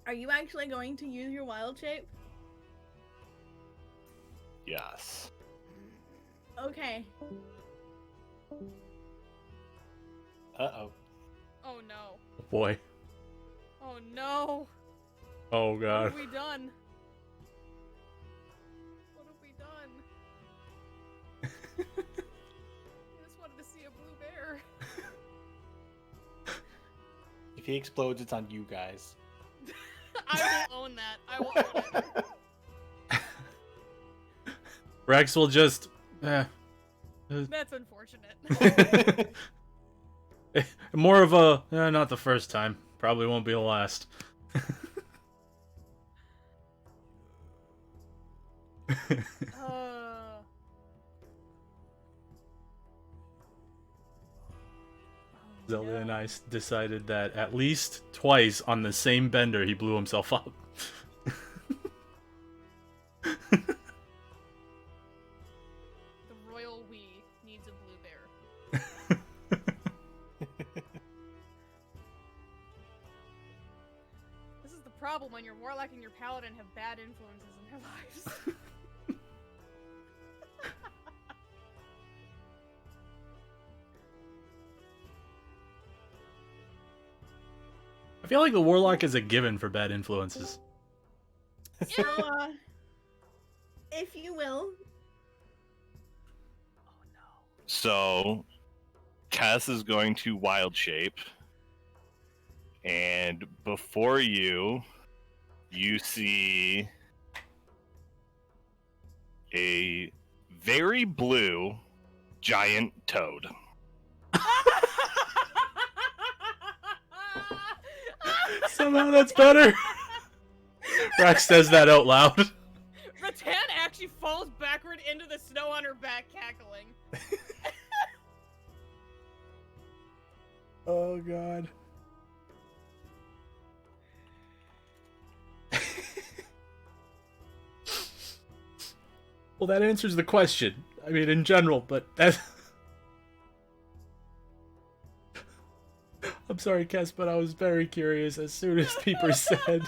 Are you actually going to use your wild shape? Yes. Okay. Uh-oh. Oh no. Boy. Oh no. Oh What god. have we done? What have we done? I just wanted to see a blue bear. If he explodes, it's on you guys. I will own that. I will own it. Rex will just... That's unfortunate. More of a... not the first time. Probably won't be the last. Zelda and I decided that at least twice on the same bender he blew himself up. The royal we needs a blue bear. This is the problem when your warlock and your paladin have bad influences in their lives. I feel like the warlock is a given for bad influences. So, if you will. Oh no. So, Cass is going to wild shape, and before you, you see a very blue giant toad. Somehow that's better. Rax says that out loud. Rattan actually falls backward into the snow on her back, cackling. Oh god. Well, that answers the question. I mean, in general, but that. I'm sorry, Kes, but I was very curious as soon as Peeper said.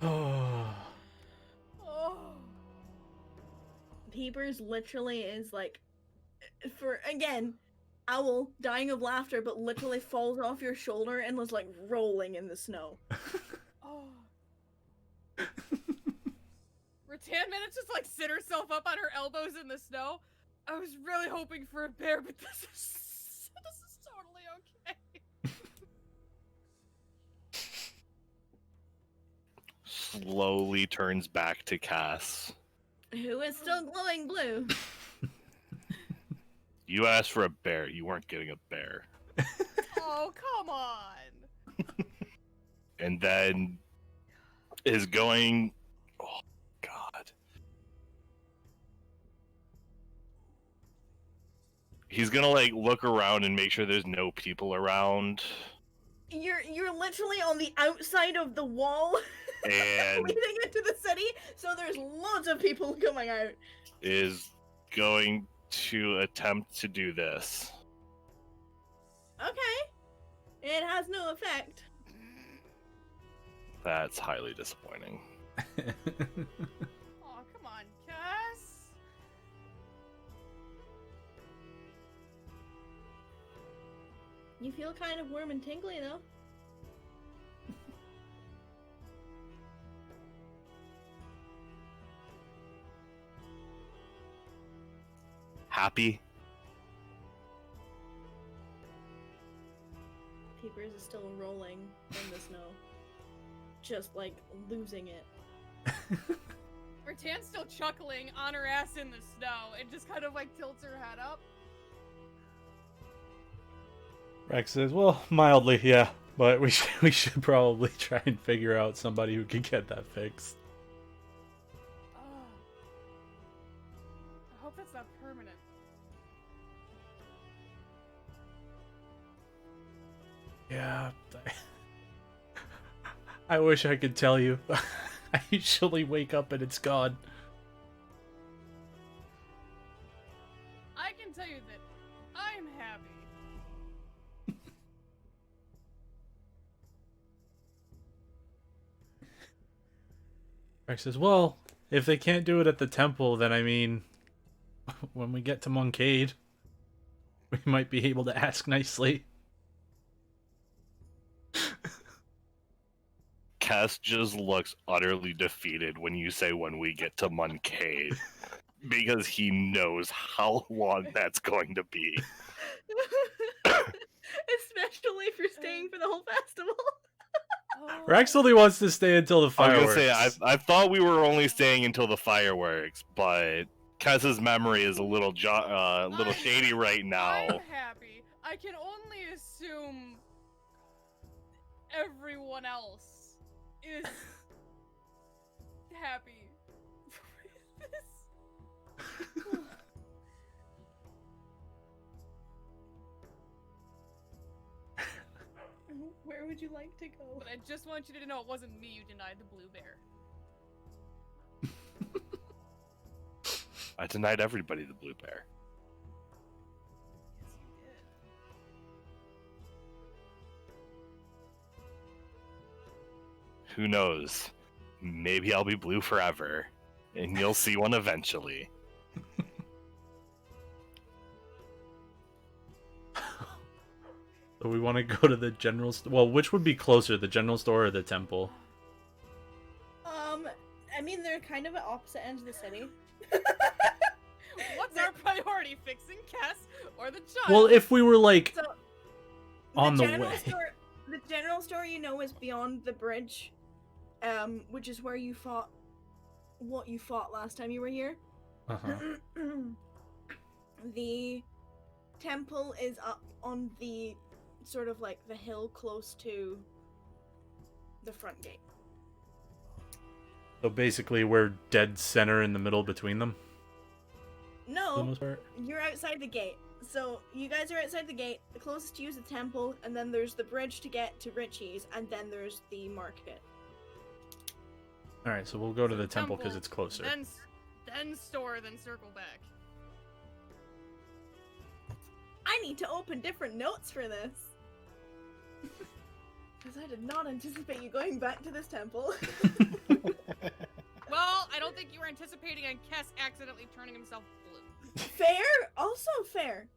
Oh. Oh. Peepers literally is like, for again, owl dying of laughter, but literally falls off your shoulder and was like rolling in the snow. Oh. Rattan managed to like sit herself up on her elbows in the snow. I was really hoping for a bear, but this is totally okay. Slowly turns back to Cass. Who is still glowing blue? You asked for a bear. You weren't getting a bear. Oh, come on. And then is going. Oh, God. He's gonna like look around and make sure there's no people around. You're literally on the outside of the wall And leading into the city, so there's loads of people coming out. is going to attempt to do this. Okay. It has no effect. That's highly disappointing. Oh, come on, Cass. You feel kind of warm and tingly though. Happy? Peepers is still rolling in the snow. Just like losing it. Rattan's still chuckling on her ass in the snow and just kind of like tilts her head up. Rex says, well, mildly, yeah, but we should probably try and figure out somebody who can get that fixed. Oh. I hope that's not permanent. Yeah, I wish I could tell you. I usually wake up and it's gone. I can tell you that I'm happy. Rex says, well, if they can't do it at the temple, then I mean, when we get to Moncade, we might be able to ask nicely. Cass just looks utterly defeated when you say when we get to Moncade. Because he knows how long that's going to be. Especially if you're staying for the whole festival. Oh. Rex only wants to stay until the I was fireworks. gonna say, I thought we were only staying until the fireworks, but Cass's memory is a little shady right now. I'm happy. I can only assume everyone else is happy with this. Where would you like to go? But I just want you to know it wasn't me you denied the blue bear. I denied everybody the blue bear. Yes, you did. Who knows? Maybe I'll be blue forever, and you'll see one eventually. So we want to go to the general store. Well, which would be closer, the general store or the temple? I mean, they're kind of at opposite ends of the city. What's our priority? Fixing Kess or the child? Well, if we were like So, on the general way. Store, the general store, you know, is beyond the bridge, which is where you fought. What you fought last time you were here. Uh-huh. The temple is up on the sort of like the hill close to the front gate. So basically we're dead center in the middle between them. For the No, most part. you're outside the gate. So you guys are outside the gate. The closest to you is the temple, and then there's the bridge to get to Richie's, and then there's the market. All right, so we'll go to the temple because it's closer. Then store, then circle back. I need to open different notes for this. Because I did not anticipate you going back to this temple. Well, I don't think you were anticipating on Kess accidentally turning himself blue. Fair? Also fair.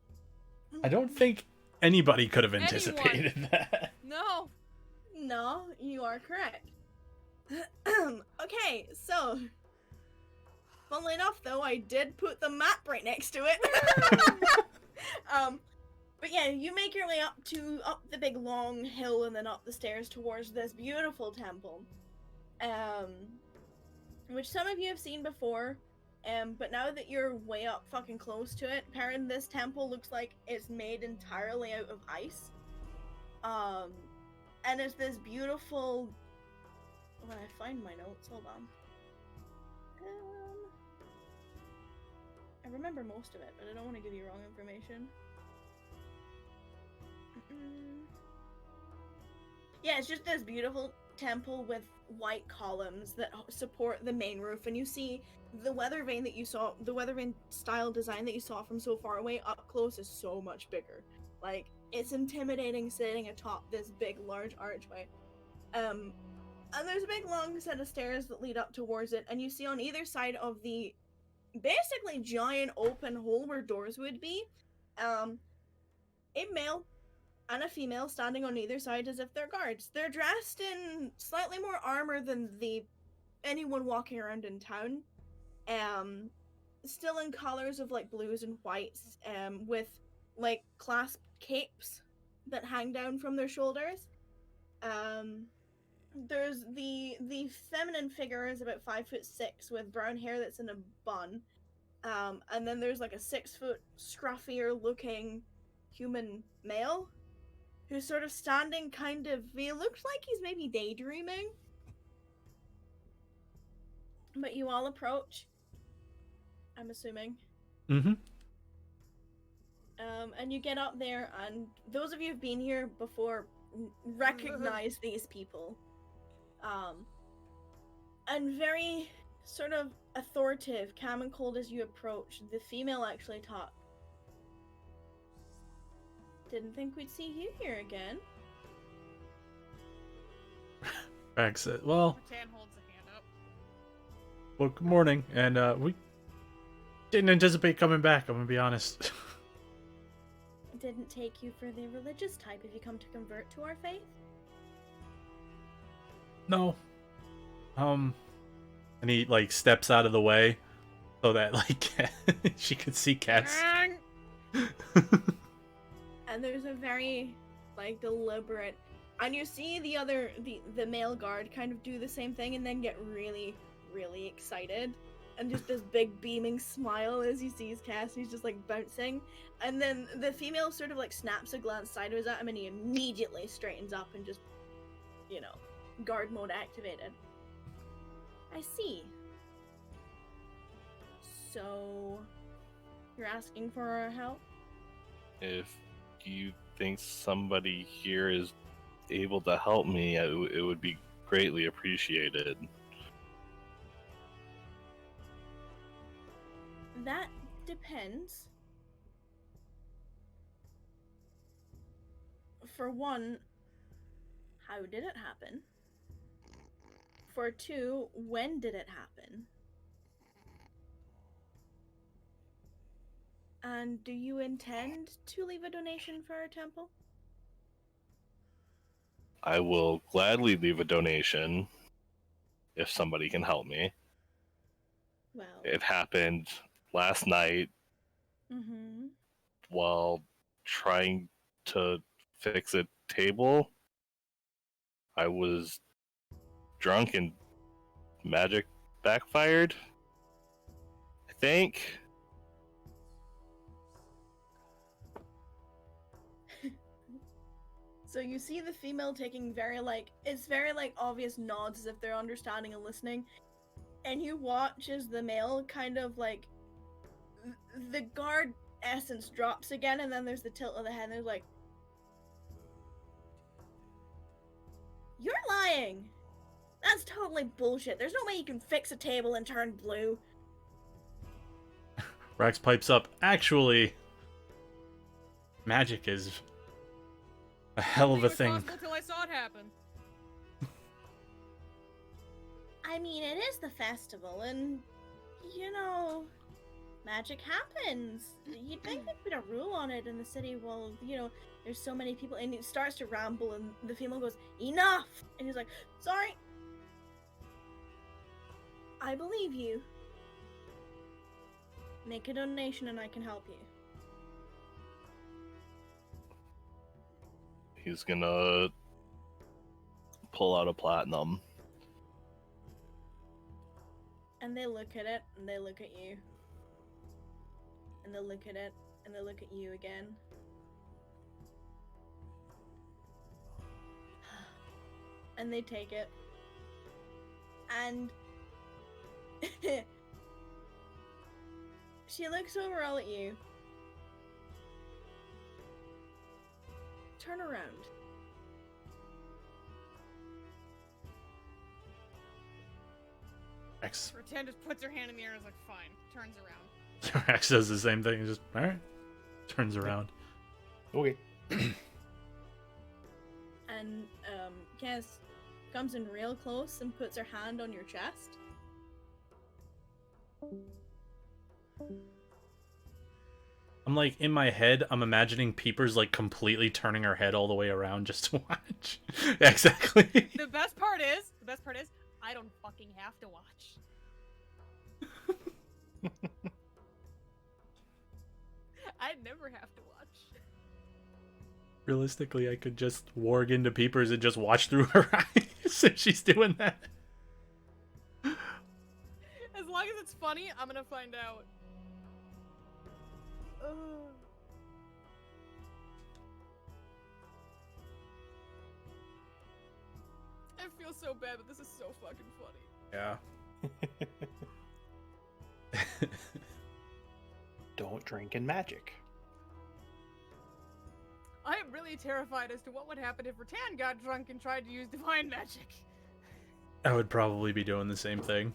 I don't think anybody could have anticipated that. No. No, you are correct. Okay, so... Funnily enough, though, I did put the map right next to it. But yeah, you make your way up the big long hill and then up the stairs towards this beautiful temple. Which some of you have seen before. But now that you're way up fucking close to it, Perrin, this temple looks like it's made entirely out of ice. And it's this beautiful... When I find my notes, hold on. I remember most of it, but I don't want to give you wrong information. Yeah, it's just this beautiful temple with white columns that support the main roof, and you see the weather vane that you saw, the weather vane style design that you saw from so far away up close is so much bigger. Like, it's intimidating sitting atop this big, large archway. And there's a big, long set of stairs that lead up towards it, and you see on either side of the basically giant open hole where doors would be, a male and a female standing on either side as if they're guards. They're dressed in slightly more armor than anyone walking around in town. Still in colors of like blues and whites, with like clasped capes that hang down from their shoulders. There's the feminine figure is about 5'6" with brown hair that's in a bun. And then there's like a 6 foot scruffier looking human male who's sort of standing kind of, he looks like he's maybe daydreaming. But you all approach, I'm assuming. Mm-hmm. And you get up there, and those of you who've been here before recognize these people. And very sort of authoritative, calm and cold as you approach, the female actually talks. Didn't think we'd see you here again. Exit. Well, Tan holds a hand up. well, good morning. And we didn't anticipate coming back, I'm gonna be honest. Didn't take you for the religious type. Have you come to convert to our faith? No. And he like steps out of the way so that like she could see Cass. And there's a very like deliberate, and you see the male guard kind of do the same thing and then get really, really excited, and just this big beaming smile as he sees Cass. He's just like bouncing, and then the female sort of like snaps a glance sideways at him, and he immediately straightens up and just, guard mode activated. I see. So, you're asking for our help? If you think somebody here is able to help me, it would be greatly appreciated. That depends. For one, how did it happen? For two, when did it happen? And do you intend to leave a donation for our temple? I will gladly leave a donation if somebody can help me. Well, It happened last night mm-hmm. while trying to fix a table. I was drunk and magic backfired, I think. So you see the female taking very obvious nods as if they're understanding and listening, and you watch as the male kind of like the guard essence drops again, and then there's the tilt of the head, and there's like, "You're lying. That's totally bullshit. There's no way you can fix a table and turn blue." Rax pipes up. Actually, magic is a hell of a thing. Until I saw it happen. I mean, it is the festival, and you know, magic happens. You'd think there'd be a rule on it in the city. Well, you know, there's so many people, and it starts to ramble, and the female goes, "Enough!" And he's like, "Sorry. I believe you. Make a donation and I can help you." He's gonna pull out a platinum. And they look at it, and they look at you. And they look at it, and they look at you again. And they take it. And she looks over all at you. Turn around. Rax, Rattan just puts her hand in the air and is like, fine. Turns around. Rax does the same thing. Just alright. Turns around. Okay. And Cass comes in real close and puts her hand on your chest. I'm like, in my head, I'm imagining Peepers like completely turning her head all the way around just to watch. Exactly. The best part is, I don't fucking have to watch. I never have to watch. Realistically, I could just warg into Peepers and just watch through her eyes if she's doing that. As long as it's funny, I'm gonna find out. I feel so bad, but this is so fucking funny. Yeah. Don't drink in magic. I am really terrified as to what would happen if Rattan got drunk and tried to use divine magic. I would probably be doing the same thing.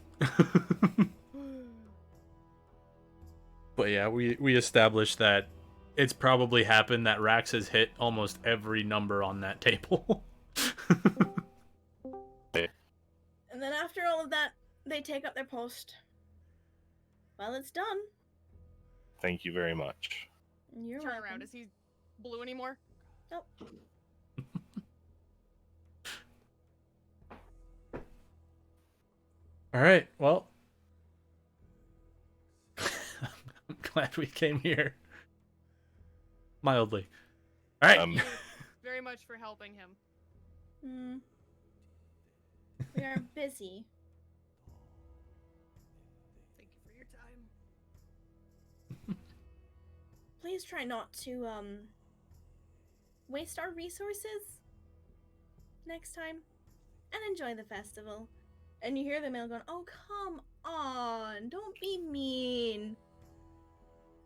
But yeah, we established that it's probably happened that Rax has hit almost every number on that table. And then after all of that, they take up their post. Well, it's done. Thank you very much. You're Turn welcome. around. Is he blue anymore? Nope. Alright, well. I'm glad we came here. Mildly. Alright. Very much for helping him. We are busy. Thank you for your time. Please try not to, waste our resources next time. And enjoy the festival. And you hear the male going, "Oh, come on. Don't be mean.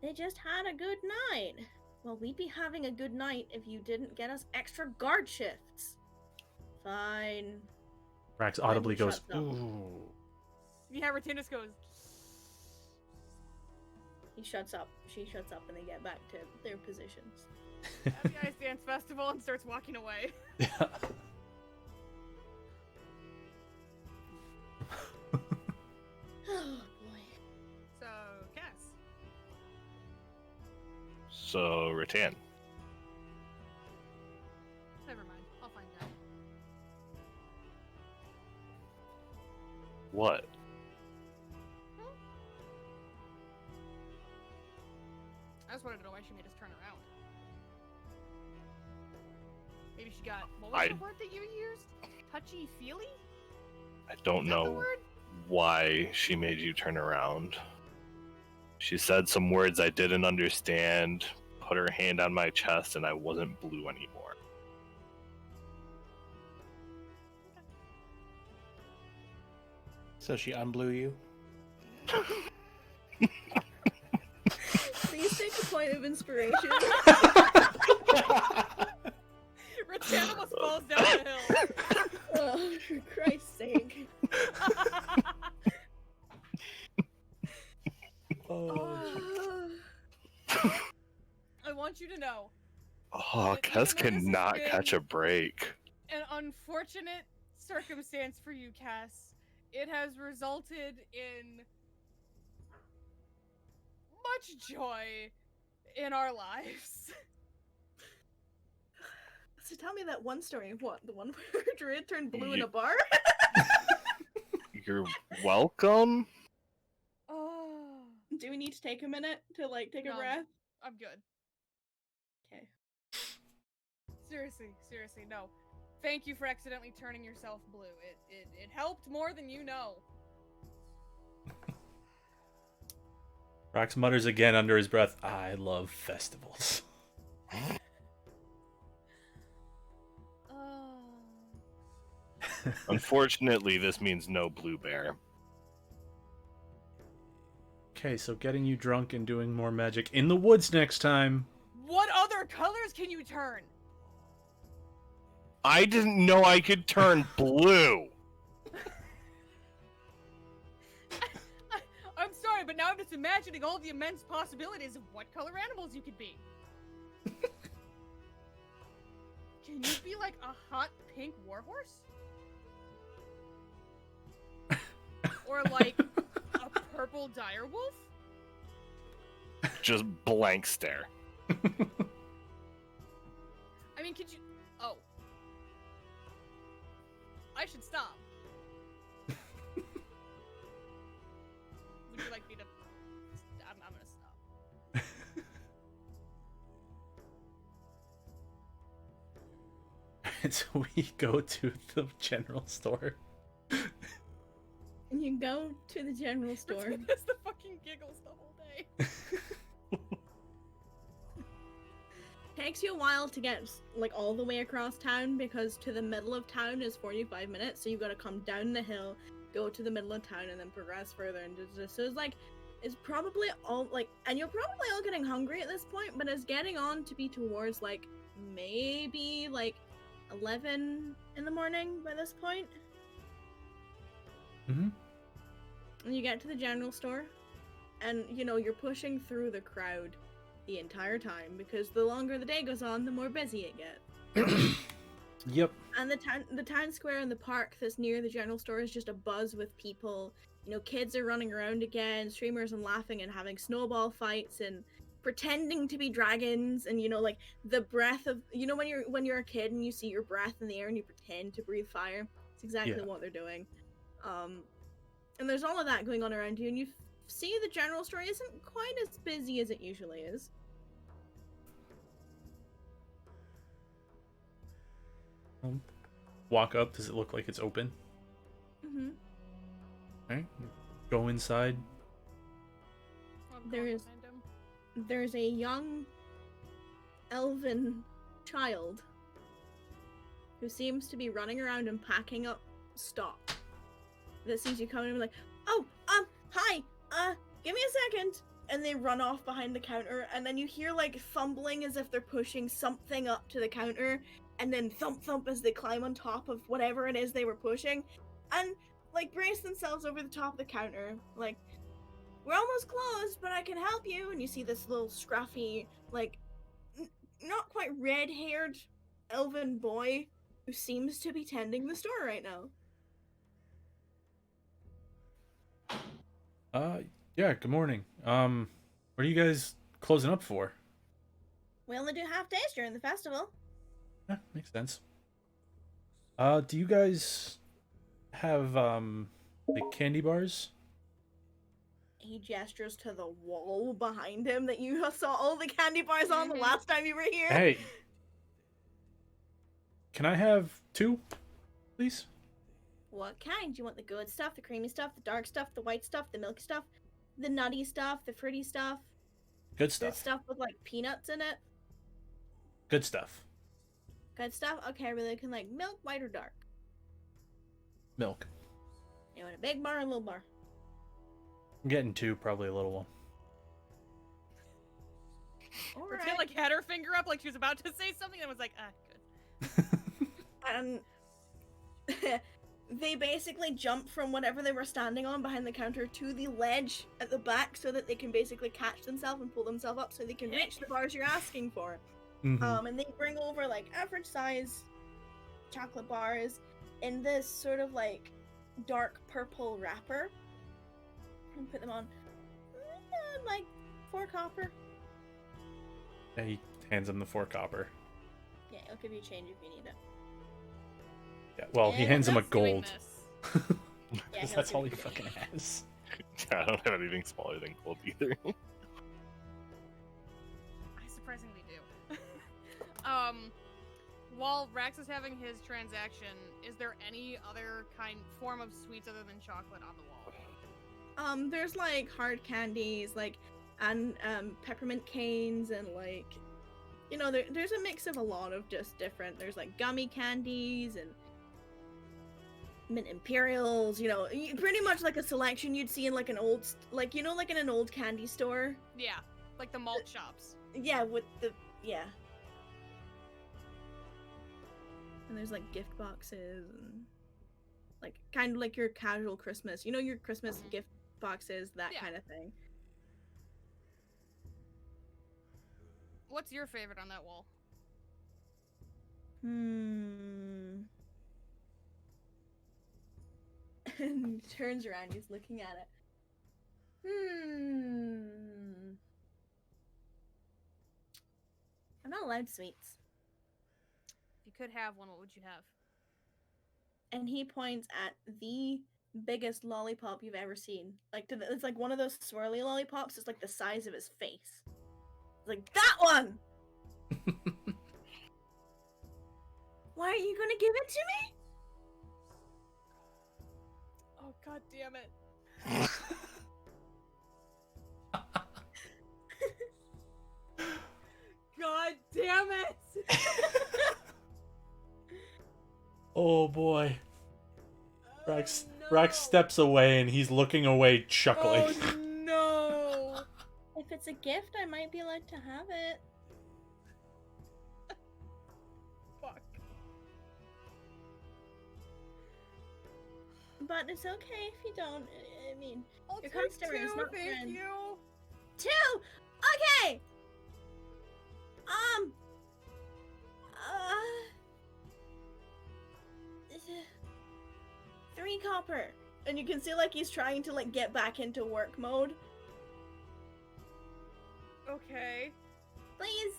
They just had a good night." Well, we'd be having a good night if you didn't get us extra guard shifts. Fine. Rax audibly Fine, goes, shuts up. ooh. Yeah, Ratinus goes. He shuts up. She shuts up, and they get back to their positions. Happy Ice Dance Festival and starts walking away. Yeah. Oh boy. So, Cass. So, Rattan. Never mind. I'll find out. What? I just wanted to know why she made us turn around. Maybe she got, what was the word that you used? Touchy-feely? I don't Is that the know word? why she made you turn around. She said some words I didn't understand, put her hand on my chest, and I wasn't blue anymore. So she unblew you? Please take a point of inspiration. Rattan almost falls down the hill. Oh, for Christ's sake. Oh. I want you to know, Oh, But Kes even though this has cannot been- catch a break. an unfortunate circumstance for you, Cass. It has resulted in much joy in our lives. So tell me that one story. What? The one where Druid turned blue in Ye- a bar? You're welcome? Oh, Do we need to take a minute to like take No. a breath? I'm good. Okay. Seriously, no. Thank you for accidentally turning yourself blue. It helped more than you know. Rax mutters again under his breath, I love festivals. Oh. Unfortunately, this means no blue bear. Okay, so getting you drunk and doing more magic in the woods next time. What other colors can you turn? I didn't know I could turn blue. I'm sorry, but now I'm just imagining all the immense possibilities of what color animals you could be. Can you be like a hot pink warhorse? Or like a purple direwolf? Just blank stare. I mean, could you... Oh. I should stop. Would you like me to... I'm gonna stop. So we go to the general store. And you go to the general store. It's the fucking giggles the whole day. Takes you a while to get like all the way across town because to the middle of town is 45 minutes, so you've got to come down the hill, go to the middle of town, and then progress further. And so it's like it's probably all like, and you're probably all getting hungry at this point, but it's getting on to be towards like maybe like 11 in the morning by this point. Mm-hmm. And you get to the general store, and you know you're pushing through the crowd the entire time because the longer the day goes on, the more busy it gets. Yep. And the town square and the park that's near the general store is just a buzz with people. You know, kids are running around again, streamers and laughing and having snowball fights and pretending to be dragons, and you know, like the breath of, you know, when you're a kid and you see your breath in the air and you pretend to breathe fire. It's exactly Yeah. what they're doing. And there's all of that going on around you, and you see the general store isn't quite as busy as it usually is. Walk up. Does it look like it's open? Mm-hmm. Alright. Go inside. I'll There is- compliment him. There's a young elven child who seems to be running around and packing up stock that sees you coming and be like, oh, hi, give me a second. And they run off behind the counter, and then you hear like fumbling as if they're pushing something up to the counter, and then thump thump as they climb on top of whatever it is they were pushing, and like brace themselves over the top of the counter. Like, we're almost closed, but I can help you. And you see this little scruffy, like, not quite red-haired elven boy who seems to be tending the store right now. Yeah, good morning. What are you guys closing up for? We only do half days during the festival. Yeah, makes sense. Do you guys have, like candy bars? He gestures to the wall behind him that you saw all the candy bars on the last time you were here. Hey! Can I have 2, please? What kind? Do you want the good stuff, the creamy stuff, the dark stuff, the white stuff, the milky stuff, the nutty stuff, the fruity stuff? Good The stuff. stuff with like peanuts in it? Good stuff. Good stuff? Okay, are we looking like milk, white, or dark? Milk. You want a big bar or a little bar? I'm getting 2, probably a little one. Pretend Alright. like had her finger up like she was about to say something and was like, good. And they basically jump from whatever they were standing on behind the counter to the ledge at the back so that they can basically catch themselves and pull themselves up so they can reach the bars you're asking for. Mhm. And they bring over like average size chocolate bars in this sort of like dark purple wrapper and put them on like 4 copper. Yeah, he hands him the 4 copper. Yeah, I'll give you change if you need it. Yeah, well, he Yeah, hands him a That's doing gold. this. Yeah, Because he'll that's give all you he change. fucking has. Yeah, I don't have anything smaller than gold either. I surprisingly do. While Rax is having his transaction, is there any other form of sweets other than chocolate on the wall? There's like hard candies, like and peppermint canes, and like you know, there's a mix of a lot of just different. There's like gummy candies and mint imperials. You know, pretty much like a selection you'd see in like an old, like you know, like in an old candy store. Yeah, like the malt shops. Yeah, with the yeah. And there's like gift boxes and like kind of like your casual Christmas. You know, your Christmas gift boxes, that Yeah. kind of thing. What's your favorite on that wall? And he turns around, he's looking at it. I'm not allowed sweets. If you could have one, what would you have? And he points at the biggest lollipop you've ever seen. Like, it's like one of those swirly lollipops. It's like the size of his face. It's like, that one! Why are you gonna give it to me? Oh, god damn it. God damn it! Oh boy. Rax no. steps away and he's looking away chuckling. Oh no! If it's a gift, I might be allowed to have it. Fuck. But it's okay if you don't. I mean, I'll your take customer is 2, not thank friend. you. 2! Okay! 3 copper. And you can see like he's trying to like get back into work mode. Okay. Please.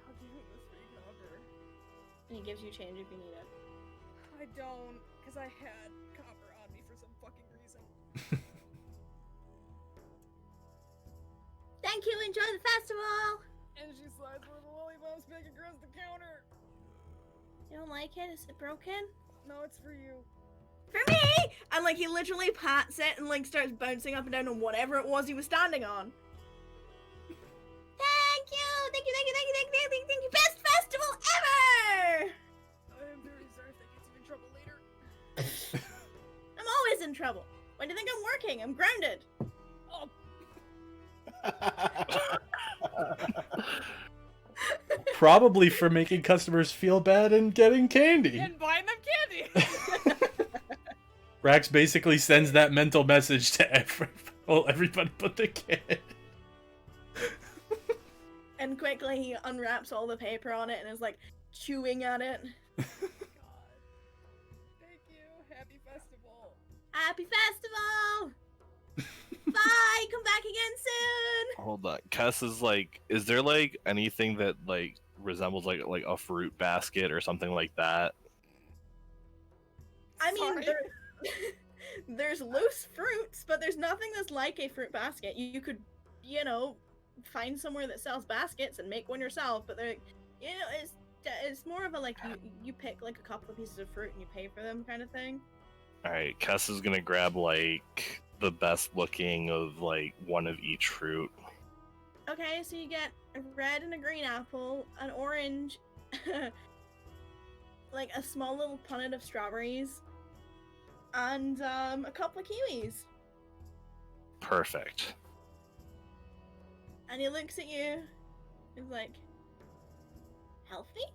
I'll give you this 3 copper. And he gives you change if you need it. I don't, because I had copper on me for some fucking reason. Thank you, enjoy the festival! And she slides one of the lollipops back across the counter. You don't like it? Is it broken? No, it's for you. For me! And like he literally pats it and like starts bouncing up and down on whatever it was he was standing on. Thank you! Thank you, thank you, thank you, thank you, thank you, thank you! Best festival ever! I am very sorry if that gets you in trouble later. I'm always in trouble. Why do you think I'm working? I'm grounded. Oh, probably for making customers feel bad and getting candy. And buying them candy. Rax basically sends that mental message to everybody but the kid. And quickly he unwraps all the paper on it and is like chewing at it. God. Thank you. Happy festival. Happy festival! Bye! Come back again soon! Hold on. Kess is like, is there like anything that like resembles like a fruit basket or something like that? I mean, Sorry. there's loose fruits, but there's nothing that's like a fruit basket. You could, you know, find somewhere that sells baskets and make one yourself, but they're, you know, it's more of a like you pick like a couple of pieces of fruit and you pay for them kind of thing. All right, Kess is gonna grab like the best looking of like one of each fruit. Okay, so you get a red and a green apple, an orange, like a small little punnet of strawberries, and a couple of kiwis. Perfect. And he looks at you. He's like, healthy?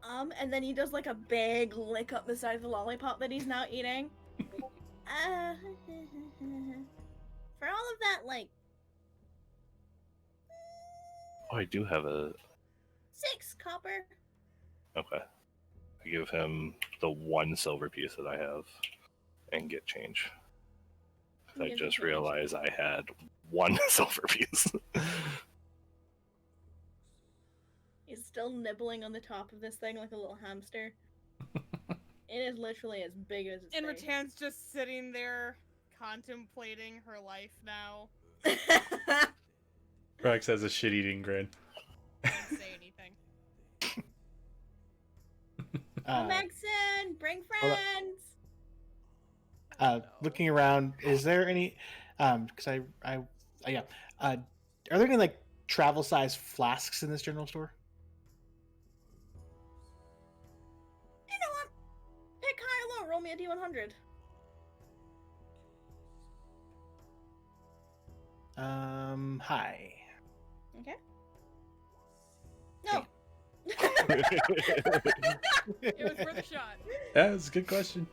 And then he does like a big lick up the side of the lollipop that he's now eating. For all of that, like, Oh, I do have a. 6 copper. Okay. I give him the 1 silver piece that I have and get change. 'Cause I Gives you just change. realized I had 1 silver piece. He's still nibbling on the top of this thing like a little hamster. It is literally as big as its And face. Ratan's just sitting there contemplating her life now. Rax has a shit-eating grin. Didn't say anything. Maxon, bring hold on. friends. Looking around, is there any? Because yeah. Are there any like travel size flasks in this general store? You know what? Pick high or low. Roll me a d100. Hi. Okay. No. It was worth a shot. Yeah, that's a good question.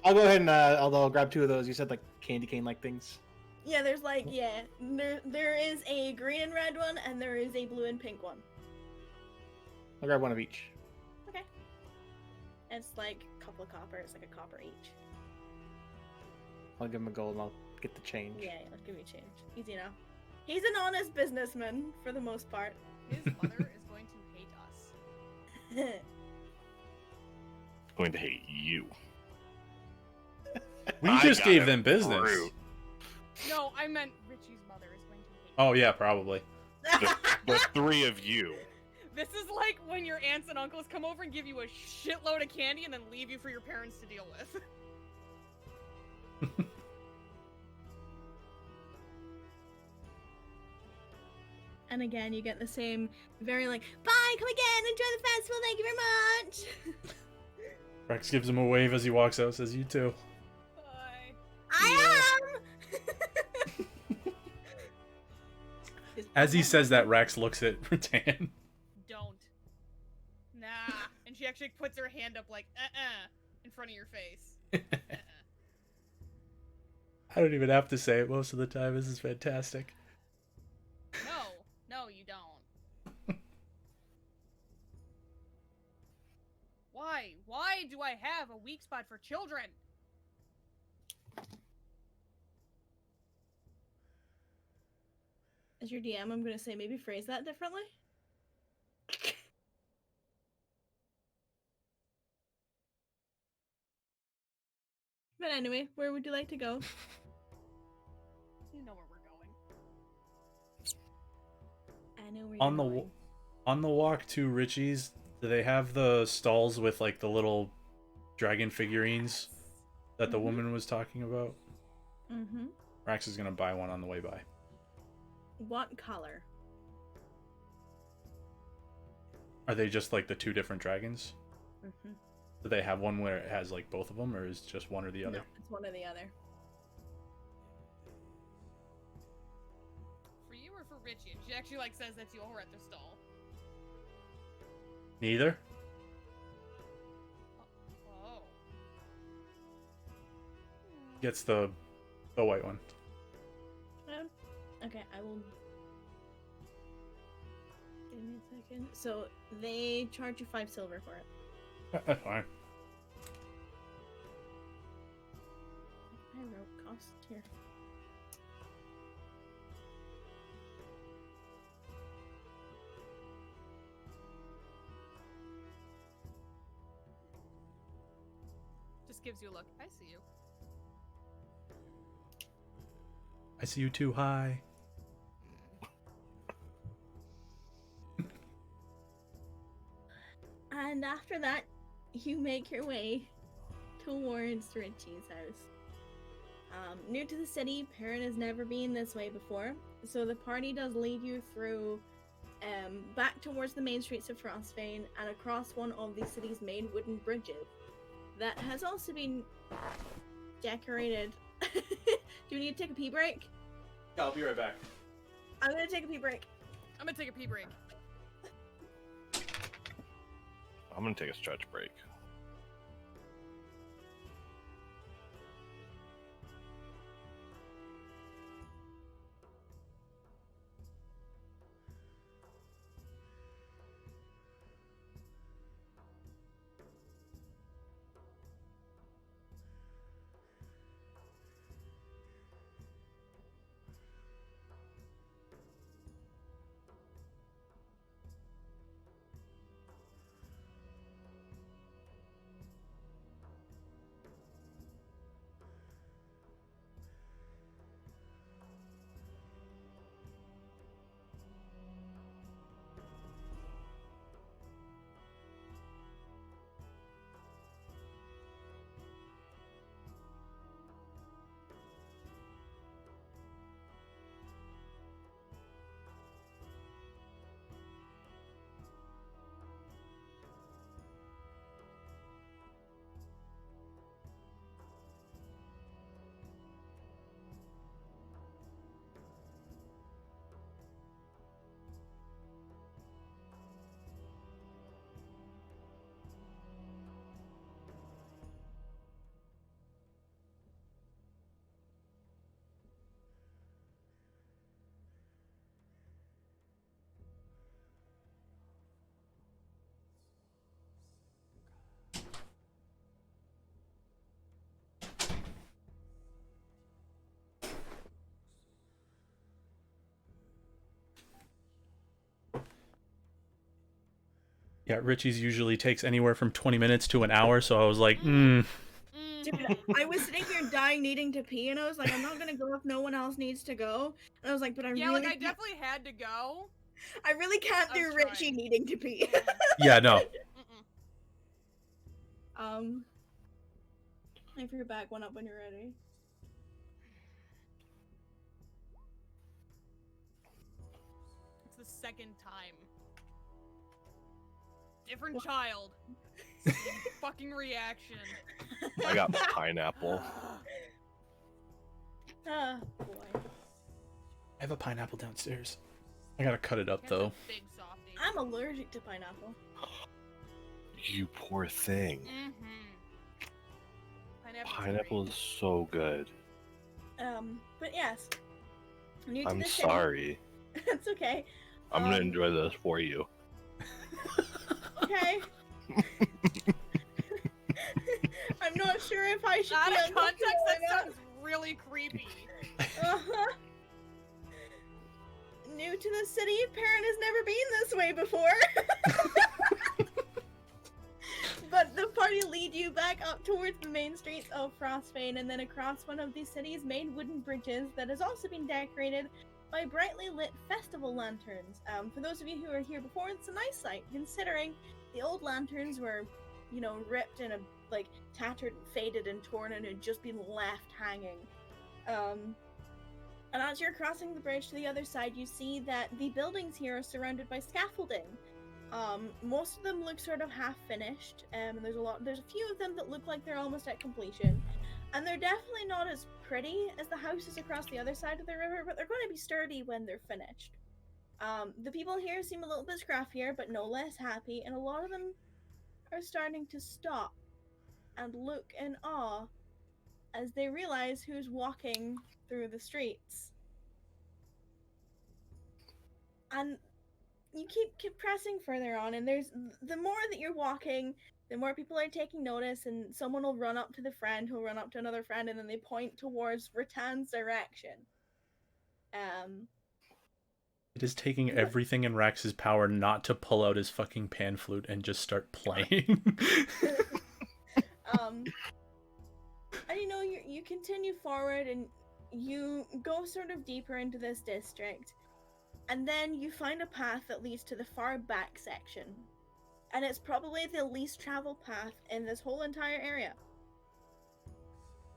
I'll go ahead and I'll grab 2 of those. You said like candy cane like things. Yeah, there's like, yeah, there is a green and red one, and there is a blue and pink one. I'll grab 1 of each. Okay. It's like a couple of copper. It's like a copper each. I'll give him a gold and I'll get the change. Yeah, I'll give you change. Easy enough. He's an honest businessman for the most part. His mother is going to hate us. Going to hate you. We I just got gave it them business. through. No, I meant Richie's mother is going to hate Oh yeah, probably. The 3 of you. This is like when your aunts and uncles come over and give you a shitload of candy and then leave you for your parents to deal with. And again, you get the same, very like, bye, come again, enjoy the festival, thank you very much. Rex gives him a wave as he walks out, says, "You too." Bye. I am! As he says that, Rex looks at Rattan. Don't. Nah. And she actually puts her hand up like, in front of your face. I don't even have to say it most of the time. This is fantastic. No, you don't. Why? Why do I have a weak spot for children? As your DM, I'm gonna say maybe phrase that differently. But anyway, where would you like to go? You know where we're going. I know where On you're the going. on the walk to Richie's, do they have the stalls with like the little dragon figurines that the Mhm. woman was talking about? Mm-hmm. Rax is gonna buy one on the way by. What color? Are they just like the 2 different dragons? Mm-hmm. Do they have one where it has like both of them, or is it just one or the other? No, it's one or the other. For you or for Richie? And she actually like says that to you over at the stall. Neither. Oh. Gets the white one. Okay, I will. Give me a second. So they charge you 5 silver for it. That's fine. I wrote cost here. Just gives you a look. I see you. I see you too high. And after that, you make your way towards Richie's house. New to the city, Perrin has never been this way before, so the party does lead you through back towards the main streets of Frostbane and across one of the city's main wooden bridges that has also been decorated. Do you need to take a pee break? Yeah, I'll be right back. I'm gonna take a pee break. I'm gonna take a pee break. I'm gonna take a stretch break. Yeah, Richie's usually takes anywhere from 20 minutes to an hour, so I was like, Dude, I was sitting here dying, needing to pee, and I was like, I'm not gonna go if no one else needs to go. And I was like, but I Yeah, really like I can't- definitely had to go. I really can't I do was Richie trying. needing to pee. yeah, no. If you're back, one up when you're ready. It's the second time. Different child. Fucking reaction. I got pineapple. Ah, boy. I have a pineapple downstairs. I gotta cut it up, That's a though. big softie. I'm allergic to pineapple. You poor thing. Pineapple Pineapple is so good. But yes. New to I'm the city. sorry. It's okay. I'm gonna enjoy this for you. Okay. I'm not sure if I should Out be of uncomfortable context, that or not. sounds really creepy. Uh-huh. New to the city, Perrin has never been this way before. But the party lead you back up towards the main streets of Frostbane and then across one of the city's main wooden bridges that has also been decorated by brightly lit festival lanterns. For those of you who are here before, it's a nice sight, considering the old lanterns were, you know, ripped and like tattered and faded and torn and had just been left hanging. And as you're crossing the bridge to the other side, you see that the buildings here are surrounded by scaffolding. Most of them look sort of half finished, and there's a few of them that look like they're almost at completion. And they're definitely not as pretty as the houses across the other side of the river, but they're going to be sturdy when they're finished. The people here seem a little bit scruffier, but no less happy, and a lot of them are starting to stop and look in awe as they realize who's walking through the streets. And you keep pressing further on, and there's the more that you're walking, the more people are taking notice, and someone will run up to the friend who'll run up to another friend, and then they point towards Ratan's direction. It is taking What? everything in Rax's power not to pull out his fucking pan flute and just start playing. And you continue forward, and you go sort of deeper into this district, and then you find a path that leads to the far back section, and it's probably the least traveled path in this whole entire area.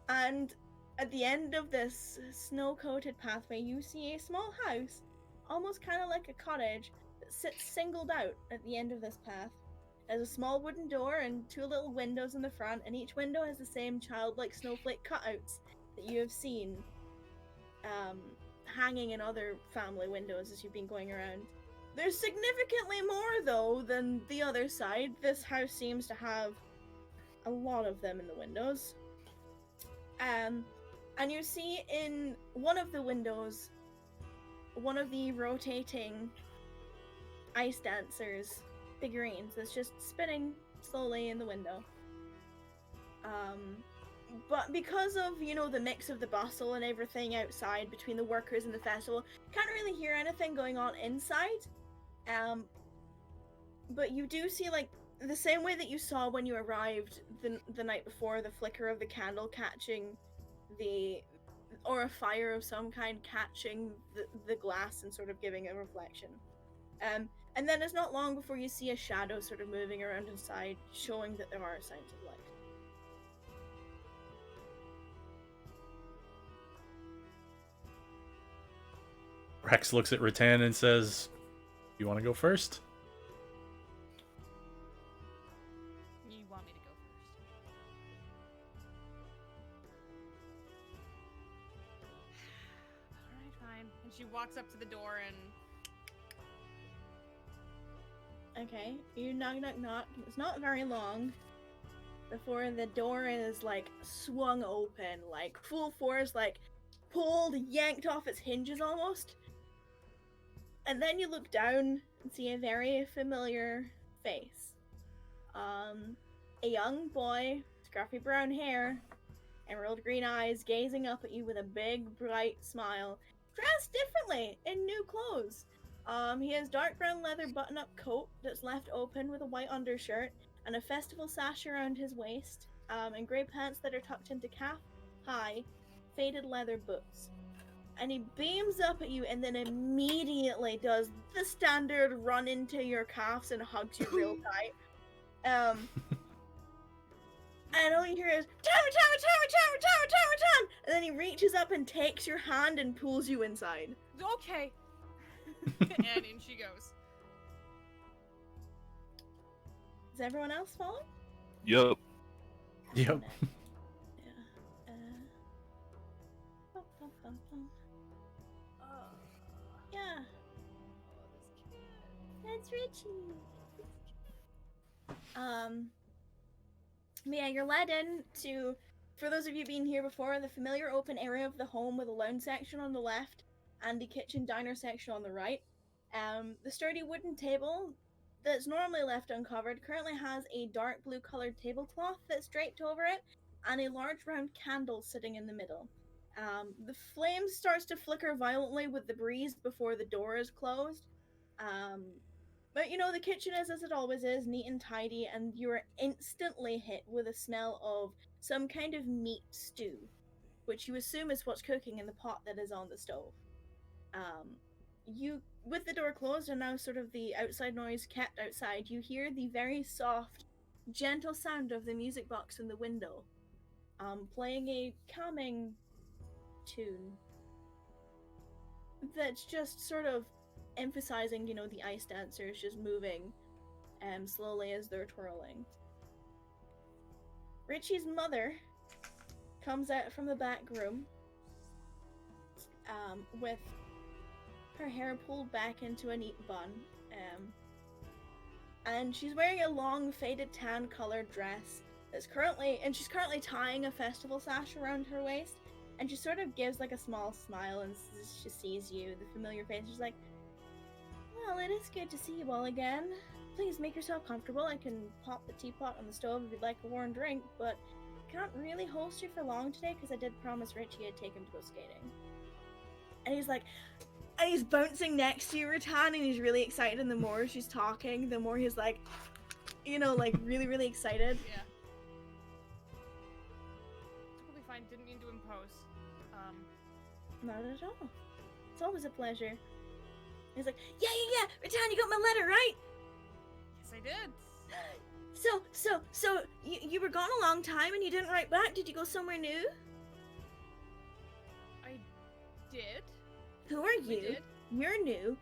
And at the end of this snow-coated pathway, you see a small house, almost kind of like a cottage, that sits singled out at the end of this path. There's a small wooden door and 2 little windows in the front, and each window has the same childlike snowflake cutouts that you have seen hanging in other family windows as you've been going around. There's significantly more, though, than the other side. This house seems to have a lot of them in the windows. And you see in one of the windows, one of the rotating ice dancers figurines that's just spinning slowly in the window. But because of, the mix of the bustle and everything outside between the workers and the festival, can't really hear anything going on inside. But you do see, like, the same way that you saw when you arrived the night before, the flicker of the candle catching or a fire of some kind catching the glass and sort of giving a reflection. And then it's not long before you see a shadow sort of moving around inside, showing that there are signs of light. Rex looks at Rattan and says, "You want to go first?" You want me to go first? Alright, fine. And she walks up to the door and... Okay, you knock, knock, knock. It's not very long before the door is, like, swung open, like, full force, like, pulled, yanked off its hinges almost. And then you look down and see a very familiar face. A young boy, scruffy brown hair, emerald green eyes, gazing up at you with a big, bright smile, dressed differently in new clothes. He has dark brown leather button-up coat that's left open with a white undershirt and a festival sash around his waist, and grey pants that are tucked into calf-high, faded leather boots. And he beams up at you and then immediately does the standard run into your calves and hugs you real tight. And all you hear is, Tam! And then he reaches up and takes your hand and pulls you inside. Okay. And in she goes. Is everyone else following? Yup. Yep. Yeah. Yeah. That's Richie. Yeah, you're led in to, for those of you being here before, the familiar open area of the home with a lounge section on the left and the kitchen diner section on the right. The sturdy wooden table that's normally left uncovered currently has a dark blue colored tablecloth that's draped over it and a large round candle sitting in the middle. The flame starts to flicker violently with the breeze before the door is closed. But the kitchen is as it always is, neat and tidy, and you're instantly hit with a smell of some kind of meat stew, which you assume is what's cooking in the pot that is on the stove. With the door closed and now sort of the outside noise kept outside, you hear the very soft, gentle sound of the music box in the window, playing a calming tune that's just sort of emphasizing, the ice dancers just moving slowly as they're twirling. Richie's mother comes out from the back room with her hair pulled back into a neat bun. And she's wearing a long faded tan colored dress she's currently tying a festival sash around her waist, and she sort of gives like a small smile and she sees you, the familiar face. She's like, well, it is good to see you all again. Please make yourself comfortable. I can pop the teapot on the stove if you'd like a warm drink, but I can't really host you for long today because I did promise Richie I'd take him to go skating. And he's bouncing next to you, Rattan, and he's really excited, and the more she's talking, the more he's like, like really, really excited. Yeah. Totally fine. Didn't mean to impose. Not at all. It's always a pleasure. He's like, yeah, Rattan, you got my letter, right? Yes, I did. So you were gone a long time and you didn't write back. Did you go somewhere new? I did. Who are We you? did. You're new.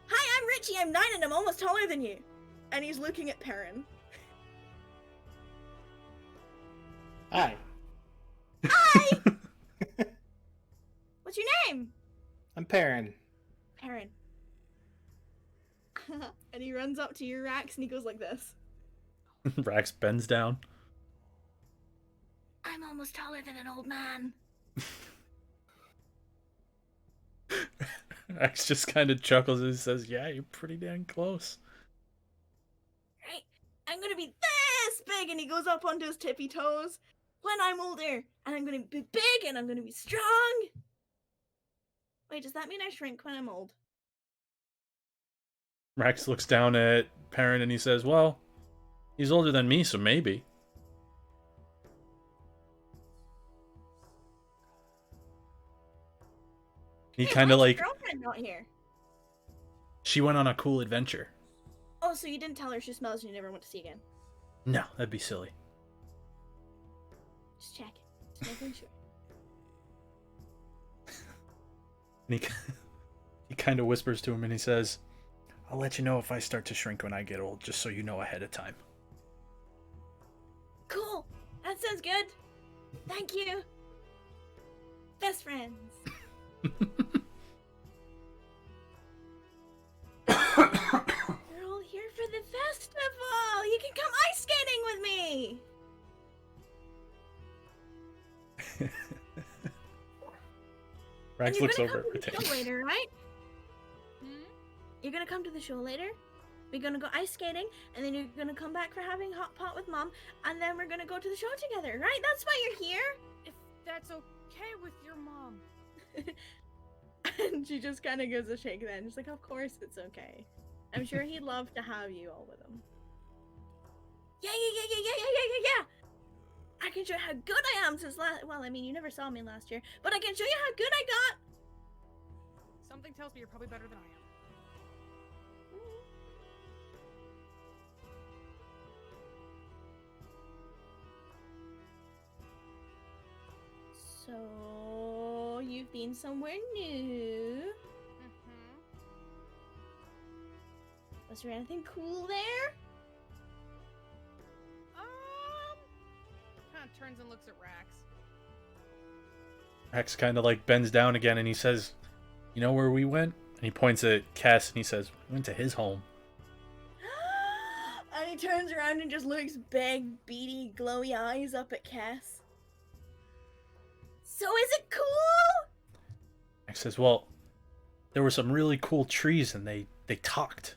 Hi, I'm Richie. I'm 9 and I'm almost taller than you. And he's looking at Perrin. Hi. Hi! What's your name? I'm Perrin. Perrin. And he runs up to you, Rax, and he goes like this. Rax bends down. I'm almost taller than an old man. Rax just kind of chuckles and says, yeah, you're pretty dang close. Right? I'm gonna be this big, and he goes up onto his tippy toes when I'm older, and I'm gonna be big, and I'm gonna be strong. Wait, does that mean I shrink when I'm old? Rax looks down at Perrin and he says, well, he's older than me, so maybe. He Hey, kind of why is like, your girlfriend not here? she went on a cool adventure. Oh, so you didn't tell her she smells and you never want to see again? No, that'd be silly. Just check. Just making sure. And he kind of whispers to him and he says, I'll let you know if I start to shrink when I get old, just so you know ahead of time. Cool. That sounds good. Thank you. Best friends. We're all here for the festival. You can come ice skating with me. Rax You're looks gonna over come at to the Rattan. show later, right? Hmm? You're gonna come to the show later. We're gonna go ice skating, and then you're gonna come back for having hot pot with Mom, and then we're gonna go to the show together, right? That's why you're here. If that's okay with your mom. And she just kind of gives a shake then. She's like, of course it's okay. I'm sure he'd love to have you all with him. Yeah. I can show you how good I am since well, I mean, you never saw me last year, but I can show you how good I got. Something tells me you're probably better than I am. So, you've been somewhere new. Mm-hmm. Was there anything cool there? Kind of turns and looks at Rax. Rax kind of like bends down again and he says, you know where we went? And he points at Cass and he says, we went to his home. And he turns around and just looks big, beady, glowy eyes up at Cass. So is it cool? Rax says, well, there were some really cool trees and they talked.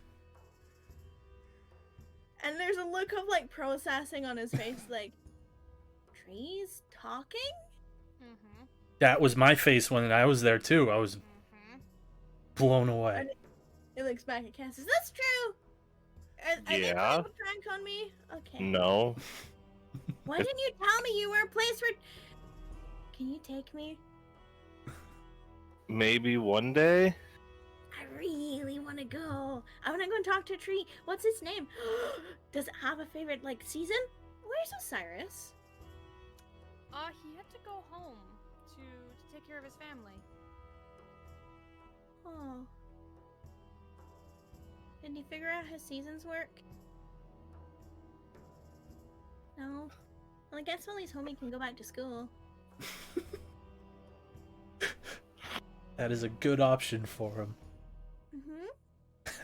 And there's a look of like processing on his face, like, trees talking? Mm-hmm. That was my face when I was there too. I was Mm-hmm. blown away. He looks back at Cass. Is this true? Are they Yeah. playing a prank on me? Okay. No. Why didn't you tell me you were a place where... Can you take me? Maybe one day? I really want to go. I want to go and talk to a tree. What's its name? Does it have a favorite, like, season? Where's Osiris? He had to go home to take care of his family. Oh. Did he figure out how seasons work? No. Well, I guess while he's home, he can go back to school. That is a good option for him.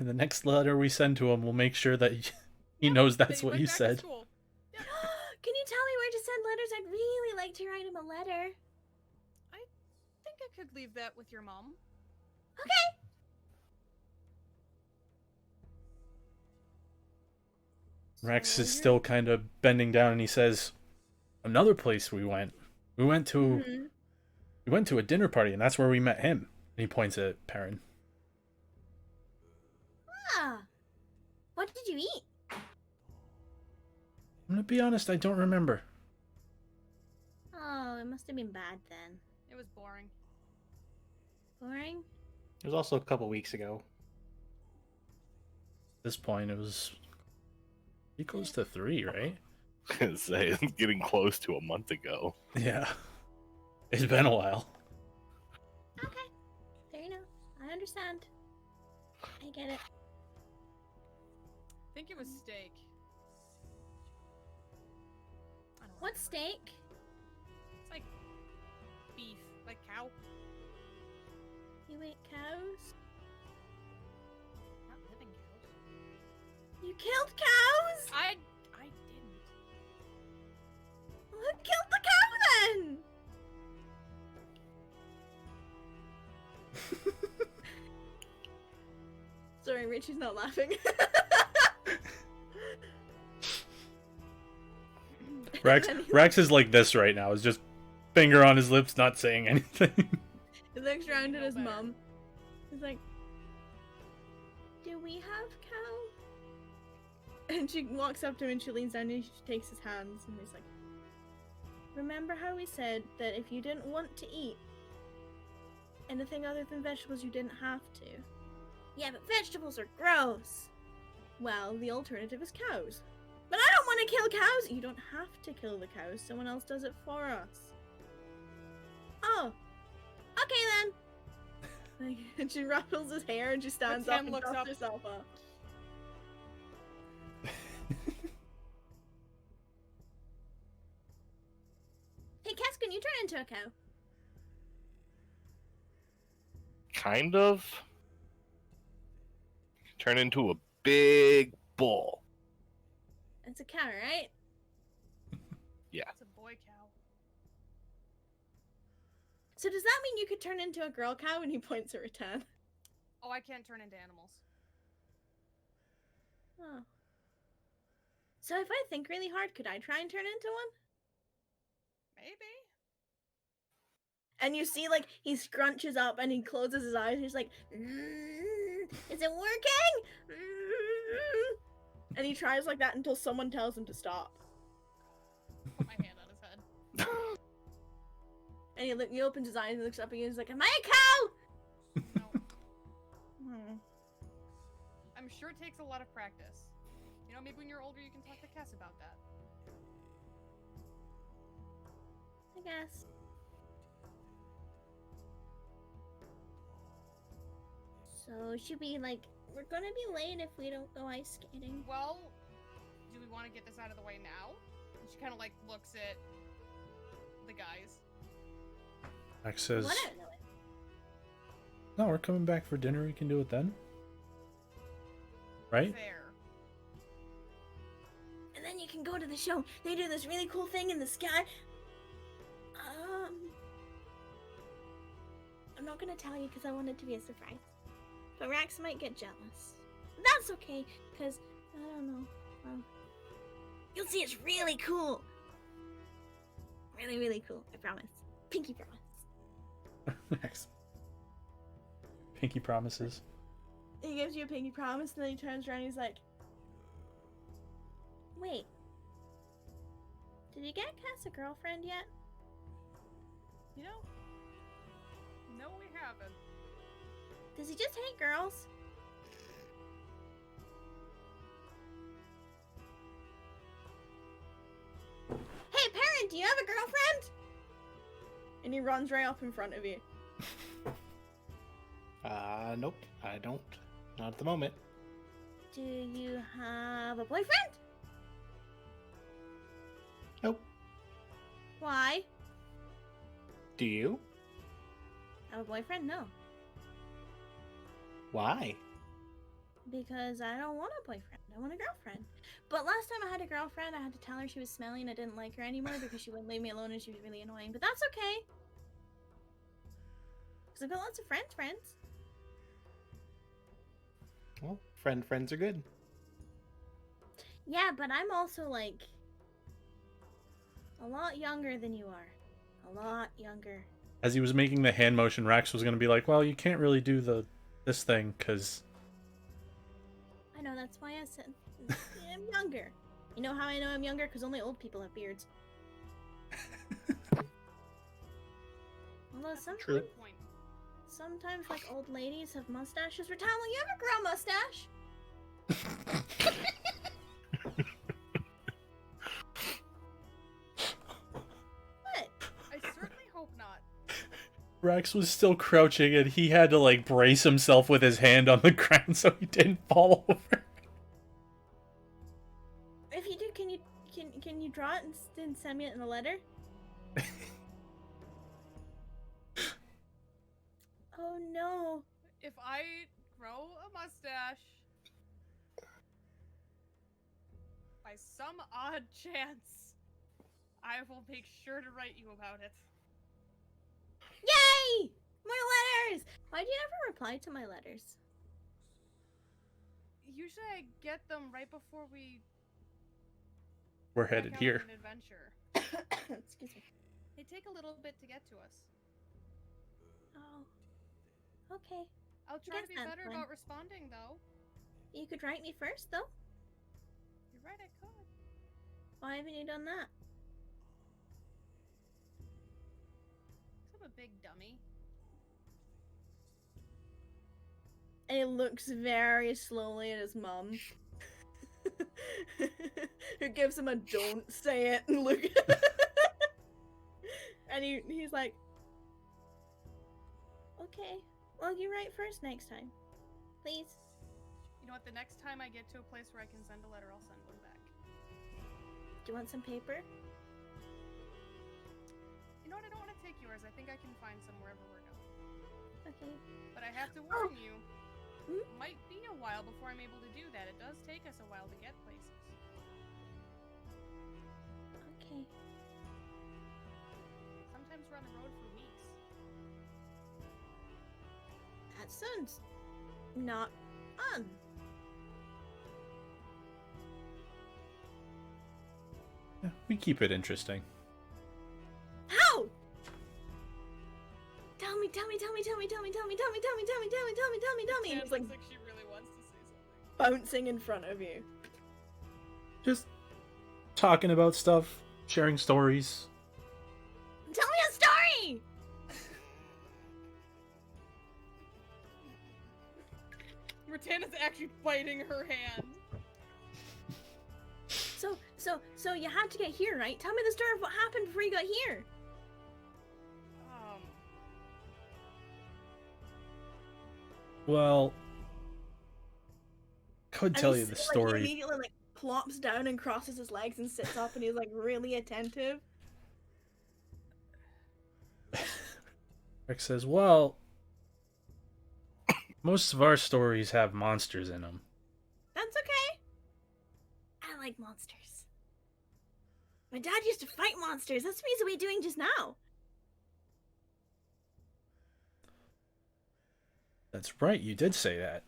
the next letter we send to him, we'll make sure that he knows that's what went you back to said. school. Can you tell me where to send letters? I'd really like to write him a letter. I think I could leave that with your mom. Okay. Rex So is you're- still kind of bending down, and he says, "Another place we went. We went to Mhm. we went to a dinner party, and that's where we met him." And he points at Perrin. Ah. What did you eat? I'm gonna be honest, I don't remember. Oh, it must have been bad then. It was boring. Boring? It was also a couple weeks ago. At this point, it was he goes to 3, right? Say it's getting close to a month ago. Yeah, it's been a while. Okay. Fair enough. I understand. I get it. I think it was steak. I don't What remember. steak? It's like beef, like cow. You ate cows? Not living cows. You killed cows? I didn't. Who killed the cow then? Sorry, Richie's not laughing. Rex is like this right now. Is just finger on his lips, not saying anything. He looks around at No his better. mom. He's like, "Do we have cow?" And she walks up to him and she leans down and she takes his hands and he's like, "Remember how we said that if you didn't want to eat anything other than vegetables, you didn't have to? Yeah, but vegetables are gross. Well, the alternative is cows. But I don't want to kill cows. You don't have to kill the cows. Someone else does it for us. Oh, okay then." Like, and she ruffles his hair and she stands up Tim and looks dusts up. herself up. Hey, Cass, can you turn into a cow? Kind of. Turn into a big bull. It's a cow, right? It's a boy cow. So does that mean you could turn into a girl cow? And he points at Rattan. Oh, I can't turn into animals. Oh. So if I think really hard, could I try and turn into one? Maybe. And you see, like, he scrunches up and he closes his eyes and he's like, "Is it working? And he tries like that until someone tells him to stop. Put my hand on his head. And he opens his eyes and looks up and he's like, "Am I a cow?" No. Hmm. I'm sure it takes a lot of practice. You know, maybe when you're older you can talk to Cass about that. I guess. So should we, like, we're gonna be late if we don't go ice skating. Well, do we want to get this out of the way now? And she kind of like looks at the guys. Rex says, What out of the way? "No, we're coming back for dinner. We can do it then, right?" Fair. And then you can go to the show. They do this really cool thing in the sky. I'm not gonna tell you because I want it to be a surprise. But Rax might get jealous. That's okay, because, I don't know. Well, you'll see it's really cool. Really, really cool. I promise. Pinky promise. Rex. Pinky promises. He gives you a pinky promise, and then he turns around and he's like, "Wait. Did you get Cass a girlfriend yet?" You know? No, we haven't. Does he just hate girls? Hey, parent, do you have a girlfriend? And he runs right up in front of you. Nope, I don't. Not at the moment. Do you have a boyfriend? Nope. Why? Do you? Have a boyfriend? No. Why? because I don't want a boyfriend. I want a girlfriend. But last time I had a girlfriend, I had to tell her she was smelly and I didn't like her anymore because she wouldn't leave me alone and she was really annoying. But that's okay. Because I've got lots of friends. Well, friends are good. Yeah, but I'm also, like, a lot younger than you are. A lot younger. As he was making the hand motion, Rax was going to be like, well, you can't really do this thing, because... I know, that's why I said I'm younger. You know how I know I'm younger? Because only old people have beards. Although True. sometimes, like, old ladies have mustaches. Ratal, will you ever grow a mustache? What? I certainly hope not. Rax was still crouching, and he had to, like, brace himself with his hand on the ground so he didn't fall over. If you do, can you draw it and send me it in a letter? Oh no. If I grow a mustache, by some odd chance, I will make sure to write you about it. Yay! More letters! Why do you never reply to my letters? Usually I get them right before We're heck headed out here. on an adventure. Excuse me. They take a little bit to get to us. Oh. Okay. I'll try to guess be that's better fine. about responding, though. You could write me first, though. You're right, I could. Why haven't you done that? 'Cause I'm a big dummy. And he looks very slowly at his mum. Who gives him a don't say it and look. And he's like, Okay. Well, you write first next time. Please. You know what? The next time I get to a place where I can send a letter, I'll send one back. Do you want some paper? You know what? I don't want to take yours. I think I can find some wherever we're going. Okay. But I have to warn you, Hmm? it might be a while before I'm able to do that. It does take us a while to get places. Okay. Sometimes we're on the road for weeks. That sounds not fun. Yeah, we keep it interesting. How? Tell me, tell me, tell me, tell me, tell me, tell me, tell me, tell me, tell me, tell me, tell me, tell me, tell me. Jan He's like Looks like she really wants to say something. bouncing in front of you. Just talking about stuff, sharing stories. tell me a story. Ratana's actually biting her hand. So you had to get here, right? Tell me the story of what happened before you got here. Well, could And tell he you the He story. immediately like plops down and crosses his legs and sits up, and he's like really attentive. Rex says, well, most of our stories have monsters in them. That's okay. I like monsters. My dad used to fight monsters. That's what he's away doing just now. That's right, you did say that.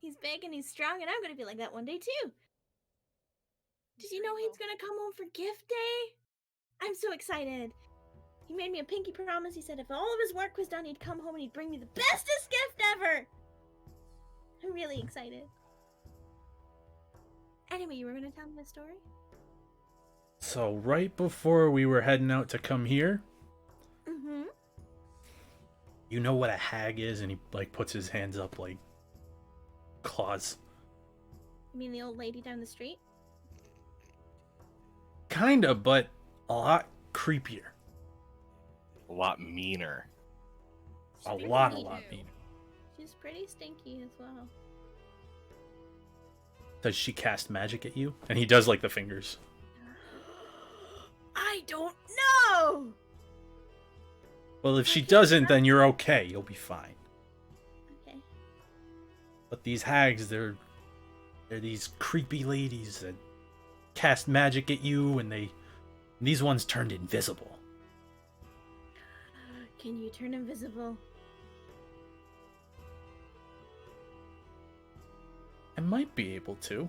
He's big and he's strong, and I'm gonna be like that one day too. Did you know he's gonna come home for gift day? I'm so excited. He made me a pinky promise. He said if all of his work was done, he'd come home and he'd bring me the bestest gift ever. I'm really excited. Anyway, you were gonna tell me a story? So right before we were heading out to come here, you know what a hag is? And he like puts his hands up like claws. You mean the old lady down the street? Kinda, but a lot creepier. A lot meaner. A Stinky lot too. meaner. She's pretty stinky as well. Does she cast magic at you? And he does like the fingers. I don't know. Well, if she doesn't, then you're okay. You'll be fine. Okay. But these hags, they're these creepy ladies that cast magic at you, and these ones turned invisible. Can you turn invisible? I might be able to.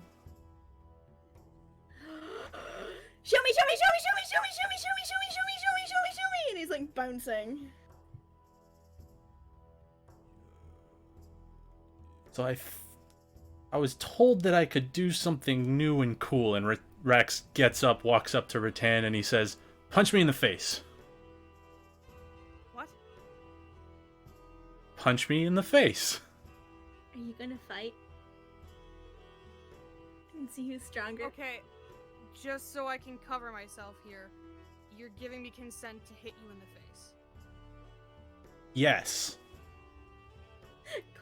Show me, show me, show me, show me, show me, show me, show me, show me, show me, show me, show me, show me, And he's like bouncing. So I was told that I could do something new and cool, and Rex gets up, walks up to Rattan, and he says, "Punch me in the face." What? Punch me in the face. Are you gonna fight? And see who's stronger? Okay, just so I can cover myself here, you're giving me consent to hit you in the face. Yes.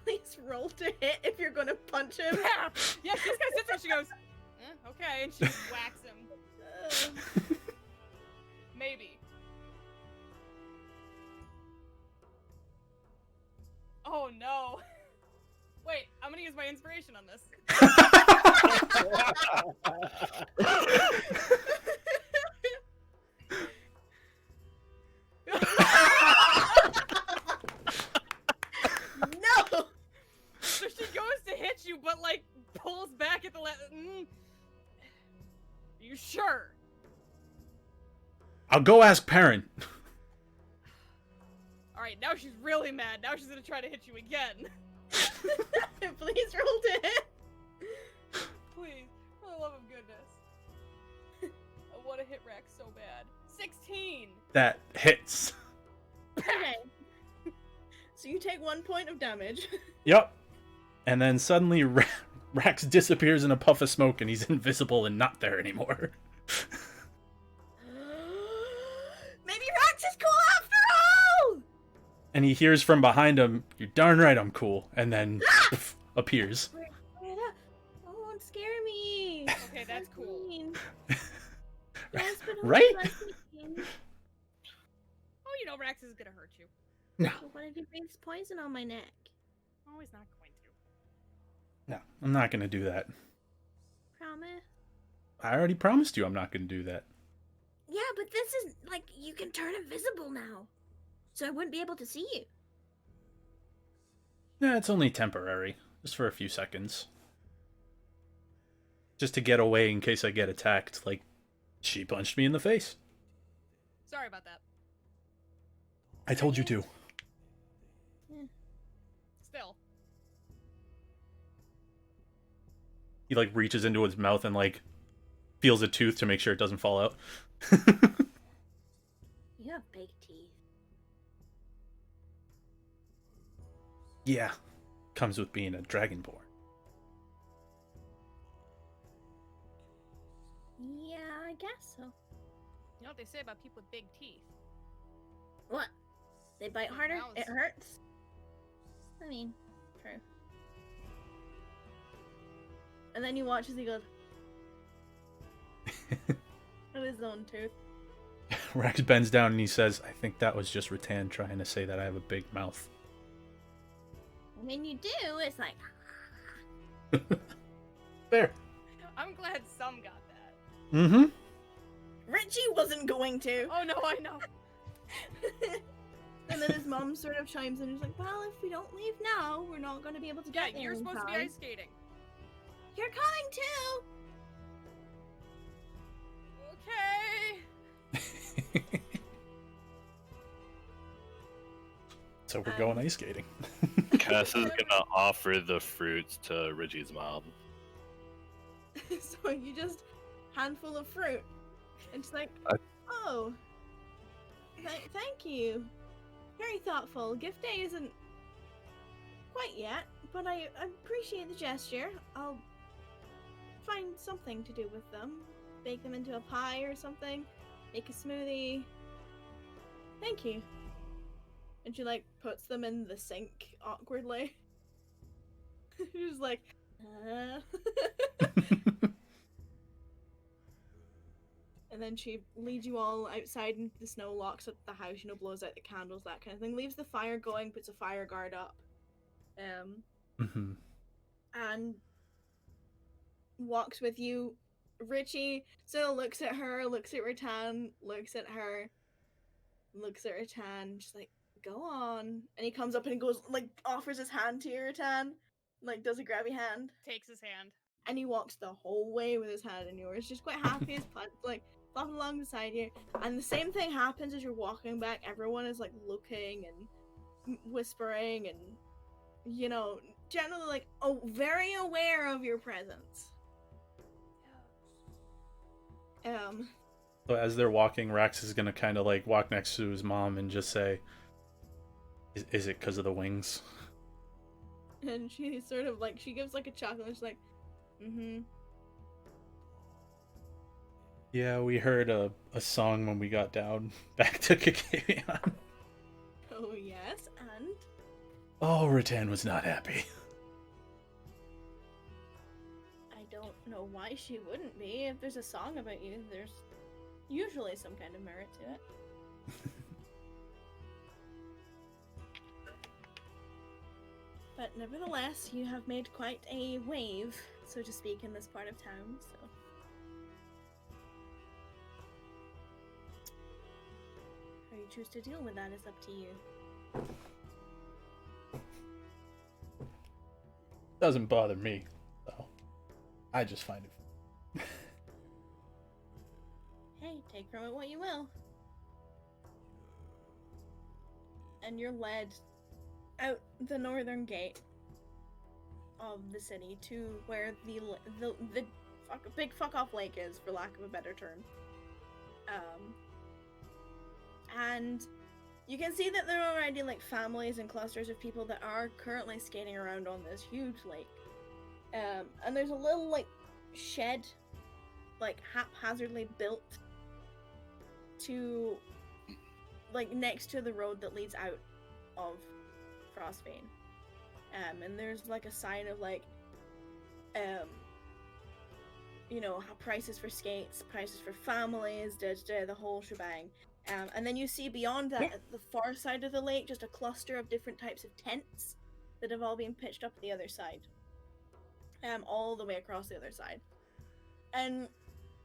Please roll to hit if you're gonna punch him. Yeah, she just kind of sits there, she goes, okay, and she just whacks him. Maybe. Oh no. Wait, I'm gonna use my inspiration on this. No! So she goes to hit you, but like pulls back at the last. You sure? I'll go ask Perrin. All right, now she's really mad. Now she's gonna try to hit you again. Please roll to hit. Please, for the love of goodness. I want to hit Rex so bad. 16. That hits. Okay. So you take 1 point of damage. Yep. And then suddenly Rex disappears in a puff of smoke, and he's invisible and not there anymore. Maybe Rex is cool after all! And he hears from behind him, "You're darn right I'm cool," and then poof, appears. Oh, don't scare me. Okay, that's cool. Yes, but Right? Oh, you know Rex is gonna hurt you. No. So what if he brings poison on my neck? Oh, he's not going to. No, I'm not going to do that. Promise? I already promised you I'm not going to do that. Yeah, but this is like you can turn invisible now. So I wouldn't be able to see you. Yeah, it's only temporary. Just for a few seconds. Just to get away in case I get attacked, like she punched me in the face. Sorry about that. I told you to. Still. He like reaches into his mouth and like feels a tooth to make sure it doesn't fall out. You have big teeth. Yeah. Comes with being a dragonborn. Yeah, I guess so. You know what they say about people with big teeth? What? They bite harder? Mouths. It hurts? I mean, true. And then you watch as he goes with his own tooth. Rex bends down and he says, "I think that was just Rattan trying to say that I have a big mouth." When you do, it's like... There. I'm glad some got that. Mm-hmm. Richie wasn't going to. Oh no, I know. And then his mom sort of chimes in and is like, well, if we don't leave now, we're not going to be able to Yeah, get there you're in supposed to be time." ice skating. You're coming too! Okay. So we're going ice skating. Cass is gonna offer the fruits to Reggie's mom. So you just handful of fruit. And she's like, oh, thank you. Very thoughtful. Gift day isn't quite yet, but I appreciate the gesture. I'll find something to do with them. Bake them into a pie or something. Make a smoothie. Thank you. And she like puts them in the sink awkwardly. She's like, And then she leads you all outside into the snow, locks up the house, you know, blows out the candles, that kind of thing. Leaves the fire going, puts a fire guard up. Mm-hmm. and walks with you. Richie still looks at her, looks at Rattan, looks at her, looks at Rattan, just like, go on. And he comes up and he goes, like, offers his hand to you, Rattan. Like, does a grabby hand. Takes his hand. And he walks the whole way with his hand in yours, just quite happy as punch, like, flopping along beside you. And the same thing happens as you're walking back. Everyone is, like, looking and whispering and, you know, generally, like, oh, very aware of your presence. So as they're walking, Rax is gonna kind of like walk next to his mom and just say, "Is it because of the wings?" And she sort of like, she gives like a chuckle and she's like, mm-hmm. Yeah, we heard a song when we got down back to Kakavian. Oh yes, and? Oh, Rattan was not happy. I don't know why she wouldn't be. If there's a song about you, there's usually some kind of merit to it. But nevertheless, you have made quite a wave, so to speak, in this part of town, so... How you choose to deal with that is up to you. Doesn't bother me, though. I just find it. Hey, take from it what you will. And you're led out the northern gate of the city to where the big fuck off lake is, for lack of a better term. And you can see that there are already like families and clusters of people that are currently skating around on this huge lake. And there's a little like shed, like haphazardly built to like next to the road that leads out of Frostbane. And there's like a sign of like you know, prices for skates, prices for families, the whole shebang. And then you see beyond that, at the far side of the lake, just a cluster of different types of tents that have all been pitched up the other side. All the way across the other side. And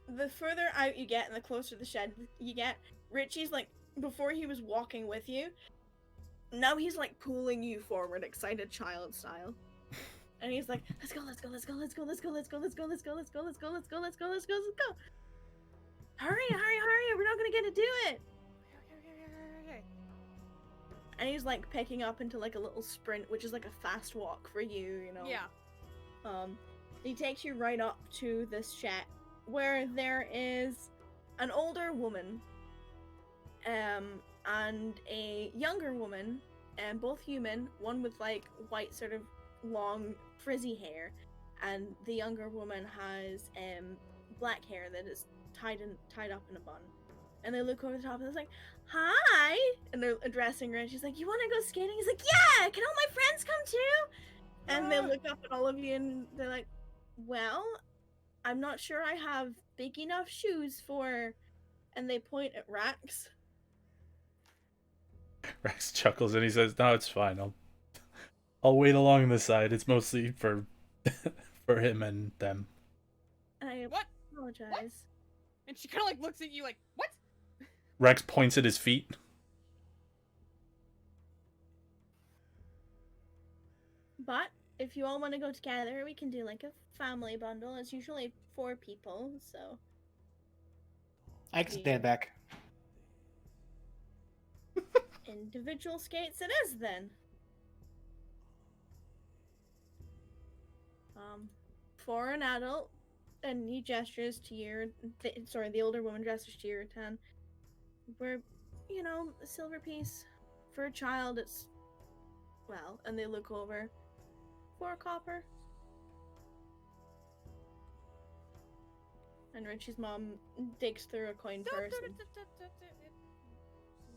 the further out you get and the closer to the shed you get, Richie's like, before he was walking with you, now he's like pulling you forward, excited child style. And he's like, let's go, let's go, let's go, let's go, let's go, let's go, let's go, let's go, let's go, let's go, let's go, let's go, let's go, let's go. Hurry, hurry, hurry, we're not gonna get to do it. Okay. And he's like picking up into like a little sprint, which is like a fast walk for you, you know. Yeah. He takes you right up to this shack where there is an older woman and a younger woman, and both human, one with like white sort of long frizzy hair, and the younger woman has black hair that is tied up in a bun. And they look over the top and they're like, hi! And they're addressing her and she's like, you wanna go skating? He's like, yeah! Can all my friends come too? And they look up at all of you and they're like, well, I'm not sure I have big enough shoes for... And they point at Rax. Rax chuckles and he says, "No, it's fine. I'll wait along the side. It's mostly for for him and them." I What? apologize. What? And she kind of like looks at you like, what? Rex points at his feet. But if you all want to go together, we can do like a family bundle. It's usually 4 people, so... I can stand back. Individual skates it is, then. For an adult, and he gestures to your... the older woman gestures to your 10. We're, you know, a silver piece. For a child, it's... Well, and they look over. 4 copper. And Richie's mom digs through a coin purse. And...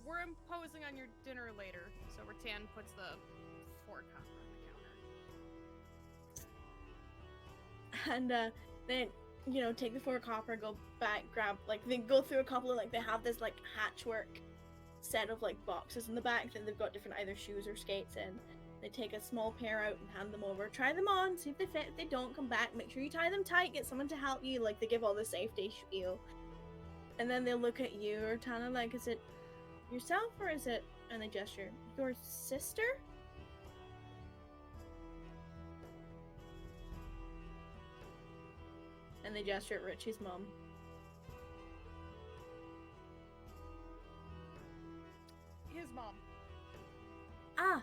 We're imposing on your dinner later, so Rattan puts the 4 copper on the counter. And they, you know, take the 4 copper, go back, grab, like, they go through a couple of, like, they have this, like, hatchwork set of, like, boxes in the back that they've got different either shoes or skates in. They take a small pair out and hand them over. Try them on, see if they fit. If they don't, come back. Make sure you tie them tight. Get someone to help you. Like, they give all the safety spiel. And then they look at you, or Tana, like, is it yourself or is it, and they gesture, your sister? And they gesture at Richie's mom. His mom. Ah!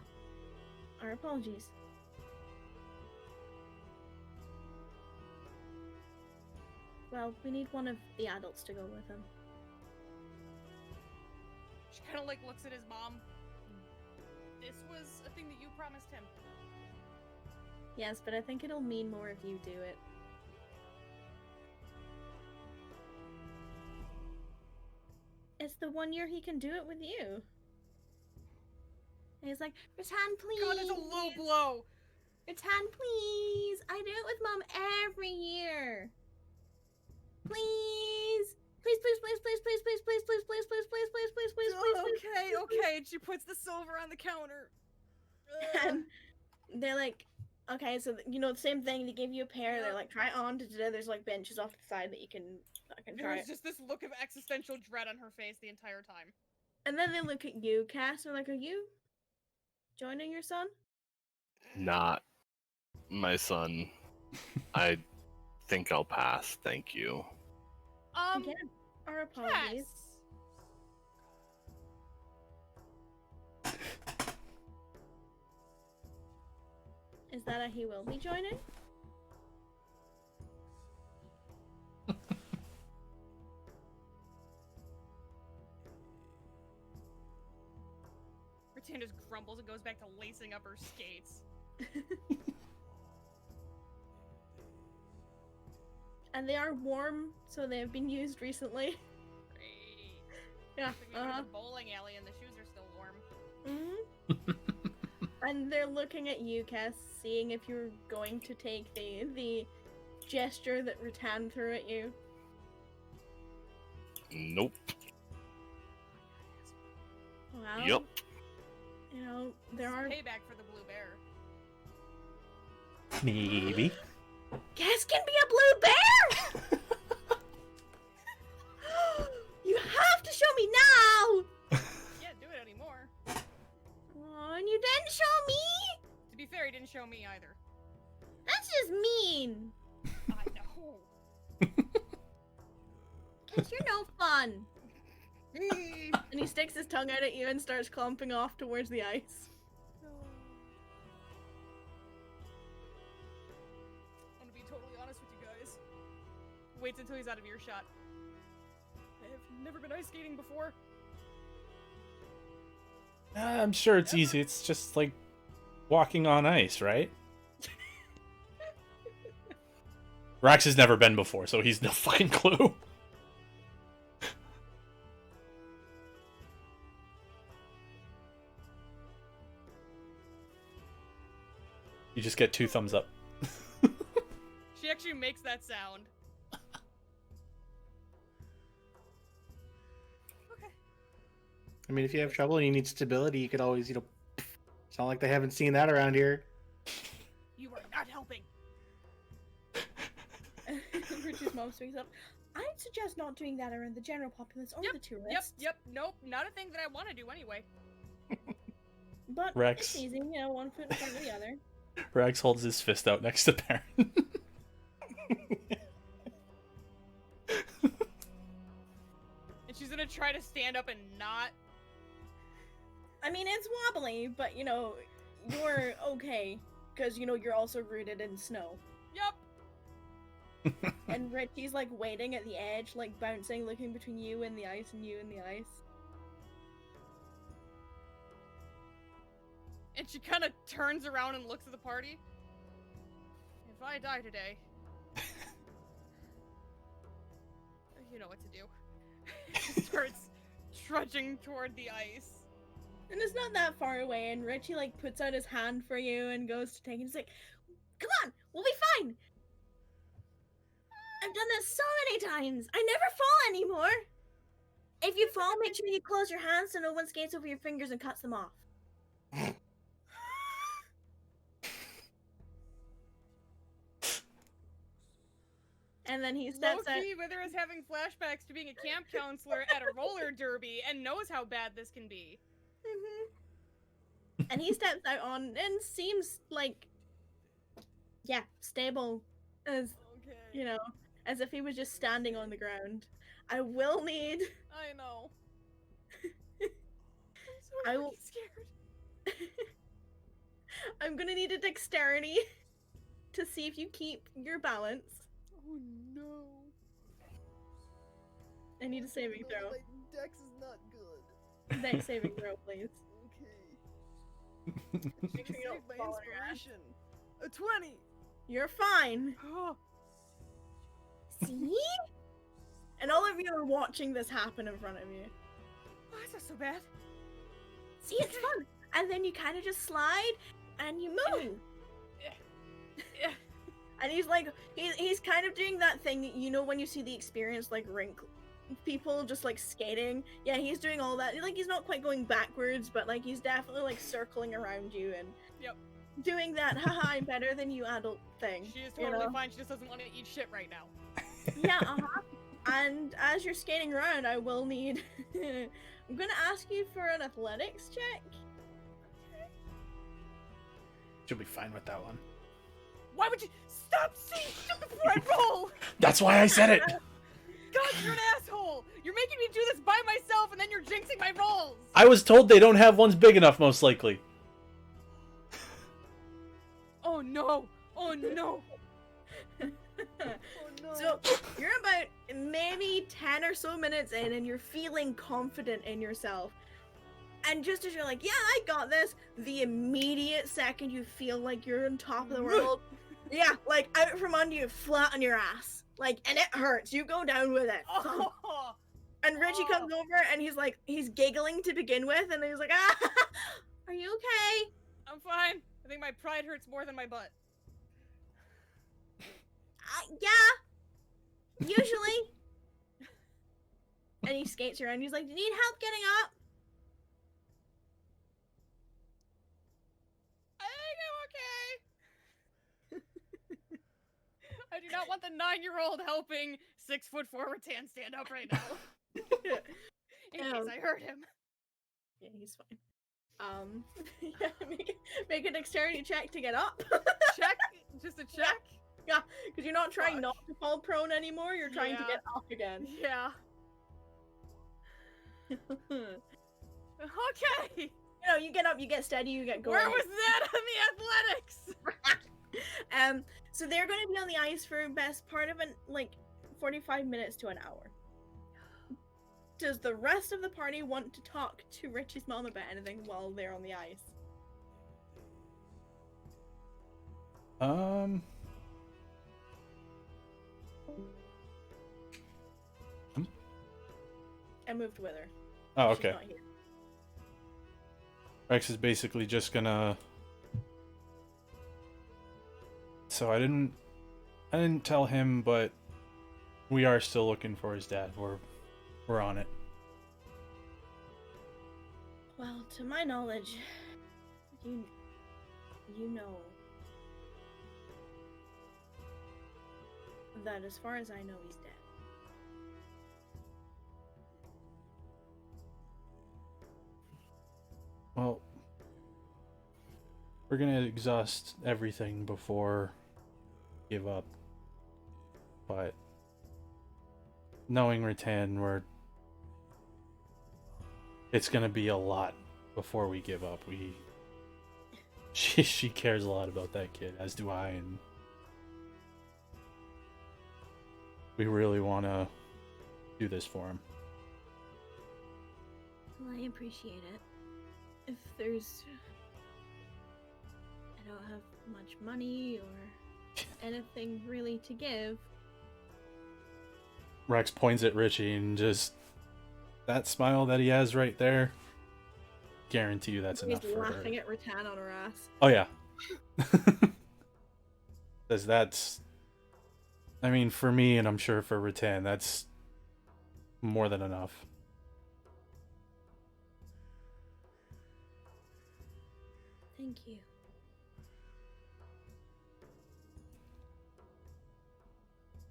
Our apologies. Well, we need one of the adults to go with him. She kind of like looks at his mom. This was a thing that you promised him. Yes, but I think it'll mean more if you do it. It's the 1 year he can do it with you. And he's like, Rattan, please. God, that's a low blow. Rattan, please. I do it with Mom every year. Please. Please, please, please, please, please, please, please, please, please, please, please, please, please, please, please, please. Okay. And she puts the silver on the counter. And they're like, okay, so you know the same thing. They give you a pair. They're like, try it on. There's like benches off to the side that you can fucking There try was it. just this look of existential dread on her face the entire time. And then they look at you, Cass. They're like, are you joining your son? Not my son. I think I'll pass. Thank you. Again, our apologies. Cass. Is that a he will be joining? Rattan just grumbles and goes back to lacing up her skates. And they are warm, so they have been used recently. Great. Yeah. We go to the bowling alley and the shoes are still warm. And they're looking at you, Cass, seeing if you're going to take the gesture that Rattan threw at you. Nope. Well, Yep. you know, there are... Payback for the blue bear. Maybe. Cass can be a blue bear! You have to show me now! Can't do it anymore. Oh, and you didn't show me? To be fair, he didn't show me either. That's just mean. I know. Cass, you're no fun. And he sticks his tongue out at you and starts clomping off towards the ice. I'm gonna be totally honest with you guys. Waits until he's out of earshot. I have never been ice skating before. I'm sure it's easy. It's just like walking on ice, right? Rax has never been before, so he's no fucking clue. You just get 2 thumbs up. She actually makes that sound. Okay. I mean, if you have trouble and you need stability, you could always, it's not like they haven't seen that around here. You are not helping. Richard's mom speaks up. I'd suggest not doing that around the general populace or the tourists. Yep. Nope. Not a thing that I want to do anyway. But Rex. it's easy, you know, one foot in front of the other. Rax holds his fist out next to Baron. And she's gonna try to stand up and not. I mean, it's wobbly, but, you know, you're okay. Because, you know, you're also rooted in snow. Yup. And Richie's, like, waiting at the edge, like, bouncing, looking between you and the ice and you and the ice. And she kind of turns around and looks at the party. If I die today, you know what to do. She starts trudging toward the ice. And it's not that far away, and Richie, like, puts out his hand for you and goes to take it. He's like, come on, we'll be fine! I've done this so many times! I never fall anymore! If you fall, make sure you close your hands so no one skates over your fingers and cuts them off. And then he steps out. Low-key, Wither is having flashbacks to being a camp counselor at a roller derby and knows how bad this can be. And he steps out on and seems like, yeah, stable as, Okay. you know, as if he was just standing on the ground. I will need. I know. I I'm so will- scared. I'm gonna need a dexterity to see if you keep your balance. Oh no. I need a saving throw. My dex is not good. Dex saving throw, please. Okay. Make sure you don't Save my fall on your ass. inspiration. A 20. You're fine. Oh, See? And all of you are watching this happen in front of you. that's not so bad. See, it's fun. And then you kind of just slide and you move. Yeah. And he's like, he's kind of doing that thing, you know, when you see the experienced like rink people just like skating. Yeah, he's doing all that. Like, he's not quite going backwards, but like he's definitely like circling around you and Yep. doing that haha I'm better than you adult thing. She is you totally know? fine. She just doesn't want to eat shit right now. Yeah, And as you're skating around, I will need. I'm gonna ask you for an athletics check. She'll be fine with that one. Why would you stop seeing shit before I roll? That's why I said it! God, you're an asshole. You're making me do this by myself, and then you're jinxing my rolls. I was told they don't have ones big enough, most likely. Oh no. Oh no. Oh no. So you're about maybe 10 or so minutes in, and you're feeling confident in yourself. And just as you're like, yeah, I got this, the immediate second you feel like you're on top of the world, yeah, like out from under you, flat on your ass. Like, and it hurts. You go down with it. Oh. And Richie comes over and he's like, he's giggling to begin with, and then he's like, ah, are you okay? I'm fine. I think my pride hurts more than my butt. Yeah, usually. And he skates around. He's like, do you need help getting up? I think I'm okay. I do not want the 9-year-old helping 6'4" Rattan stand up right now. In case I hurt him. Yeah, he's fine. Yeah, make a dexterity check to get up. Check? Just a check? Yeah, because you're not trying Fuck. not to fall prone anymore. You're trying to Yeah. get up again. Yeah. Okay. You know, you get up, you get steady, you get going. Where was that on the athletics? So they're going to be on the ice for best part of 45 minutes to an hour. Does the rest of the party want to talk to Richie's mom about anything while they're on the ice? I moved with her. Oh, She's okay. not here. Rex is basically just gonna... So I didn't tell him, but we are still looking for his dad. We're on it. Well, to my knowledge, you know that as far as I know, he's dead. Well, we're gonna exhaust everything before we give up. But knowing Rattan, it's gonna be a lot before we give up. She cares a lot about that kid, as do I, and we really want to do this for him. Well, I appreciate it. If there's... I don't have much money or anything really to give. Rex points at Richie and just that smile that he has right there. Guarantee you that's He's enough for her. laughing at Rattan on her ass. Oh yeah. That's I mean, for me, and I'm sure for Rattan, that's more than enough. Thank you.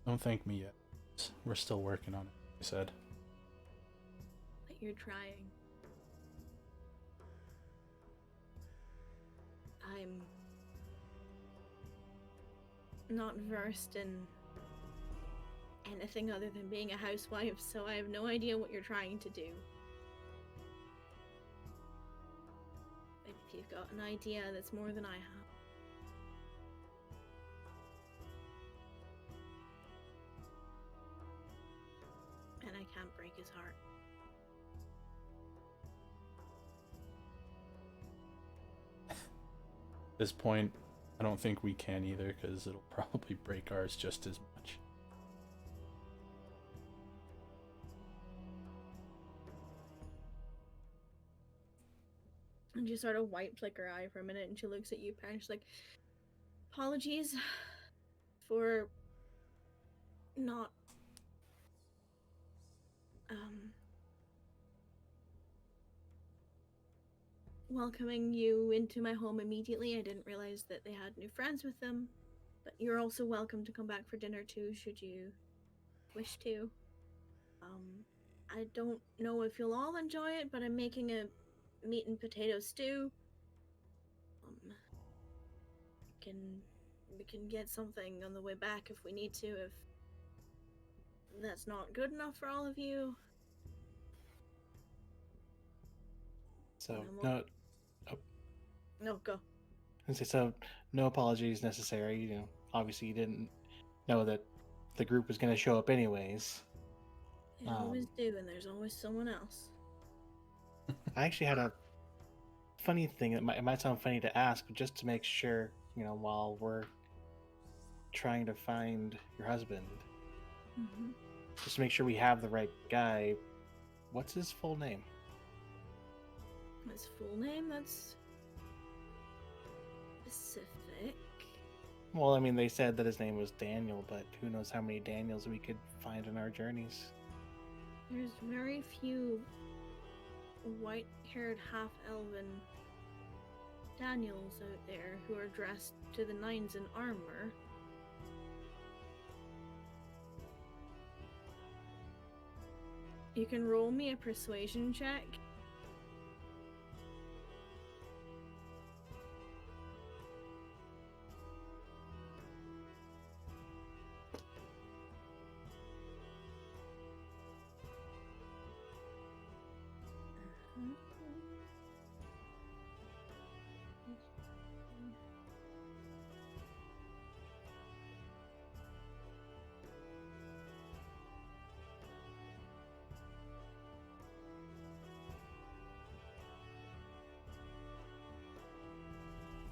Don't thank me yet. We're still working on it, I said. But you're trying. I'm not versed in anything other than being a housewife, so I have no idea what you're trying to do. But if you've got an idea, that's more than I have. And I can't break his heart. At this point, I don't think we can either, because it'll probably break ours just as much. And she sort of wipes like her eye for a minute, and she looks at you, and she's like, apologies for not welcoming you into my home immediately. I didn't realize that they had new friends with them, but you're also welcome to come back for dinner too, should you wish to. I don't know if you'll all enjoy it, but I'm making a meat and potato stew. We can get something on the way back if we need to, if that's not good enough for all of you. So, No, go. so no apologies necessary. You know, obviously you didn't know that the group was going to show up anyways. They always do, and there's always someone else. I actually had a funny thing. It might sound funny to ask, but just to make sure, you know, while we're trying to find your husband, just to make sure we have the right guy, what's his full name? His full name? That's specific. Well, I mean, they said that his name was Daniel, but who knows how many Daniels we could find in our journeys. There's very few white-haired, half-elven Daniels out there who are dressed to the nines in armor. You can roll me a persuasion check.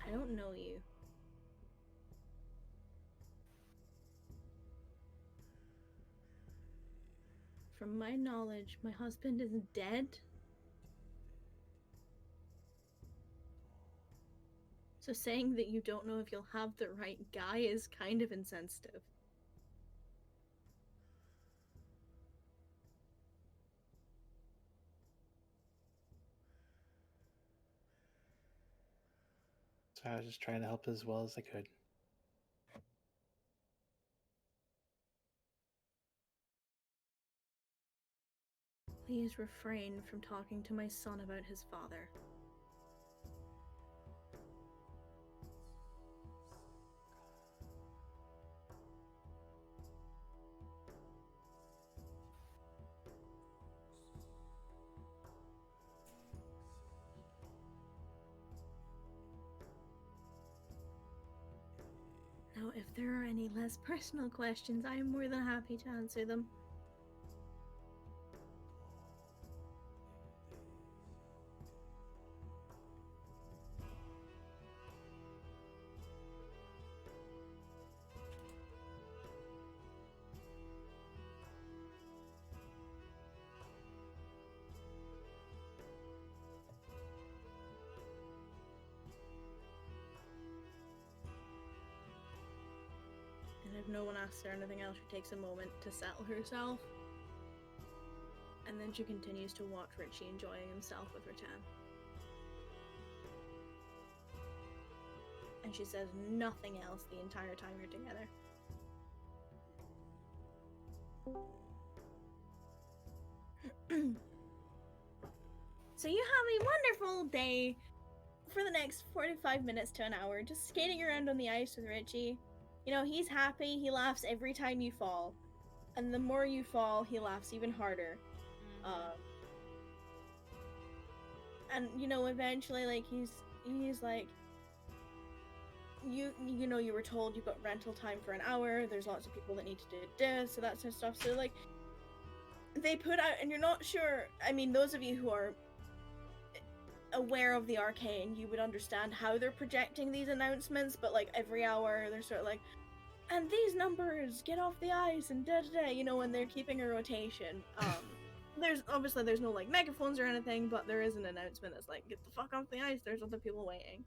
I don't know you. From my knowledge, my husband is dead. So saying that you don't know if you'll have the right guy is kind of insensitive. So I was just trying to help as well as I could. Please refrain from talking to my son about his father. Now, if there are any less personal questions, I am more than happy to answer them. And if no one asks her anything else, she takes a moment to settle herself. And then she continues to watch Richie enjoying himself with Rattan. And she says nothing else the entire time you're together. So you have a wonderful day for the next 45 minutes to an hour, just skating around on the ice with Richie. You know, he's happy, he laughs every time you fall. And the more you fall, he laughs even harder. And you know, eventually, like he's like, you know, you were told you've got rental time for an hour. There's lots of people that need to do this, so that sort of stuff. So like, they put out, and you're not sure. I mean, those of you who are aware of the arcane, you would understand how they're projecting these announcements. But like every hour, they're sort of like, and these numbers get off the ice and da da da. You know, and they're keeping a rotation. There's no like megaphones or anything, but there is an announcement that's like, get the fuck off the ice, there's other people waiting.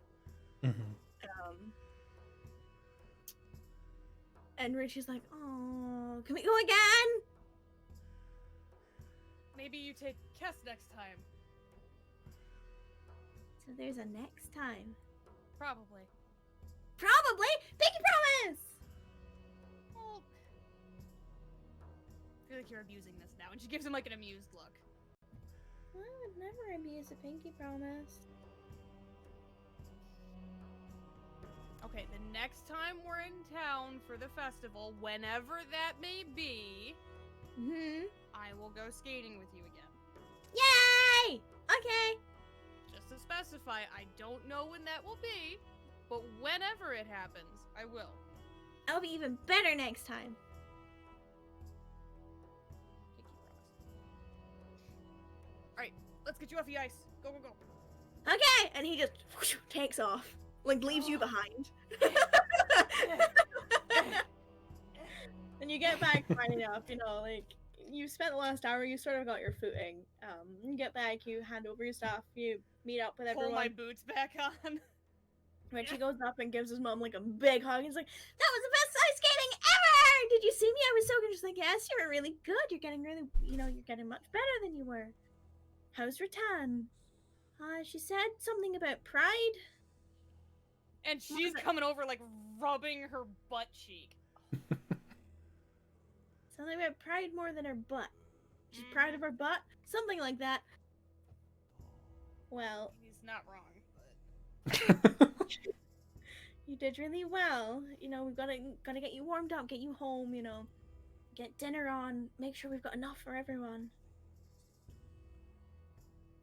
And Richie's like, oh, can we go again? Maybe you take Kess next time. So there's a next time. Probably. Pinky promise. Well, I feel like you're abusing this now. And she gives him like an amused look. I would never abuse a pinky promise. Okay, the next time we're in town for the festival, whenever that may be, I will go skating with you again. Yay! Okay. Just to specify, I don't know when that will be, but whenever it happens, I will. I'll be even better next time. Pinky promise. Alright, let's get you off the ice. Go, go, go. Okay, and he just whoosh, takes off, like leaves you behind. And you get back fine enough, you know, like you spent the last hour, you sort of got your footing. You get back, you hand over your stuff, you meet up with everyone. Pull my boots back on. Richie goes up and gives his mom like a big hug. He's like, "That was the best ice skating ever! Did you see me? I was so good." She's like, "Yes, you were really good. You're getting really, you know, you're getting much better than you were. How's Rattan?" She said something about pride. And she's coming over, like, rubbing her butt cheek. Something about pride more than her butt. She's proud of her butt? Something like that. Well, He's not wrong, but... you did really well. You know, we've gotta get you warmed up, get you home, you know. Get dinner on, make sure we've got enough for everyone.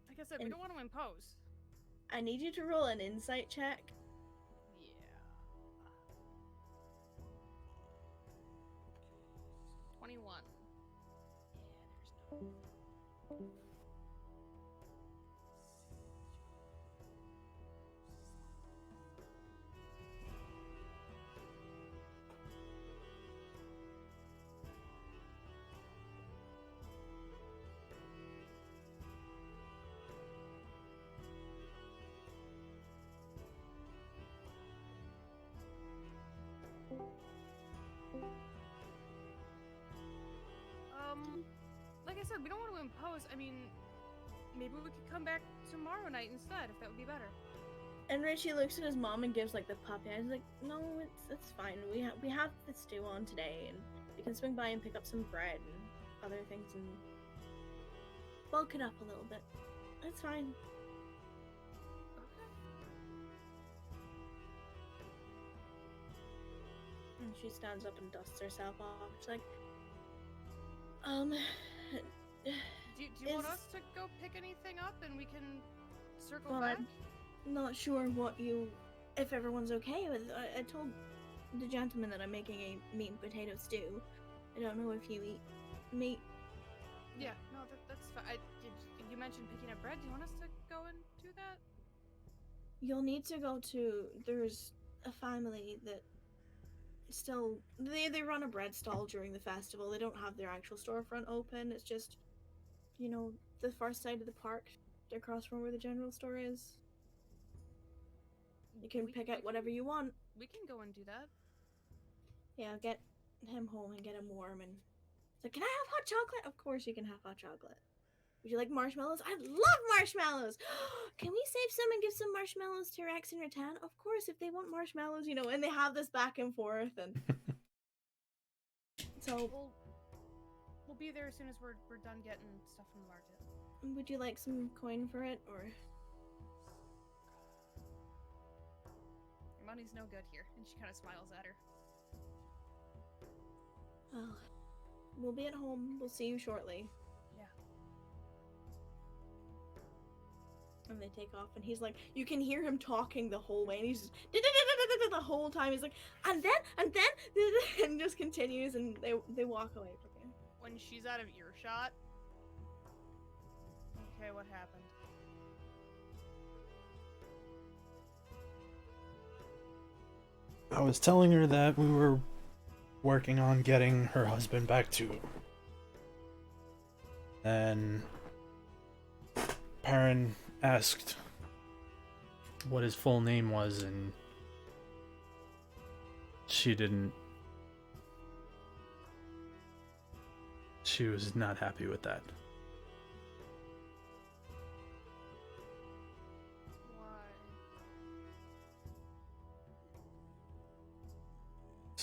Like I said, we don't want to impose. I need you to roll an insight check. Yeah. 21. Yeah, there's no... Like I said, we don't want to impose. I mean, maybe we could come back tomorrow night instead, if that would be better. And Richie looks at his mom and gives like the puppy eyes. Like, no, it's fine. We have the stew on today, and we can swing by and pick up some bread and other things and bulk it up a little bit. It's fine. Okay. And she stands up and dusts herself off. She's like, Do you want us to go pick anything up and we can circle well, back? I'm not sure if everyone's okay with it. I told the gentleman that I'm making a meat and potato stew. I don't know if you eat meat. Yeah, no, that's fine. You mentioned picking up bread. Do you want us to go and do that? You'll need to go to. There's a family that still they run a bread stall during the festival. They don't have their actual storefront open. It's just, you know, the far side of the park, across from where the general store is. You can pick out whatever you want. We can go and do that. Yeah, get him home and get him warm. And it's like, can I have hot chocolate? Of course you can have hot chocolate. Would you like marshmallows? I love marshmallows! Can we save some and give some marshmallows to Rex and Rattan? Of course, if they want marshmallows, you know, and they have this back and forth. And so, We'll be there as soon as we're done getting stuff from the market. Would you like some coin for it, or? Your money's no good here. And she kind of smiles at her. Well, we'll be at home. We'll see you shortly. Yeah. And they take off, and he's like, you can hear him talking the whole way, and he's just the whole time. He's like, and then, and just continues, and they walk away from you. When she's out of earshot. Okay, what happened? I was telling her that we were working on getting her husband back to him. Then Perrin asked what his full name was, and she didn't. She was not happy with that.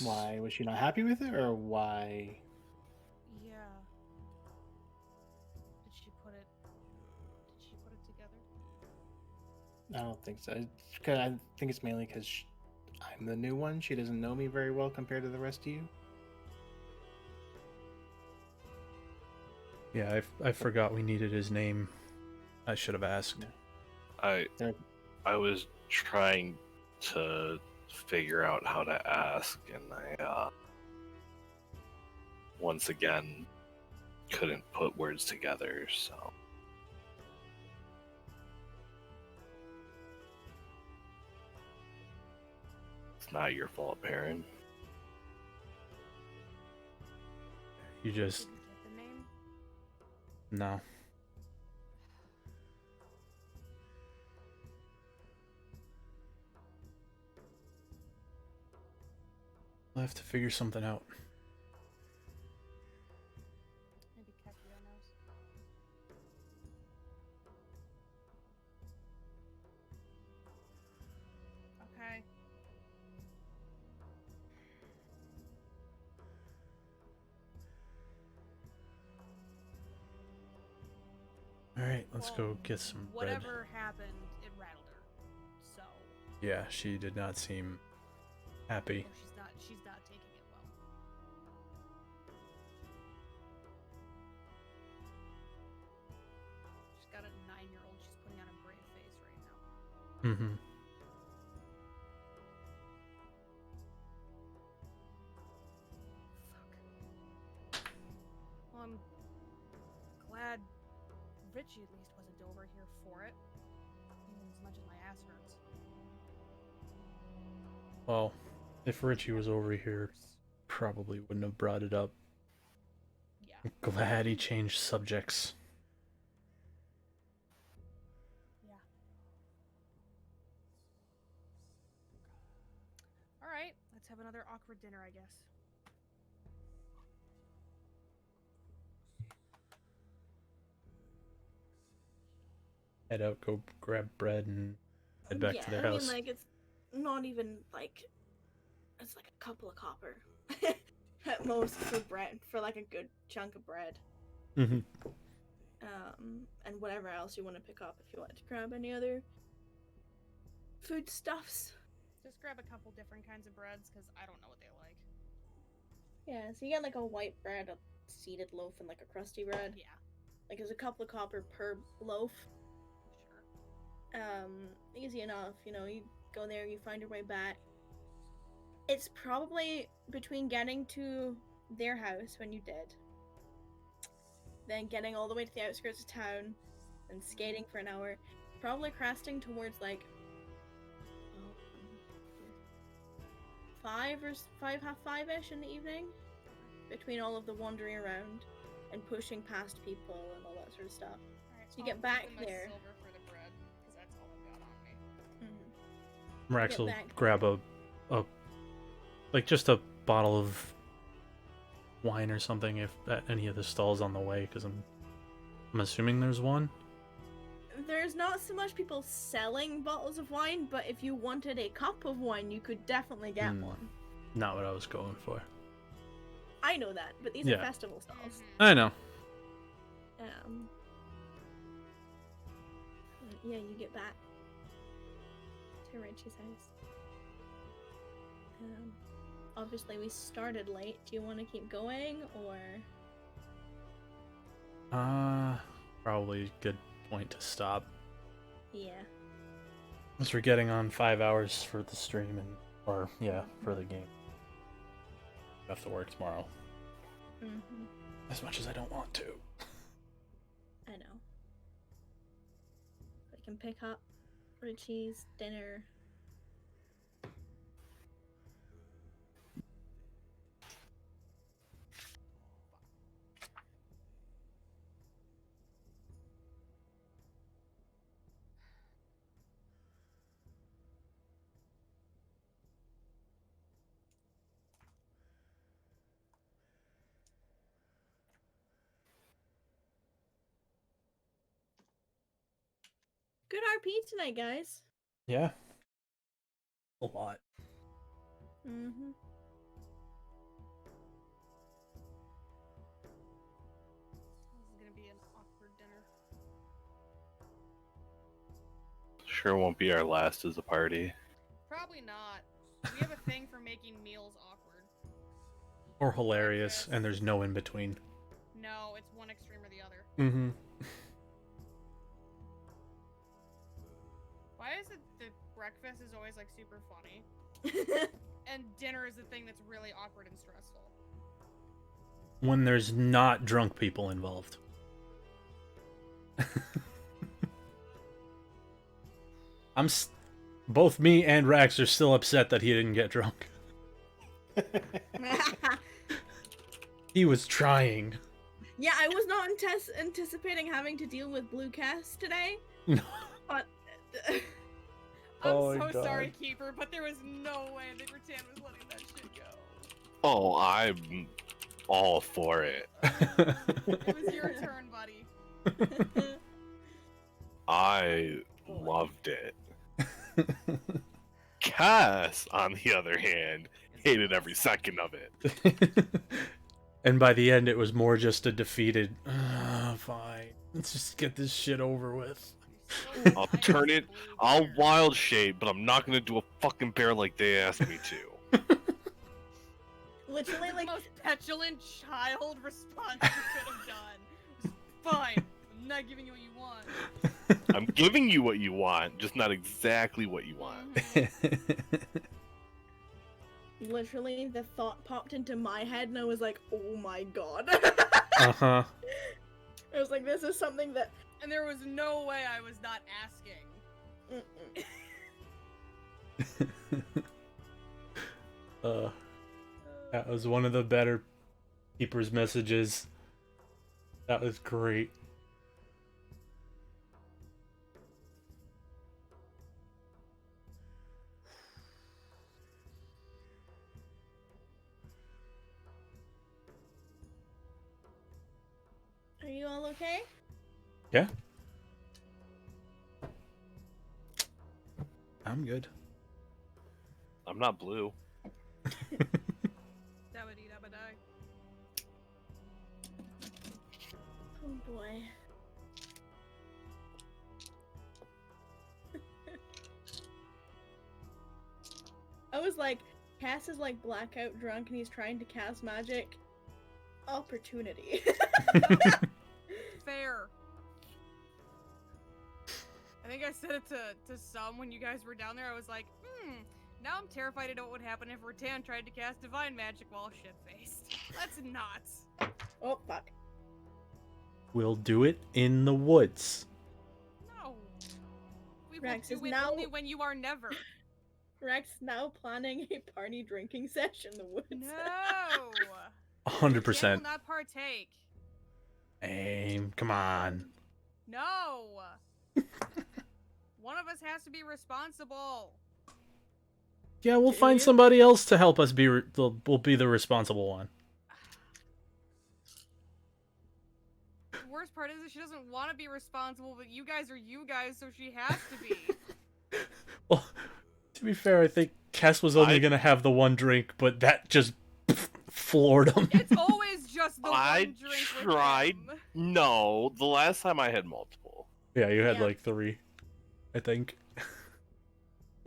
Why was she not happy with it, or why? Yeah. Did she put it together? I don't think so. I think it's mainly because I'm the new one. She doesn't know me very well compared to the rest of you. Yeah, I forgot we needed his name. I should have asked. Yeah. I was trying to figure out how to ask, and I once again couldn't put words together, so it's not your fault, Perrin. You just... Did you get the name? No. We'll have to figure something out. Maybe Kekio knows. Okay. Alright, let's Well, go get some bread. Whatever happened, it rattled her. So. Yeah, she did not seem happy. She's not taking it well. She's got a 9-year-old. She's putting on a brave face right now. Mm-hmm. Fuck. Well, I'm glad Richie at least wasn't over here for it. Even as much as my ass hurts. Well, if Richie was over here, probably wouldn't have brought it up. Yeah. I'm glad he changed subjects. Yeah. Alright, let's have another awkward dinner, I guess. Head out, go grab bread, and head back to their house. I mean, like, it's not even, like, it's like a couple of copper. At most for bread, for, like, a good chunk of bread. Mm-hmm. And whatever else you want to pick up if you want to grab any other foodstuffs. Just grab a couple different kinds of breads, because I don't know what they like. Yeah, so you get, like, a white bread, a seeded loaf, and, like, a crusty bread. Yeah, Like, there's a couple of copper per loaf. sure. Easy enough, you know, you go there, you find your way back. It's probably between getting to their house when you did, then getting all the way to the outskirts of town, and skating for an hour, probably cresting towards, like, 5:30-ish in the evening, between all of the wandering around, and pushing past people and all that sort of stuff. Alright, So you get back there. Silver for the bread, because that's all I've got on me. Mhm. Rax will back. grab a like just a bottle of wine or something if at any of the stalls on the way, because I'm assuming there's one. There's not so much people selling bottles of wine, but if you wanted a cup of wine, you could definitely get one. Not what I was going for. I know that, but these Yeah. are festival stalls. I know. Yeah, you get back to Richie's house. Obviously we started late. Do you want to keep going, or? Probably a good point to stop. Yeah. Once we're getting on 5 hours for the stream for the game. I have to work tomorrow. Mm-hmm. As much as I don't want to. I know. I can pick up Richie's dinner. Good RP tonight, guys. Yeah. A lot. Mm-hmm. This is gonna be an awkward dinner. Sure won't be our last as a party. Probably not. We have a thing for making meals awkward. Or hilarious, and there's no in between. No, it's one extreme or the other. Mm-hmm. Why is it that breakfast is always like super funny, and dinner is the thing that's really awkward and stressful? When there's not drunk people involved. Both me and Rax are still upset that he didn't get drunk. He was trying. Yeah, I was not anticipating having to deal with Blue Cast today. No. But I'm Oh my so God. sorry, Keeper, but there was no way that Rattan was letting that shit go. Oh, I'm all for it. It was your turn, buddy. I loved it. Cass, on the other hand, hated every second of it. And by the end, it was more just a defeated, fine. Let's just get this shit over with. I'll turn it, I'll wild shape, but I'm not gonna do a fucking bear like they asked me to. Literally, The like, most petulant child response you could have done. Fine, I'm not giving you what you want. I'm giving you what you want, just not exactly what you want. Mhm. literally, the thought popped into my head, and I was like, "Oh my god!" Uh-huh. I was like, "This is something that." And there was no way I was not asking. That was one of the better Keeper's messages. That was great. Are you all okay? Yeah? I'm good. I'm not blue. Dabba-dee dabba-die. Oh boy. I was like, Cass is like blackout drunk and he's trying to cast magic. Opportunity. Fair. I think I said it to some when you guys were down there. I was like, now I'm terrified to know what would happen if Rattan tried to cast divine magic while shit-faced. Let's not. Oh fuck. We'll do it in the woods. No. We Rex will is do it now- only when you are never. Rex now planning a party drinking session in the woods. No. 100%. Rattan will not partake. Aim, come on. No. One of us has to be responsible. Yeah, we'll find somebody else to help us be. We'll be the responsible one. The worst part is that she doesn't want to be responsible, but you guys are you guys, so she has to be. Well, to be fair, I think Cass was only I- gonna have the one drink, but that just floored him. It's always just the I one drink tried. with him. No, the last time I had multiple. Yeah, you had Yeah. like 3, I think.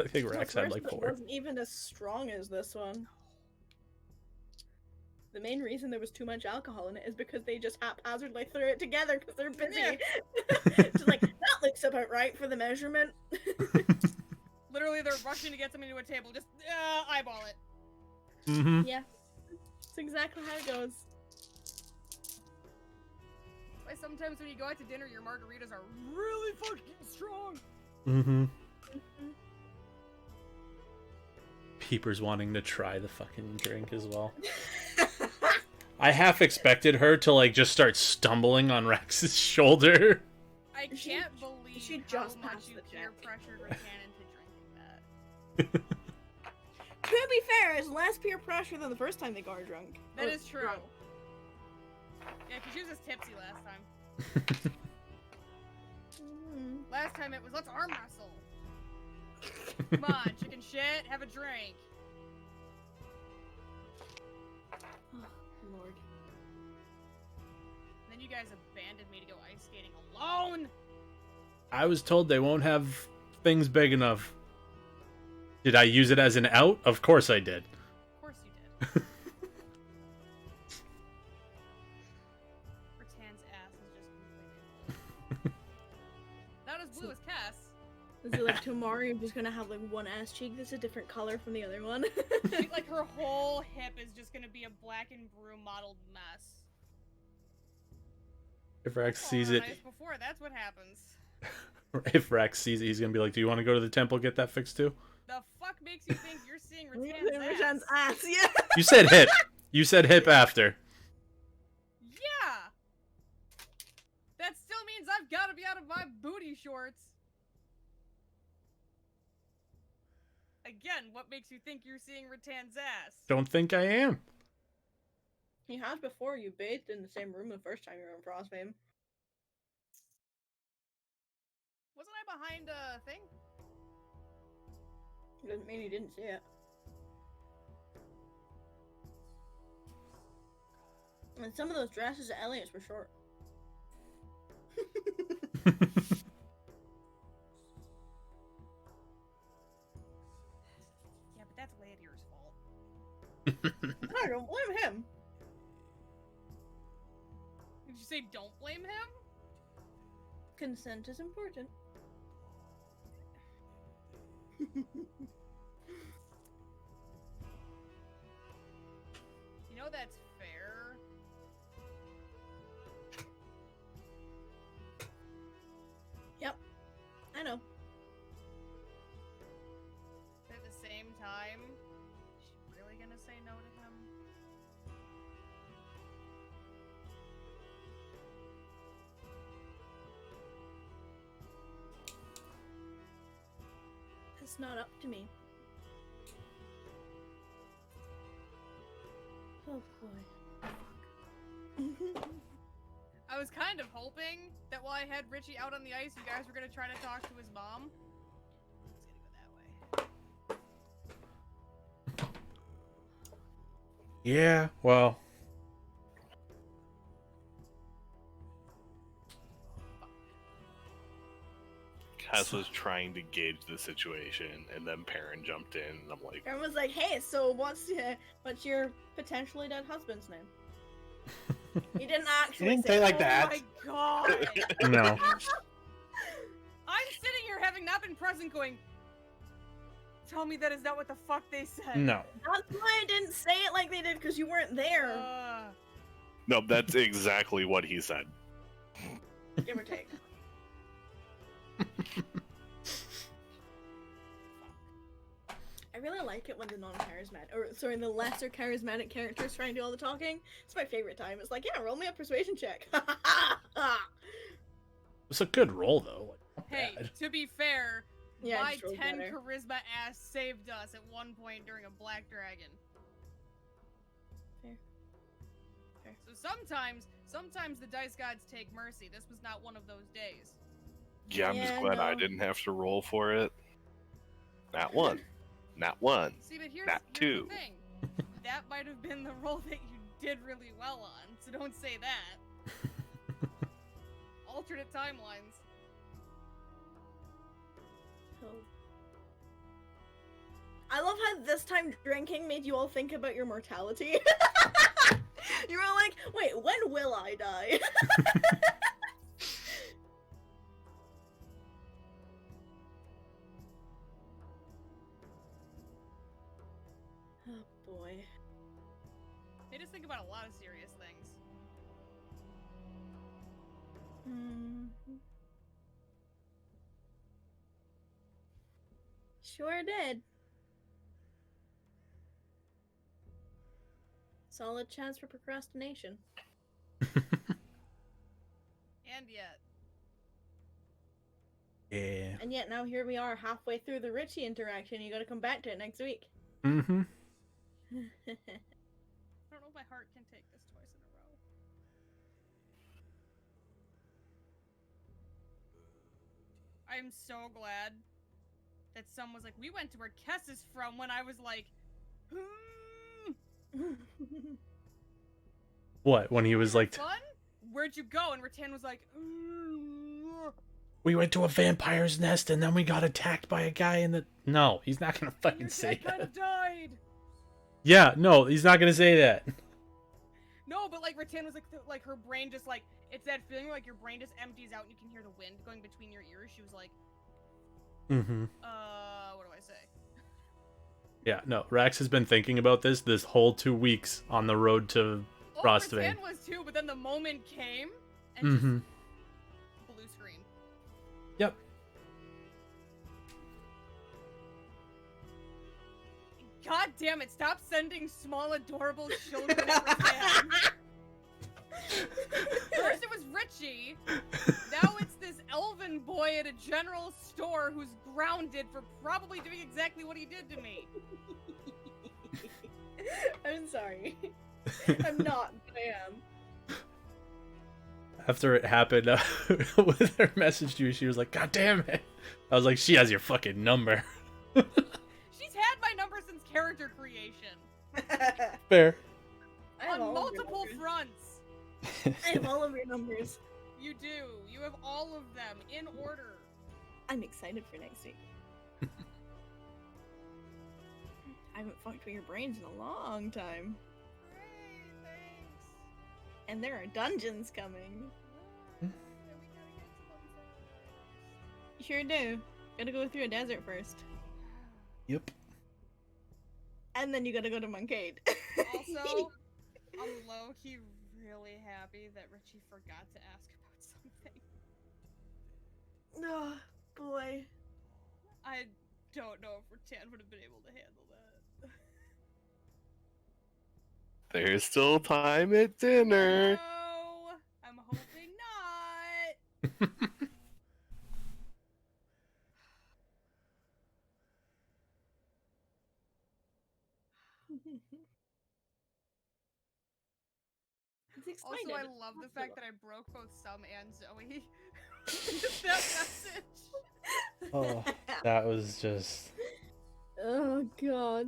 I think The Rax had first like one 4. wasn't even as strong as this one. The main reason there was too much alcohol in it is because they just haphazardly threw it together because they're busy. Just like, that looks about right for the measurement. Literally, they're rushing to get something to a table. Just eyeball it. Mm-hmm. Yeah. That's exactly how it goes. Why sometimes when you go out to dinner, your margaritas are really fucking strong. Mm-hmm. Peeper's wanting to try the fucking drink as well. I half expected her to like just start stumbling on Rex's shoulder. I can't believe she how just much passed you the peer check. pressured Rhiannon into drinking that. To be fair, it's less peer pressure than the first time they got her drunk. That Or is true. drunk. Yeah, because she was just tipsy last time. Last time it was, let's arm wrestle. Come on, chicken shit, have a drink. Oh, Lord. And then you guys abandoned me to go ice skating alone. I was told they won't have things big enough. Did I use it as an out? Of course I did. Of course you did. Rattan's ass is just completely not as blue as Cass. Is it like tomorrow you're just gonna have like one ass cheek that's a different color from the other one? Like her whole hip is just gonna be a black and blue mottled mess. If Rex Saw sees her it, on ice before, that's what happens. if Rex sees it, he's gonna be like, "Do you want to go to the temple get that fixed too?" The fuck makes you think you're seeing Rattan's Rattan's ass? ass, yeah. You said hip. You said hip after. Yeah! That still means I've gotta be out of my booty shorts. Again, what makes you think you're seeing Rattan's ass? Don't think I am. He has before. You bathed in the same room the first time you were in Frostbane. Wasn't I behind a thing? Doesn't mean you didn't see it. And some of those dresses at Elliot's were short. Yeah, but that's Ladier's fault. I don't blame him. Did you say don't blame him? Consent is important. You know that's fair. Yep. I know. But at the same time, is she really gonna say no to him? It's not up to me. Oh boy. I was kind of hoping that while I had Richie out on the ice, you guys were gonna try to talk to his mom. It's gonna go that way. Yeah, well. Cass was trying to gauge the situation, and then Perrin jumped in, and I'm like, Everyone's like, "Hey, so what's your potentially dead husband's name?" He didn't actually didn't say like Oh that. my god! No. I'm sitting here having not been present going, tell me that is not what the fuck they said. No. That's why I didn't say it like they did, because you weren't there. no, that's exactly what he said. Give or take. I really like it when the non-charismatic, or sorry, the lesser charismatic characters try and do all the talking. It's my favorite time. It's like, yeah, roll me a persuasion check. It's a good roll though. Like, not Hey, bad. to be fair, Yeah, my just roll 10 better. charisma ass saved us at one point during a black dragon. Fair. Fair. So sometimes the dice gods take mercy. This was not one of those days. Yeah, I'm just Yeah, glad I no. didn't have to roll for it. Not one. Not one. See, but here's Not the two. thing. that might have been the role that you did really well on, so don't say that. Alternate timelines. Oh. I love how this time drinking made you all think about your mortality. You were like, wait, when will I die? Oh boy. Made us think about a lot of serious things. Sure did. Solid chance for procrastination. And yet. Yeah. And yet now here we are halfway through the Richie interaction. You gotta come back to it next week. Mm-hmm. I don't know if my heart can take this twice in a row. I'm so glad that some was like, we went to where Kess is from, when I was like, What? When he was like, fun? Where'd you go? And Rattan was like, we went to a vampire's nest and then we got attacked by a guy in the... No, he's not gonna fucking your say dad kind that. of died. Yeah, no, he's not gonna say that. No, but like Rattan was like her brain just like, it's that feeling like your brain just empties out and you can hear the wind going between your ears. She was like, Mm-hmm. what do I say? Yeah, no, Rax has been thinking about this whole 2 weeks on the road to Frostvein. Rattan was too, but then the moment came and Mm-hmm. just blue screen. Yep. God damn it, stop sending small, adorable children at Rattan. First it was Richie, now it's this elven boy at a general store who's grounded for probably doing exactly what he did to me. I'm sorry. I'm not, but I am. After it happened, with her message to you, she was like, God damn it. I was like, she has your fucking number. She's had my number since character creation. Fair. I have On all of your multiple numbers. fronts. I have all of your numbers. You do. You have all of them in order. I'm excited for next week. I haven't fucked with your brains in a long time. Great, thanks. And there are dungeons coming. Then we gotta get to them first. Sure do. Gotta go through a desert first. Yep. And then you gotta go to Moncade. Also, I'm low-key really happy that Richie forgot to ask about something. Oh, boy. I don't know if Rattan would have been able to handle that. There's still time at dinner. No, I'm hoping not. It's Also, excited. I love the fact that I broke both Sum and Zoe with that message. Oh, that was just... Oh, God.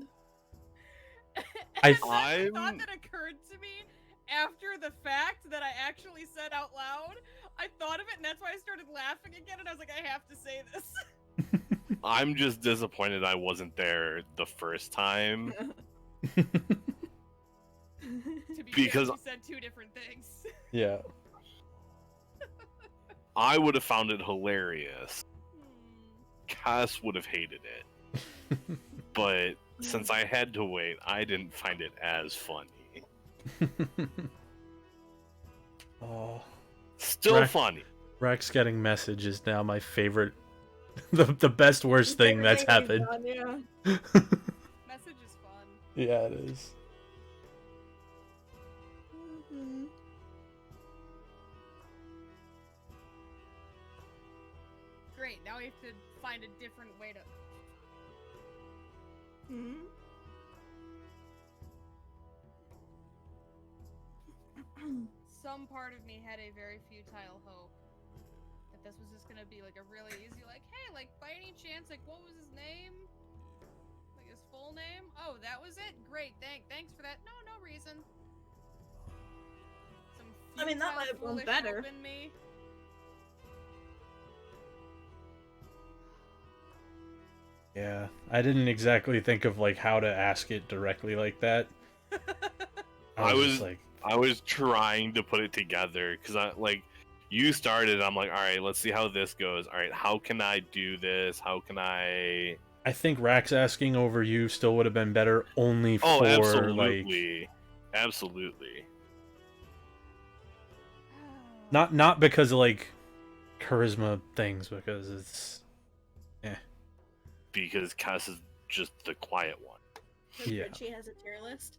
I- And that's the thought that occurred to me after the fact that I actually said out loud. I thought of it, and that's why I started laughing again, and I was like, I have to say this. I'm just disappointed I wasn't there the first time. To be Because- fair, we said two different things. Yeah. I would have found it hilarious. Cass would have hated it. But since I had to wait, I didn't find it as funny. Oh. Still Right. funny. Rex getting message is now my favorite, the best worst thing that's happened. Yeah. Message is fun. Yeah, it is. Mhm. Great, now we have to find a different way to... Hmm? Some part of me had a very futile hope that this was just gonna be like a really easy, like, hey, like, by any chance, like, what was his name? Like, his full name? Oh, that was it? Great, thanks for that. No reason. Some I mean, that futile, might have gone foolish better. hope in me. Yeah, I didn't exactly think of like how to ask it directly like that. I just was- like, I was trying to put it together because you started. I'm like, all right, let's see how this goes. All right, how can I do this? How can I? I think Rax asking over you still would have been better only Oh, for like absolutely, absolutely. not because of like charisma things, because it's Because Cass is just the quiet one. Yeah. Richie has a tier list.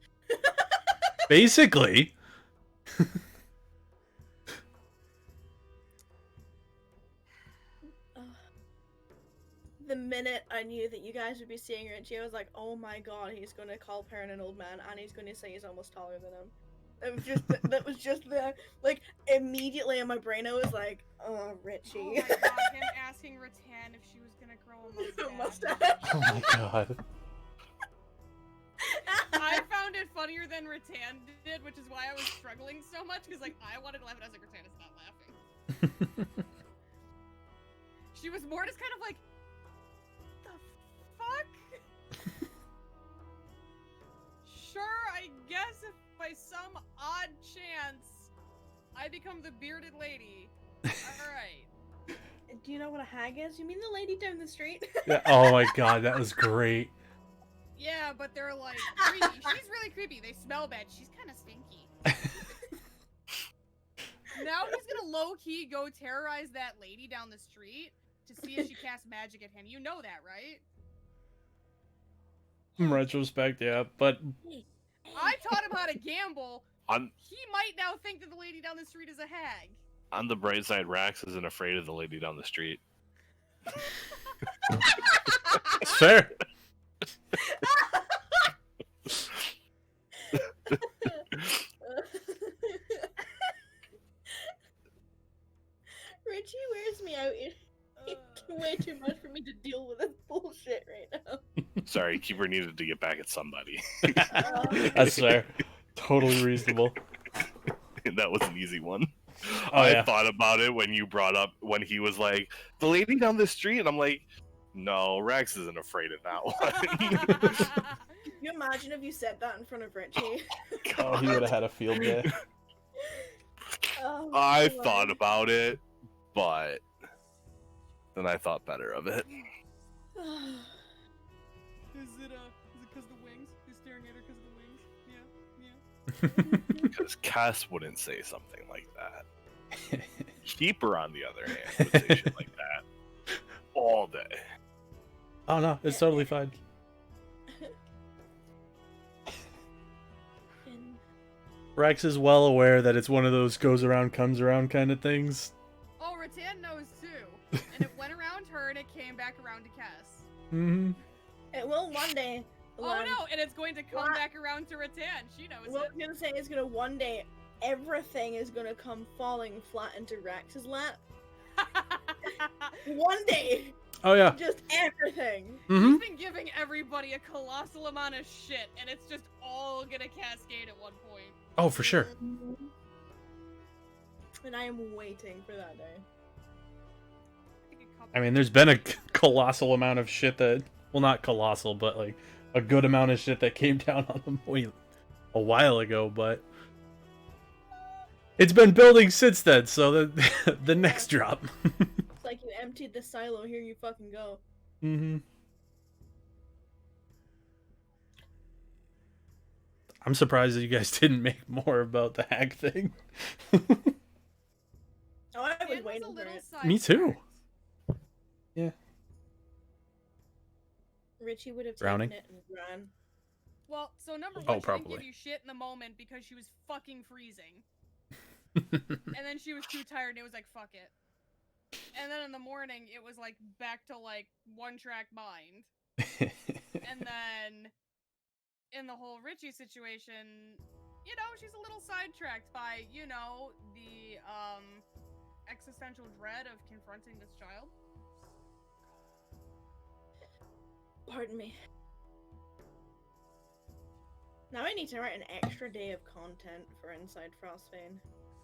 basically. The minute I knew that you guys would be seeing Richie, I was like, oh my god, he's gonna call Perrin an old man, and he's gonna say he's almost taller than him. It was just that was just the like immediately in my brain. I was like, oh, Richie. Oh my god, him asking Rattan if she was gonna grow a mustache. Mustache. Oh my god. I found it funnier than Rattan did, which is why I was struggling so much, because like I wanted to laugh and I was like, Rattan is not laughing. She was more just kind of like, the fuck? Sure, I guess if by some odd chance I become the bearded lady. Alright. Do you know what a hag is? You mean the lady down the street? Yeah, oh my god, that was great. Yeah, but they're like creepy. She's really creepy. They smell bad. She's kind of stinky. Now he's gonna low-key go terrorize that lady down the street to see if she casts magic at him. You know that, right? In retrospect, yeah, but I taught him how to gamble. On He might now think that the lady down the street is a hag. on the bright side, Rax isn't afraid of the lady down the street. it's fair. Richie wears me out. It's way too much for me to deal with this bullshit right now. Sorry, Keeper needed to get back at somebody. That's fair. Totally reasonable. That was an easy one. Oh, I yeah. thought about it when you brought up when he was like, the lady down the street, and I'm like, no, Rax isn't afraid of that one. Can you imagine if you said that in front of Richie? Oh, he would have had a field day. Oh, I my thought Lord. about it, but then I thought better of it. Is it because the wings? He's staring at her because of the wings? Yeah. Because Cass wouldn't say something like that. Keeper, on the other hand, would say shit like that all day. Oh no, it's totally fine. And Rex is well aware that it's one of those goes around, comes around kind of things. Oh, Rattan knows too. And it went around her and it came back around to Cass. Mm-hmm. it will one day. Oh land. no, and it's going to come What? back around to Rattan. She knows What it. I'm gonna say is gonna one day, everything is gonna come falling flat into Rex's lap. One day, Oh yeah. just everything. Mm-hmm. He's been giving everybody a colossal amount of shit, and it's just all gonna cascade at one point. Oh, for sure. And I am waiting for that day. think a couple- I mean, there's been a colossal amount of shit that, well, not colossal, but like a good amount of shit that came down on them a while ago, but it's been building since then, so the next drop. It's like you emptied the silo, here you fucking go. Mm-hmm. I'm surprised that you guys didn't make more about the hack thing. Oh, I was Dan was waiting a for little it. Me too. sidetracked. Richie would have Drowning? taken it and ran. Well, so number Oh, one, she didn't probably. give you shit in the moment because she was fucking freezing. And then she was too tired and it was like, fuck it. And then in the morning, it was like back to like one track mind. And then in the whole Richie situation, you know, she's a little sidetracked by, you know, the existential dread of confronting this child. Pardon me. Now I need to write an extra day of content for Inside Frostbane.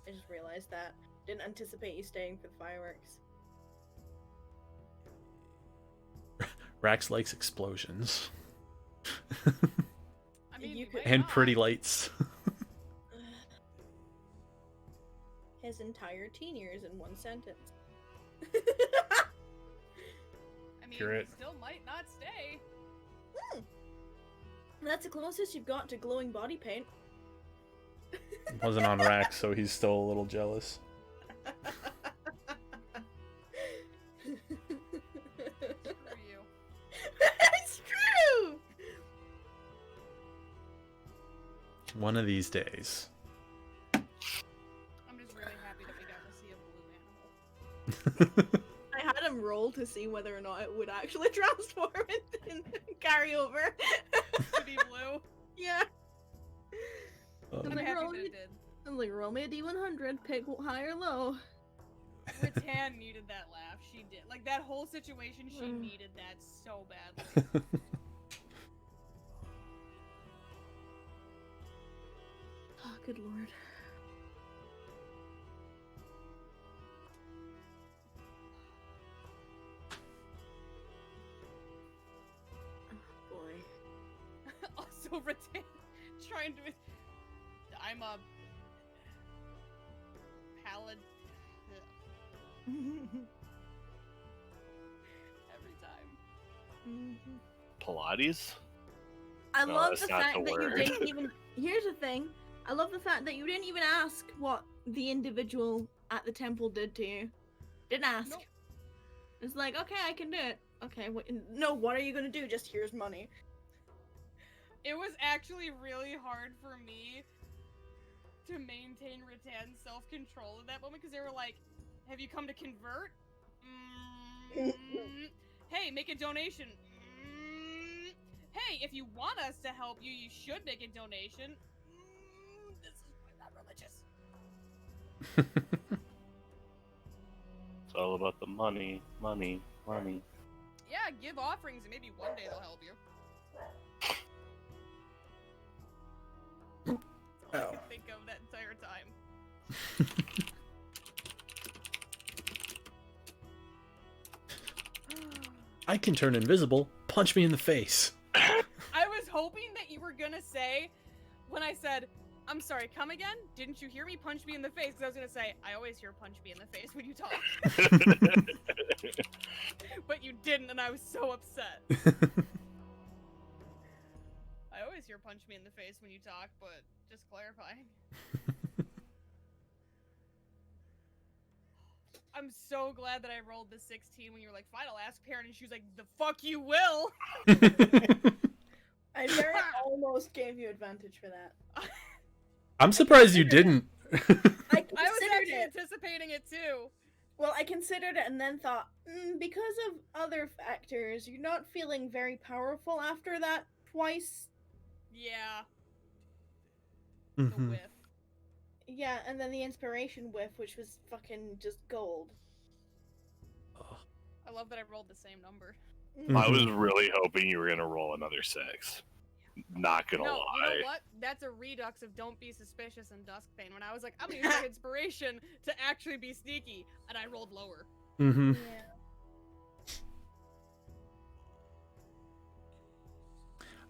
I just realized that. Didn't anticipate you staying for the fireworks. Rax likes explosions. I mean, You you could- might And not. pretty lights. His entire teen years in one sentence. I mean, Accurate. he still might not stay. That's the closest you've got to glowing body paint. Wasn't on Rax, so he's still a little jealous. Screw you. It's true! One of these days. I'm just really happy that we got to see a blue animal. I had him roll to see whether or not it would actually transform and carry over. To be blue. Yeah. I'm Like, happy roll that me- it did. I'm like, roll me a D100, pick high or low. Rattan needed that laugh. She did. Like, that whole situation, she Mm. needed that so badly. Oh, good lord. Oh, boy. Also, Rattan trying to. I'm a. Palad. Every time. Pilates? I No, love that's the not fact the that you word. didn't even. Here's the thing. I love the fact that you didn't even ask what the individual at the temple did to you. Didn't ask. Nope. It's like, okay, I can do it. Okay, no, what are you gonna do? Just here's money. It was actually really hard for me to maintain Rattan's self-control at that moment because they were like, have you come to convert? Hey, make a donation. Hey, if you want us to help you, you should make a donation. This is not religious. It's all about the money, money, money. Yeah, give offerings and maybe one day they'll help you. That's all I could think of that entire time. I can turn invisible. Punch me in the face. I was hoping that you were gonna say, when I said, I'm sorry, come again? Didn't you hear me punch me in the face? Because I was gonna say, I always hear punch me in the face when you talk. But you didn't, and I was so upset. I always hear punch me in the face when you talk, but just clarifying. I'm so glad that I rolled the 16 when you were like, fine, I'll ask Perrin, and she was like, the fuck you will! I very almost gave you advantage for that. I'm surprised you didn't. I I was considered actually it. anticipating it too. Well, I considered it and then thought, because of other factors, you're not feeling very powerful after that twice. Yeah, the Mhm. whiff. Yeah, and then the inspiration whiff, which was fucking just gold. I love that I rolled the same number. I was really hoping you were gonna roll another 6. Not gonna No, lie. you know what? That's a redux of don't be suspicious and Duskbane. When I was like, I'm gonna use my inspiration to actually be sneaky, and I rolled lower. Mm-hmm. Yeah.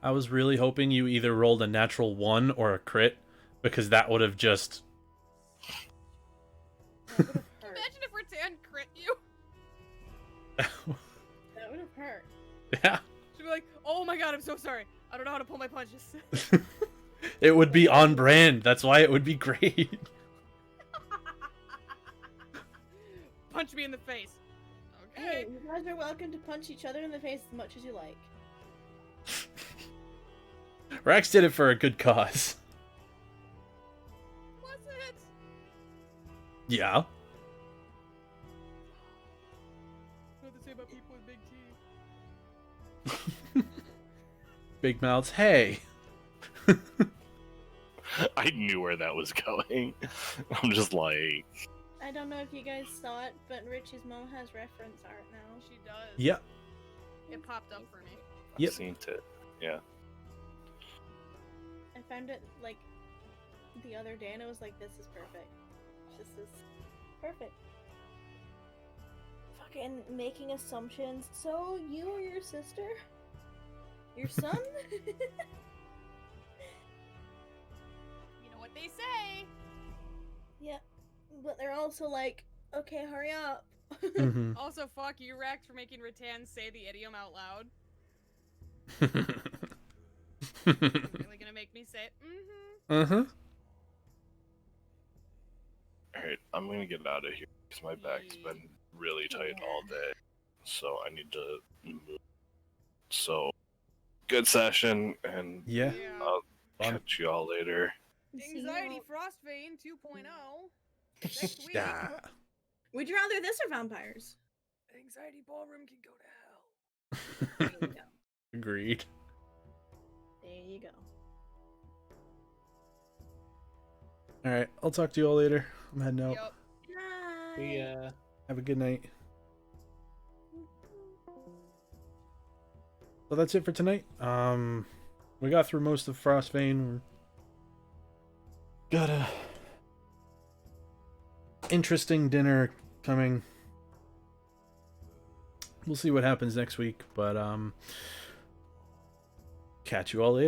I was really hoping you either rolled a natural 1 or a crit, because that would have just... That would have hurt. Imagine if Rattan crit you. That would have hurt. Yeah. She'd be like, oh my god, I'm so sorry. I don't know how to pull my punches. It would be on brand. That's why it would be great. Punch me in the face. Hey, Okay. you guys are welcome to punch each other in the face as much as you like. Rax did it for a good cause. Was it? Yeah. What to say about people with big teeth? Big mouths. Hey. I knew where that was going. I'm just like, I don't know if you guys saw it, but Rich's mom has reference art now. She does. Yep. It popped up for me. I've Yep. seen it. Yeah. I found it like the other day, and I was like, "This is perfect. This is perfect." Fucking making assumptions. So you or your sister? Your son? You know what they say. Yeah, but they're also like, "Okay, hurry up." Mhm. Also, fuck you, Rex, for making Rattan say the idiom out loud. You're really gonna make me say it? Mm-hmm. Uh-huh. Alright, I'm gonna get out of here because my back's been really tight all day. So I need to move. So, good session, and Yeah. I'll Fun. catch you all later. Anxiety Frostbane 2.0. Next week. Yeah. Would you rather this or vampires? Anxiety Ballroom can go to hell. There you go. Agreed. There you go. All right, I'll talk to you all later. I'm heading out. Yup. We Have a good night. So that's it for tonight. We got through most of Frostbane. We're got a interesting dinner coming. We'll see what happens next week, but catch you all later.